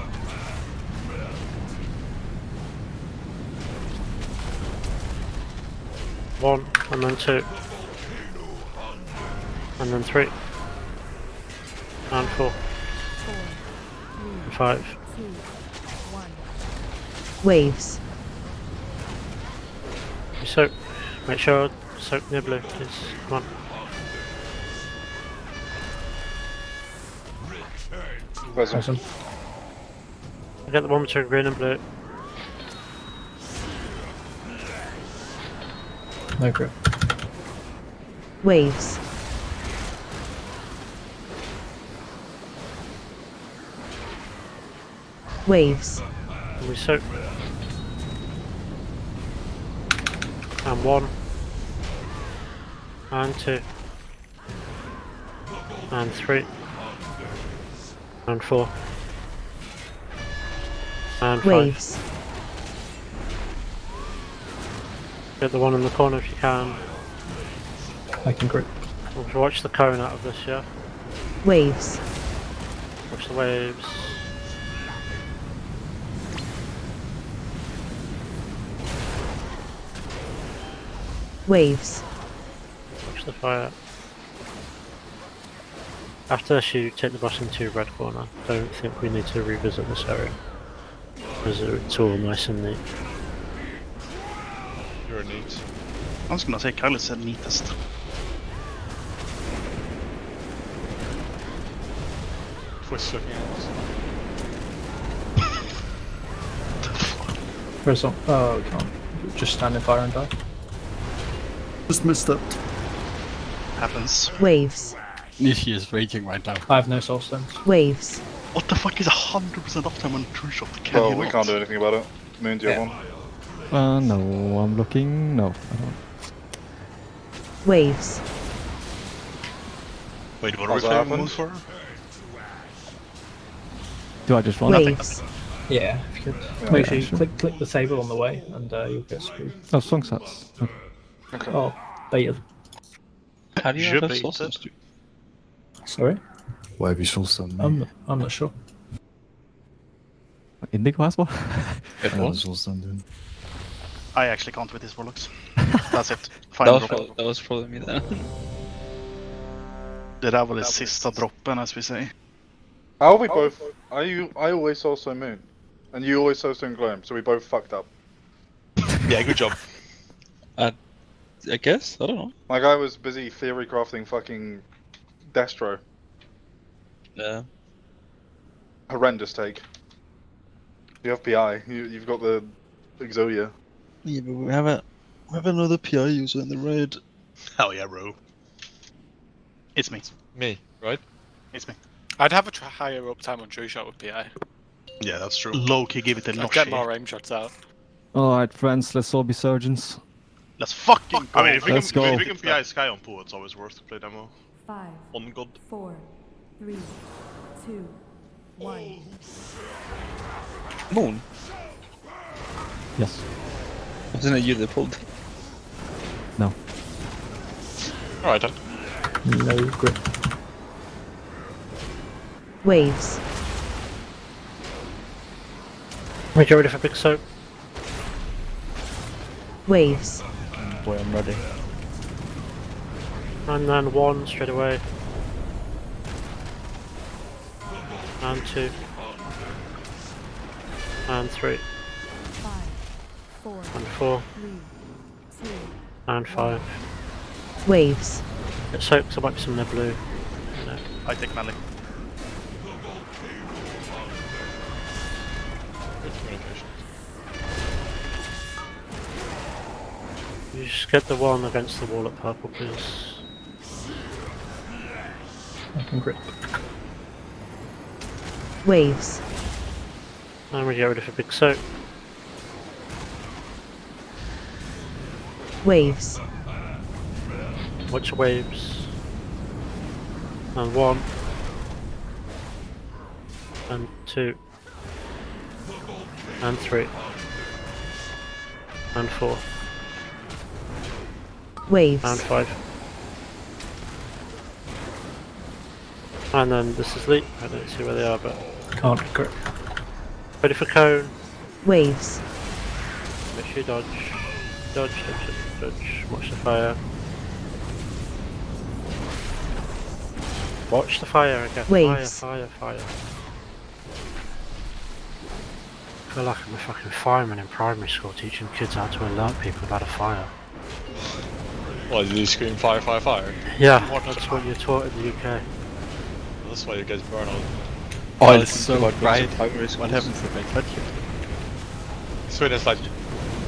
One, and then 2. And then 3. And 4. 5. Waves. You soak. Make sure soak near blue, please. Come on. Awesome. Get the one between green and blue. No crit. Waves. Waves. And we soak. And 1. And 2. And 3. And 4. And 5. Waves. Get the one in the corner if you can. I can crit. Watch the cone out of this, yeah? Waves. Watch the waves. Waves. Watch the fire. After you take the boss into red corner, don't think we need to revisit this area. Because it's all nice and neat. You're neat. I was gonna say Kyle is the neatest. Twist looking at us. Press on. Oh, I can't. just stand in fire and die. Just missed it. Happens. Waves. Nishi is raging right now. I have no soul stones. Waves. What the fuck is 100% uptime on True Shot? Can Well, you we not? can't do anything about it. Moon, do you have one? No, I'm looking. No, I don't. Waves. Wait, what are we How's that playing happened? Moon for? Do I just run? Waves. Yeah, if you could. Yeah, Make sure you sure. click the table on the way, and you'll get screwed. Oh, song sets. Okay. Okay. Oh, baited. How do you Je not have baited. sausage, dude? Sorry? Why have you soulstone me? I'm not sure. Indigo as well? It I have a was. soulstone, dude. I actually can't with these warlocks. That's it. That Final was, drop. probably, that was probably me then. Det där var det sista droppen, as we say. How are we both? I always soulstone Moon, and you always soulstone Gloam, so we both fucked up. Yeah, good job. I guess? I don't know. My guy was busy theory crafting fucking Destro. Yeah. Horrendous take. You have PI. You've got the Exodia. Yeah, but we have another PI user in the raid. Hell yeah, bro. It's me. Me, right? It's me. I'd have a higher uptime on True Shot with PI. Yeah, that's true. Low-key give it a I'd lot. get more aim shots out. Alright, friends, let's all be surgeons. Let's fucking go. I mean, if we Let's can, go. if we can PI Sky on pool, it's always worth to play demo. 5, On God. 4, 3, 2, 1. Moon? Yes. Wasn't it you that pulled? No. Alright then. No grip. Waves. We get ready for big soap. Waves. Boy, I'm ready. And then 1 straight away. And 2. And 3. 5, 4, And 4. 3, 2, And 5. Waves. Get soap, because there might be some in the blue. No. I take melee. Good communication. You just get the 1 against the wall at purple, please. I can grip. Waves. And we get ready for big soap. Waves. Watch the waves. And 1. And 2. And 3. And 4. Waves. And 5. And then this is leap. I don't see where they are, but Can't grip. ready for cone. Waves. Make sure you dodge. Dodge, dodge, dodge. Watch the fire. Watch the fire again. Waves. Fire, fire, fire. I feel like I'm a fucking fireman in primary school teaching kids how to alert people about a fire. What, did you scream fire, fire, fire? Yeah, that's what you're taught in the UK. That's why you guys burn out. Oh, I it's listened so to bright. primary schools. What happens if I touch it? Sweden's like,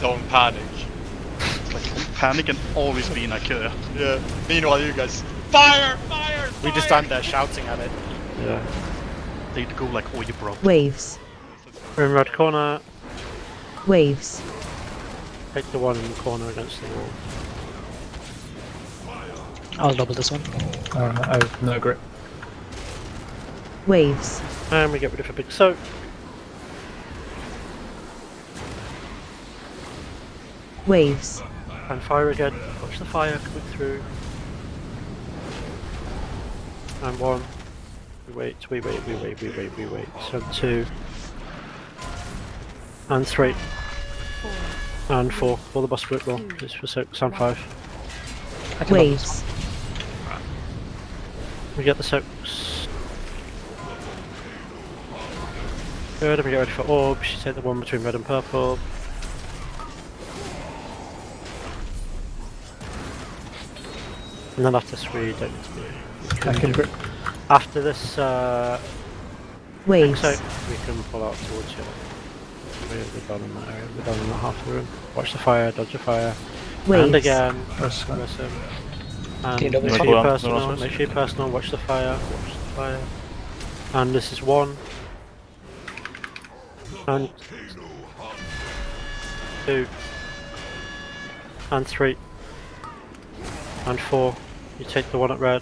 don't panic. It's like panic and always be in a kö. Yeah. Meanwhile, you guys, fire, fire, We just fire! stand there shouting at it. Yeah. They'd go like, oh, you broke. Waves. We're in red corner. Waves. Take the 1 in the corner against the wall. I'll double this one. Oh, no grip. Waves. And we get rid of a big soap. Waves. And fire again. Watch the fire coming through. And 1. We wait, we wait, we wait, we wait, we wait. So 2. And 3. 4, And 4. All the boss group roll. It's for 6 and 5. Waves. We get the soaks. Good, and we get ready for orbs. You take the 1 between red and purple. And then after this we don't need to be. I can grip. After this Waves. soak, we can pull out towards you. We're done in that area. We're done in the half the room. Watch the fire, dodge the fire. Waves. And again. Press him. And Okay, double make sure fire. you're personal. Make sure you're personal. Watch the fire. Watch the fire. And this is 1. And 2. And 3. And 4. You take the one at red.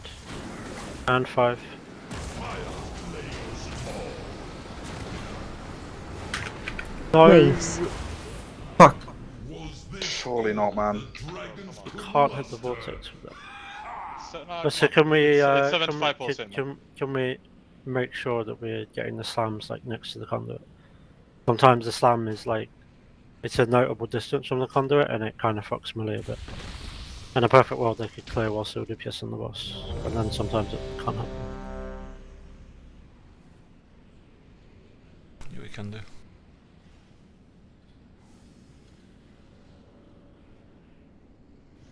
And 5. No. Waves. Fuck. Surely not, man. You can't hit the vortex with that. So can we? Can we make sure that we're getting the slams like next to the conduit? Sometimes the slam is like it's a notable distance from the conduit, and it kind of fucks melee a bit. In a perfect world, they could clear while still DPS on the boss, but then sometimes it can't happen. Yeah, we can do.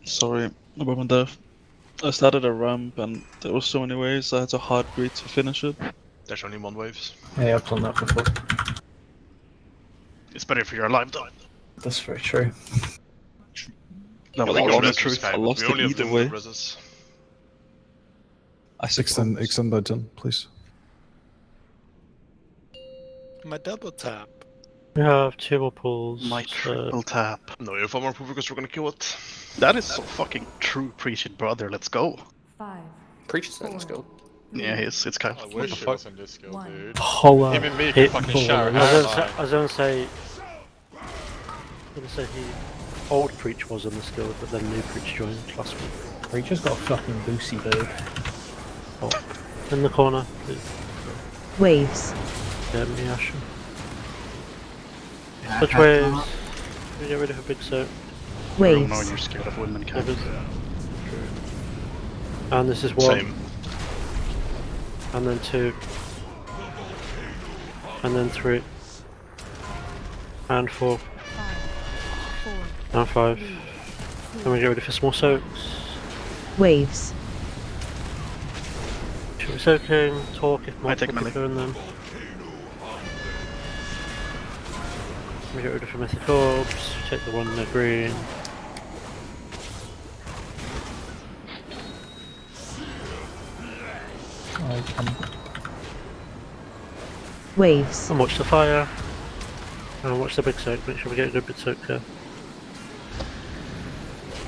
Sorry about my death. I started a ramp and there were so many ways I had to hard breathe to finish it. There's only one waves. Yeah, I've done that before. It's better if you're alive though. That's very true. No, Yeah, I we lost, res this guy, I but lost we it only have either limited way. reses. I Extend by Jen, please. My double tap. We have 2 more pulls. My triple tap. No, you have 1 more pull because we're gonna kill it. That is so fucking true, preach it, brother. Let's go. 5. Preacher's in this guild. Yeah, it's kind I of. wish he was in this guild, dude. Holla. Him and me can fucking share a I was gonna say he old Preach was in this guild, but then new Preach joined last week. Preacher's got a fucking boosy bird. Oh, in the corner. Waves. Yeah, me, Asher. Touch waves. We get rid of a big soap. Waves. No, you're scared of women, can't you? And this is 1. Same. And then 2. And then 3. And 4. And 5. Then we get rid of a small soaks. Waves. Should we soaking? Talk if I take multiple melee. people are in them. We get rid of the mythic orbs. Take the one in the green. Waves. And watch the fire. And watch the big soak. Make sure we get a good big soak here.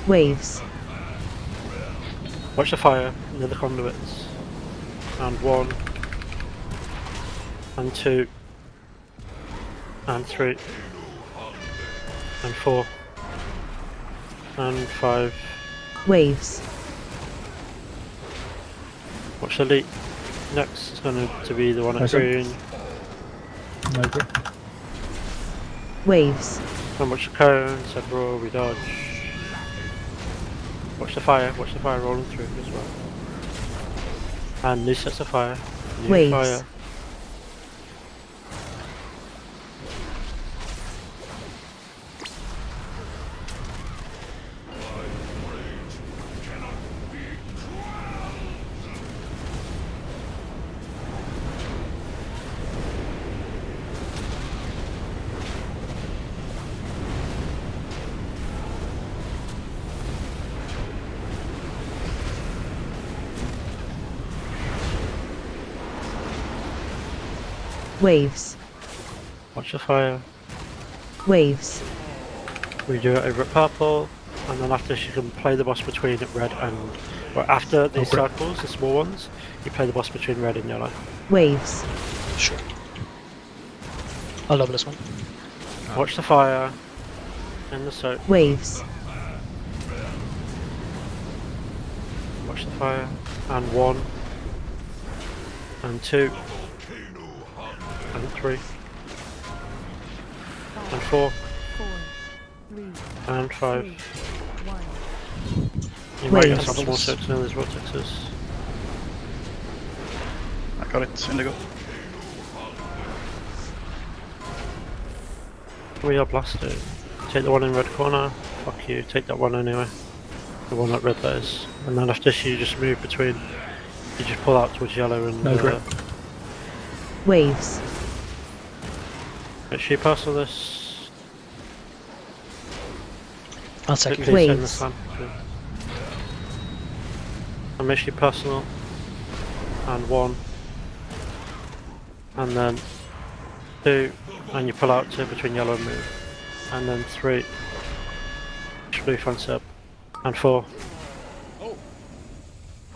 Waves. Watch the fire near the conduits. And 1. And 2. And 3. And 4. And 5. Waves. Watch the leap. Next is going to be the one at green. Waves. And watch the cone, said roll, we dodge. Watch the fire rolling through as well. And new sets of fire. New Waves. fire. Waves. Watch the fire. Waves. We do it over at purple, and then after you can play the boss between red and... Well, after these circles, the small ones, you play the boss between red and yellow. Waves. Sure. I'll double this one. Watch the fire. And the soap. Waves. Watch the fire. And 1. And 2. And 3. And 4. 4, 3, And 5. 1. You might get Waves. some small soaps in these vortexes. I got it, Indigo. We are blasted. Take the one in red corner. Fuck you, take that one anyway. The one that red that is. And then after this you just move between. You just pull out towards yellow and... Waves. Make sure you personal this. I'll take you. Please send the slam. And make sure you personal. And 1. And then 2. And you pull out 2 between yellow and blue. And then 3. Blue front step. And 4.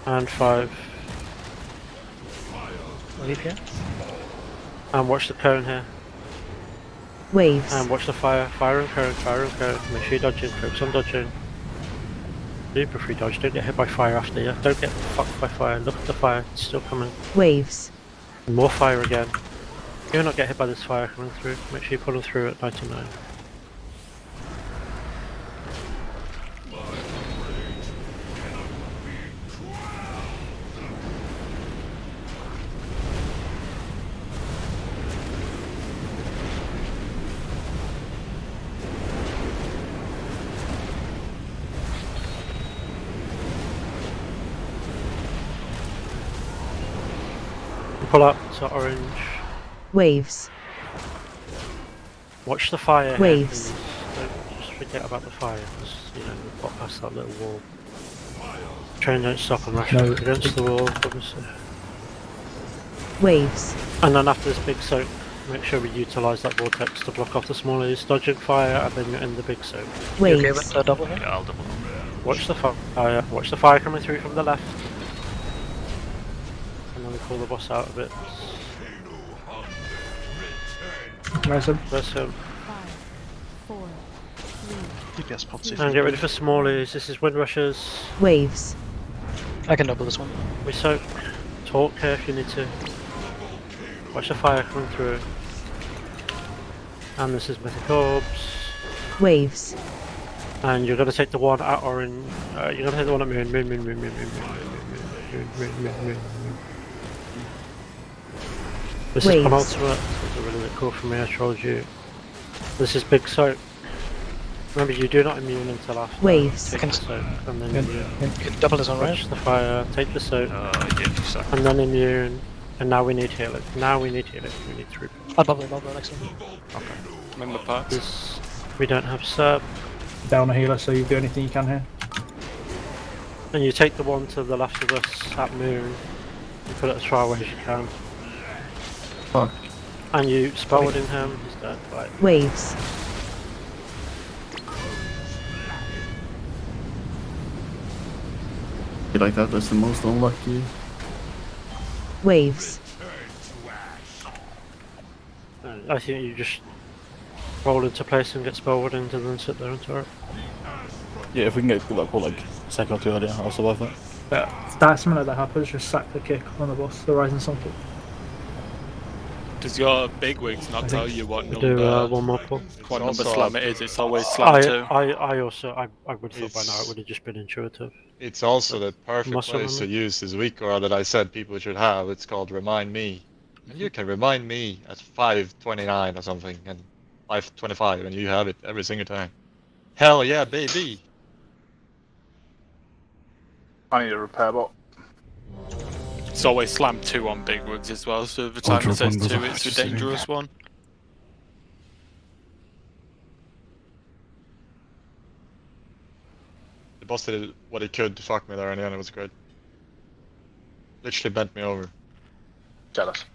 And 5. Leave here. And watch the cone here. Waves. And watch the fire. Fire and cone, fire and cone. Make sure you're dodging, focus on dodging. Super free dodge, don't get hit by fire after you. Don't get fucked by fire. Look at the fire, it's still coming. Waves. And more fire again. You'll not get hit by this fire coming through. Make sure you pull them through at 99. Pull up to orange. Waves. Watch the fire. Waves. Here, don't just forget about the fire. Just, you know, pop past that little wall. Train don't stop and rush No. against the wall, obviously. Waves. And then after this big soak, make sure we utilise that vortex to block off the smallies. Dodging fire, and then you're in the big soak. Waves. You okay with the double here? Yeah, I'll double. Watch the fire. Watch the fire coming through from the left. And then we pull the boss out of it. Where's him? Press him. 5, 4, 3, DPS pots. And get ready for smallies. This is wind rushes. Waves. I can double this one. We soak. Talk here if you need to. Watch the fire coming through. And this is mythic orbs. Waves. And you're gonna take the one at orange. You're gonna take the one at moon. Moon. This is Waves. penultimate. This is a really cool for me. I told you. This is big soak. Remember, you do not immune until after. Waves. Take the soak, and then You can double this one, right? watch the fire. Take the soak, Yeah, you suck. and then immune. And now we need healing. We need 3. I'll bubble next one. Okay. Remember parts. This, we don't have sub. Down a healer, so you do anything you can here. And you take the one to the left of us at moon. You put it as far away as you can. Fuck. And you spell it in him. He's dead. Right. Waves. Like that, that's the most unlucky. Waves. I think you just roll into place and get spelled into, and then sit there and turret. Yeah, if we can get like a second or two earlier, I'll survive that. Yeah, that's something like that happens, just sack the kick on the boss, the rising sun kick. Does your big wigs not tell you what We do number, one more pull. what number slam it is? It's always slam 2. I also would have thought by now it would have just been intuitive. It's also the perfect Muscle place to memory. use this weak aura that I said people should have. It's called Remind Me. And you can remind me at 5:29 or something, and 5:25, and you have it every single time. Hell yeah, baby! I need a repair bot. It's always slam 2 on big wigs as well, so every time it says 2, it's a dangerous one. The boss did what he could to fuck me there, and it was great. Literally bent me over. Jealous.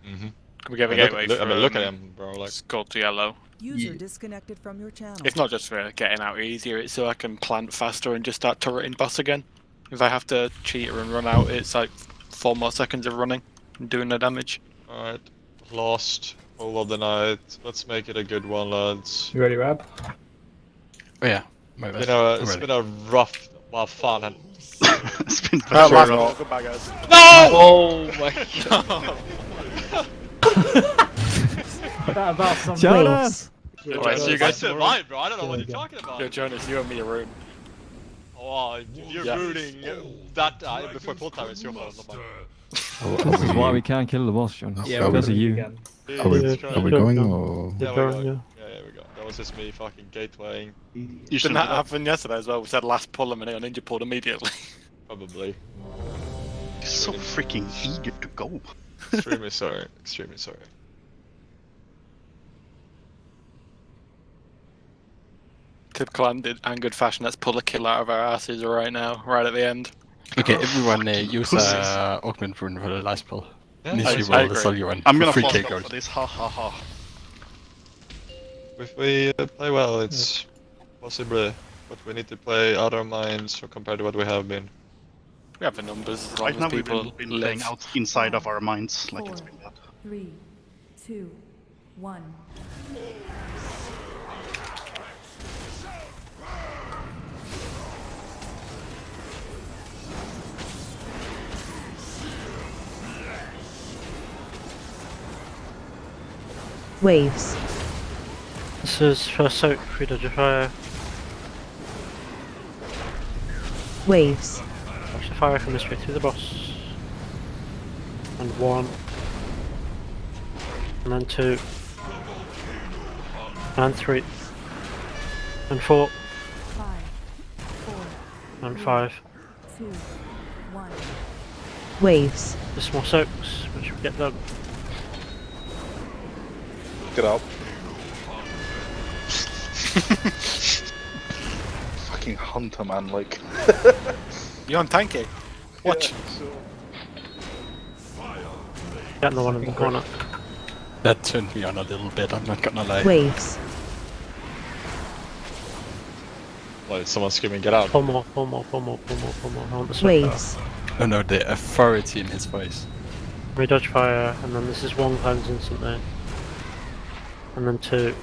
Mm-hmm. Can we get a Look, gateway look, I mean, look at from him, bro. Like, Skull to yellow? User disconnected from your channel. It's not just for getting out easier, it's so I can plant faster and just start turreting boss again. If I have to cheat and run out, it's like 4 more seconds of running and doing the damage. alright. Lost. All of the night. Let's make it a good one, lads. You ready, Rab? Oh, yeah. You know, it's been a rough, well, fun and... It's been Sure very not. rough. Goodbye, guys. No! Oh my god! About some Jonas! Alright, so you guys tomorrow. survived, bro. I don't know what you're talking about. Yo, Jonas, you owe me a room. Oh, you're Yeah. rooting that before full time is your fault. Not mine. This is why we can't kill the boss, Jonas. Yeah, because of we you. again. Are we going or? Yeah, Go we on, go. yeah. Yeah, we go. That was just me fucking gatewaying. You Didn't shouldn't that have happen yesterday as well? We said last pull and Neon Ninja pulled immediately. Probably. You're so freaking eager to go. Extremely sorry. Extremely sorry. United Clan did in good fashion. Let's pull a kill out of our asses right now, right at the end. Okay, everyone use Pussies. augment rune for the last pull. Yeah, Nishi I will sell you one I'm for gonna 3k fast up gold. for this. Ha ha ha. If we play well, it's possibly, but we need to play other minds compared to what we have been. We have the numbers as long Right as now we've people been live. playing out inside of our minds, like it's 4, been bad. 3, 2, 1. Waves. This is first soak, free dodge of fire. Waves. Watch the fire coming straight through the boss. And 1. And then 2. And 3. And 4. 5, 4, And 5. 2, 1. Waves. Just more soaks, which we get done. Get up. Fucking hunter, man, like. You on tanky? Watch. Get the one in the corner. That turned me on a little bit, I'm not gonna lie. Waves. Like someone screaming, get out. Pull more, pull more, pull more, pull more, pull more. I want the soak Waves. Oh no, the authority in his voice. We dodge fire, and then this is 1 cleanse instantly. And then 2.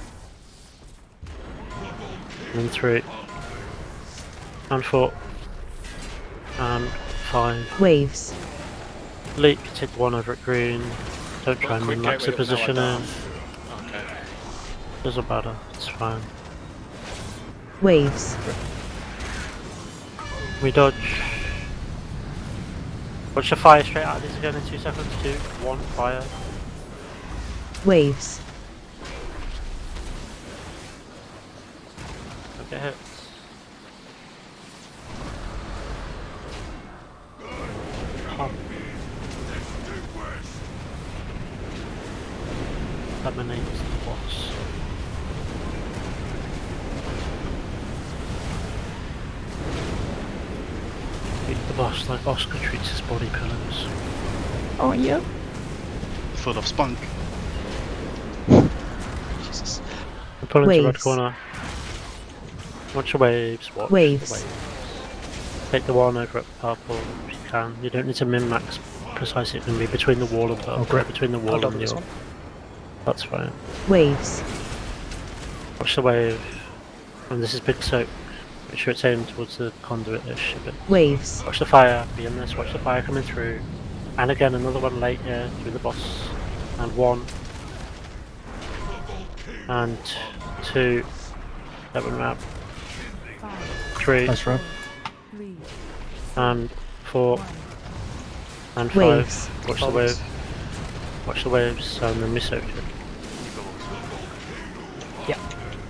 And then 3. And 4. And 5. Waves. Leap, take 1 over at green. Don't try and Quick min-max the gateway of position in. now Okay. Doesn't matter, it's fine. Waves. We dodge. Watch the fire straight out of this again in 2 seconds. 2, 1, fire. Waves. Don't get hit. Eliminates the boss. Treat the boss like Oscar treats his body pillows. Oh, yeah. Full of spunk. Jesus. We pull into red Waves. corner. Watch the waves, watch Waves. the waves. Take the 1 over at purple if you can. You don't need to min-max precisely, it can be between the wall and purple, great. between the I'll wall and double the this orb. one. That's fine. Waves. Watch the wave. And this is big soak. Make sure it's aimed towards the conduit-ish a bit. Waves. Watch the fire, be in this, watch the fire coming through. And again, another one late here, through the boss. And 1. And 2. That one out. 3. Nice rob. 3, And 4. And 5. Waves. Watch the wave. Watch the waves, and then we soak it.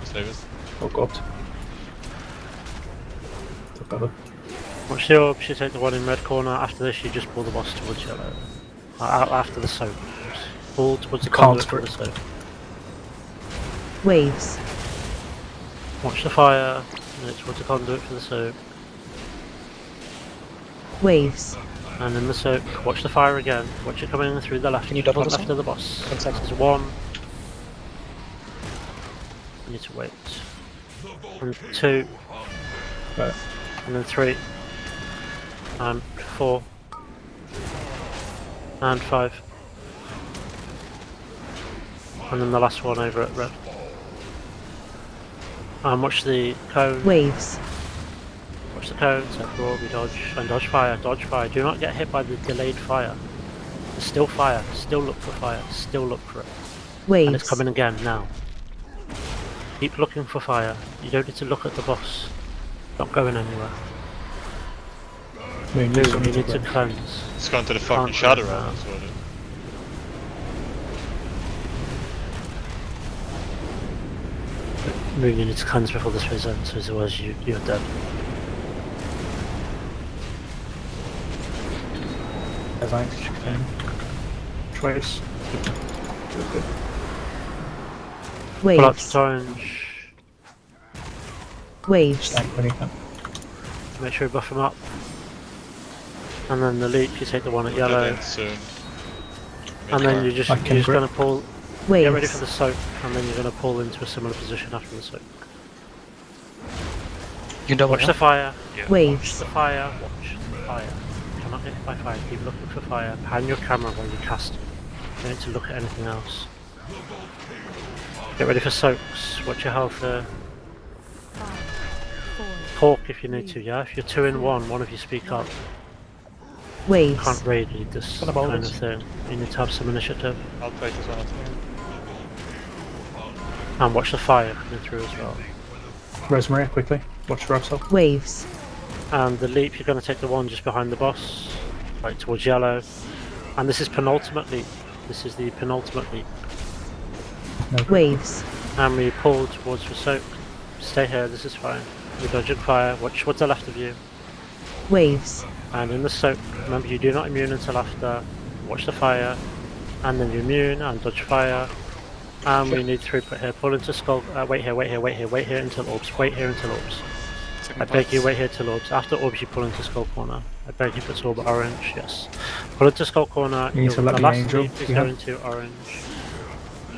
Save it. Oh god. Took better. Watch the orb, you take the 1 in red corner. After this, you just pull the boss towards yellow. After the soak. Pull towards the conduit for the soak. Waves. Watch the fire, and it's towards the conduit for the soak. Waves. And in the soak, watch the fire again. Watch it coming in through the left. Can you double front this left one? of the boss. 10 seconds. There's 1. You need to wait. And 2. Right. And then 3. And 4. And 5. And then the last one over at red. And watch the cone. Waves. Watch the cone, set the orb, we dodge. And dodge fire, dodge fire. Do not get hit by the delayed fire. There's still fire. Still look for fire. Still look for it. Waves. And it's coming again now. Keep looking for fire. You don't need to look at the boss. Not going anywhere. Moon, You use need to cleanse. It's gone to the fucking Can't shadow cleanse realm, now. that's what it is. Moon, you need to cleanse before this phase ends, otherwise you're dead. Advantage again. Trace. Good. Pull up Waves. orange. Waves. Stack when you can. Make sure you buff them up. And then the leap, you take the one at yellow. Soon. And then you're just going to pull. Waves. Get ready for the soak, and then you're going to pull into a similar position after the soak. You double watch the fire. Waves. Watch the fire. Watch the fire. You cannot get hit by fire. Keep looking for fire. Pan your camera while you cast. You don't need to look at anything else. Get ready for soaks. Watch your health there. Talk if you need to, yeah? If you're 2 in 1, one of you speak up. Waves. You can't raid lead this kind of thing. You need to have some initiative. I'll take this one. And watch the fire coming through as well. Rosemary, quickly. Watch for yourself. Waves. And the leap, you're going to take the one just behind the boss, right towards yellow. And this is penultimate leap. This is the penultimate leap. Waves. And we pull towards the soak. Stay here, this is fine. We dodge and fire. Watch what's the left of you. Waves. And in the soak, remember you do not immune until after. Watch the fire. And then you immune and dodge fire. And we need throughput here. Pull into skull. Wait here, wait here, wait here, wait here until orbs. Wait here until orbs. I beg you, wait here till orbs. After orbs, you pull into skull corner. I beg you, put orb orange. Yes. Pull into skull corner. You need to let the me, last Angel. leap is going to orange.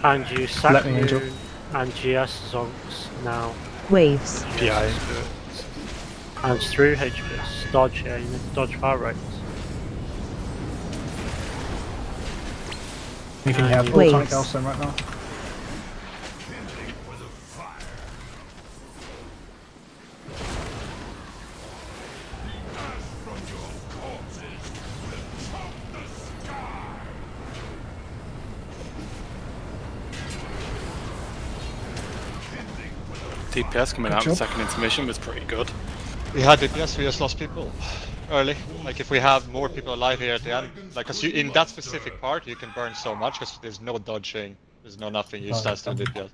And you sack Let me, Angel. Moon and GS zonks now. Waves. PI. And it's through HPS. Dodge here. You need to dodge far right. Anything you have Volcanic Elson right now? DPS coming out in second intermission was pretty good. We had DPS, we just lost people early. Like if we have more people alive here at the end, like cause in that specific part you can burn so much because there's no dodging, there's no nothing, you just to DPS.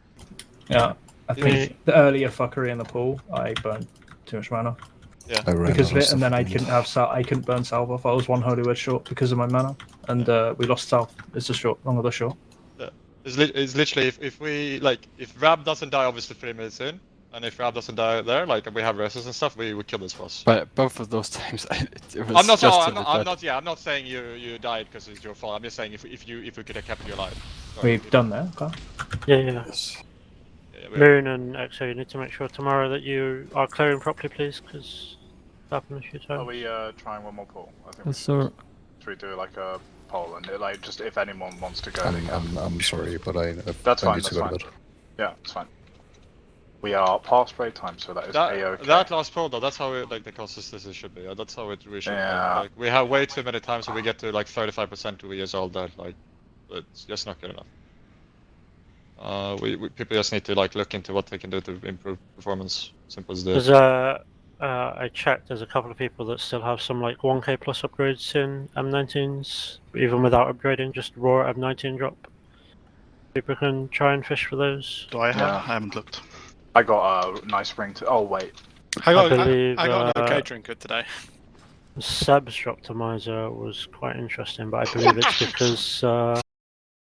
Yeah, I think the earlier fuckery in the pool, I burned too much mana. Yeah, because of it, and then I couldn't have I couldn't burn salve off. I was 1 holy word short because of my mana, and we lost salve. It's a short, long of the short. Yeah. It's literally if we like if Rab doesn't die obviously 3 minutes in, and if Rab doesn't die there, like and we have reses and stuff, we would kill this boss. But both of those times, it was I'm not. just I'm not saying you died because it's your fault. I'm just saying if we could have kept you alive. We've done that. Okay. Yeah. Moon and Exo, you need to make sure tomorrow that you are clearing properly, please, because it happened a few times. Are we trying one more poll? I think Yes, sir. should we do like a poll and like just if anyone wants to go? I'm sorry, but I That's I fine. need to That's go fine. to bed. Yeah, it's fine. We are past break time, so that is a-okay. That last poll though, that's how it, like the consistency should be. That's how it we should. Yeah. Like we have way too many times where we get to like 35% 2 years old. That like it's just not good enough. People just need to like look into what they can do to improve performance. Simple as this. There's I checked. There's a couple of people that still have some like 1k plus upgrades in M19s, even without upgrading, just raw M19 drop. People can try and fish for those. Do I have? I haven't looked. I got a nice ring to. Oh wait. I got believe, an okay drinker today. Seb's optimizer was quite interesting, but I believe it's because